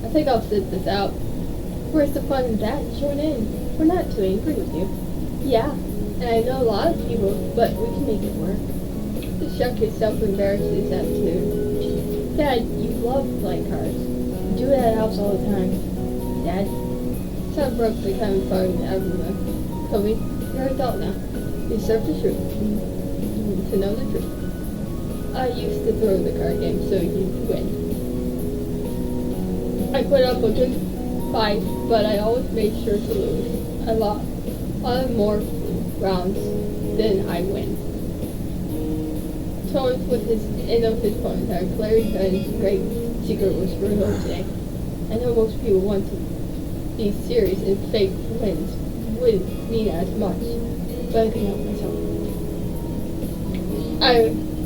I think I'll sit this out. Where's the fun in that? Join in. We're not too angry with you. Yeah, and I know a lot of people, but we can make it work. He shook his self-embarrassed attitude. Dad, you love playing cards. You do it at the house all the time. Dad? Son broke the kind of fun out of him. Kobe, you're an adult now. You serve the truth. You need to know the truth. I used to throw the card game so you win. I put up a good fight, but I always made sure to lose. A lot more rounds than I win. Tones with his end of his ponytail, Clary's great secret was revealed today. I know most people want to be serious and fake wins wouldn't mean as much, but I couldn't help myself.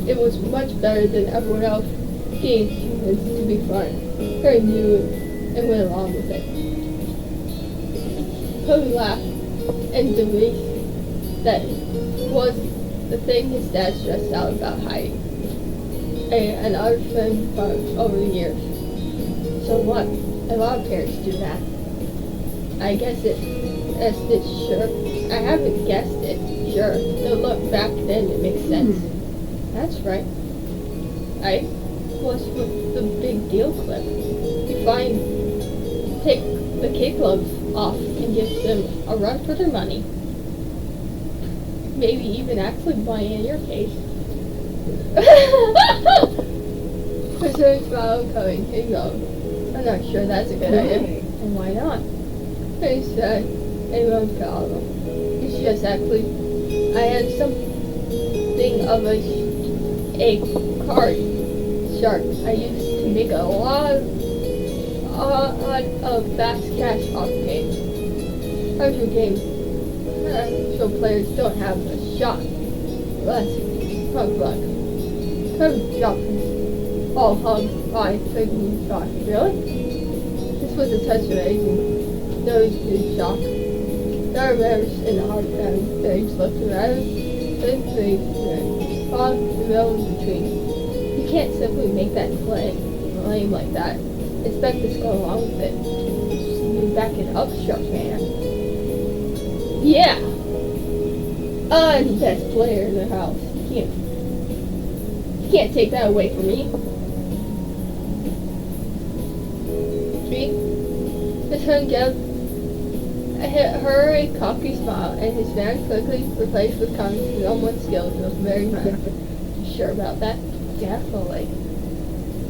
It was much better than everyone else getting humans to be fun. Harry knew it and went along with it. Kobe laughed and believed that was the thing his dad stressed out about hiding. And others been over the years. So what? A lot of parents do that. I guess it's sure. I haven't guessed it, sure. No, look, back then it makes sense. That's right. What's with the big deal clip? You take the kid gloves off and give them a run for their money. Maybe even actually money in your case. Mr. Smile coming, here you go. I'm not sure that's a good idea. And why not? He said, anyone's problem. It's just actually, I had something of a card shark. I used to make a lot of fast cash off games. Casual games, so players don't have a shot. Less punk luck. Cover dropped all hugged by taking shock. Really? This was a touch of aging. Those in shock. There are members in the hard time. Things looked around. Then things fog the middle in between. You can't simply make that claim like that. Expect us to go along with it. You back it up, sharp man. Yeah! I'm the best player in the house. You can't take that away from me. Tree? Miss Hun gave her a cocky smile, and his manner quickly replaced with comments that someone's skills was very different. You sure about that? Definitely.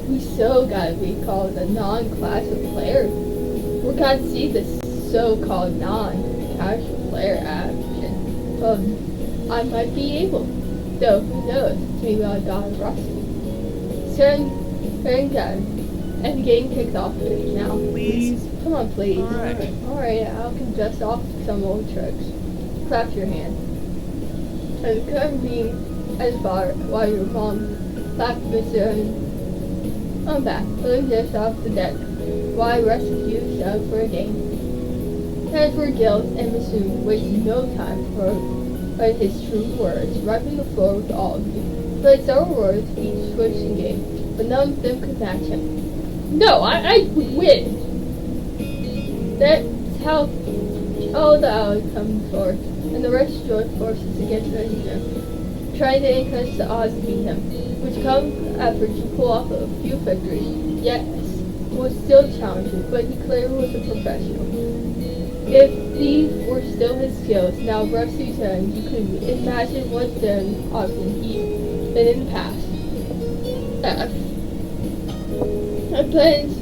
We so gotta be called a non-class of player. We're gonna see this so-called non-casual player action. I might be able, though who knows? Maybe I got rusty. Turn down, and the game kicks off now. Please. Come on, please. Alright. Alright, I can dust off some old tricks. Clap your hand. And it couldn't be as far while your mom clapped Mr. I'm back, pulling this off the deck. Why rescue yourself for a game? As for Gil and Mr. wasting no time for his true words, wiping the floor with all of you. Played several words each switching game, but none of them could match him. No, I would win. That's how All the Alex comes forth, and the rest join forces against Ranger, trying to increase the odds to beat him, which come after to pull off a few victories. Yes, was still challenging, but he clearly was a professional. If these were still his skills, now rusty turn, you could imagine what then often he'd been in the past. And plans,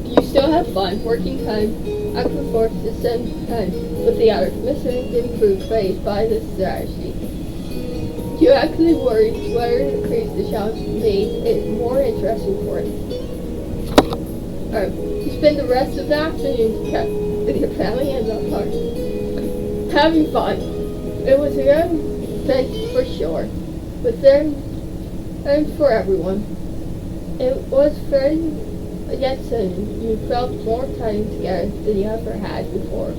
you still have fun, working time, after force to send time with the others, missing improved phase by this strategy. You actually worried whether to increase the challenge made it more interesting for him. You spend the rest of the afternoon with your family and the park, having fun. It was a good event for sure, with them and for everyone. It was very yet soon you felt more time together than you ever had before.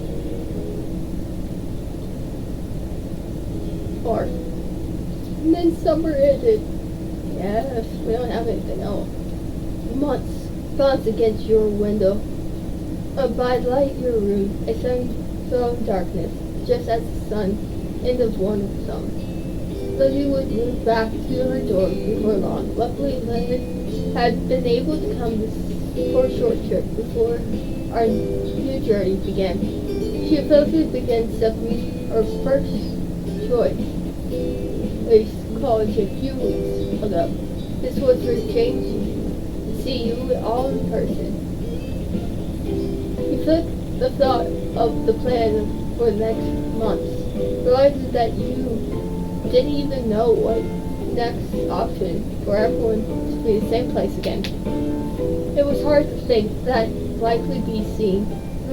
And then summer ended. Yes, we don't have anything else. Months bounced against your window. By light your room, a sun fell in darkness, just as the sun ended one of summer. Lily would move back to her dorm before long. Luckily, Leonard had been able to come for a short trip before our new journey began. She officially began studying her first choice college a few weeks ago. This was her change to see you all in person. You took the thought of the plan for the next months, realizing that you didn't even know what next option for everyone to be the same place again. It was hard to think that likely be seeing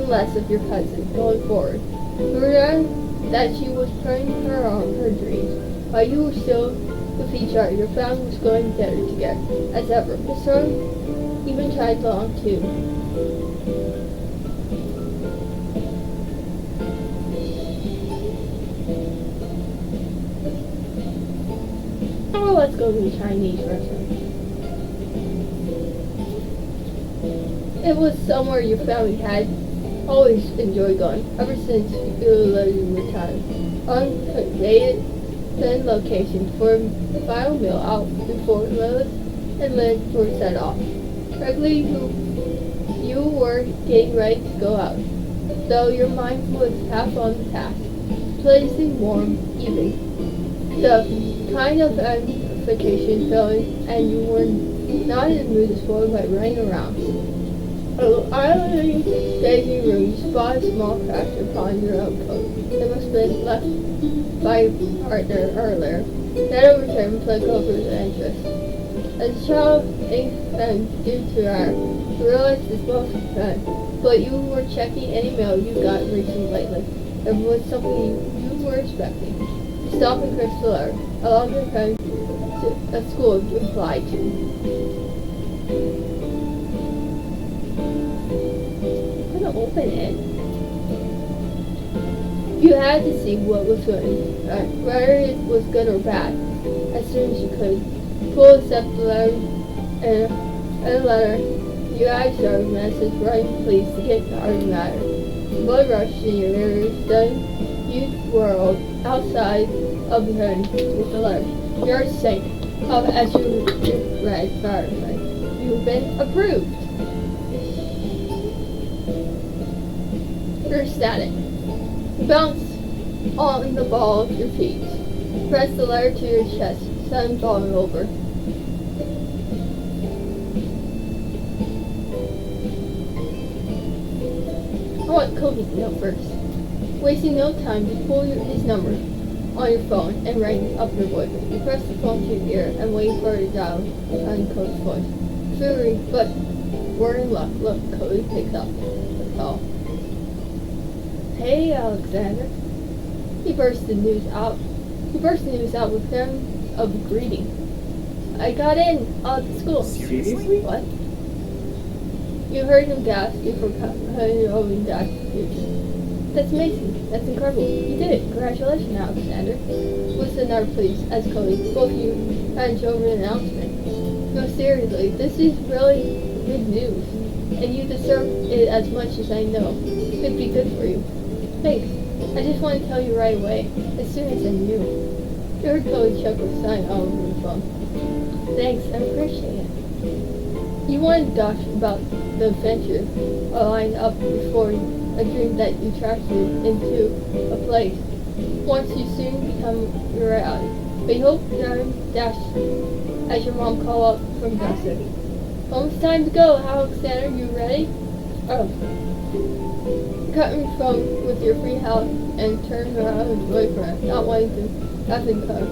less of your cousin going forward. You learned that she was praying her on her dreams. While you were still with each other, your family was going better together as ever. His son even tried along too. Oh, let's go to the Chinese restaurant. It was somewhere your family had always enjoyed going, ever since you were retired. Unconveyed then location for the final meal out before Lilith and Lynn were set off. Regularly, you were getting ready to go out, though your mind was half on the task, placing warm evening. The kind of vacation feeling, and you were not in the mood to spoil by running around. Idling Daisy room, you spot a small crack upon your own coat. It must have been left by your partner earlier. Then over time and took over the entrance. As a child, and due to her, you realized this was fun, but you were checking any mail you got recently lately. It was something you were expecting. You stopped in Crystal along your time to a school you applied to. Open it. You had to see what was good, whether it was good or bad, as soon as you could. Pull accept the letter, and a letter. You asked our message, writing please to get the art matter. Blood rushed in your ears, then you whirled outside of the home with the letter. Your sake, as you read, you've been approved. You're ecstatic. You bounce on the ball of your feet. Press the letter to your chest, sun falling over. I want Cody to know first. Wasting no time, you pull his number on your phone and ring up your voicemail. You press the phone to your ear and wait for it to dial on Cody's voice. Fury, but we're in luck. Look, Cody picks up the call. Hey, Alexander. He burst the news out with him of greeting. I got in the school. Seriously? What? You heard him gasp before cutting your own future. That's amazing. That's incredible. You did it. Congratulations, Alexander. Was another please as Cody, both you and over the announcement. No, seriously, this is really good news, and you deserve it as much as I know. It'd be good for you. Thanks. I just want to tell you right away, as soon as I knew. You heard Chloe chuckle sign all over the phone. Thanks, I appreciate it. You wanted to gush about the adventure lined up before a dream that you tracked you into a place. Once you soon become reality. But you hope dash as your mom called up from gossip. Almost time to go, Alexander, you ready? Oh. Cut me from with your free house and turn around his boyfriend, not wanting to have him come.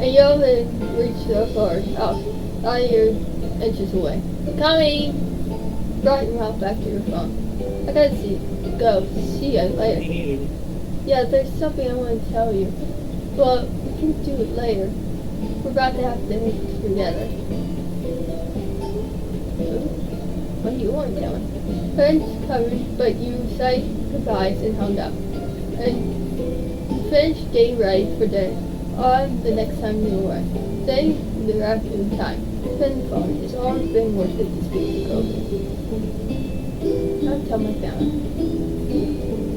And yelled and reached the floor's house, not a year inches away. Coming! Brought your mouth back to your phone. I gotta go. See ya later. Yeah, there's something I want to tell you. Well, we can do it later. We're about to have dinner together. What do you want to tell me? Friends covered, but you said goodbyes and hung up. And finished getting ready for dinner. On the next time you were away. Staying the afternoon time. Spend the phone. It's always been worth it to speak to Kobe. I'll tell my family.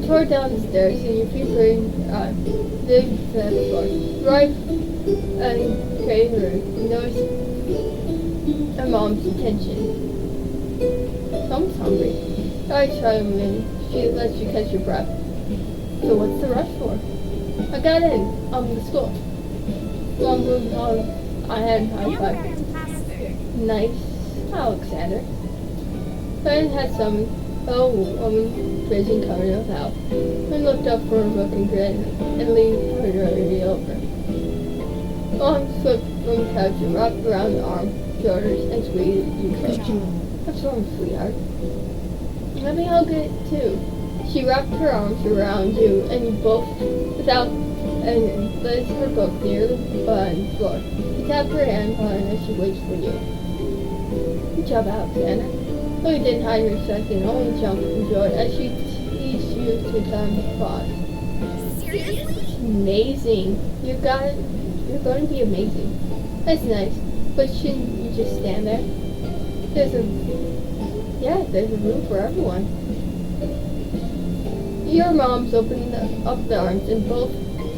Tore down the stairs and your feet bring big to the floor. Right and creating the room. Noticed her mom's attention. Someone's hungry. I try to move. She lets you catch your breath. So what's the rush for? I got in. The school. Long moved on. I had high You're five. fantastic. Nice, Alexander. Friend had some woman vision coming up out. I looked up for a book and grinned and leaned her over. Mom slipped from the couch and wrapped around the arm, shoulders, and squeezed you close. What's wrong, sweetheart? Let me hug it too. She wrapped her arms around you, and you both, without, and placed her book near the floor. You tapped her hand hard as she waits for you. Good job, Alexander. Chloe didn't hide her respect and only jumped in joy as she teased you to come applause. Seriously? Amazing. You're going to be amazing. That's nice. But shouldn't you just stand there? There's a room for everyone. Your mom's opening up the arms and both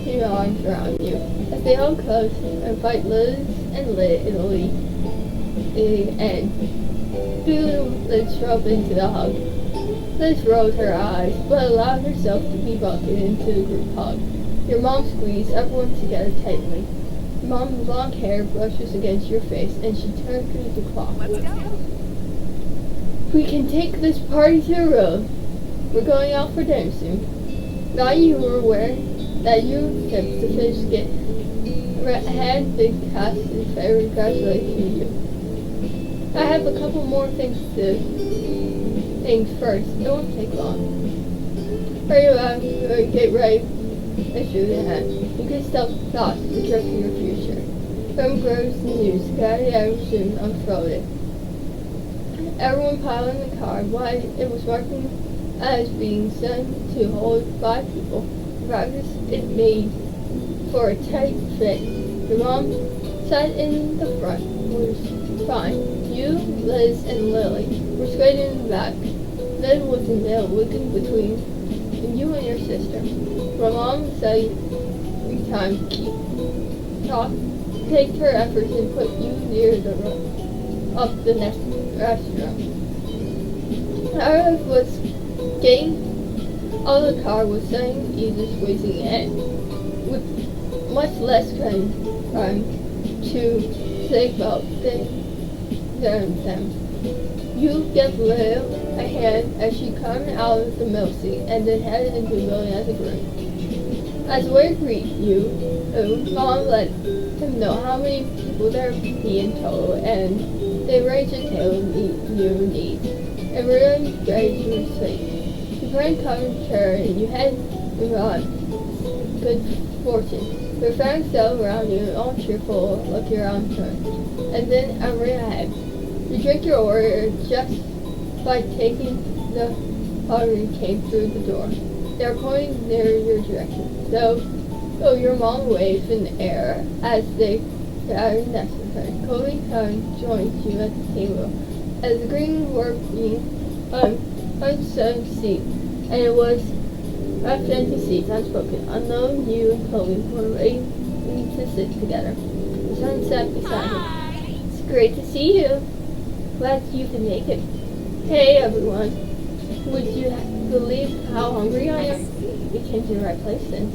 your arms around you as they hug close and fight Liz and Italy. And Liz shoved into the hug. Liz rolled her eyes, but allowed herself to be bucketed into the group hug. Your mom squeezed everyone together tightly. Mom's long hair brushes against your face, and she turned to the clock. Let's go. We can take this party to the road. We're going out for dinner soon. Now you were aware that you tipped the fish get had big cast in favor. Congratulations, you. I have a couple more things first. It won't take long. Hurry up, get ready. Issue the hand. You can stop thoughts to trip in your future. From grows news, Scotty soon unfolded. Everyone piled in the car while it was working as being sent to hold 5 people. Practice it made for a tight fit. Your mom sat in the front, was fine. You, Liz, and Lily were straight in the back. Liz was in the middle, looking between you and your sister. My mom said every time take her efforts and put you near the road, up the next restaurant. I was getting out of the car was saying either squeezing in with much less time to think about them. You give Lil a hand as she climbed out of the milk seat and then headed into the building as a group. As we greet you, Mom let him know how many people there be in total, and they arranged a table to meet your needs. And really ready to sleep. You put a covered chair and you head on good fortune. Your friends settle around you, all cheerful, looking around turn. And then every ahead. You drink your order just by taking the powder and came through the door. They are pointing near your direction. So your mom waves in the air as they gather necessary. Cody joins you at the table. As the green were being on some seat, and it was Wrapped fantasies unspoken. Unknown, you and Chloe were ready to sit together. The sun sat beside him. It's great to see you. Glad you can make it. Hey everyone. Would you believe how hungry I am? We came to the right place then.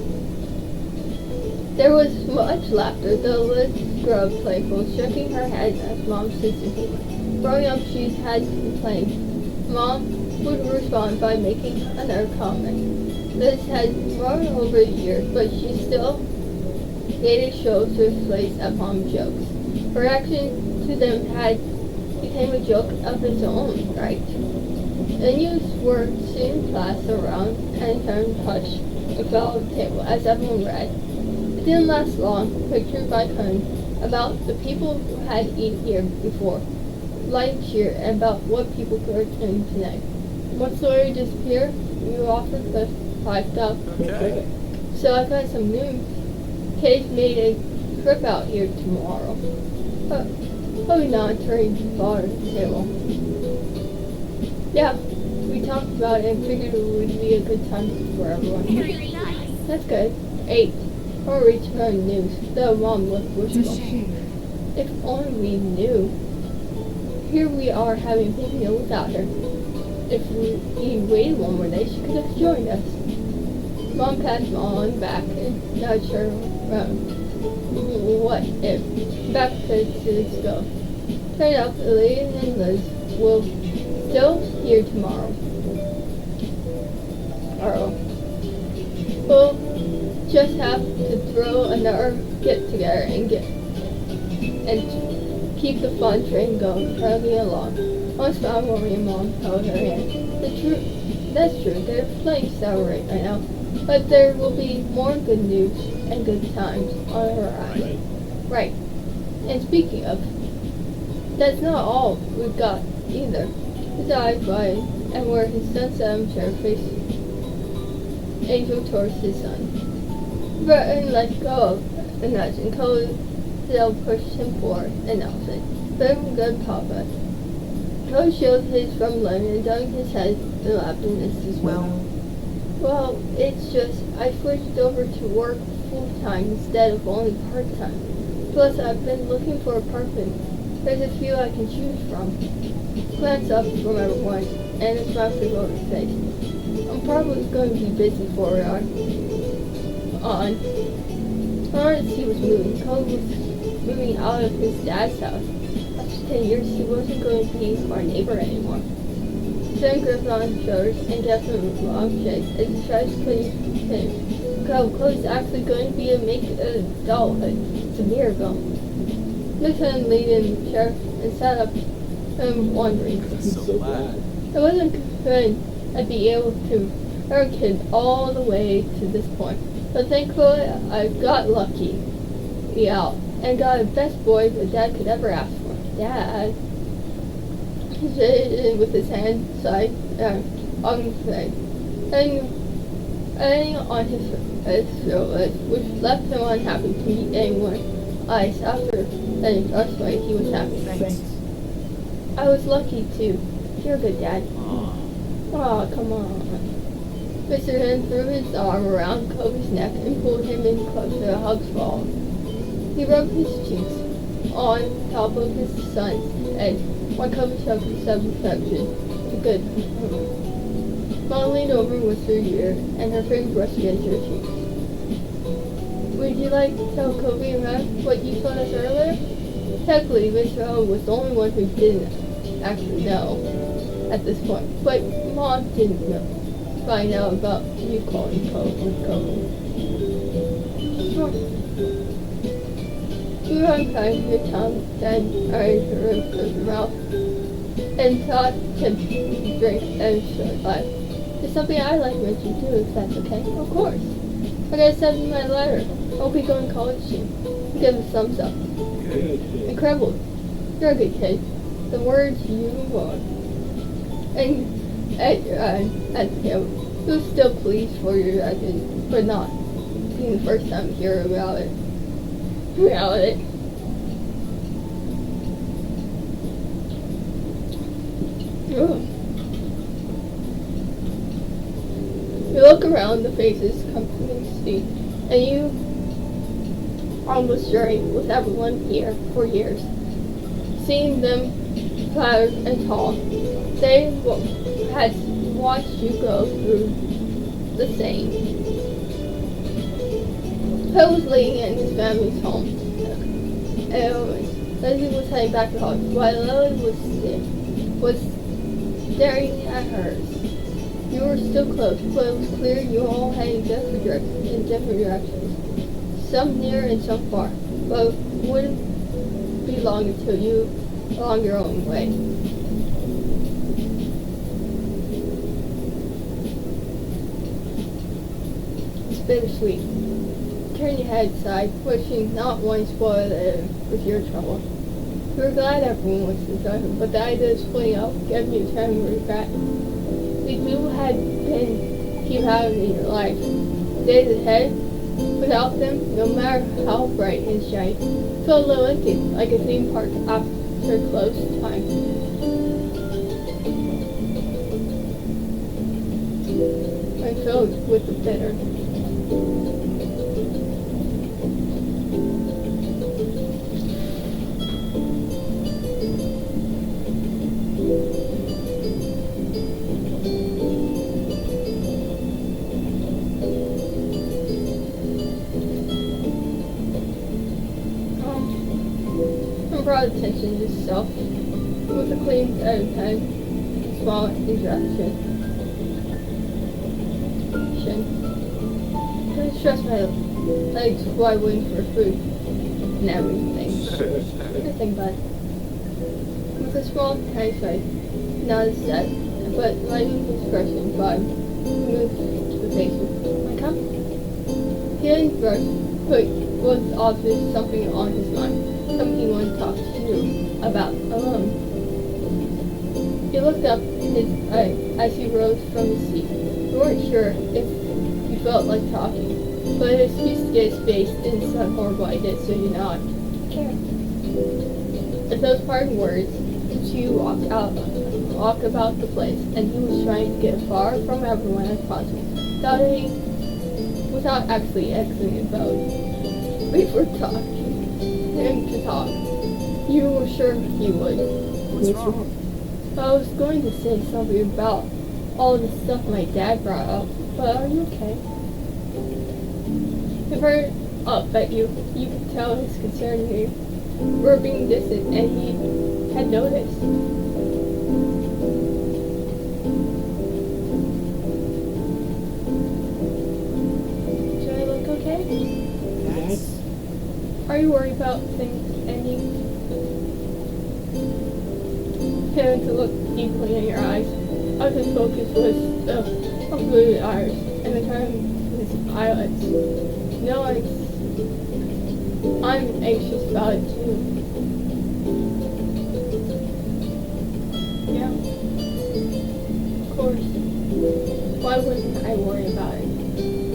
There was much laughter, though Liz grew playful, shaking her head as Mom sister came. Growing up, she had complained. Mom would respond by making another comment. Liz had grown over the years, but she still made a show to place upon jokes. Her reaction to them had became a joke of its own, right? The news were soon passed around and turned hush about the table as everyone read. It didn't last long, pictured by Kern, about the people who had eaten here before. Light cheer about what people were doing tonight. One story disappeared, you offered the 5,000. Okay. So I got some news. Kate made a trip out here tomorrow. Probably not turning too far to the table. Yeah, we talked about it and figured it would be a good time for everyone. Very nice. That's good. 8. Or reach her news, though Mom looked It's a wishful. shame. If only we knew. Here we are having a big meal without her. If we waited one more day, she could have joined us. Mom patted Mom on the back and nudged her around. What if? Back to the stove. Turned out Lily and Liz will still here tomorrow. We'll just have to throw another get together and keep the fun train going, traveling along. Mom smiled when Mom held her hand. That's true. They're playing sour right now, but there will be more good news and good times on the horizon. Right. And speaking of, that's not all we've got either. His eyes wide, and where his sunset chair faced Angel towards his son. Burton let go of the nudge, and Chloe still pushed him forward and Nelson. Very good, Papa. Chloe shielded his from Lemon and dug his head in the lap and missed his Well, it's just I switched over to work full-time instead of only part-time. Plus, I've been looking for an apartment. There's a few I can choose from. Glance up from everyone, and a smile took over his face. I'm probably going to be busy for it on. Lawrence, he was moving. Cole was moving out of his dad's house. After 10 years, he wasn't going to be our neighbor anymore. Sam gripped on his shoulders and gave him a long shake as he tried to clean him. Chloe's actually going to be a make adulthood. It's a miracle. Nixon leaned in the chair and sat up wondering. So glad. I wasn't convinced I'd be able to earn kids all the way to this point. But thankfully, I got lucky. Yeah, and got the best boy that Dad could ever ask for. Dad. He stood with his hand side on his side, and on his shoulder, which left him unhappy to meet anyone else. After letting us way, he was happy. Thanks. I was lucky too. You're a good dad. Aw, come on. Mr. Hen threw his arm around Kobe's neck and pulled him in close to the hug's ball. He rubbed his cheeks on top of his son's head while Kobe showed his affection to good. Mom leaned over and whispered in her ear, and her fingers brushed against her cheeks. Would you like to tell Kobe about what you told us earlier? Technically, Mr. O was the only one who didn't actually know at this point, but Mom didn't find out about you calling Kobe. You untied your tongue, then arranged the roof of your mouth, and taught him to drink and short life. It's something I like mentioning too, if that's okay. Of course. I gotta send you my letter. I'll be going to college soon. Give a thumbs up. Good. Incredible. You're a good kid. The words you want. And at him, he was still pleased for your reaction, but not being the first time to hear about it. Ooh. You look around around the faces company see, and you almost journeyed with everyone here for years. Seeing them proud and tall, they had watched you go through the same. Phil was laying in his family's home, and Leslie was heading back to home, while Lily was staring at hers. You were still close, but it was clear you all heading in different directions. Some near and some far, but it wouldn't be long until you along your own way. It's bittersweet. Turn your head aside, wishing not one spoiled it with your trouble. You were glad everyone was enjoying, but the idea of splitting up gave you time to regret. These people had been keep having in your life. Days ahead, without them, no matter how bright and shiny, felt a little empty, like a theme park after close time. And filled with the bitter. Brought attention to self with a clean set of head, small interaction. Couldn't stress my legs while waiting for food and everything. Everything, bud. With a small, tiny face, not as sad, but lighting expression, Bud moved to the face with my cup. He didn't brush, but was obvious something on his mind. Something he wanted to talk to you about alone. He looked up as he rose from his seat. You weren't sure if you felt like talking, but his excuse to get his face didn't sound horrible I did, so you nodded. Care. At those parting words, you walked about the place, and he was trying to get as far from everyone as possible, without actually exiting the boat. We were talking. Him to talk. You were sure he would. What's wrong? I was going to say something about all the stuff my dad brought up, but are you okay? He turned up at you. You could tell his concern. You were being distant, and he had noticed. Do I look okay? That's... Are you worried about things ending? Tending to look deeply in your eyes. All his focus was the blue eyes and the turn of his eyelids. No, I'm anxious about it too. Yeah. Of course. Why wouldn't I worry about it?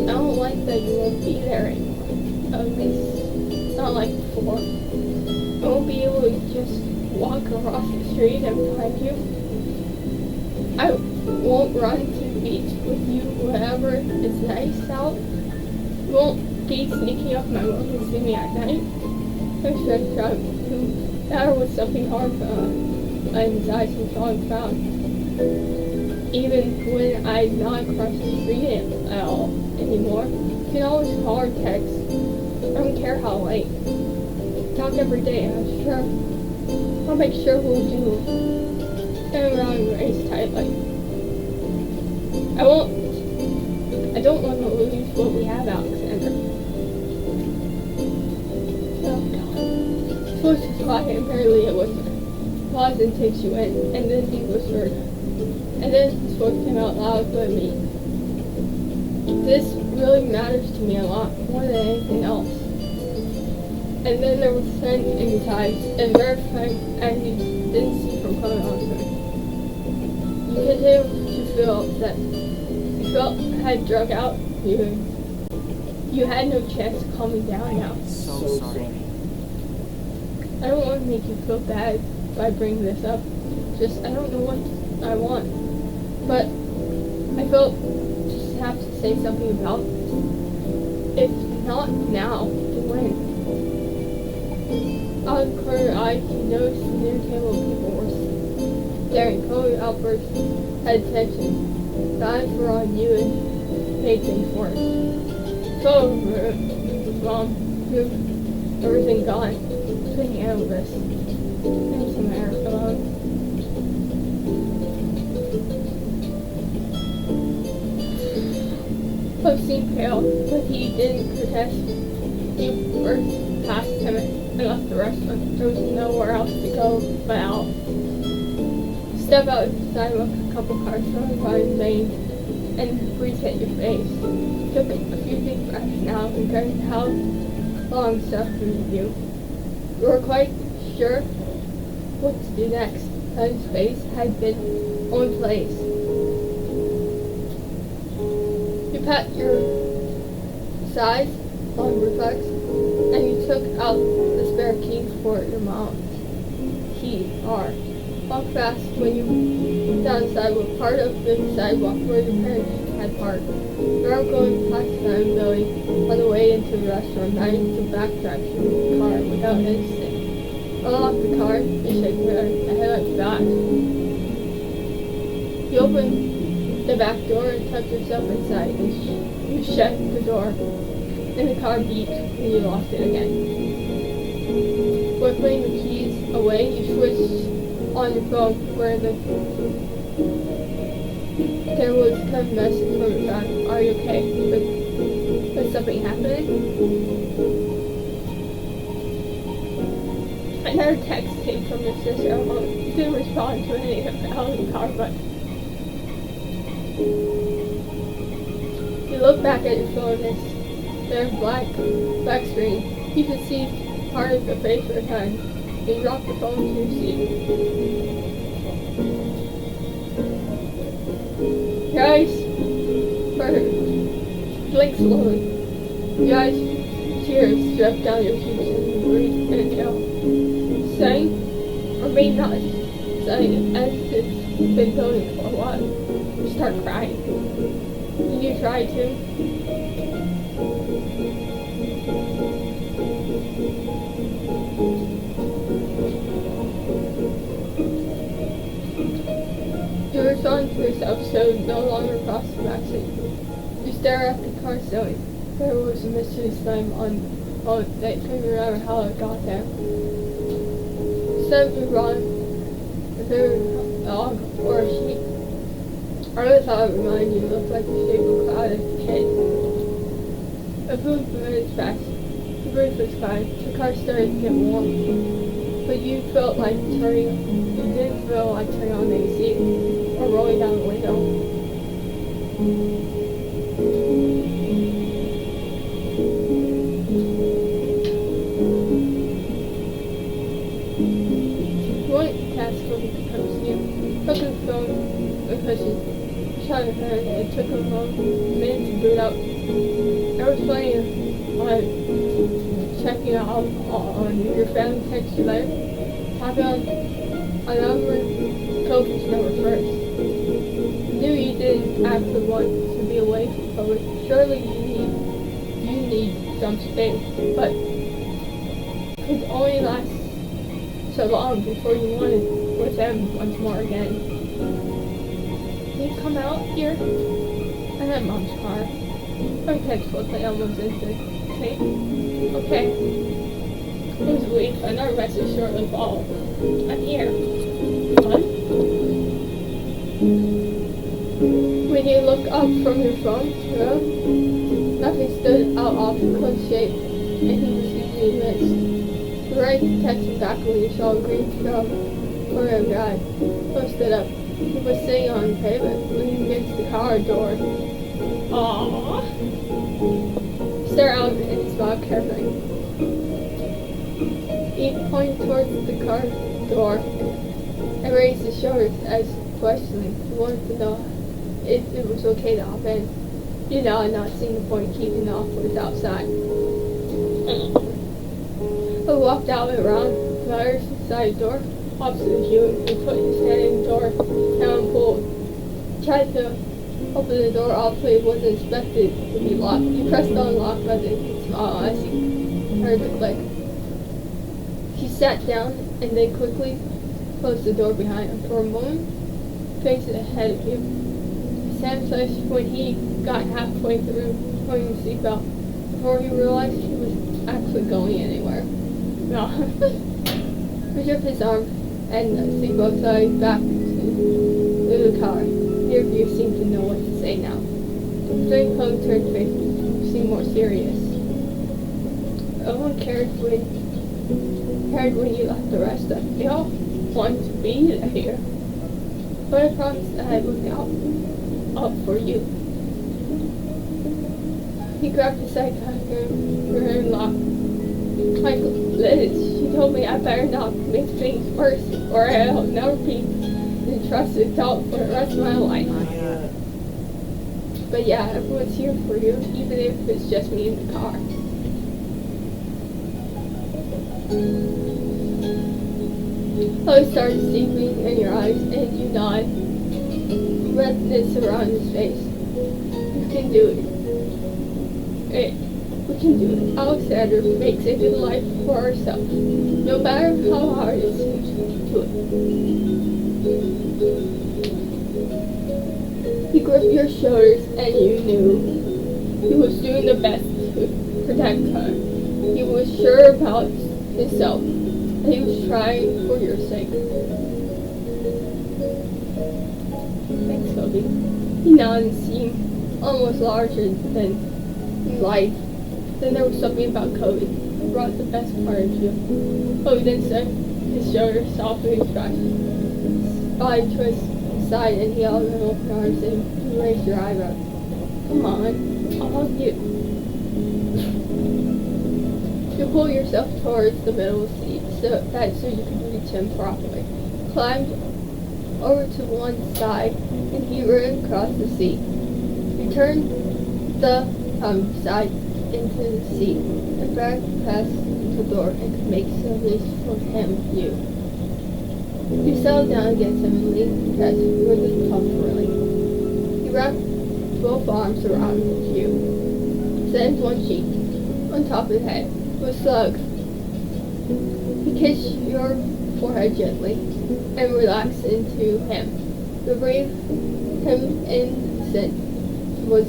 I don't like that you won't be there anymore. At least not like before. I won't be able to just walk across the street and find you. I won't run to the beach with you whenever it's nice out. You won't be sneaking up my room and see me at night. I'm stressed out too. That was something hard and anxiety and falling found. Even when I'm not across the street at all anymore, you can always call or text. I don't care how late. Talk every day, I'm sure. I'll make sure we'll do stand around and race tightly. I don't want to lose what we have, Alexander. Oh God. His voice was quiet and barely a whisper. Pause and takes you in, and then he whispered. And then his voice came out loud but me. This really matters to me a lot, more than anything else. And then there was sun in his eyes, and verifying as he didn't see from coming on him. You continued to feel upset. You felt had drug out. You had no chance of calming down now. So sorry. I don't want to make you feel bad by bringing this up. Just I don't know what I want. But I felt have to say something about this. If not now, then when? Out of the corner of your eye, you noticed the near table of people were staring. Chloe outbursts had attention. The eyes were on you and made things worse. So, Mom, you've everything gone. Couldn't handle this. Need some air alone. Chloe seemed pale, but he didn't protest. He burst past him and left the restaurant. There was nowhere else to go but out. Step out of the sidewalk, a couple cars going by in vain, and breeze hit your face. Took a few deep breaths now and regretted how long suffering you. You were quite sure what to do next. His face had been on place. You pat your sides on reflex, and you took out the spare key for your mom's key. Walk fast when you down the sidewalk, part of the sidewalk where your parents had parked. You are going past the building on the way into the restaurant, managed to backtrack your car without hesitation. Unlock the car, you shake the headlights back. You open the back door and tuck yourself inside, and you shut the door. And the car beeped, and you locked it again. Whipping the keys away, you switched on your phone where there was a message from your phone. Are you okay? But something happening? Another text came from your sister. You didn't respond to any of the car, but you look back at your phone and there's black screen. You can see part of the face of the time. You drop the phone to your seat. Your eyes blink slowly. Your eyes, tears drip down your cheeks and you breathe and exhale. Saying, or maybe not saying, as it's been building for a while. You start crying. And you try to. You respond to yourself so no longer cross the backseat. You stare at the car ceiling. There was a mystery slam on that couldn't remember how it got there. Instead of move on, if there was a dog or a sheep, I really thought it reminded you looked like the shape of a cloud as a kid. A few minutes passed. The breeze was fine. The car started to get warm. But you felt like turning. You didn't feel like turning on the AC or rolling down the window. You wanted to task Kobe to come see you. Took his phone because you shot at her and it took him a minute to boot up. I was playing on checking out on your family text you later. Tapping on number, Kobe's number first. Knew you didn't actually want to be away from Kobe. Surely you need some space, but it could only last so long before you wanted with them once more again. Can you come out here? I'm at Mom's car. Her text quickly, almost instant. Okay. It was weak. Another message shortly followed. I'm here. What? When you look up from your phone, nothing stood out off Clint's shape, and he was easily missed. You read the text back when you saw a green trail corner of your eye. Clint stood up. He was sitting on the pavement, leaning against the car door. Aww. Stare out and smile carefully. He pointed towards the car door and raised his shoulders as questioning. He wanted to know if it was okay to hop in. You know, not seeing the point keeping the officers outside. He walked out and around the other side door, opposite you, and put his hand in the door down and pulled. Tried to opened the door. Obviously, it wasn't expected to be locked. You pressed the unlock button and smiled as you heard the click. She sat down and then quickly closed the door behind her. For a moment, faced ahead of you. Sam flashed when he got halfway through putting the seatbelt before he realized he was actually going anywhere. No. He took his arm and the seatbelt side back to the car. Neither of you seemed to know what to say now. The straight clothes turned face seemed more serious. No one cared when you left the rest of us. They all wanted to be here. But I promised that I'd look out for you. He grabbed the side counter for her and locked. Like Liz, she told me I better not make things worse, or I'll never be a trusted adult for the rest of my life. But yeah, everyone's here for you, even if it's just me in the car. Chloe started steaming in your eyes, and you nod. Redness around his face. You can do it. We can do it. Alexander makes a good life for ourselves, no matter how hard it seems to do it. He gripped your shoulders, and you knew he was doing the best to protect her. He was sure about himself, and he was trying for your sake. Thanks, Kobe. He nodded and seemed almost larger than life. Then there was something about Kobe that brought the best part of you. Kobe then said his shoulder softly scratched. Body twist aside and he held an open arms and you raised your eyebrows. Come on, I'll hug you. You pull yourself towards the middle seat so you could reach him properly. Climbed over to one side and he ran across the seat. You turned the side into the seat and back past the door and could make service for him, you. You settled down against him and leaned against really comfortably. He wrapped both arms around you, Sam's one cheek, on top of his head, with slugs. He kissed your forehead gently and relaxed into him. You breathed him in scent was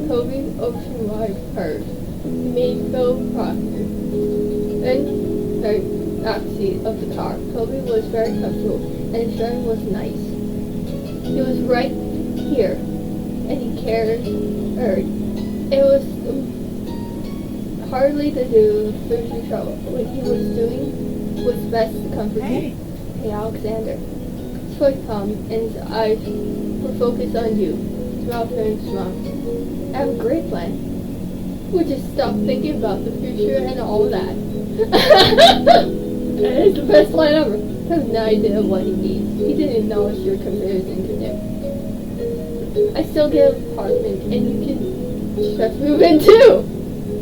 Kobe ocean-wide purse. He made Phil Proctor. Then the backseat of the car. Kobe was very comfortable and his driving was nice. He was right here and he cared. It was hardly to do with surgery trouble. What he was doing was best to comfort you. Hey, Alexander. His voice calm and his eyes were focused on you. Smile and smile. I have a great plan. We'll just stop thinking about the future and all that. It's the best plan ever. I have no idea what he needs. He didn't acknowledge your comparison to him. I still get an apartment and you can just move in too.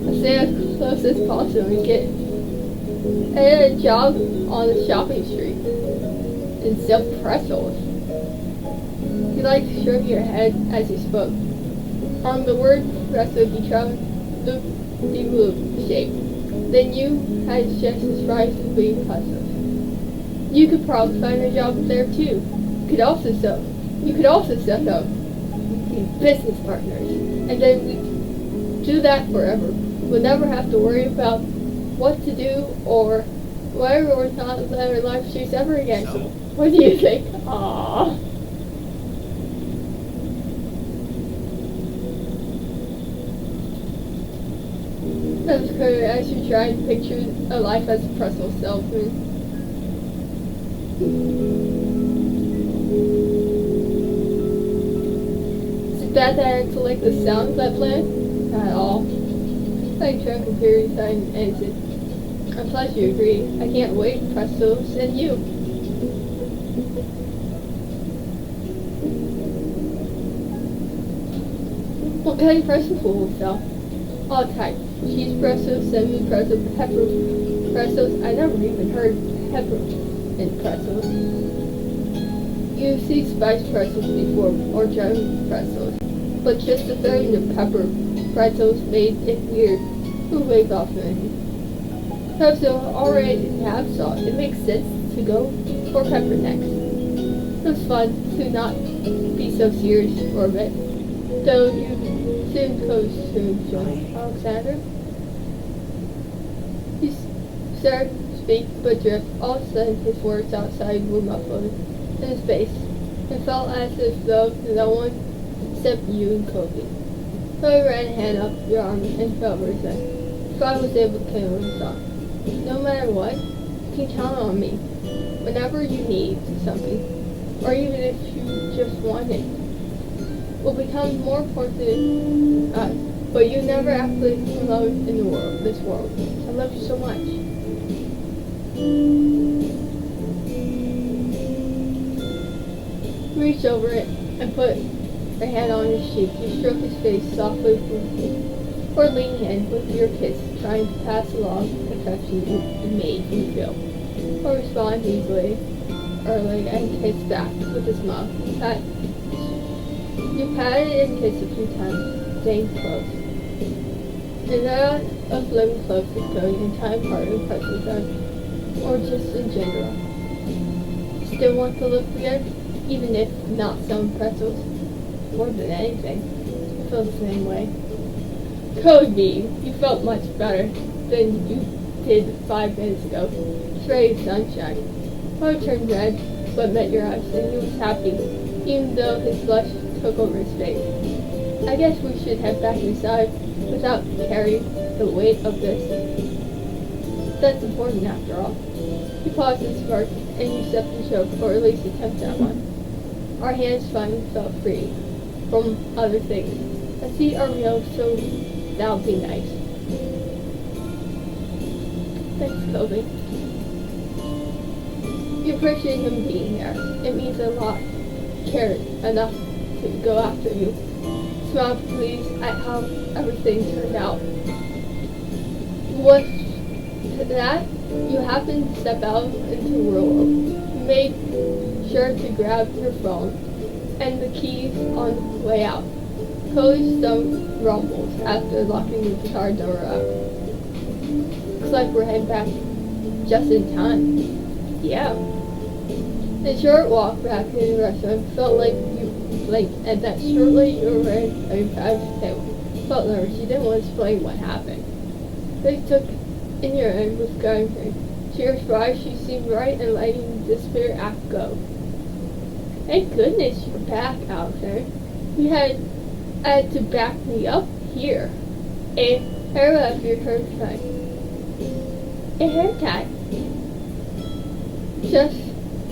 I stay as close as possible and get a job on the shopping street and sell pretzels. He liked to shrug your head as he spoke. On the word pretzel, he tried the loop shape. Then you had just described as being impressive. You could probably find a job there too. You could also set up business partners, and then we do that forever. We'll never have to worry about what to do or whether or not let our life choose ever again. What do you think? Aww. That's good. I should try and picture a life as a pretzel salesman. Is it bad that I have to like the sound of that plant? Not at all. Like trying computer design and I'm glad you agree. I can't wait. Pretzels and you. What kind of pretzel will we sell? All types. Cheese pretzels, semi-pretzel, pepper pretzels. I never even heard pepper in pretzels. You see spiced pretzels before, or German pretzels, but just the filling of pepper pretzels made it weird. Who waved off me? Pretzels already have salt. It makes sense to go for pepper next. It was fun to not be so serious for a bit. Though you soon goes to John Alexander. He started to speak but drift. All of a sudden his words outside were muffled in his face. It felt as if though no one except you and Kobe. Kobe ran a hand up your arm and felt resent. If I was able to kill himself. No matter what, you can count on me. Whenever you need something, or even if you just want it, will become more important than us. But you never actually love in the world, this world. I love you so much. Reach over it and put her hand on his cheek. You stroke his face softly or lean in with your kiss, trying to pass along affection you made him feel. Or respond easily, early, and kiss back with a smile. You patted and kissed a few times, staying close. And out of living close is going in time part of pressure zone, or just in general. Still want to live together, even if not some pretzels. More than anything, I feel the same way. Cody, you felt much better than you did 5 minutes ago. It's ray of sunshine. Cody turned red, but met your eyes, and he was happy, even though his blush took over his face. I guess we should head back inside without carrying the weight of this. That's important after all. He paused and sparked, and you stepped and choked, or at least attempted at one. Our hands finally felt free from other things. I see our meal, so that'll be nice. Thanks, Kobe. You appreciate him being there. It means a lot. Cared enough to go after you. Smile pleased at how everything turned out. With that, you happened to step out into the world. You made sure to grab your phone and the keys on the way out. Cody's stomach rumbles after locking the car door up. Looks like we're heading back just in time. Yeah. The short walk back to the restaurant felt like you blinked, and that shortly you were ready to pass the table. Felt nervous. You didn't want to explain what happened. They took in your end with guidance. To your surprise, she seemed right and letting the spirit act go. Thank goodness you're back, Alexander. You had to back me up here. A hair left your haircut. A haircut.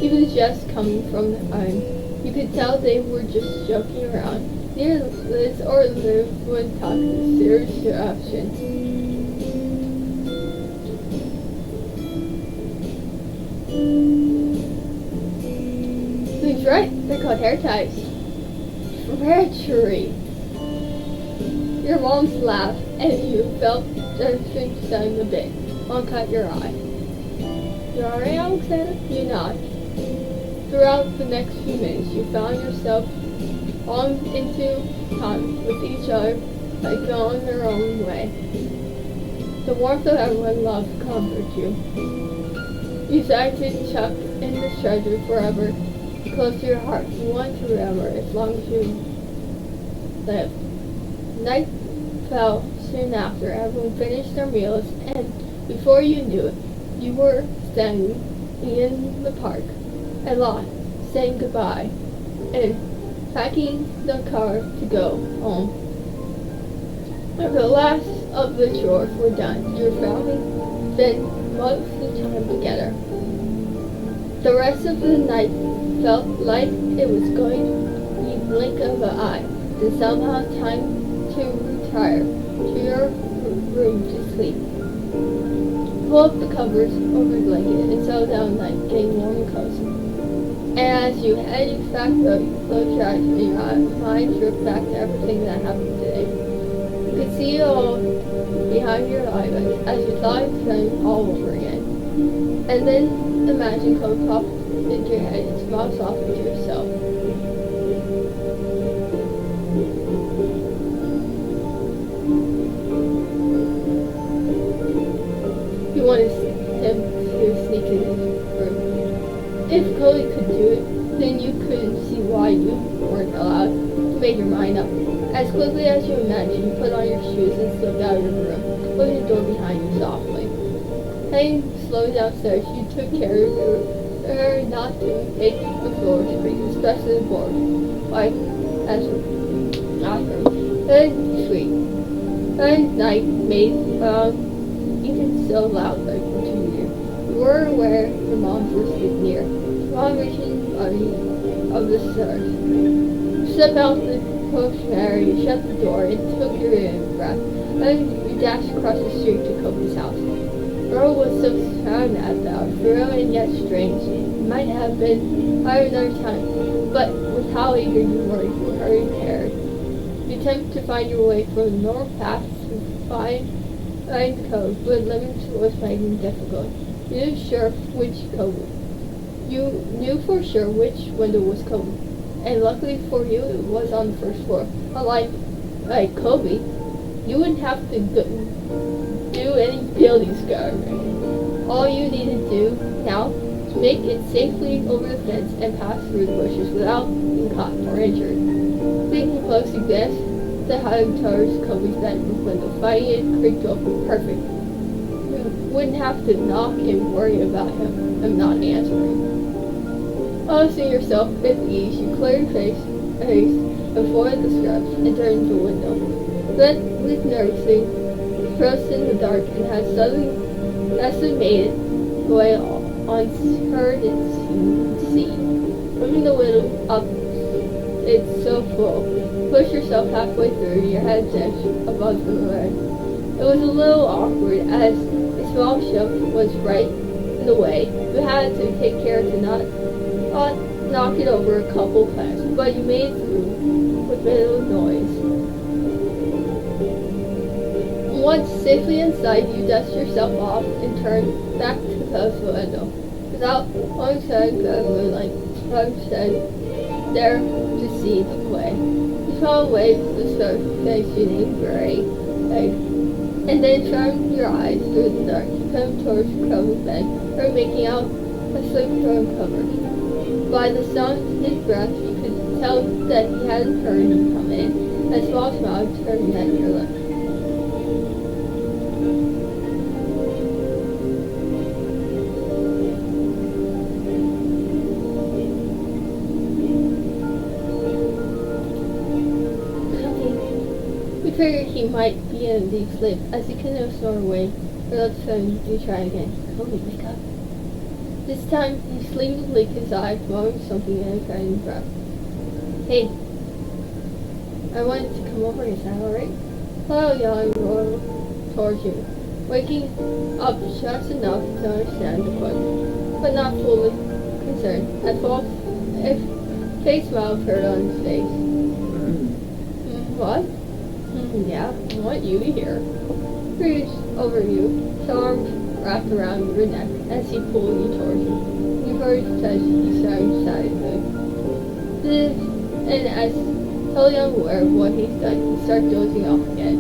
It was just coming from the eye. You could tell they were just joking around. Neither Liz or Liv would talk in serious direction. He's right, they're called hair ties. Treachery. Your mom's laugh, and you felt the stung a bit. Mom caught your eye. You alright, Alexander? You nod. Throughout the next few minutes, you found yourself on into time with each other, like going their own way. The warmth of everyone's love comforted you. You decided to chuck in this treasure forever, close to your heart. You want to remember as long as you live. Night fell soon after everyone finished their meals, and before you knew it, you were standing in the park, a lot, saying goodbye, and packing the car to go home. When the last of the chores were done, your family spent most of the time together. The rest of the night felt like it was going to be blink of an eye, and somehow time to retire to your room to sleep. Pull up the covers over the blanket and settle down at night, getting warm and cozy. And as you head back up, you close your eyes and your mind drift back to everything that happened today. You could see it all behind your eyelids as you thought it was all over again. And then imagine Code popped into your head and smile softly to yourself. You wanted him to sneak in his room. If Chloe could do it, then you couldn't see why you weren't allowed to make your mind up. As quickly as you imagined, you put on your shoes and slipped out of your room, closing the door behind you softly. Heading slowly downstairs, you took care of her not to make the floor creak, especially the board, like as bathroom. Then sweet. Then night made even so loud like to you. You were aware your moms were sleeping near. Mom reaching of the stairs. Step out the postman, you shut the door and took your in breath. Then you dashed across the street to Kobe's house. Earl was so sad at that, thrilling and yet strange. It might have been hard another time, but with how eager you were, you hurried paired. You attempted to find your way from the north path to find the code, but limits was making it difficult. You knew sure which code. You knew for sure which window was Kobe, and luckily for you, it was on the first floor. Unlike Kobe, you wouldn't have to do any building scouring. All you need to do now is make it safely over the fence and pass through the bushes without being caught or injured. Taking close to this, the hug towards Kobe's bedroom window, finding it creaked open. Perfect. You wouldn't have to knock and worry about him not answering. Balancing yourself at ease, you cleared your face avoided the scrubs and turned the window. Then, with nursing, frozen in the dark and had suddenly estimated the way on her it seemed to see. Moving the window up, it's so full. Push yourself halfway through, your head's edge above the ledge. It was a little awkward as a small shelf was right in the way. You had to take care to not knock it over a couple times, but you made it through with little noise. Once safely inside, you dust yourself off and turn back to close the window. Without one said the moonlight, said there to see the play. You saw a wave the surfacing in gray, and then turned your eyes through the dark. You come towards Chloe's bed, her making out a sleep cover. By the sound of his breath, you could tell that he hadn't heard you come in. A small smile turned at your lips. We figured he might be in a deep sleep. As he couldn't snore away, your lips turned, you tried again. Kobe, wake up. This time, he sleepily blinked his eyes, murmuring something in a tiny breath. Hey, I wanted to come over, is that alright? Hello, yelling roared towards you, waking up just enough to understand the question, but not fully concerned. A fake smile appeared on his face. What? Yeah, I want you to hear. Reached over you, his arms wrapped around your neck as he pulled you towards you. You heard his touch, he started silently. And as totally unaware of what he's done, he started dozing off again.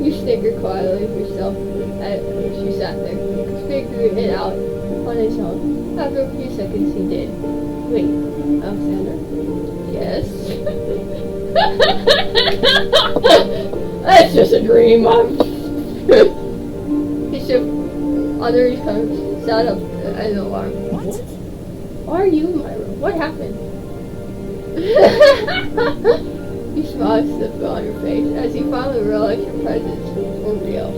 You snickered quietly to yourself as you sat there, figuring it out on his own. After a few seconds, he did. Wait, Alexander? Yes? That's just a dream. He shook under his coat, sat up in alarm. What? Why are you in my room? What happened? You smiled stiff on your face as you finally realized your presence was real.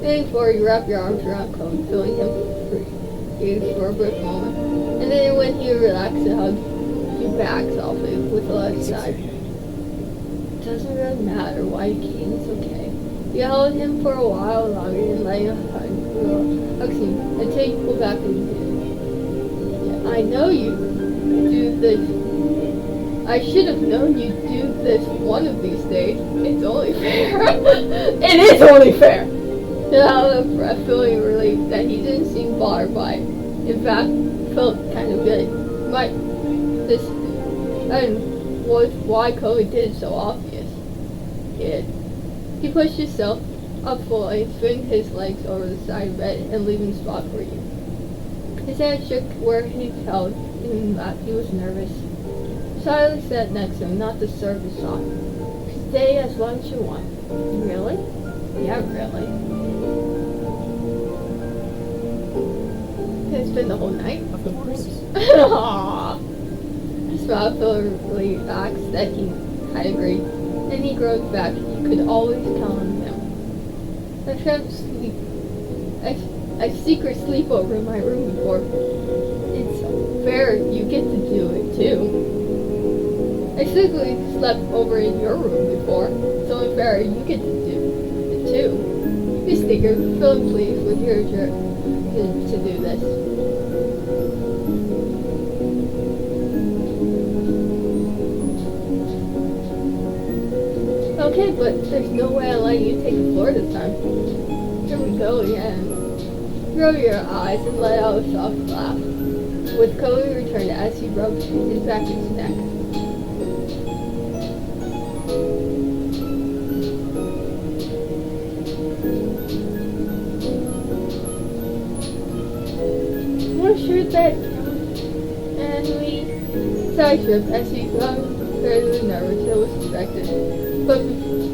Leaning forward, you wrap your arms around Chloe, feeling him free for a brief moment. And then when he relaxed and hugged you back softly with a left side. It doesn't really matter why you came, it's okay. You held him for a while longer and let him hug you until you pulled back and did. Yeah, I know you do this. I should have known you'd do this one of these days. It's only fair. It is only fair. Out of breath, feeling relieved that he didn't seem bothered by it. In fact, felt kind of good. But this and was why Chloe did it so obvious. He pushed himself up fully, swinging his legs over the side of the bed and leaving a spot for you. His hand shook where he held in that he was nervous. Silence sat next to him, not to serve his thought. Stay as long as you want. Really? Yeah, really. Can I spend the whole night? Of course. Aww. He smiled, feeling relaxed that he had agreed. Then he groaned back. You could always count on him. I found sleep. I secret sleepover in my room before. It's fair you get to do it too. I secretly slept over in your room before. It's only fair you get to do it too. You snickered, feeling pleased with your jerk to do this. Okay, but there's no way I'll let you take the floor this time. Here we go again. Roll your eyes and let out a soft laugh. With Chloe returned as he rubbed his back and his neck. What's your bed? And we side-tripped as he got fairly nervous. It was expected. But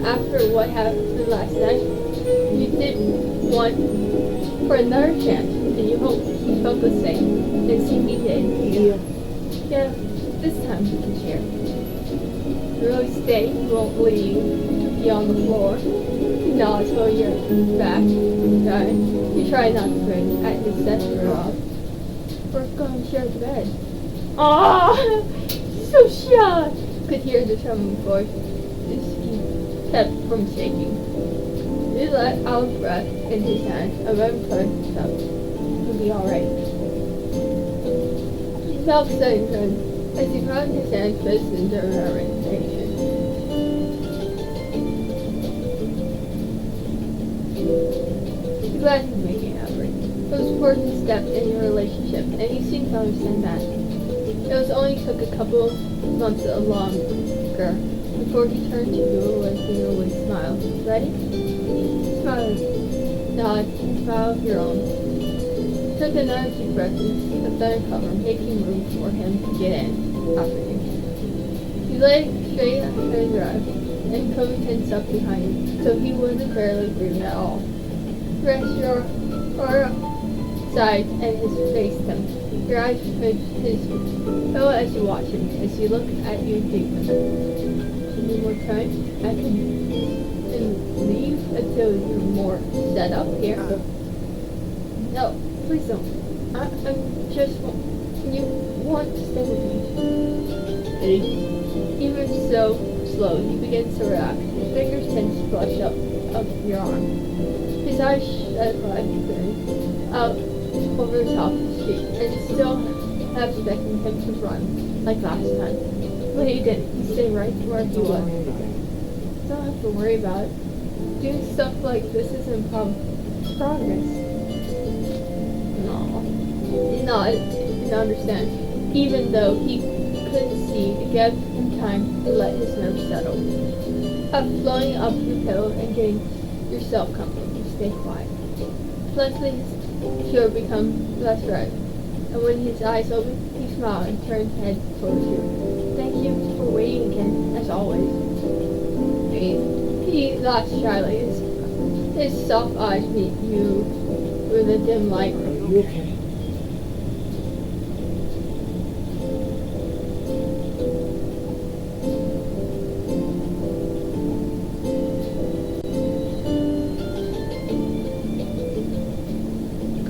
after what happened last night, you did want for another chance, and you hope he felt the same. And see he did. Yeah, this time you can share. You really stay, you won't leave you on the floor. You nod so you're back. You try not to grin at his desperate off. We're going to share the bed. Ah, so shy. Could hear the trembling voice. His feet kept from shaking. He let out a breath in his hand and then put himself. It'll be alright. He felt steady then as he found his hand fist into her orientation. He's glad he's making an effort. It was an important step in your relationship, and he seemed to understand that. It was only took a couple months longer before he turned to you with a smile. Ready? Smile. Nod. Smile of your own. Took another deep breath and then cover, making room for him to get in after you. You lay straight after his drive, and Chloe tensed up behind you, so he wasn't barely breathing at all. Rest your side and his face them. Your eyes twitch his fellow as you watch him, as he looked at you deeply. One more time, I can leave until you're more set up here. No, please don't. I'm just, you want to stay with me. Even so slow, he begins to relax. His fingers tend to flush up your arm. His eyes shed like out over the top of his cheek, and still have expecting him to run like last time. But he didn't. He stayed right where he was. Don't have to worry about it. Doing stuff like this isn't progress. No, I didn't understand. Even though he couldn't see, it gave him time to let his nerves settle. Flowing up your pillow and getting yourself comfortable. Stay quiet. Leslie sure become less red, and when his eyes opened, he smiled and turned his head towards you. Thank you for waiting again, as always. He laughed shyly. His soft eyes meet you with a dim light. Are you okay?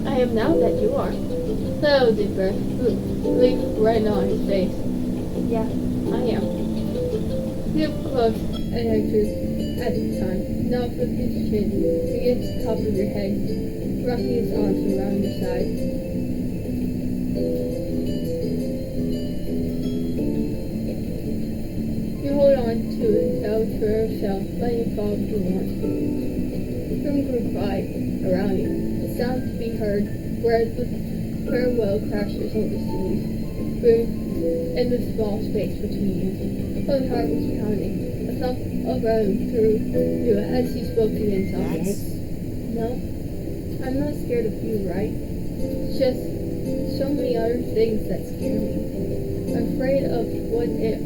I am now that you are. So deeper, relief right on his face. Yeah, I am. He up close and anxious at the time, now with his chin against the top of your head, rocking his arms around your side. You hold on to it until to yourself, letting it fall to warmth. Room grew quiet. around you. The sound to be heard where the farewell crashes overseas, boom, in the small space between you. My heart was pounding. A thump around through you as he spoke again softly. That's... No, I'm not scared of you, right? It's just so many other things that scare me. I'm afraid of what if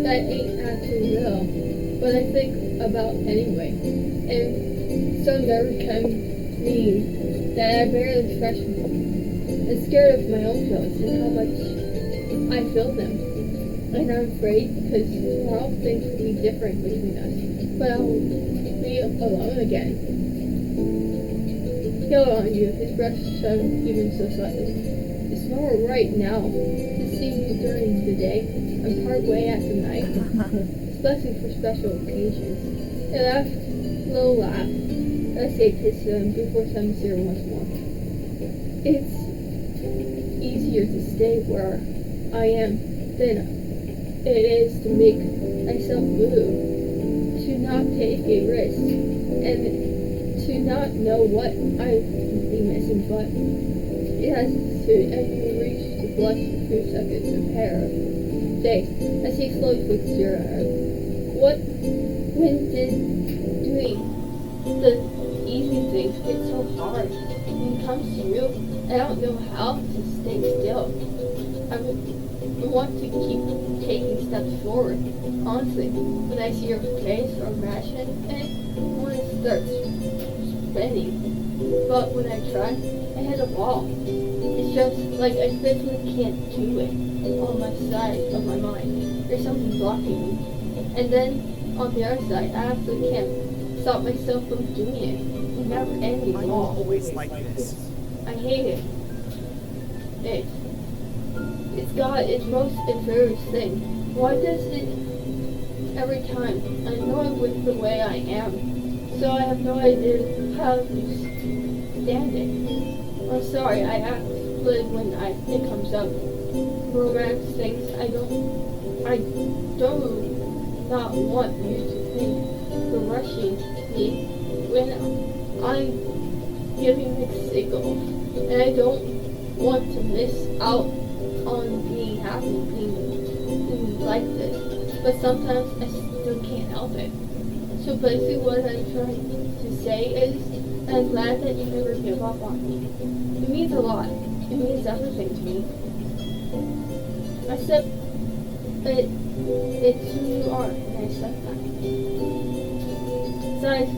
that ain't actually real, but I think about anyway. And some nerve can mean that I barely scratch them. I'm scared of my own feelings and how much I feel them. And I'm afraid because tomorrow things will be different between us, but I'll be alone again. He'll on you, his breath shone even so slightly. It's not right now to see you during the day and part way at the night. Especially for special occasions. He laughed a little laugh as they kissed him before Summer once more. It's easier to stay where I am than it is to make myself move, to not take a risk, and to not know what I would be missing, but it has to, and you reach to blush for 2 seconds of hair. Say, as he slowly fixed your eyes. When did doing the easy things get so hard? When it comes to you, I don't know how to stay still. I want to keep taking steps forward. Honestly, when I see your face or ration, and when it starts spinning. But when I try, I hit a wall. It's just like I physically can't do it on my side of my mind. There's something blocking me. And then on the other side, I absolutely can't stop myself from doing it. It's never ending I'm wall. always like this. I hate it. It's got its most inferior thing. Why does it every time? I know it with the way I am, so I have no idea how to stand it. I'm sorry, I act but when it comes up. Romance things, I do not want you to think you're rushing me when I'm giving mixed signals, and I don't want to miss out on being happy, being like this, but sometimes I still can't help it. So basically what I'm trying to say is, I'm glad that you never give up on me. It means a lot. It means everything to me. I said it's who you are, and I said that. His eyes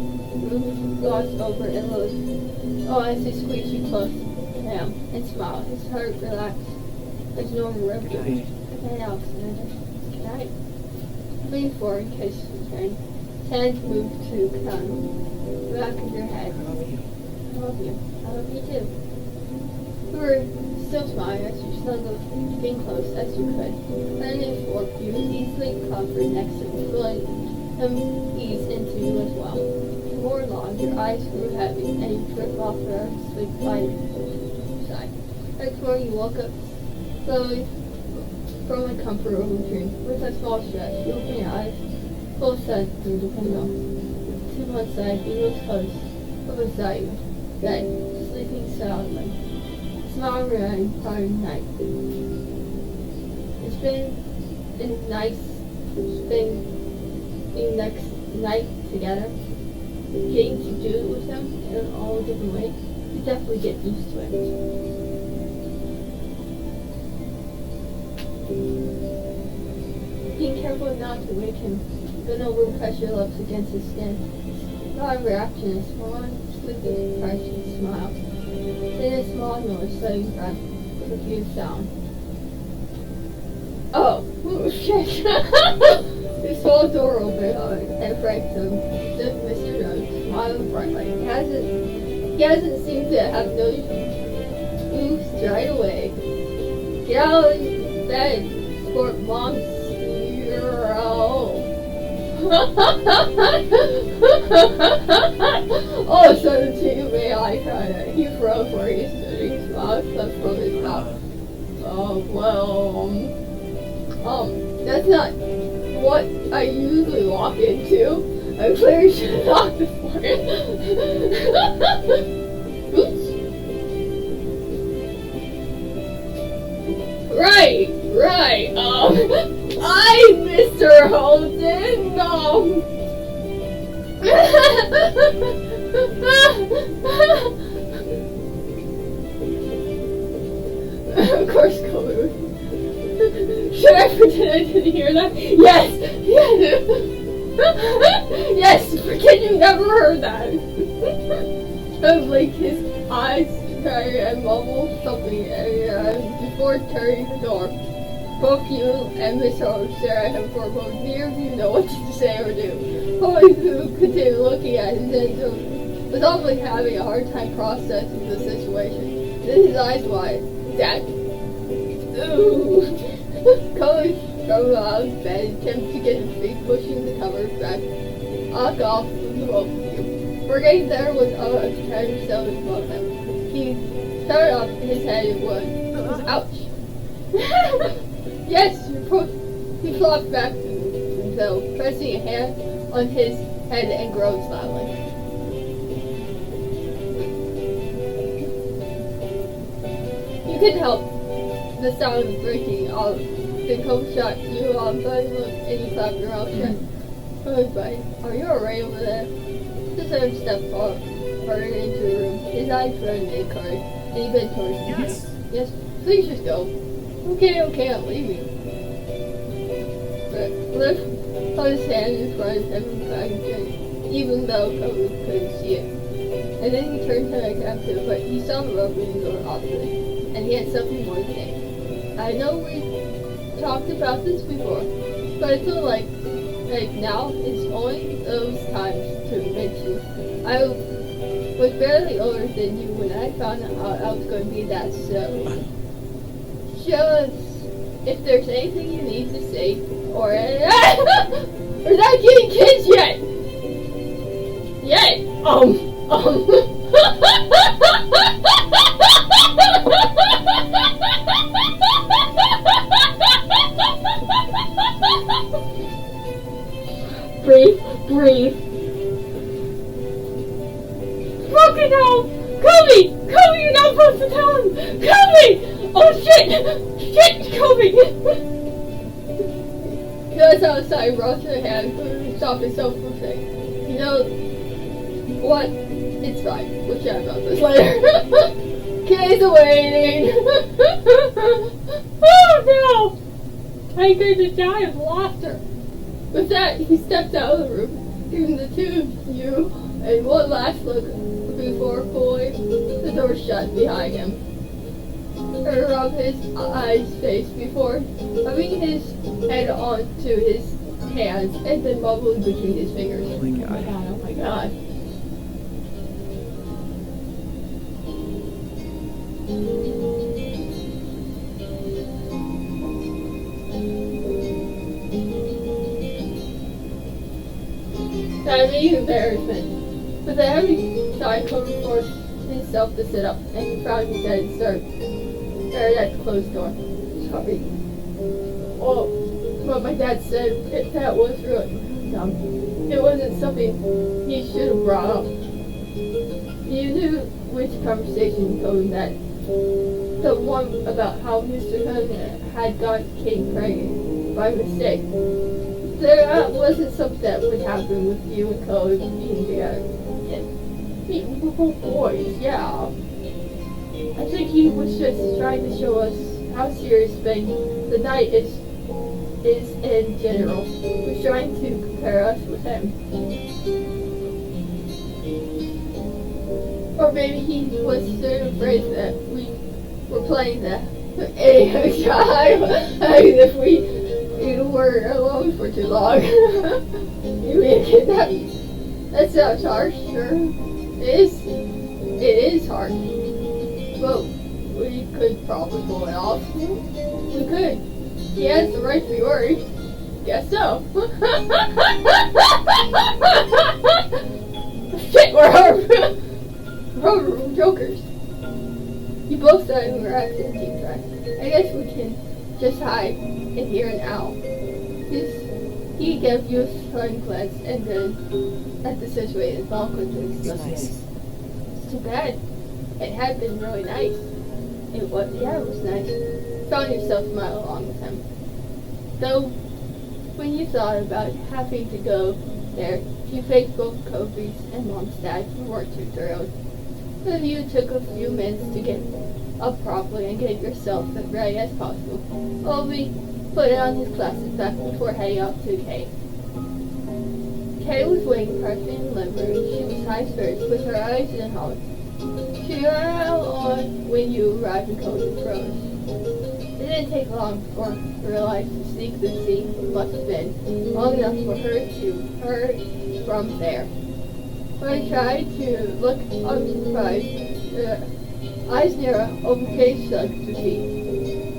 glossed over and looked, as he squeezed you close to him and smiled. His heart relaxed as normal rhythm. Good night. Good night, Alexander. Good night. Lean forward in case you turn. His hand moved to the back of your head. I love you. I love you. I love you too. You were still smiling as you snuggled in close as you could. Then it forked you easily comfort next to him, feeling him ease into you as well. Before long, your eyes grew heavy and you drift off for a sleep by your side. Right before you woke up slowly from a comfort room with a small stretch, you open your eyes, full sun through the window. To one side, you was close, but beside you, bed, sleeping soundly. Smile around tired night. It's been nice spending next night together. Getting to do it with them in all different ways. You definitely get used to it. Being careful not to wake him, bend over and press your lips against his skin. Not a reaction, a small, sleepy, refreshing smile. Then a small noise, sudden breath, with a few sound. Oh shit! The small door opened and Frank took Mr. Jones, smiling brightly. He hasn't seemed to have noticed you straight away. Get out of bed, sport mom's zero. Oh, 17, may I cried out. He froze where he stood. He smiled stuff from his mouth. Oh, well, that's not what I usually walk into. I clearly should have knocked before. Oops. Right. Mr. Holden, Of course, Chloe. Should I pretend I didn't hear that? Yes! Yes! Pretend you never heard that! I blink his eyes, try and mumble something before turning the door. Both you and Miss Holmes stare at him for a moment. Neither of you know what to say or do. Holmes continued looking at his engine, was obviously having a hard time processing the situation. Then his eyes wide. Dad. Ooh. Coach drove out of bed, attempted to get his feet, pushing the covers back. Off from the both of you. Forgetting there was a tiny cell above him. He started off his head and was ouch. Yes, he flopped back to himself, pressing a hand on his head and groaned loudly. You couldn't help the sound of breaking off. The coach shot you on by the look and you clapped your mouth shut. Oh, buddy, are you alright over there? Just let him step further into the room. His eyes turned a card, and he bent towards you. Yes, please just go. Okay, I'm leaving. But lift on his hand in front of him and back again, even though Kobe couldn't see it. And then he turned to make after, but he saw the opening door opposite, and he had something more to say. I know we talked about this before, but I feel like now it's only those times to mention. I was barely older than you when I found out I was going to be that, so just if there's anything you need to say, or we're not getting kids yet. Breathe. Broken home! Kobe, you're not supposed to tell him! Kobe! Oh shit, Kobe! He goes outside, rubs her hand, to stop himself from saying, you know what? It's fine. We'll chat about this later. Kids are waiting. Oh no! I'm going to die of laughter. With that, he stepped out of the room, giving the two of you and one last look before pulling the door shut behind him. He rubbed his eyes face before rubbing his head onto his hands and then mumbling between his fingers. Oh my god. That embarrassment. With a heavy sigh, Kobe forced himself to sit up, and he frowned his head and stared at the closed door. Sorry. Oh, what my dad said, that was really dumb. It wasn't something he should have brought up. You knew which conversation Kobe met. The one about how Mr. Hunter had got Kate pregnant by mistake. There wasn't something that would happen with you and Chloe being together. Being both boys, yeah. I think he was just trying to show us how serious the night is in general. He was trying to compare us with him. Or maybe he was so afraid that we were playing the time if we were alone for too long. You mean kidnapped? That sounds harsh, sure. It is harsh. But we could probably pull it off. We could. He has the right to be worried. Guess so. Shit, we're jokers. You both said we were acting deep right. I guess we can just hide in here now. He gave you a sudden glance and then at the situation fell quickly. It's nice. It's too bad. It had been really nice. It was nice. Found yourself smile along with him. Though, when you thought about having to go there, you faced both Kobe's and Mom's dad. You weren't too thrilled. Then you took a few minutes to get up properly and get yourself as ready as possible. Kobe put on his glasses back before heading out to Kay. Kay was waiting partially in the living room. She was high spirits with her eyes in hollow. She got out on when you arrived and Kobe froze. It didn't take long for her to realize the secrecy must have been long enough for her to hurt from there. When I tried to look unsurprised, eyes narrow over Kay's shrugged to feet.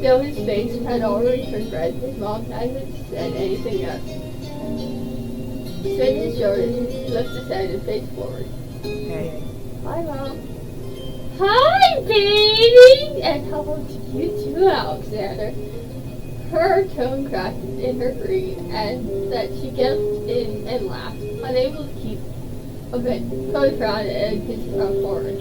Though his face had already turned red, his mom hadn't said anything yet. He straightened his shoulders, lifted his head and faced forward. Hey, Hi, Mom. Hi, baby! And how old are you too, Alexander? Her tone cracked in her greeting, and that she gulped in and laughed, unable to keep a bit. Chloe frowned and his front forward.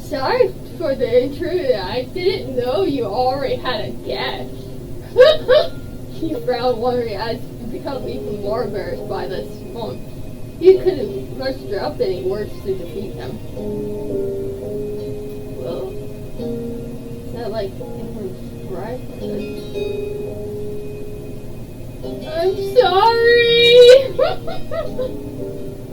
Sorry for the intrusion. I didn't know you already had a guest. He frowned, wondering as you become even more embarrassed by this moment. You could have mustered up any words to defeat him. Well, is that like anyone's right? I'm sorry!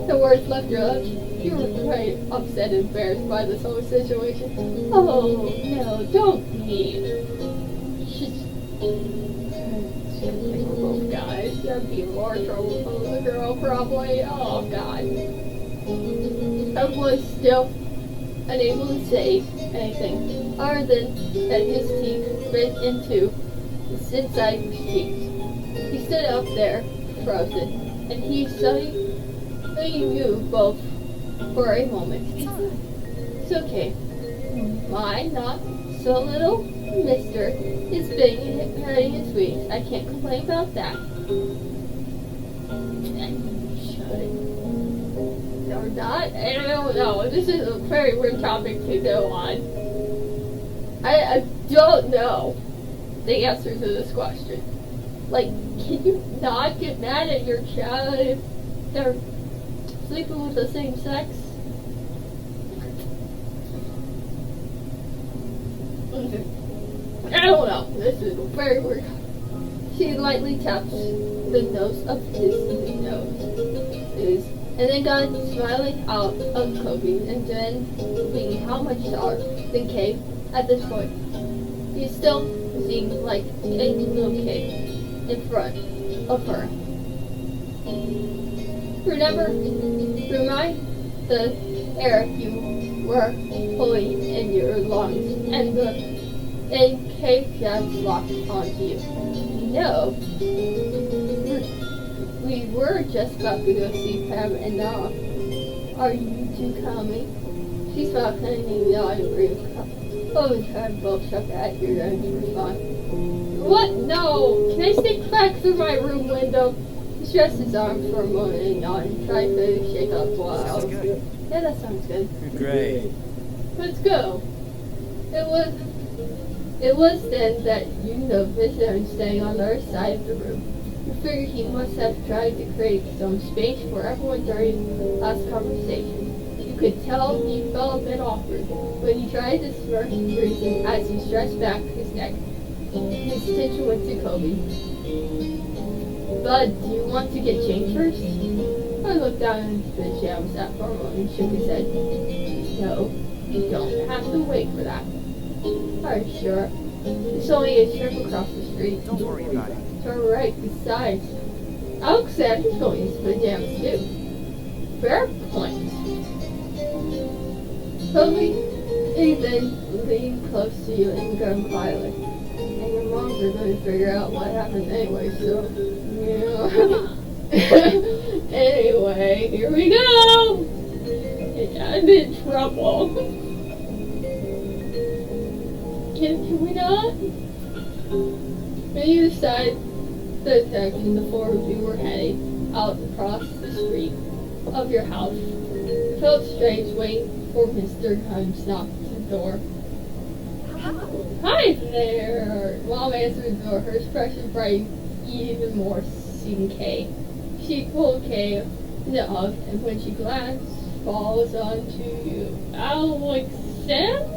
The words left your lips. You were quite upset and embarrassed by this whole situation. Oh, no, don't be. She's we're both guys. That'd be more trouble for the girl, probably. Oh, God. I was still unable to say anything other than that his teeth bit into the inside of his cheeks. He stood up there, frozen, and he studied you both for a moment. It's okay. My not so little mister is big and petty and sweet. I can't complain about that. Or not? I don't know. This is a very weird topic to go on. I don't know the answer to this question. Like, can you not get mad at your child if they're sleeping with the same sex? I don't know. This is very weird. She lightly taps the nose of his nose, and then got smiling out of Kobe, and then being how much taller than Kay at this point. He still seemed like a little kid in front of her. Remind the air you were pulling in your lungs, and Kay just locked onto you. No. We were just about to go see Pam and now. Are you two coming? She smiled cunningly on the roof. Oh, and both shook at your own to respond. What? No! Can I sneak back through my room window? He stretched his arms for a moment and nodded and tried to shake up while sounds good. Yeah, that sounds good. Great. Let's go. It was then that you noticed him staying on the other side of the room. You figured he must have tried to create some space for everyone during the last conversation. You could tell he felt a bit awkward, but he tried to smirk reason as he stretched back his neck. His attention went to Kobe. Bud, do you want to get changed first? I looked down at his pajamas at for a moment and shook his head. No, you don't have to wait for that. Are you sure? It's only a trip across the street. Don't worry about it. It's alright, besides, Alexander's going in his pajamas too. Fair point. Kobe, he then leaned close to you and got quietly. And your moms are going to figure out what happened anyway, so, yeah. Anyway, here we go! And I'm in trouble. Can we not? Then you decide the direction the four of you were heading, out across the street of your house. It felt strange waiting for Mr. Hunt to knock at the door. Hi there! Mom answered the door, her expression brightened even more seeing Kay. She pulled Kay up, and when she glanced, falls onto you. Alexander?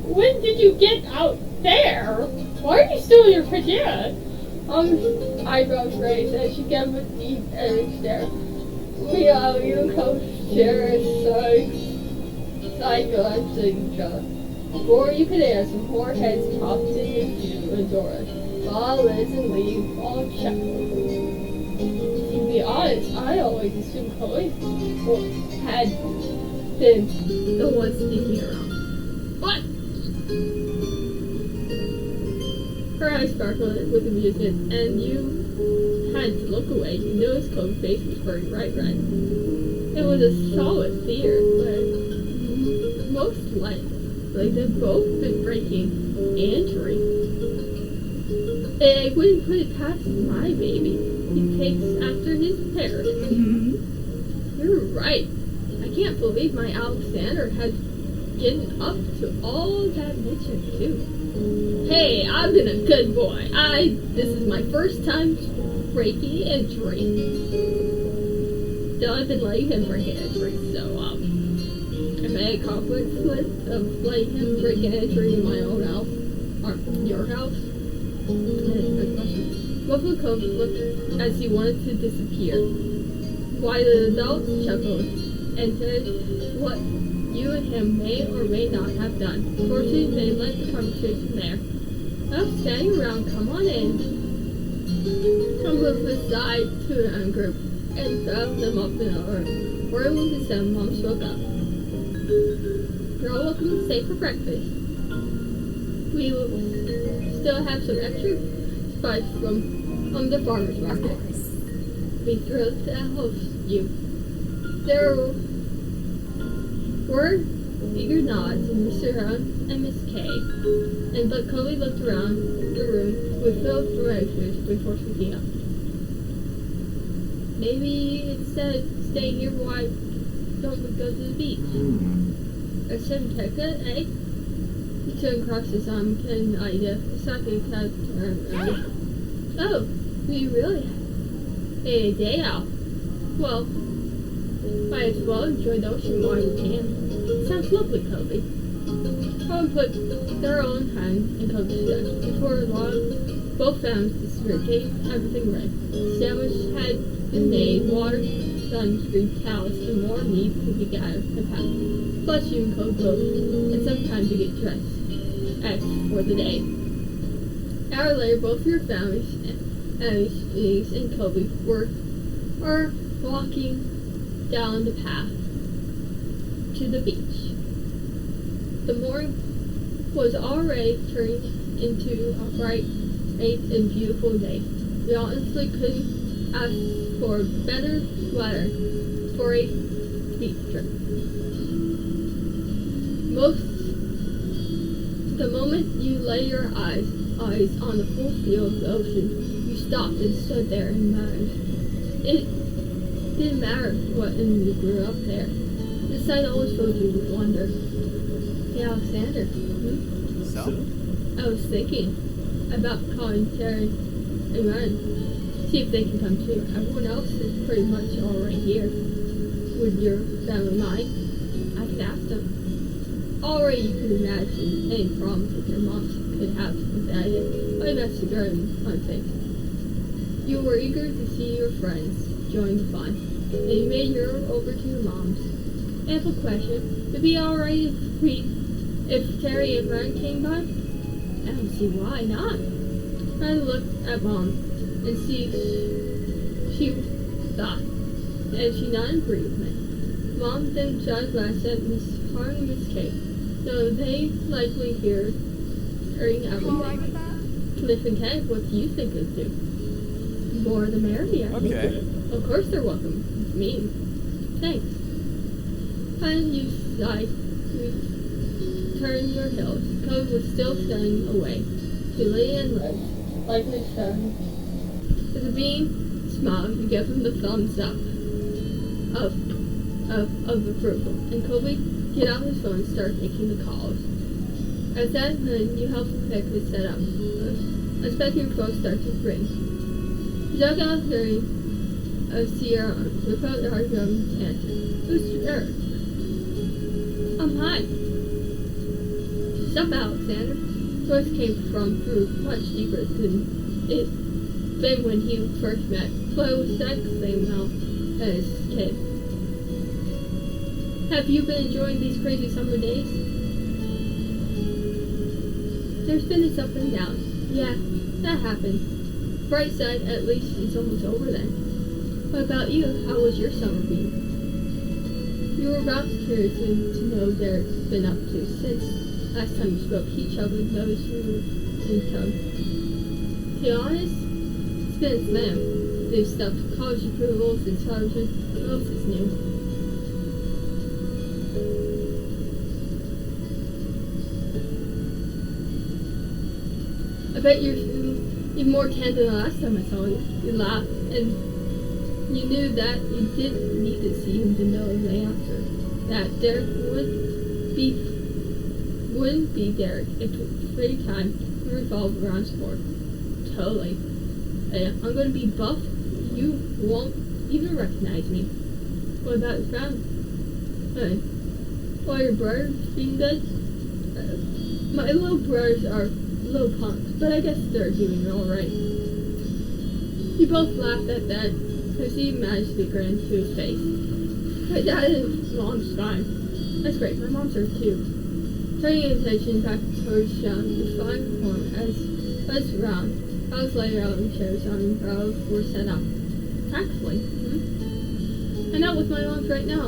When did you get out there? Why are you still in your pajamas? Eyebrows raised as she gave a deep edge there. Meow, you co-share side glancing each other. Before you could answer, more heads popped into you and Dora. While Liz and Lee all chuckled. To be honest, I always assumed Chloe had been the one sneaking around. What? Her eyes sparkled with amusement, and you had to look away. You noticed Chloe's face was burning bright red. It was a solid fear, but most like they've both been breaking and entering. I wouldn't put it past my baby. He takes after his parents. You're right. I can't believe my Alexander has gotten up to all that mischief too. Hey, I've been a good boy. This is my first time breaking and entering. Though I've been letting him break and entering, so I made a conflict of letting him break and entering in my own house. Or your house? Buffalo Cove looked as he wanted to disappear, while the adults chuckled and said what you and him may or may not have done. Fortunately, they left the conversation there. Now, standing around, come on in. Come move aside to the group and grab them up in a room. Where we can send Mom spoke up. You're all welcome to stay for breakfast. We will still have some extra spice from the farmer's market. Be thrilled to host you. There were eager nods and Mr. Hunt and Miss Kay, but Chloe looked around the room with filled emotions before speaking up. Maybe instead of staying here, why don't we go to the beach? A Shinteca, eh? He turned across his arm, an idea. Saki had turned. Oh, we really have a day out. Well, might as well enjoy the ocean while we can. Sounds lovely, Kobe. Helen put their own hand in Kobe's desk. Before long, both families disappeared, getting everything ready. Sandwich had been made, water, sunscreen, towels, and more meat to be gathered and packed. Plus, you and Kobe both had some time to get dressed as for the day. An hour later, both your families, Elise and Kobe, were walking down the path to the beach. The morning was already turning into a bright and beautiful day. We honestly couldn't ask for better weather for a beach trip. The moment you lay your eyes on the full field of the ocean, you stopped and stood there and amazed. It didn't matter what and you grew up there. The sight always filled you with wonder. Hey, Alexander. So? I was thinking about calling Terry and Ryan. See if they can come too. Everyone else is pretty much already here. Would your family mind? I could ask them. Already you could imagine any problems that your moms could have with that. My best garden fun things. You were eager to see your friends join the fun, and you made your over to your mom's. Ample question. Would it be alright if Terry and Ryan came by? I don't see why not. I looked at Mom and she thought, and she nodded agreement. Mom then shot a glance at Miss Hart and Miss Kate, so they likely hearing everything. with that? Cliff and Kate, what do you think of do? More the merrier. Okay. Of course they're welcome. It's me. Thanks. And you sighed. turned their heels. Kobe was still staring away. Julian rose, like my son. With a beam smile, you give him the thumbs up of approval. And Kobe get out his phone and start making the calls. As that then, you help him pick his setup. A spectrum phone starts to ring. You dug out hearing of Sierra without the hard drum answer. Who's there? Hi. Sup, Alexander? Voice came from through much deeper than it been when he first met. Chloe was same now as kid. Have you been enjoying these crazy summer days? There's been its up and down. Yeah, that happened. Bright side, at least it's almost over then. What about you? How was your summer been? You were about curious to know Derek's been up to since last time you spoke. He chuckled, nose and tongue. To be honest, it's been a slam. New stuff, college approvals, and scholarship. What else is new? I bet you're even more tan than the last time I saw you. You laughed, and you knew that you didn't need to see him to know the answer. That Derek wouldn't be Derek if free time revolved around sport. Totally. I'm gonna be buff. You won't even recognize me. What about your family? Well, your brothers being good? My little brothers are little punks, but I guess they're doing alright. You both laughed at that. He magically grinned to his face. My dad and mom's fine. That's great, my mom's are too. Turning his attention back towards Sean, the fine form as round. House laid out in chairs on rows were set up. Tactfully, And out with my mom's right now.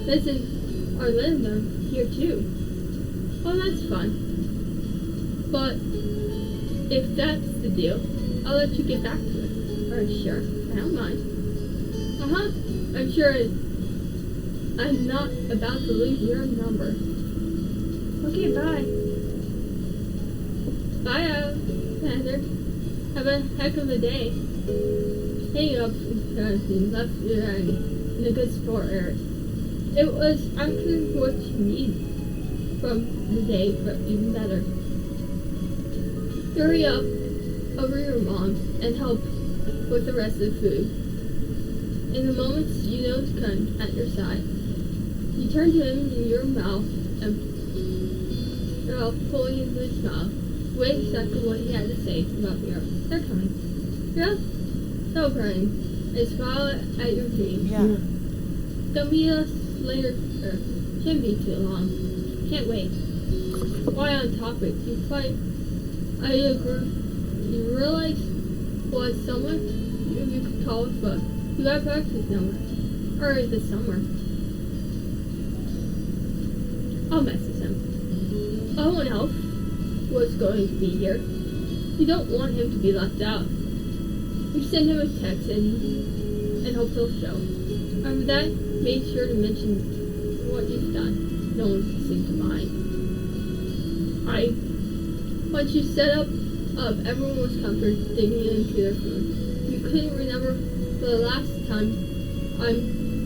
Listen, our Linda here too. Oh, that's fun. But if that's the deal, I'll let you get back to it. Are you sure? I don't mind. I'm sure I'm not about to lose your number. Okay, bye. Bye, Alexander. Have a heck of a day. Hang up and left in a good sport, Eric. It was actually what you need from the day, but even better. Hurry up over your mom and help with the rest of the food. In the moments you know to come at your side, you turn to him in your mouth and pulling into his mouth. Wait exactly what he had to say about the earth. They're coming. Yeah? So crying. And smile at your dreams. Yeah. They'll meet us later. Shouldn't be too long. Can't wait. Why on topic? You quite I agree. You realize what someone you could call it, but you got breakfast number. Or is it summer? I'll message him. No one else was going to be here. You don't want him to be left out. You send him a text and hope he'll show. After that, make sure to mention what you've done. No one seemed to mind. Once you set up, everyone was comforted, digging into their food. You couldn't remember the last time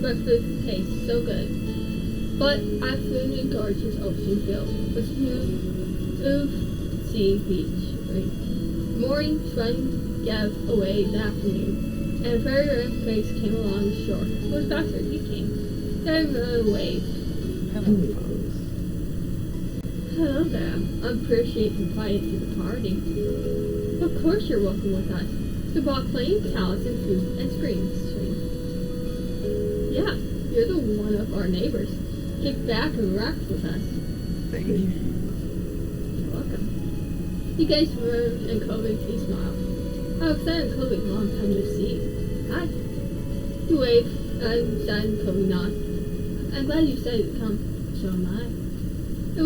breakfast tastes so good. But absolutely gorgeous ocean field with smooth sea beach. Morning sun gave away the afternoon, and a very red face came along the shore. It was Baxter. He came. Then waved. Hello, folks. Hello there. I appreciate you invited to the party. Of course you're welcome with us. We bought playing towels and food and screens. Yeah, you're the one of our neighbors. Kick back and relax with us. Thank you. You're welcome. You guys were in COVID, he smiled. Oh, excited COVID, long time no see. Hi. You wave, and sad and Kobe nod. I'm glad you said to come. So am I. It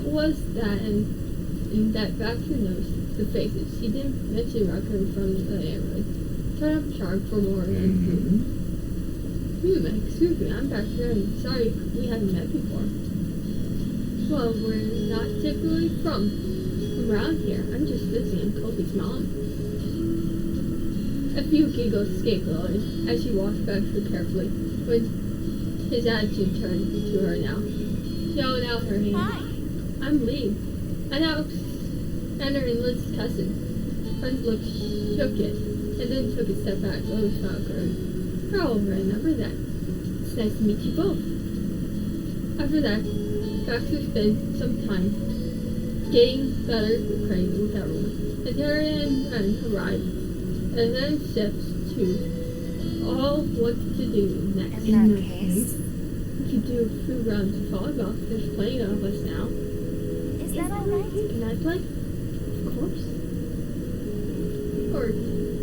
was that, and that Baxter knows the faces. He didn't mention Raccoon from the neighborhood. Turn up charm for more than excuse me, I'm Baxter, and sorry we haven't met before. Well, we're not typically from around here. I'm just visiting Kobe's mom. A few giggles escaped Lily as she walked past her carefully, when his attitude turned to her now. She held out her hand. Hi. I'm Lee. And Alex, and her and Liz's cousin. Friends looked shook it, and then took a step back. Lily smiled courage. I'll remember that. It's nice to meet you both. After that, Baxter spent some time getting better acquainted with everyone. And Terry and arrived, and then steps to all what to do next. In that case, We could do a few rounds of volleyball. There's plenty of us now. is that alright? Can I play? Of course. Or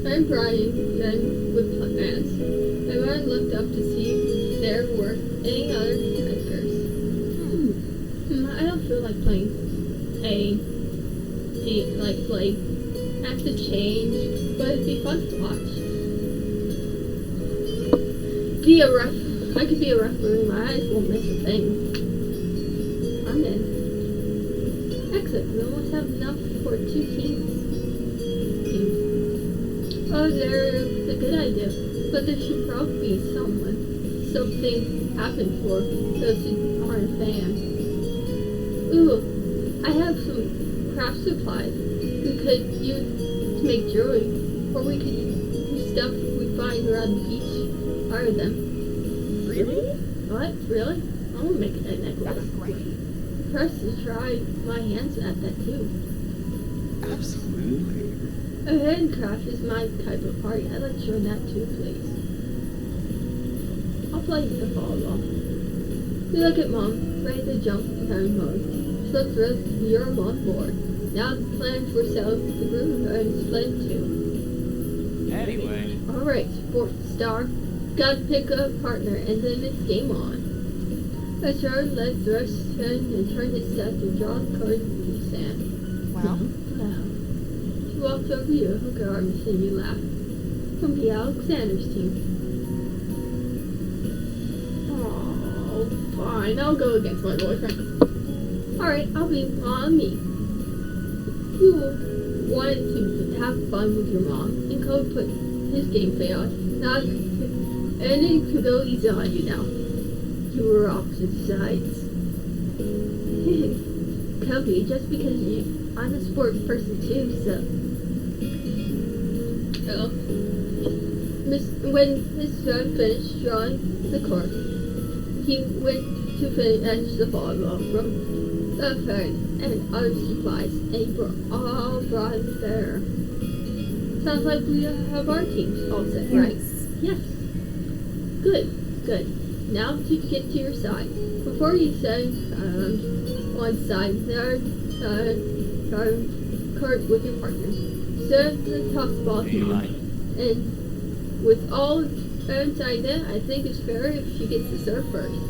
I'm Brian, then with plans. And when I looked up to see if there were any other characters. I don't feel like playing like have to change, but it'd be fun to watch. Be a ref. I could be a referee. My eyes won't miss a thing. I'm in. Excellent. We almost have enough for 2 teams. Oh, there's a good idea, but there should probably be something happened for those who aren't a fan. Ooh, I have some craft supplies we could use to make jewelry, or we could use stuff we find around the beach. Hire them. Really? What? Really? I want to make a necklace. That's great. Press to try my hands at that too. Absolutely. A handcraft is my type of party. I'd like to join that too, please. I'll play the volleyball. We look at Mom, ready to jump in time mode. She looks thrilled you're on board. Now the plan for sales the group and split too. Anyway. Alright, sports star. Gotta pick a partner and then it's game on. A shard lets Rush spin and turn his set to draw the card in the sand. Well, Wow. She walks over to you, hook her arms, and you laugh. From the Alexander's team. Oh, fine. I'll go against my boyfriend. Alright, I'll be on me. You wanted to have fun with your mom, and Code put his game failed. Now, and it could go easy on you now. You were opposite sides. Cody, just because I'm a sports person too, so. When his son finished drawing the court, he went to finish the volleyball from the phone and other supplies, and he brought it there. Sounds like we have our teams all set, right? Yes. Good. Now to get to your side. Before you send one side, there court with your partner. Serve the tossball to Mom. And with all inside it, I think it's fair if she gets to serve first.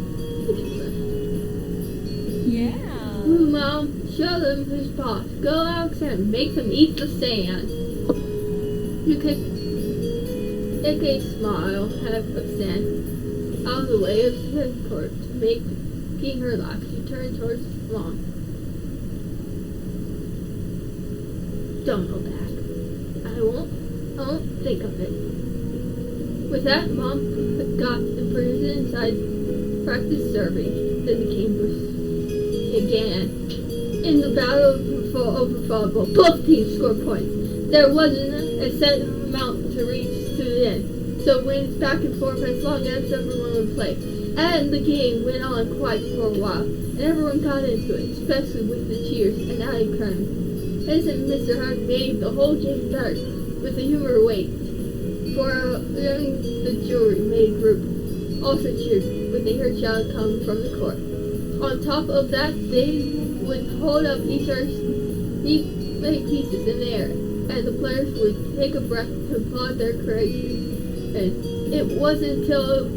yeah. Ooh, Mom, show them who's boss. Go Alexander, make them eat the sand. You could make a smile, have of sand out of the way of the court to making her laugh. She turned towards Mom. Don't go back. I won't think of it. With that, Mom got the person inside, practiced serving. Then the game began. In the battle over volleyball, both teams scored points. There wasn't a set amount to reach to the end, so it went back and forth as long as everyone would play. And the game went on quite for a while, and everyone got into it, especially with the cheers and added crowns. Isn't Mr. Hunt made the whole game better with the humor weight. For the jewelry made group also cheered when they heard shout come from the court. On top of that, they would hold up each other's big pieces in the air, and the players would take a breath to applaud their courage. And it wasn't until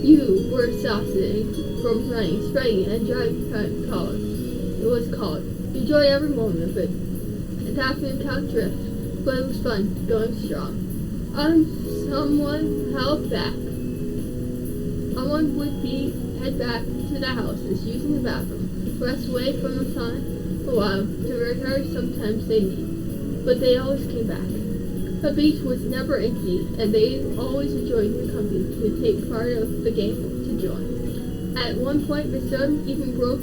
you were exhausted from running, spreading, and driving colors. It was called. Enjoy every moment of it. And happened count drift, but it was fun, going strong. Someone held back. Someone would head back to the houses using the bathroom, rest away from the sun a while to return. Sometimes they did, but they always came back. The beach was never empty, and they always enjoyed your company to take part of the game to join. At one point, Mr. even broke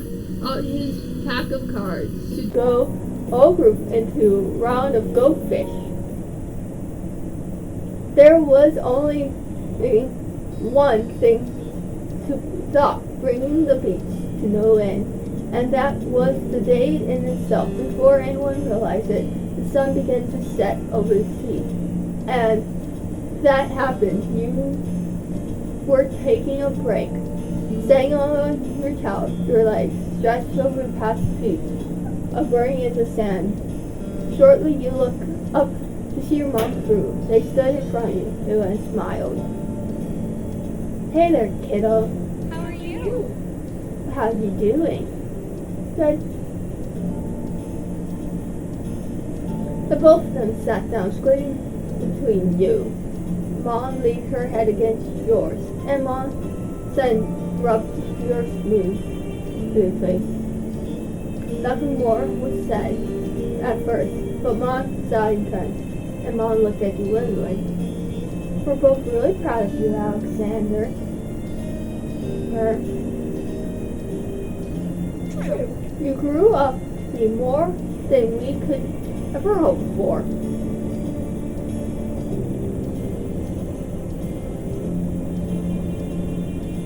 out his pack of cards to go all group into a round of goldfish. There was only one thing to stop bringing the beach to no end, and that was the day in itself. Before anyone realized it, the sun began to set over the sea. And that happened. You were taking a break, staying on your couch, your legs stretched over past feet, burning in the sand. Shortly you look up to see your mom crew. They stood in front of you and smiled. Hey there, kiddo. How are you? How you doing? Good. The both of them sat down, squatting between you. Mom leaned her head against yours, and Mom then rubbed your smoothly. Nothing more was said at first, but Mom sighed and turned, and Mom looked at you willingly. We're both really proud of you, Alexander. You grew up to be more than we could ever hope for.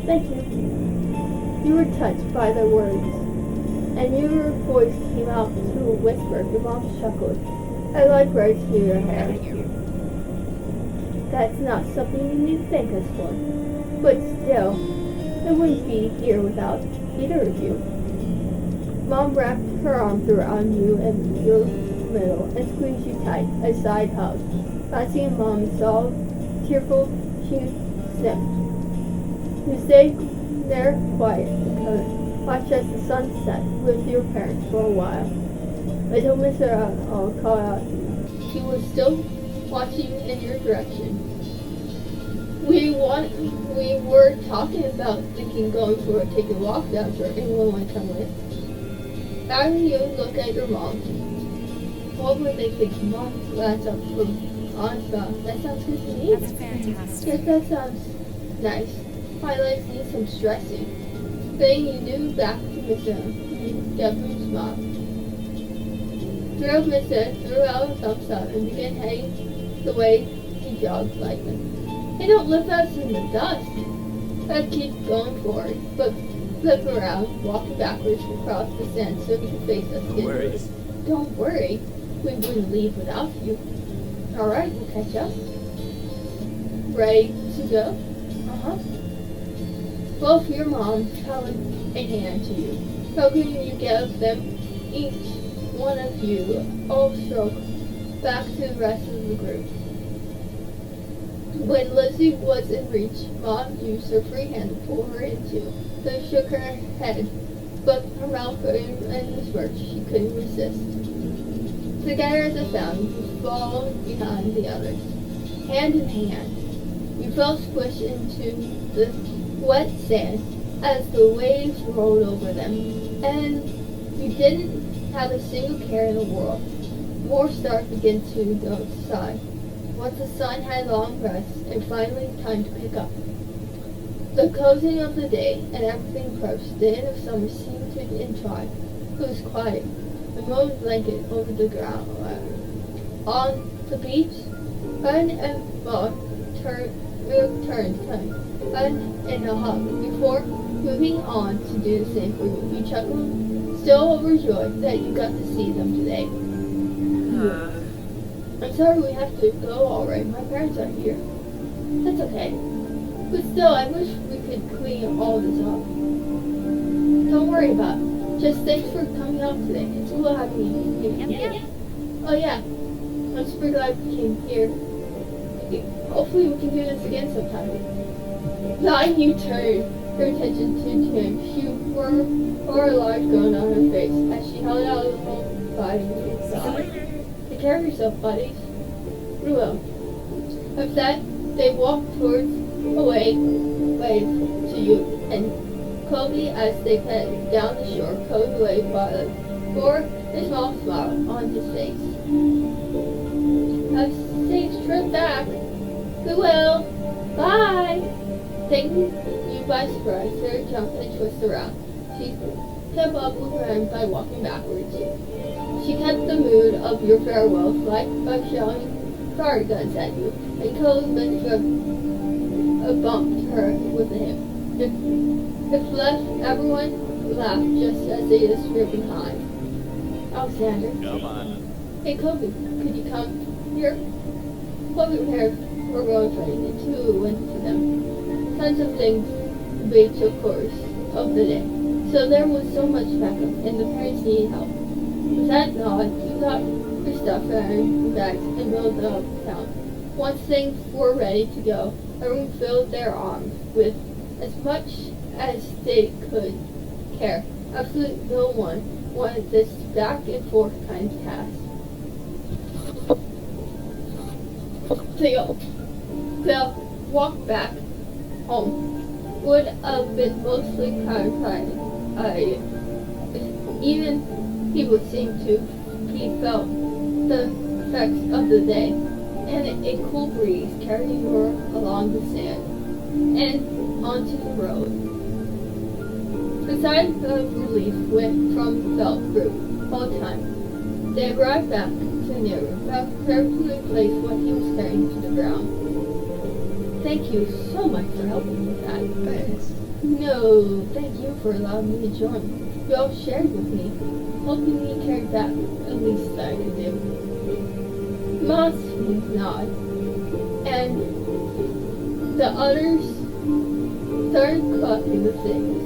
Thank you. You were touched by their words, and your voice came out to a whisper. Your mom chuckled. I like right to your hair. That's not something you need to thank us for, but still, I wouldn't be here without either of you. Mom wrapped her arms around you and your middle and squeezed you tight, a side hug. Passing Mom saw tearful, she sniffed. You stayed there quiet and watched as the sun set with your parents for a while. Until Mr. called out. He was still watching in your direction. We were talking about thinking going for taking a walk down there. Anyone want to come with? After you look at your mom, what were they thinking? Mom, that's up from on stuff. That sounds good to me. That's fantastic. Yes, that sounds nice. My legs need some stressing. Then you knew back to Mr. Jeffrey's mom. Drove Mr. threw out a thumbs up and began heading the way he jogged lightly. They don't lift us in the dust. I'd keep going forward, but flip around, walking backwards across the sand so you could face us. No worries. Don't worry. We wouldn't leave without you. Alright, we'll catch up. Ready to go? Uh-huh. Both your moms held a hand to you. Hoping you gave them each one of you all stroke back to the rest of the group. When Lizzie was in reach, Mom used her free hand to pull her into. Then shook her head, but her mouth opened and whispered she couldn't resist. Together as a sound, you followed behind the others, hand in hand. You fell squished into the wet sand as the waves rolled over them, and you didn't have a single care in the world. More stars began to go outside. Once the sun had long rest and finally time to pick up. The closing of the day and everything approached. The end of summer seemed to entwine. It was quiet. The moon blanket over the ground. On the beach, Bud and Maud returned in a hug before moving on to do the same for you. You chuckled, still overjoyed that you got to see them today. I'm sorry we have to go already. My parents aren't here. That's okay. But still, I wish we could clean all this up. Don't worry about it. Just thanks for coming out today. It's cool having you here. Yep. Oh yeah. I'm super glad we came here. Hopefully we can do this again sometime. Then you turned her attention to Tim. She wore a large grin on her face as she held out the whole body to your side. Take care of yourself, buddies. We will. With that, they walked towards a wave to to you and Kobe as they head down the shore, Kobe waved Violet for a small smile on his face. Have a safe trip back. Goodwill. Bye. Taking you by surprise, Sarah jumped and twisted around. She kept up with her end by walking backwards. She kept the mood of your farewell like by shouting fire guns at you, and Kobe then bumped her with a hip. If left, everyone laughed just as they disappeared behind. Alexander. Come on. Hey Kobe, could you come here? Kobe prepared for going training and two went to them. Tons of things beat the course of the day. So there was so much backup and the parents needed help. With that nod, you got your stuff in your bags and rode uptown. Once things were ready to go, everyone filled their arms with as much as they could care. Absolutely no one wanted this back and forth kind of task. They'll walk back home. Would have been mostly crying. Even people seemed to he felt the effects of the day, and a cool breeze carried her along the sand and onto the road. The sigh of relief went from the felt group all the time. They arrived back to the neighbor, carefully placed what he was carrying to the ground. Thank you so much for helping with that. Thanks. No, thank you for allowing me to join. You all shared with me, helping me carry that at least I could do. Moss nodded, and the others started collecting the things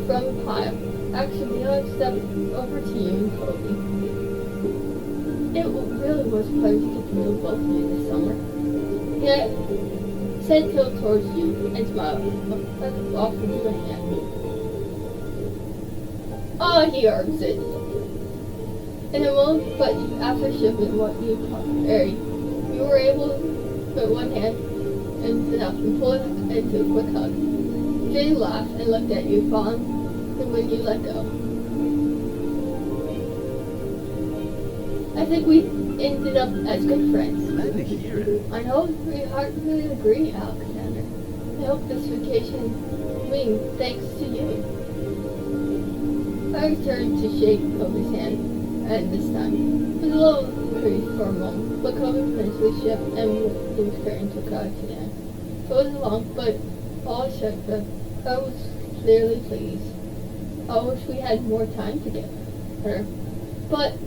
from the pile. Actually, I'll step over to you and Kobe. It really was a pleasure to get to know both of you this summer. Yet, said Phil towards you and smiled, and offered you a hand. Oh, he earns it. In a moment, but after shipping what you carried, you were able to put one hand into enough and pull it into a quick hug. Jay laughed and looked at you, fond when you let go. I think we ended up as good friends. Glad to hear it. I know we hardly agree, Alexander. I hope this vacation wing thanks to you. I turned to shake Kobe's hand, and this time, with a little increase for a moment, but Kobe eventually shifted and what he was carrying took out again. So it was long, but all shook that I was clearly pleased. I wish we had more time together. But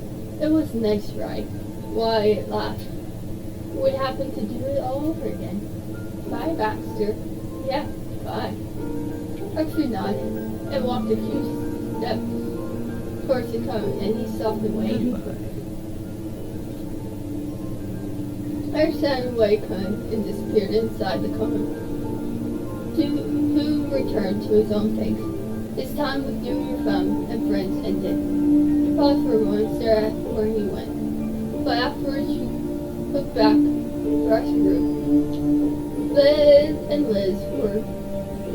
it was a nice ride. Why laugh? Would happen to do it all over again. Bye, Baxter. Yeah, bye. Baxter nodded and walked a few steps towards the cone, and he softly waved. I sounded away cone and disappeared inside the cone. Who returned to his own place. His time with you and your family and friends ended. He paused for a moment and stared at where he went. But afterwards you looked back across the group. Liz and Liz were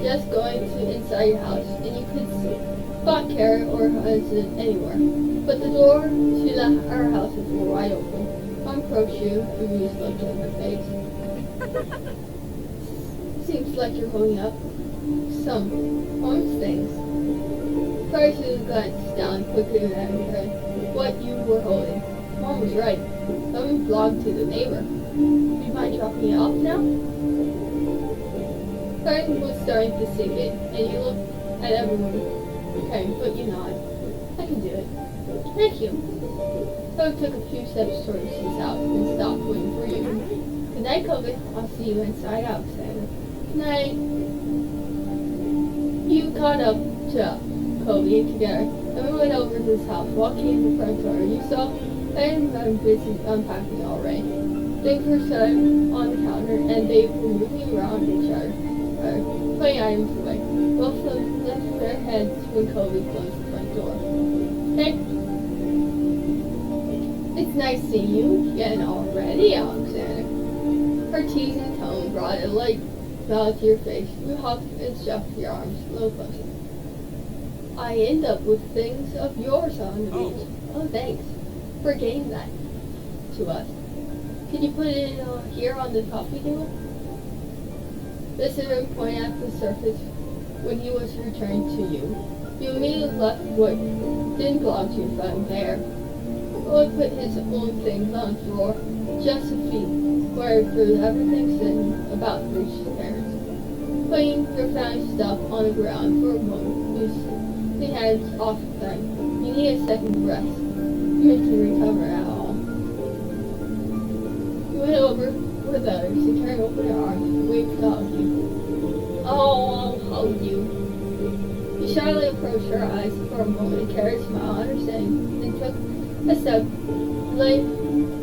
just going to inside your house, and you could spot Kara or her husband anywhere. But the door to our houses were wide open. Mom approached you, and amused looked on her face. Seems like you're holding up some honest things. Prices glanced down quickly and read what you were holding. Mom was right. Something belonged to the neighbor. Do you mind dropping it off now? Something was starting to sink in, and you looked at everyone. Okay, but you nod. I can do it. Thank you. So took a few steps towards his house and stopped waiting for you. Good night, Kobe. I'll see you inside out, Sandra. Good night. You caught up to Kobe together, and we went over to his house. Walking in the front door, you saw I'm busy unpacking already. Things were set on the counter, and they were moving around each other, putting items away. Both of them lifted their heads when Kobe closed the front door. Hey, it's nice seeing you again already, Alexander. Her teasing tone brought a light smile to your face. You hug and shove your arms a little closer. I end up with things of yours on the beach. Oh, thanks for getting that to us. Can you put it here on the coffee table? Mr. pointed at the surface when he was returned to you. You immediately left what didn't belong to your friend there. Lloyd put his own things on the floor, just a feet, where everything sitting about to reach his parents. Putting your family stuff on the ground for a moment, you hands off the thing. You need a second rest. You need to recover at all. You went over with others and turned open your arms and waved to hug you. Oh, I'll hug you. You shyly approached her eyes for a moment and carried a smile, understanding, then took a step, let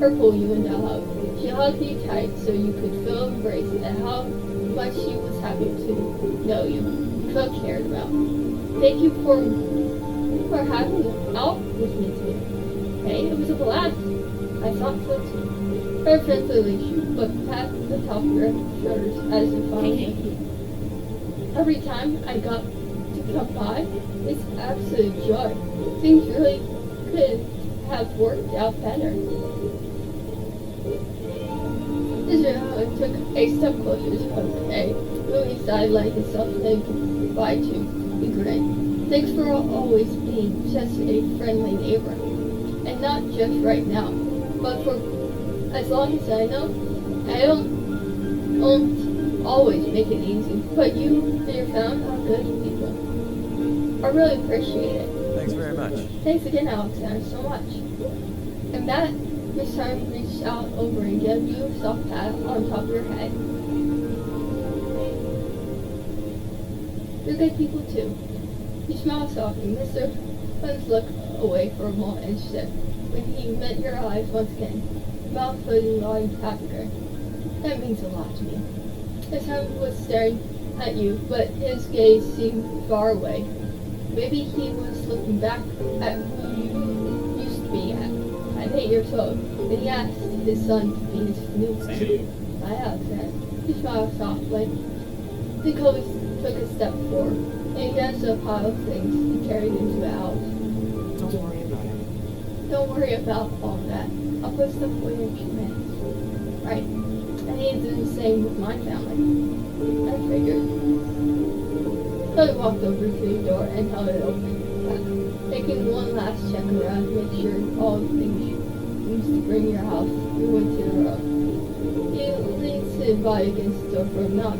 her pull you into a hug. She hugged you tight so you could feel embraced and how much she was happy to know you. You felt cared about. Thank you for having out with me today. Hey, it was a blast. I thought so too. Her friendly looked past the top of your shoulders as you finally thanked you. Every time I got to come by, it's absolute joy. Things really could have worked out better. Israel took a step closer to okay, moving aside, letting himself say goodbye to the grin. Thanks for always being just a friendly neighbor. And not just right now, but for as long as I know. I don't always make it easy, but you and your family are good people. I really appreciate it. Thanks very much. Thanks again, Alexander, so much. And that Miss Simon reached out over and gave you a soft pat on top of your head. You're good people too. You smiled softly. Mr. Huns looked away for a moment and said, when he met your eyes once again, mouth closing on after. That means a lot to me. His hand was staring at you, but his gaze seemed far away. Maybe he was looking back at who you used to be at 8 years old, and he asked his son to be his new Hey. I Alexander. He smiled softly. Then Kobe took a step forward, and he grabbed a pile of things he carried into the house. Don't worry about it. Don't worry about all that. I'll put stuff away in a few minutes. Right. I need to do the same with my family. I figured. Chloe walked over to the door and held it open, taking one last check around to make sure all the things you used to bring your house you went to the road. He leans his body against the door for a not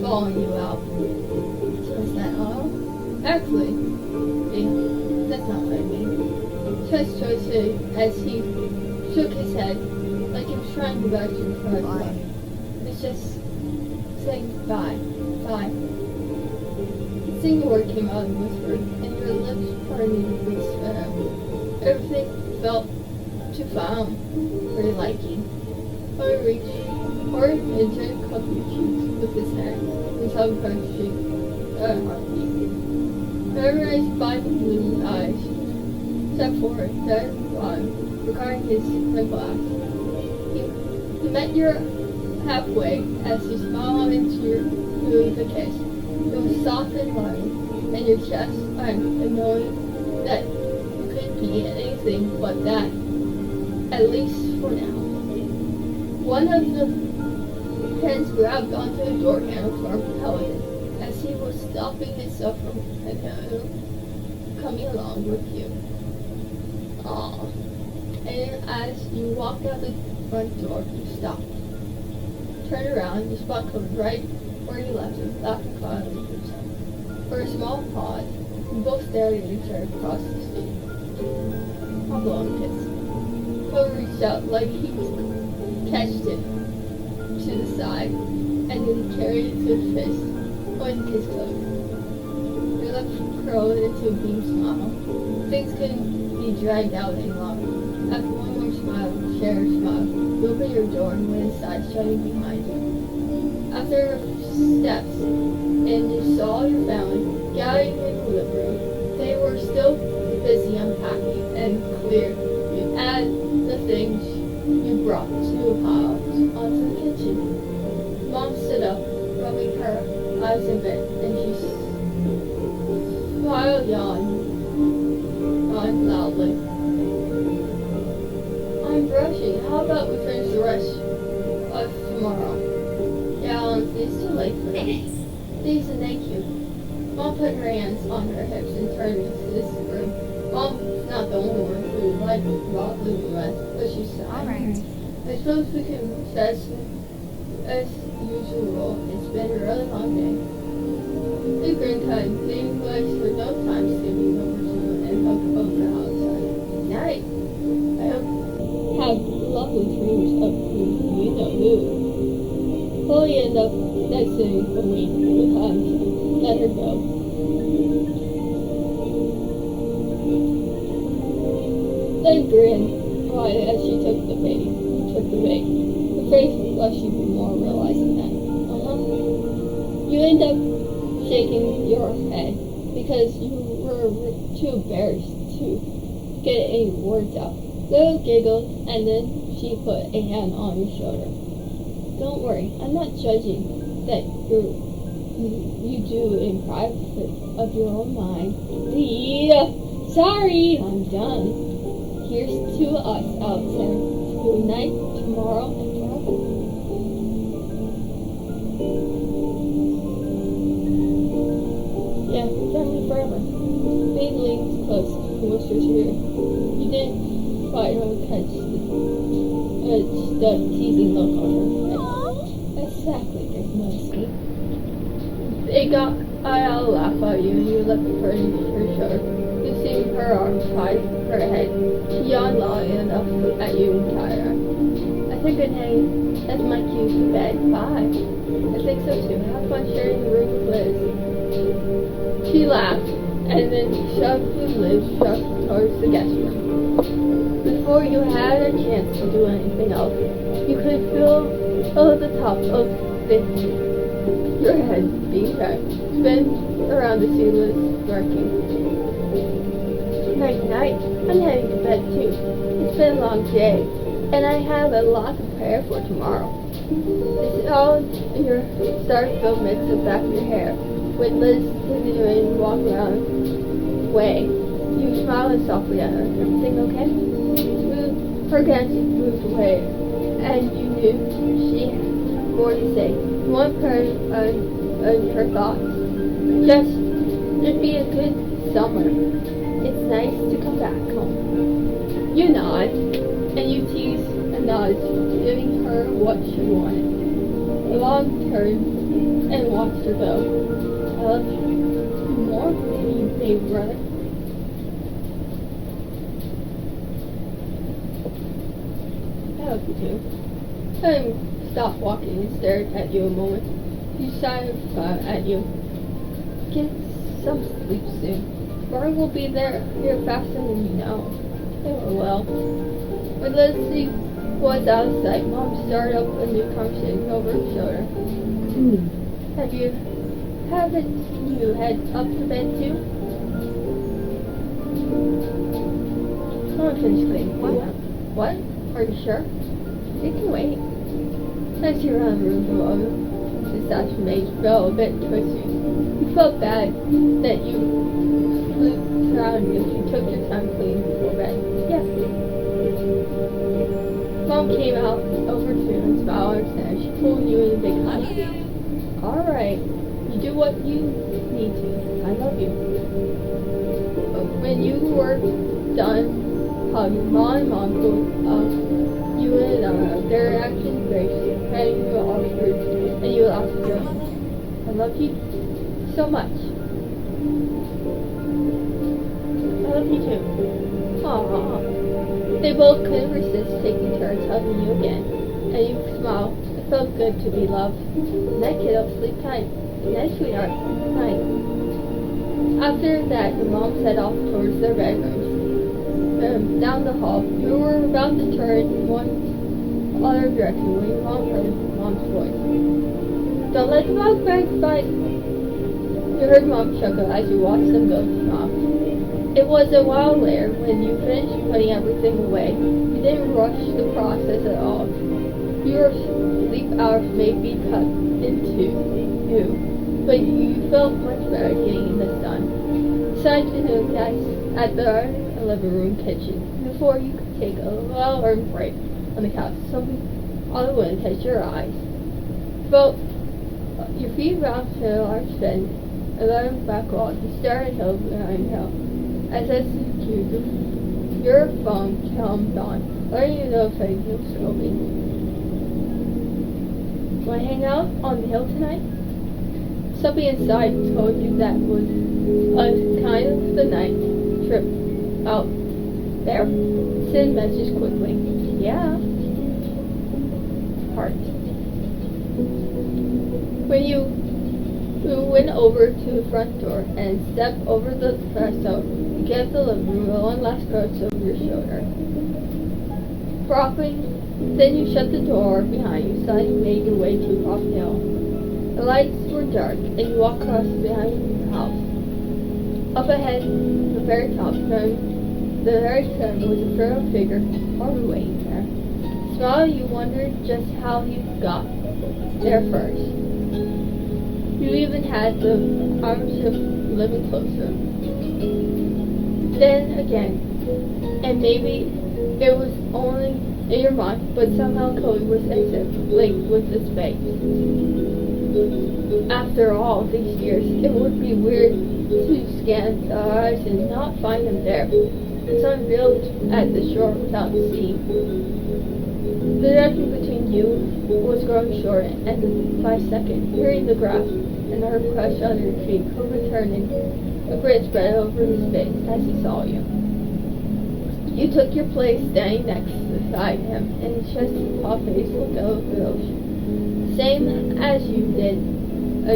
following you out. So is that all? Actually, that's not what I mean. Trust Jose as he shook his head like he was trying to vouch for his life. It's just saying goodbye. Bye. The single word came out in a whisper, and your lips parted in a smile. Everything felt too fine for your liking. Chloe reached forward and gently cupped your cheeks with his hand, and held her cheek at a heartbeat. Memorized by the blue eyes, stepped forward, then on, regarding his eyeglass. He met your halfway as he smiled into you with a kiss. It was soft and loving, and your chest and knowing that you couldn't be anything but that, at least for now. One of the hands grabbed onto the door handle for Pelican as he was stopping himself from coming along with you. Aww. And as you walked out the front door, you stopped. Turned around, your spot covered right where you left it, laughing quietly to yourself. For a small pause, you both stared at each other across the street. I'll blow him a kiss. Chloe reached out like he catched it to the side, and then he carried it to his fist, going to kiss Chloe. Your lips curled into a beam smile. Things couldn't be dragged out any longer. After one more smile, shared smile, you opened your door and went inside, shutting behind you. After steps, and you saw your family gathering in the living room. They were still busy unpacking and clear. You add the things you brought to a pile onto the kitchen. Mom stood up rubbing her eyes a bit, and she smiled, yawned loudly. I'm rushing. How about we finish the rest of tomorrow? Yeah, honestly, it's too late for this. Please and thank you. Mom put her hands on her hips and turned into this room. Mom's not the only one who liked about living with, but she said, Alright. I suppose we can as usual. It's been a really long day. The green cut thing was for no time skipping over to and up over outside. Night. I hope have lovely dreams of who you know who. Chloe ended up nexting a week with Hans and let her go. Then grinned wide as she took the bait. Her face flushed even more, realizing that. You end up shaking your head because you were too embarrassed to get any words out. Lil giggled, and then she put a hand on your shoulder. Don't worry, I'm not judging that you do in private of your own mind. Sorry, I'm done. Here's to us out there. Good night, tomorrow, and forever. Yeah, family forever. Babe leans close and whispers here. You didn't quite catch the teasing look on her face. Exactly, there's no escape. I'll laugh at you and you let the person her shoulder. You see her arms tied her head. She yawned long enough at you and tired. I think good night. That's my cue to bed. Bye. I think so too. Have fun sharing the room with Liz. She laughed and then shoved Liz towards the guest room. Before you had a chance to do anything else, you could feel the top of your head being cracked. Spin around to see Liz smirking. Night, night. I'm heading to bed too. It's been a long day, and I have a lot to prepare for tomorrow. It's all in your star-filled mix of back of your hair. With Liz continuing to walk around way, you smiled softly at her. Everything okay? Her glance moved away, and you knew she had more to say. One part of her thoughts. Just, it'd be a good summer. It's nice to come back home. You nod, and you tease and nod, giving her what she wanted. The long turned and watched her go. I love you more than you, baby brother. I hope you do. Helen stopped walking and stared at you a moment. He sighed at you. Get some sleep soon. Barney will be here faster than you know. They will. When Leslie was out of sight, Mom started up a new conversation over her shoulder. Haven't you head up to bed too? Come on, finish cleaning. What? Are you sure? It can wait. As you around the room for a moment, the statue made fell a bit twisted. You felt bad that you flew around if you took your time cleaning before bed. Yeah. Mom came out over to you and smiled and said she pulled you in a big hug. Alright. You do what you need to. I love you. But when you were done hugging, Mom pulled you in their action grace, handing you Oxford, and you laughed at her. I love you so much. I love you too. Aww. They both couldn't resist taking turns hugging you again, and you smiled. It felt good to be loved. Night, kiddo. Sleep tight. Night, sweetheart. Night. After that, your mom set off towards their bedrooms. Down the hall, you were about to turn in one other direction when your mom heard Mom's voice. Don't let the dog bite. You heard Mom chuckle as you watched them go to Mom. It was a while later when you finished putting everything away. You didn't rush the process at all. Your sleep hours may be cut in two. too, but you felt much better getting in the sun. Decided to nook at the living room kitchen before you could take a well-earned break on the couch. Something on the wind catch your eyes. Felt your feet bounced to a large bend and let him back off. You stared at hill behind hill. As your phone calmed on, letting you know if anything was scoping. Want to hang out on the hill tonight? Something inside told you that was a kind of the night trip out there. Send message quickly. Yeah. Heart. When you went over to the front door and stepped over the threshold, you gave the living room one last glance over your shoulder. Then you shut the door behind you, so you made your way to Pop Hill. The lights were dark, and you walked across behind your house. Up ahead, the very top, was a frail figure, already waiting there. Smile, you wondered just how he got there first. You even had the arms of living closer. Then again, and maybe it was only in your mind, but somehow Cody was linked with the space. After all these years, it would be weird to scan the horizon and not find him there. The sun reeled at the shore without seeing. The distance between you was growing short, and by second, hearing the grass and her crush under your feet, Cooper turned and a grin spread over his face as he saw you. You took your place standing next beside him, and his chesty tall face looked over the ocean, same as you did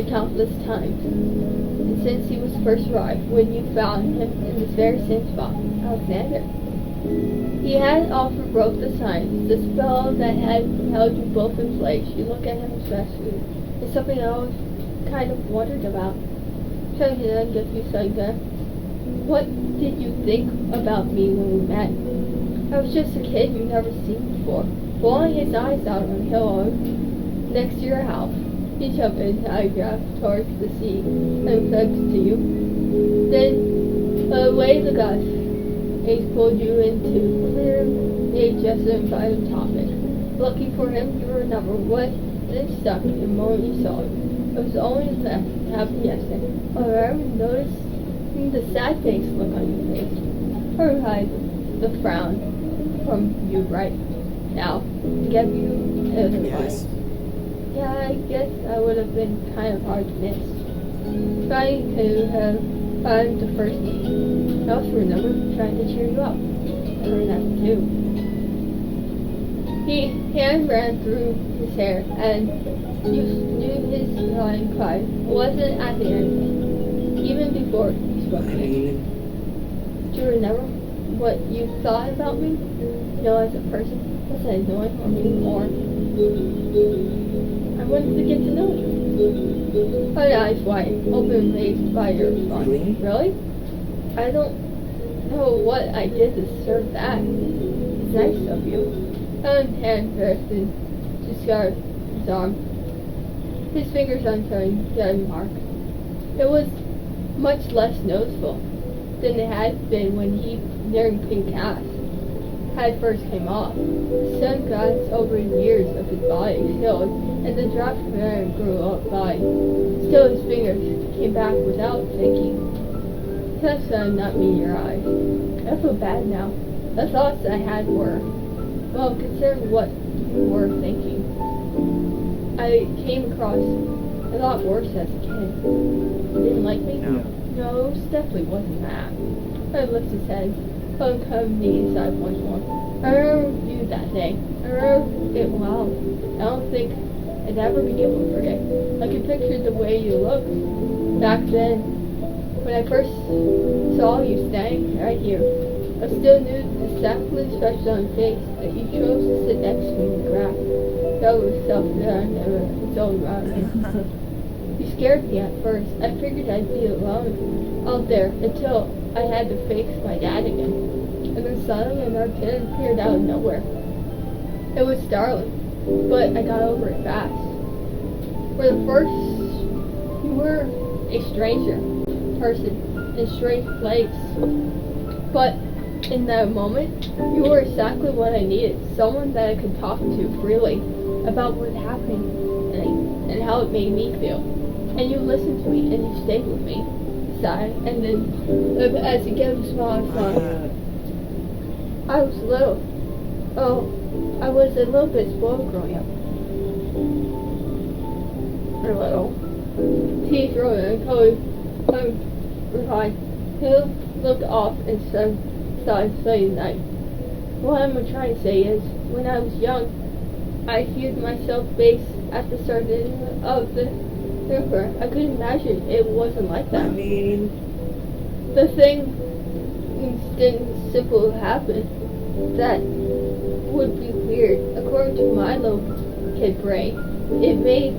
countless times. And since he was first arrived, when you found him in this very same spot, Alexander. He had often broke the silence, the spell that had held you both in place. You look at him especially. It's something I always kind of wondered about. So he then gets you saying that. What did you think about me when we met? I was just a kid you'd never seen before, blowing his eyes out on the hill next to your house. He jumped in and telegraphed towards the sea and said to you. Then away the gust pulled you into clear, just an inviting topic. Looking for him, you remember what then stuck the moment you saw him. It was only that happened yesterday. However, noticed the sad face look on your face. Or hide the frown from you right now to get you Yes. Yeah, I guess I would have been kind of hard to miss. Trying to have found the first meeting. I also remember trying to cheer you up. I remember that too. Hand ran through his hair, and you knew his dying cry wasn't at the end, even before he spoke I again. mean, Do you remember what you thought about me? As a person? Was I annoying or maybe more? I wanted to get to know you. My eyes wide, open and amazed by your response. Really? I don't know what I did to deserve that. It's nice of you. Helen's hand pressed and discarded his arm. His fingers unturning the mark. It was much less noticeable than it had been when he, nearing pink cast, had first came off. The sun glanced over years of his body healed, and the drop of hair grew up by. Still his fingers came back without thinking. Touch sun not meet your eyes. I feel bad now. The thoughts I had were, well, considering what you were thinking. I came across a lot worse as a kid. You didn't like me? No, it definitely wasn't that. I lifted his head, come knee inside once more. I remember you that day. I remember it well. I don't think I'd ever be able to forget. I can picture the way you looked back then. When I first saw you standing right here, I still knew the exactly expression on your face that you chose to sit next to me in the grass. That was self-done and its own around you. You scared me at first. I figured I'd be alone out there until I had to face my dad again. And then suddenly another kid appeared out of nowhere. It was startling, but I got over it fast. For the first a stranger person in a strange place. But in that moment, you were exactly what I needed. Someone that I could talk to freely about what happened and how it made me feel. And you listened to me and you stayed with me. Sigh, and then as he gave a small smile, I was little. Oh, I was a little bit spoiled growing up. For a little. Teeth rolling and Chloe replied. He looked off and started saying night. What I'm trying to say is, when I was young, I feared myself based at the start of the river. I couldn't imagine it wasn't like that. The thing didn't simply happen. That would be weird. According to my little kid brain, it made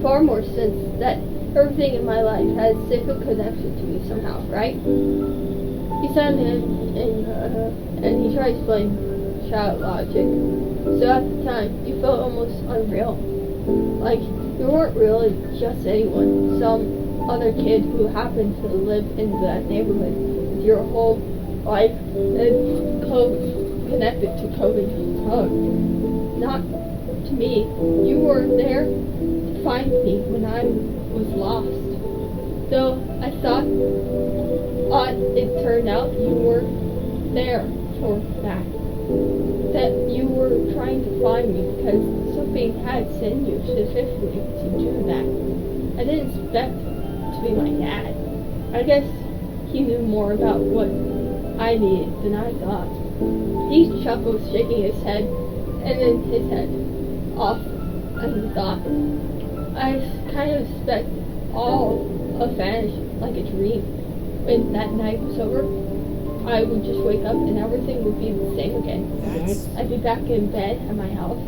far more sense that everything in my life has a secret connection to me somehow, right? He sounded and he tried to explain child logic. So at the time, you felt almost unreal. Like you weren't really just anyone, some other kid who happened to live in that neighborhood with your whole life and connected to COVID hug. Not to me. You were there to find me when I was lost. Though I thought it turned out you were there for that. That you were trying to find me because something had sent you specifically to do that. I didn't expect to be my dad. I guess he knew more about what I needed than I thought. He chuckled, shaking his head, and then his head off, and he thought, I kind of expect all of vanish like a dream. When that night was over, I would just wake up and everything would be the same again. I'd be back in bed at my house,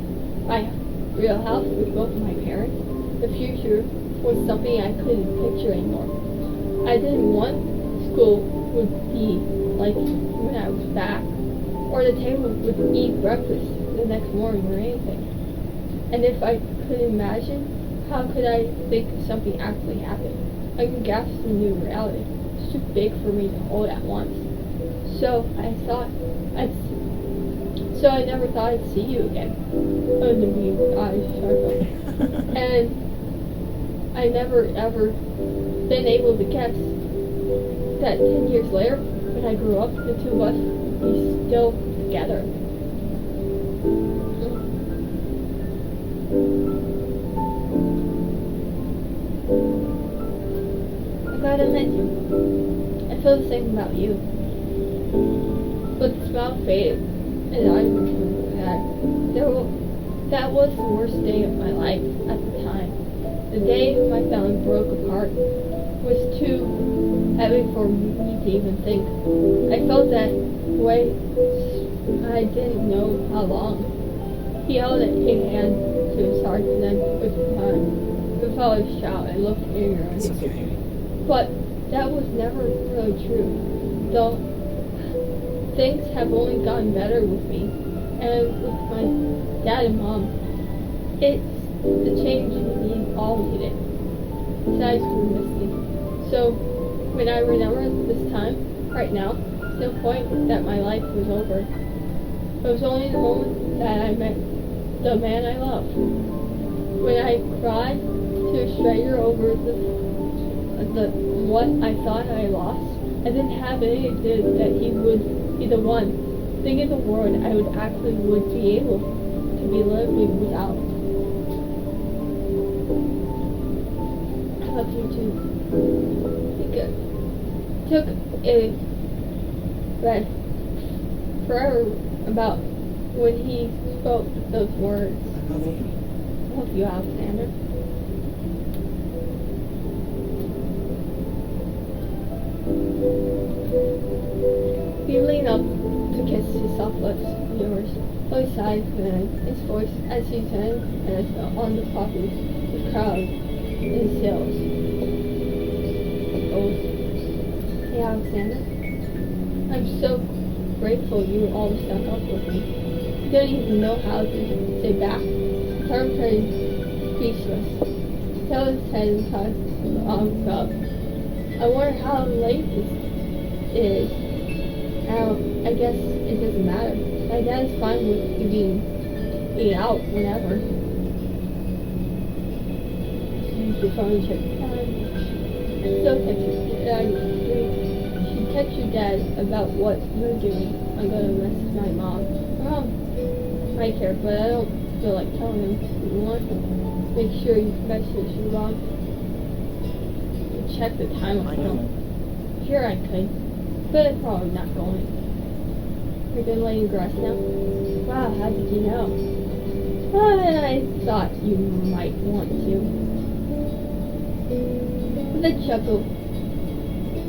my real house with both of my parents. The future was something I couldn't picture anymore. I didn't want school would be like when I was back, or the table would eat breakfast the next morning or anything. And if I could imagine, how could I think something actually happened? I could grasp the new reality. It's too big for me to hold at once. So I never thought I'd see you again. And I never ever been able to guess that 10 years later, when I grew up, the two of us be still together. I gotta admit you, I feel the same about you. But the smile faded, and I that was the worst day of my life at the time. The day my family broke apart was too heavy for me to even think. I felt that way. I didn't know how long. He held a hand to his heart, and then with a shout, I looked in your eyes. But that was never really true. Though things have only gotten better with me and with my dad and mom. It's the change we all needed. His eyes were misty. So when I remember this time, right now, no point that my life was over. It was only the moment that I met the man I love. When I cried to a stranger over the what I thought I lost, I didn't have any idea that he would be the one thing in the world I would actually would be able to be living without. I love you too. It took a read forever about when he spoke those words. I love you, Alexander. He leaned up to kiss his soft lips, yours. Chloe sighed his voice as he turned and on the poppies, the crowd in his hills. Oh, hey Alexander. I'm so grateful you all stuck up with me. You didn't even know how to say back. Herb turned speechless. He held his head and tossed the arm up. I wonder how late this is. I guess it doesn't matter. My dad is fine with you being out whenever. Use your phone to check the time. Still text your dad. You should text your dad about what you're doing. I'm gonna message my mom. Mom might care, but I don't feel like telling him. You want to make sure you message your mom. Check the time on film. Sure I could, but I'm probably not going. You're gonna laying grass now? Wow, how did you know? I thought you might want to. With a chuckle,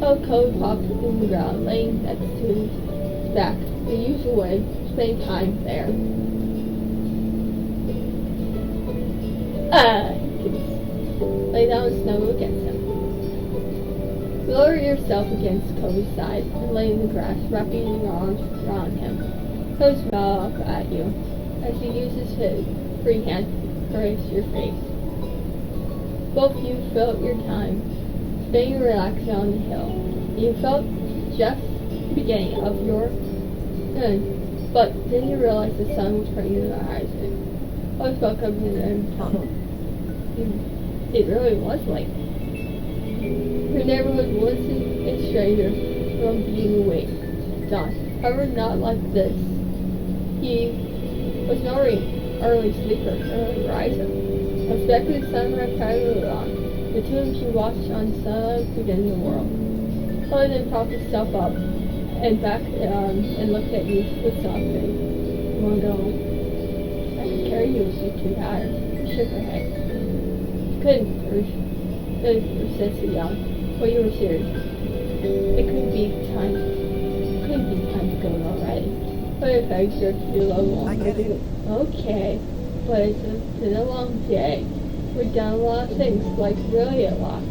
a code popped in the ground, laying next to his back, the usual way, spending time there. Lay down and snuggle against him. Lower yourself against Kobe's side and lay in the grass, wrapping your arms around him. Kobe smiles up at you as he uses his free hand to caress your face. Both of you felt your time, staying relaxed on the hill. You felt just the beginning of your end, but then you realized the sun was turning the horizon. Kobe woke up and tunnel. It really was like her neighborhood wasn't a stranger from being awake. John, however, not like this. He was no early sleeper, early riser. Expecting the sunrise privately on. The two of you watched on sunrise begin the world. Chloe then propped herself up and back and looked at you with soft face. You wanna go home? I can carry you if you're too tired. She shook her head. Couldn't persisted young, but you were serious. It couldn't be time to go already. But if I exert your love longer. I get it. Okay, but it's been a long day. We've done a lot of things, like really a lot.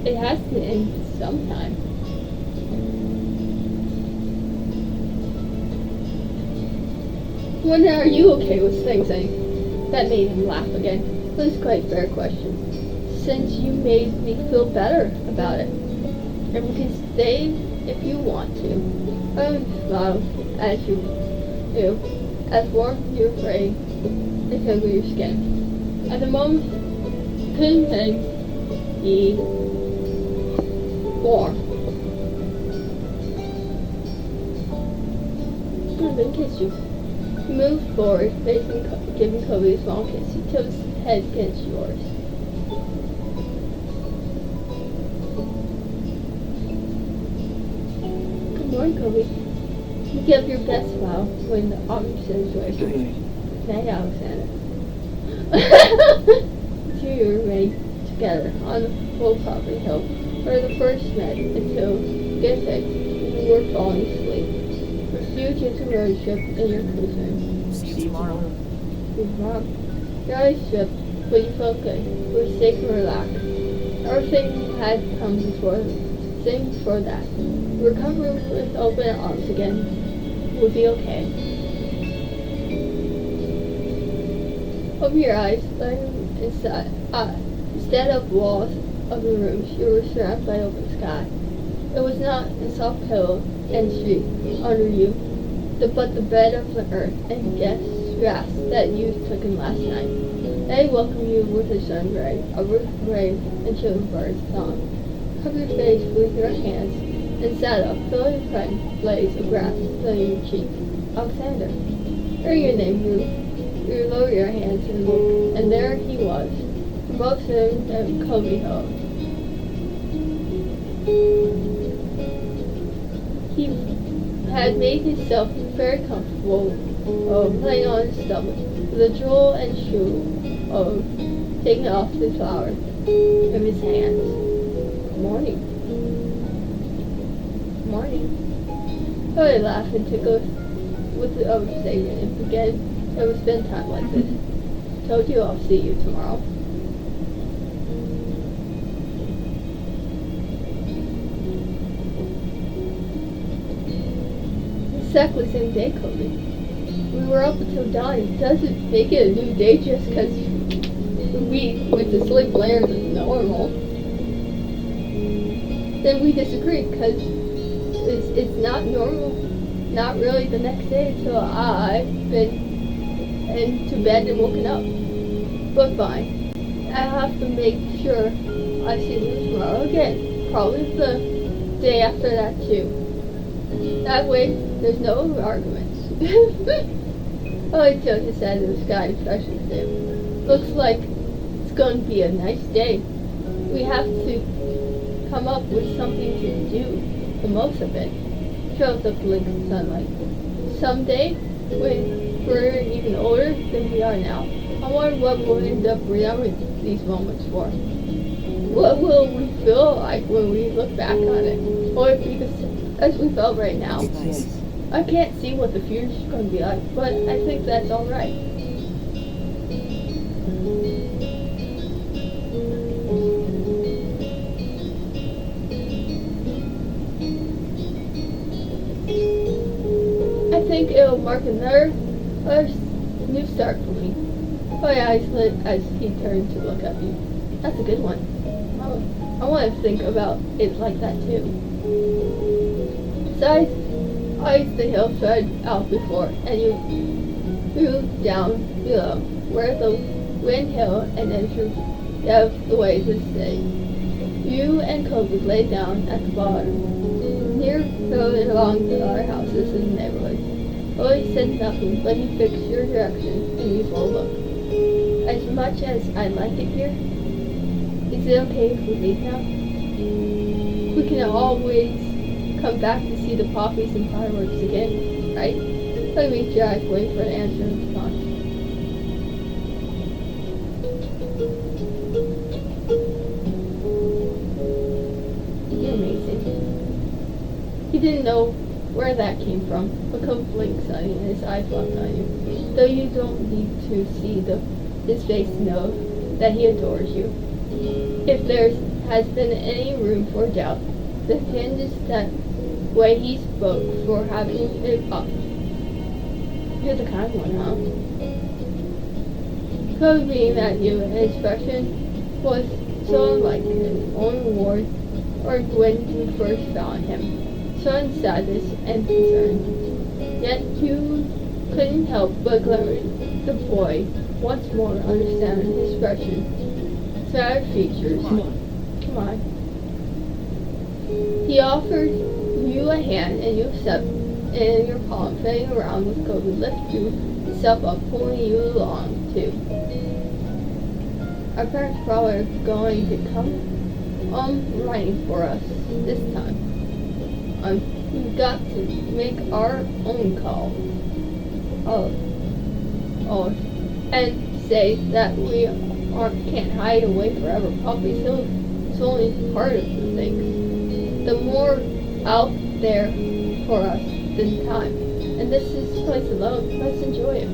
It has to end sometime. When are you okay with things? That made him laugh again. It was quite a fair question. Since you made me feel better about it. And we can stay if you want to. I smiled as you do. As warm your brain and tingle your skin. At the moment, couldn't be warm. And then kiss you. He moved forward, giving Kobe a small kiss. He tilted his head against yours. Good morning, Kobe. You give your best smile when the officer is waiting. Night, Alexander. The two remained together on the old property hill for the first night until get fixed and you were falling asleep. Pursue gentle roadship in your cruising. See you tomorrow. Good mom. Your eyes stripped, but you felt good. You were safe and relaxed. Everything had come before that. Recover with open arms again would be okay. Open your eyes, instead of walls of the rooms, you were surrounded by open sky. It was not a soft pillow and street under you, but the bed of the earth and grass that you took in last night. They welcome you with a sun ray, a rave, and chilling bird song. Cover your face with your hands and sat up, feeling the friend blaze of grass filling your cheek. Alexander. Hearing your name, you lower your hands and look, and there he was, both him and Kobe Hill. He had made himself very comfortable, laying on his stomach, with a drool and shoe of taking off the flower from his hands. Morning. Morning. Chloe laughed and tickled with the overstatement and forget it would spend time like this. Told you I'll see you tomorrow. Exactly the same day, Kobe. We were up until dawn. It doesn't make it a new day just because we went to sleep later than normal. then we disagree because it's not normal. Not really the next day until I've been into bed and woken up. But fine. I have to make sure I see you tomorrow again. Probably the day after that too. That way, there's no arguments. I like Joe said in the sky expression too. Looks like it's going to be a nice day. We have to come up with something to do the most of it. Shows up blink of sunlight. Someday, when we're even older than we are now, I wonder what we'll end up remembering these moments for. What will we feel like when we look back on it? Or because as we felt right now. I can't see what the future's going to be like, but I think that's alright. I think it'll mark another new start for me. My eyes lit as he turned to look at me. That's a good one. I want to think about it like that too. Besides, I used the hillside out before, and you flew down below, where the wind hill and then through the way to stay. You and Kobe lay down at the bottom, near going along to our houses in the neighborhood. Chloe said nothing, but he fixed your direction and you will look. As much as I like it here, is it okay if we leave now? We can always come back to see the poppies and fireworks again, right? Let me Jack wait for an answer and response. You're amazing. He didn't know where that came from, but Cope blinked suddenly and his eyes locked on you. Though you don't need to see his face to know that he adores you. If there has been any room for doubt, the hint is that way he spoke for having it up. You're the kind one, huh? Kobe being at you, his expression was so unlike his own Ward or when you first found him. So in sadness and concern. Yet you couldn't help but glimpse the boy once more understand his expression. Sad features. Come on. He offered you a hand and you stepped in your palm, fetting around with Kobe, lift yourself up, pulling you along too. Our parents probably are going to come running for us this time. We've got to make our own call. And say that we can't hide away forever. Poppy's Hill is only part of the thing. The more out there for us this time. And this is the place alone. Let's enjoy it.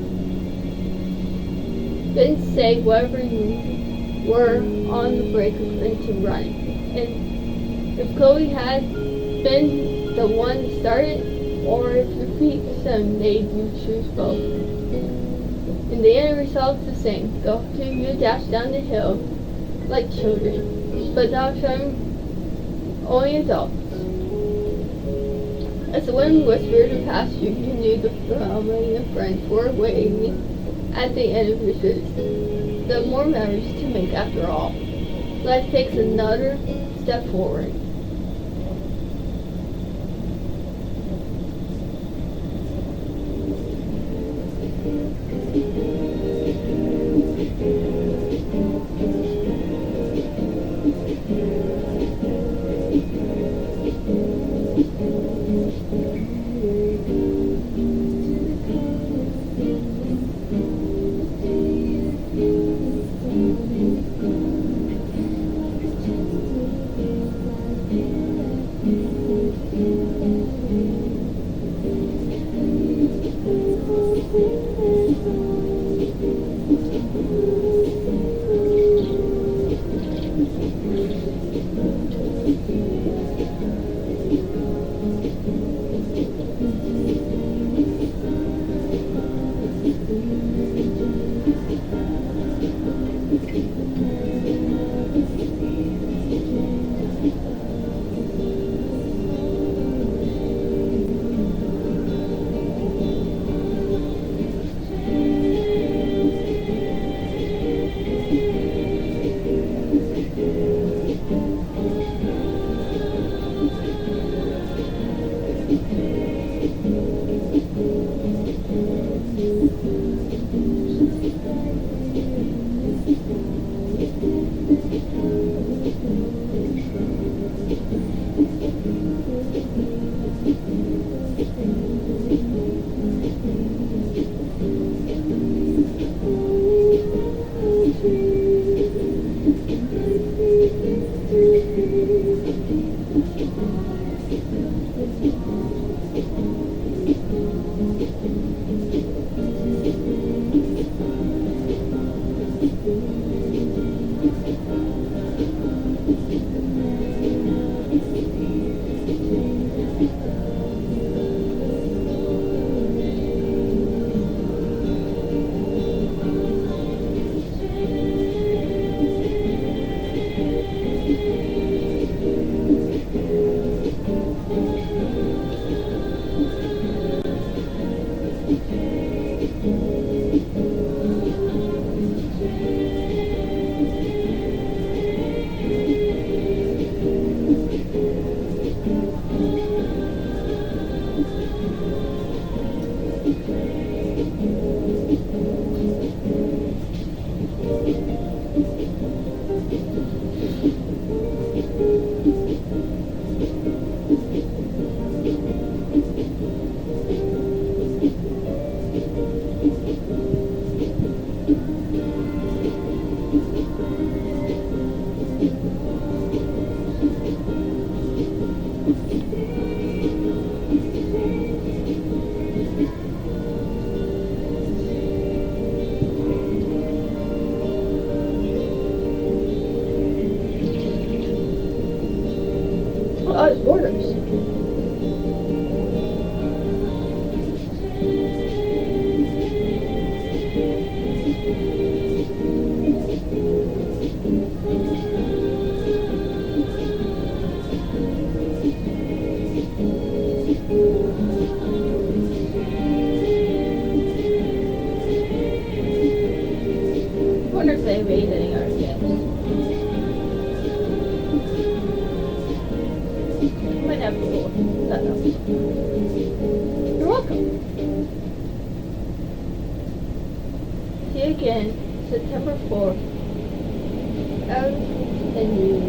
Then say whatever you were on the break of into running. And if Chloe had been the one to start it, or if your feet made you choose both. In the end result's the same. Go to you dash down the hill like children. But now I'm only adults. As the wind whispered past you, you knew the family and friends were waiting at the end of your shoes. The more memories to make after all. Life takes another step forward. Oh, it's Borders. I wonder if they made any art yet. Might have to look that up. You're welcome. See you again, September 4th. Out and news.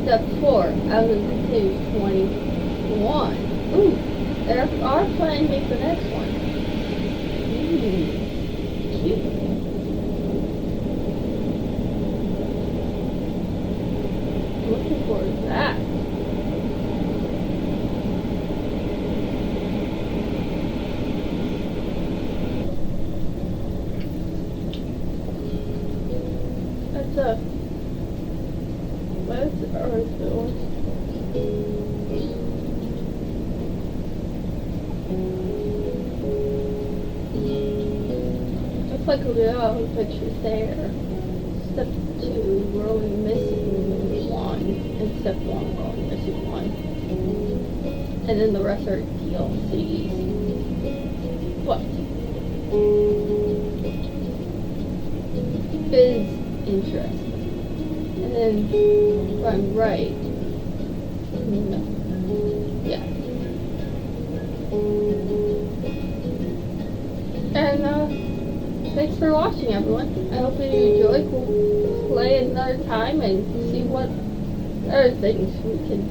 Step 4, out of the 21. Ooh, there are planning to make the next one. Cute. Looking forward to that. That's a. What's Earth doing? Looks like a real pictures there. Step 2, we're only missing 1. And step 1, we're only missing 1. And then the rest are DLCs. What? Is interesting. And then, if I'm right, no. Yeah. And, thanks for watching, everyone. I hope that you enjoyed. We'll play another time and see what other things we can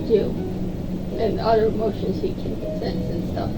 do. And other motion sequence and stuff.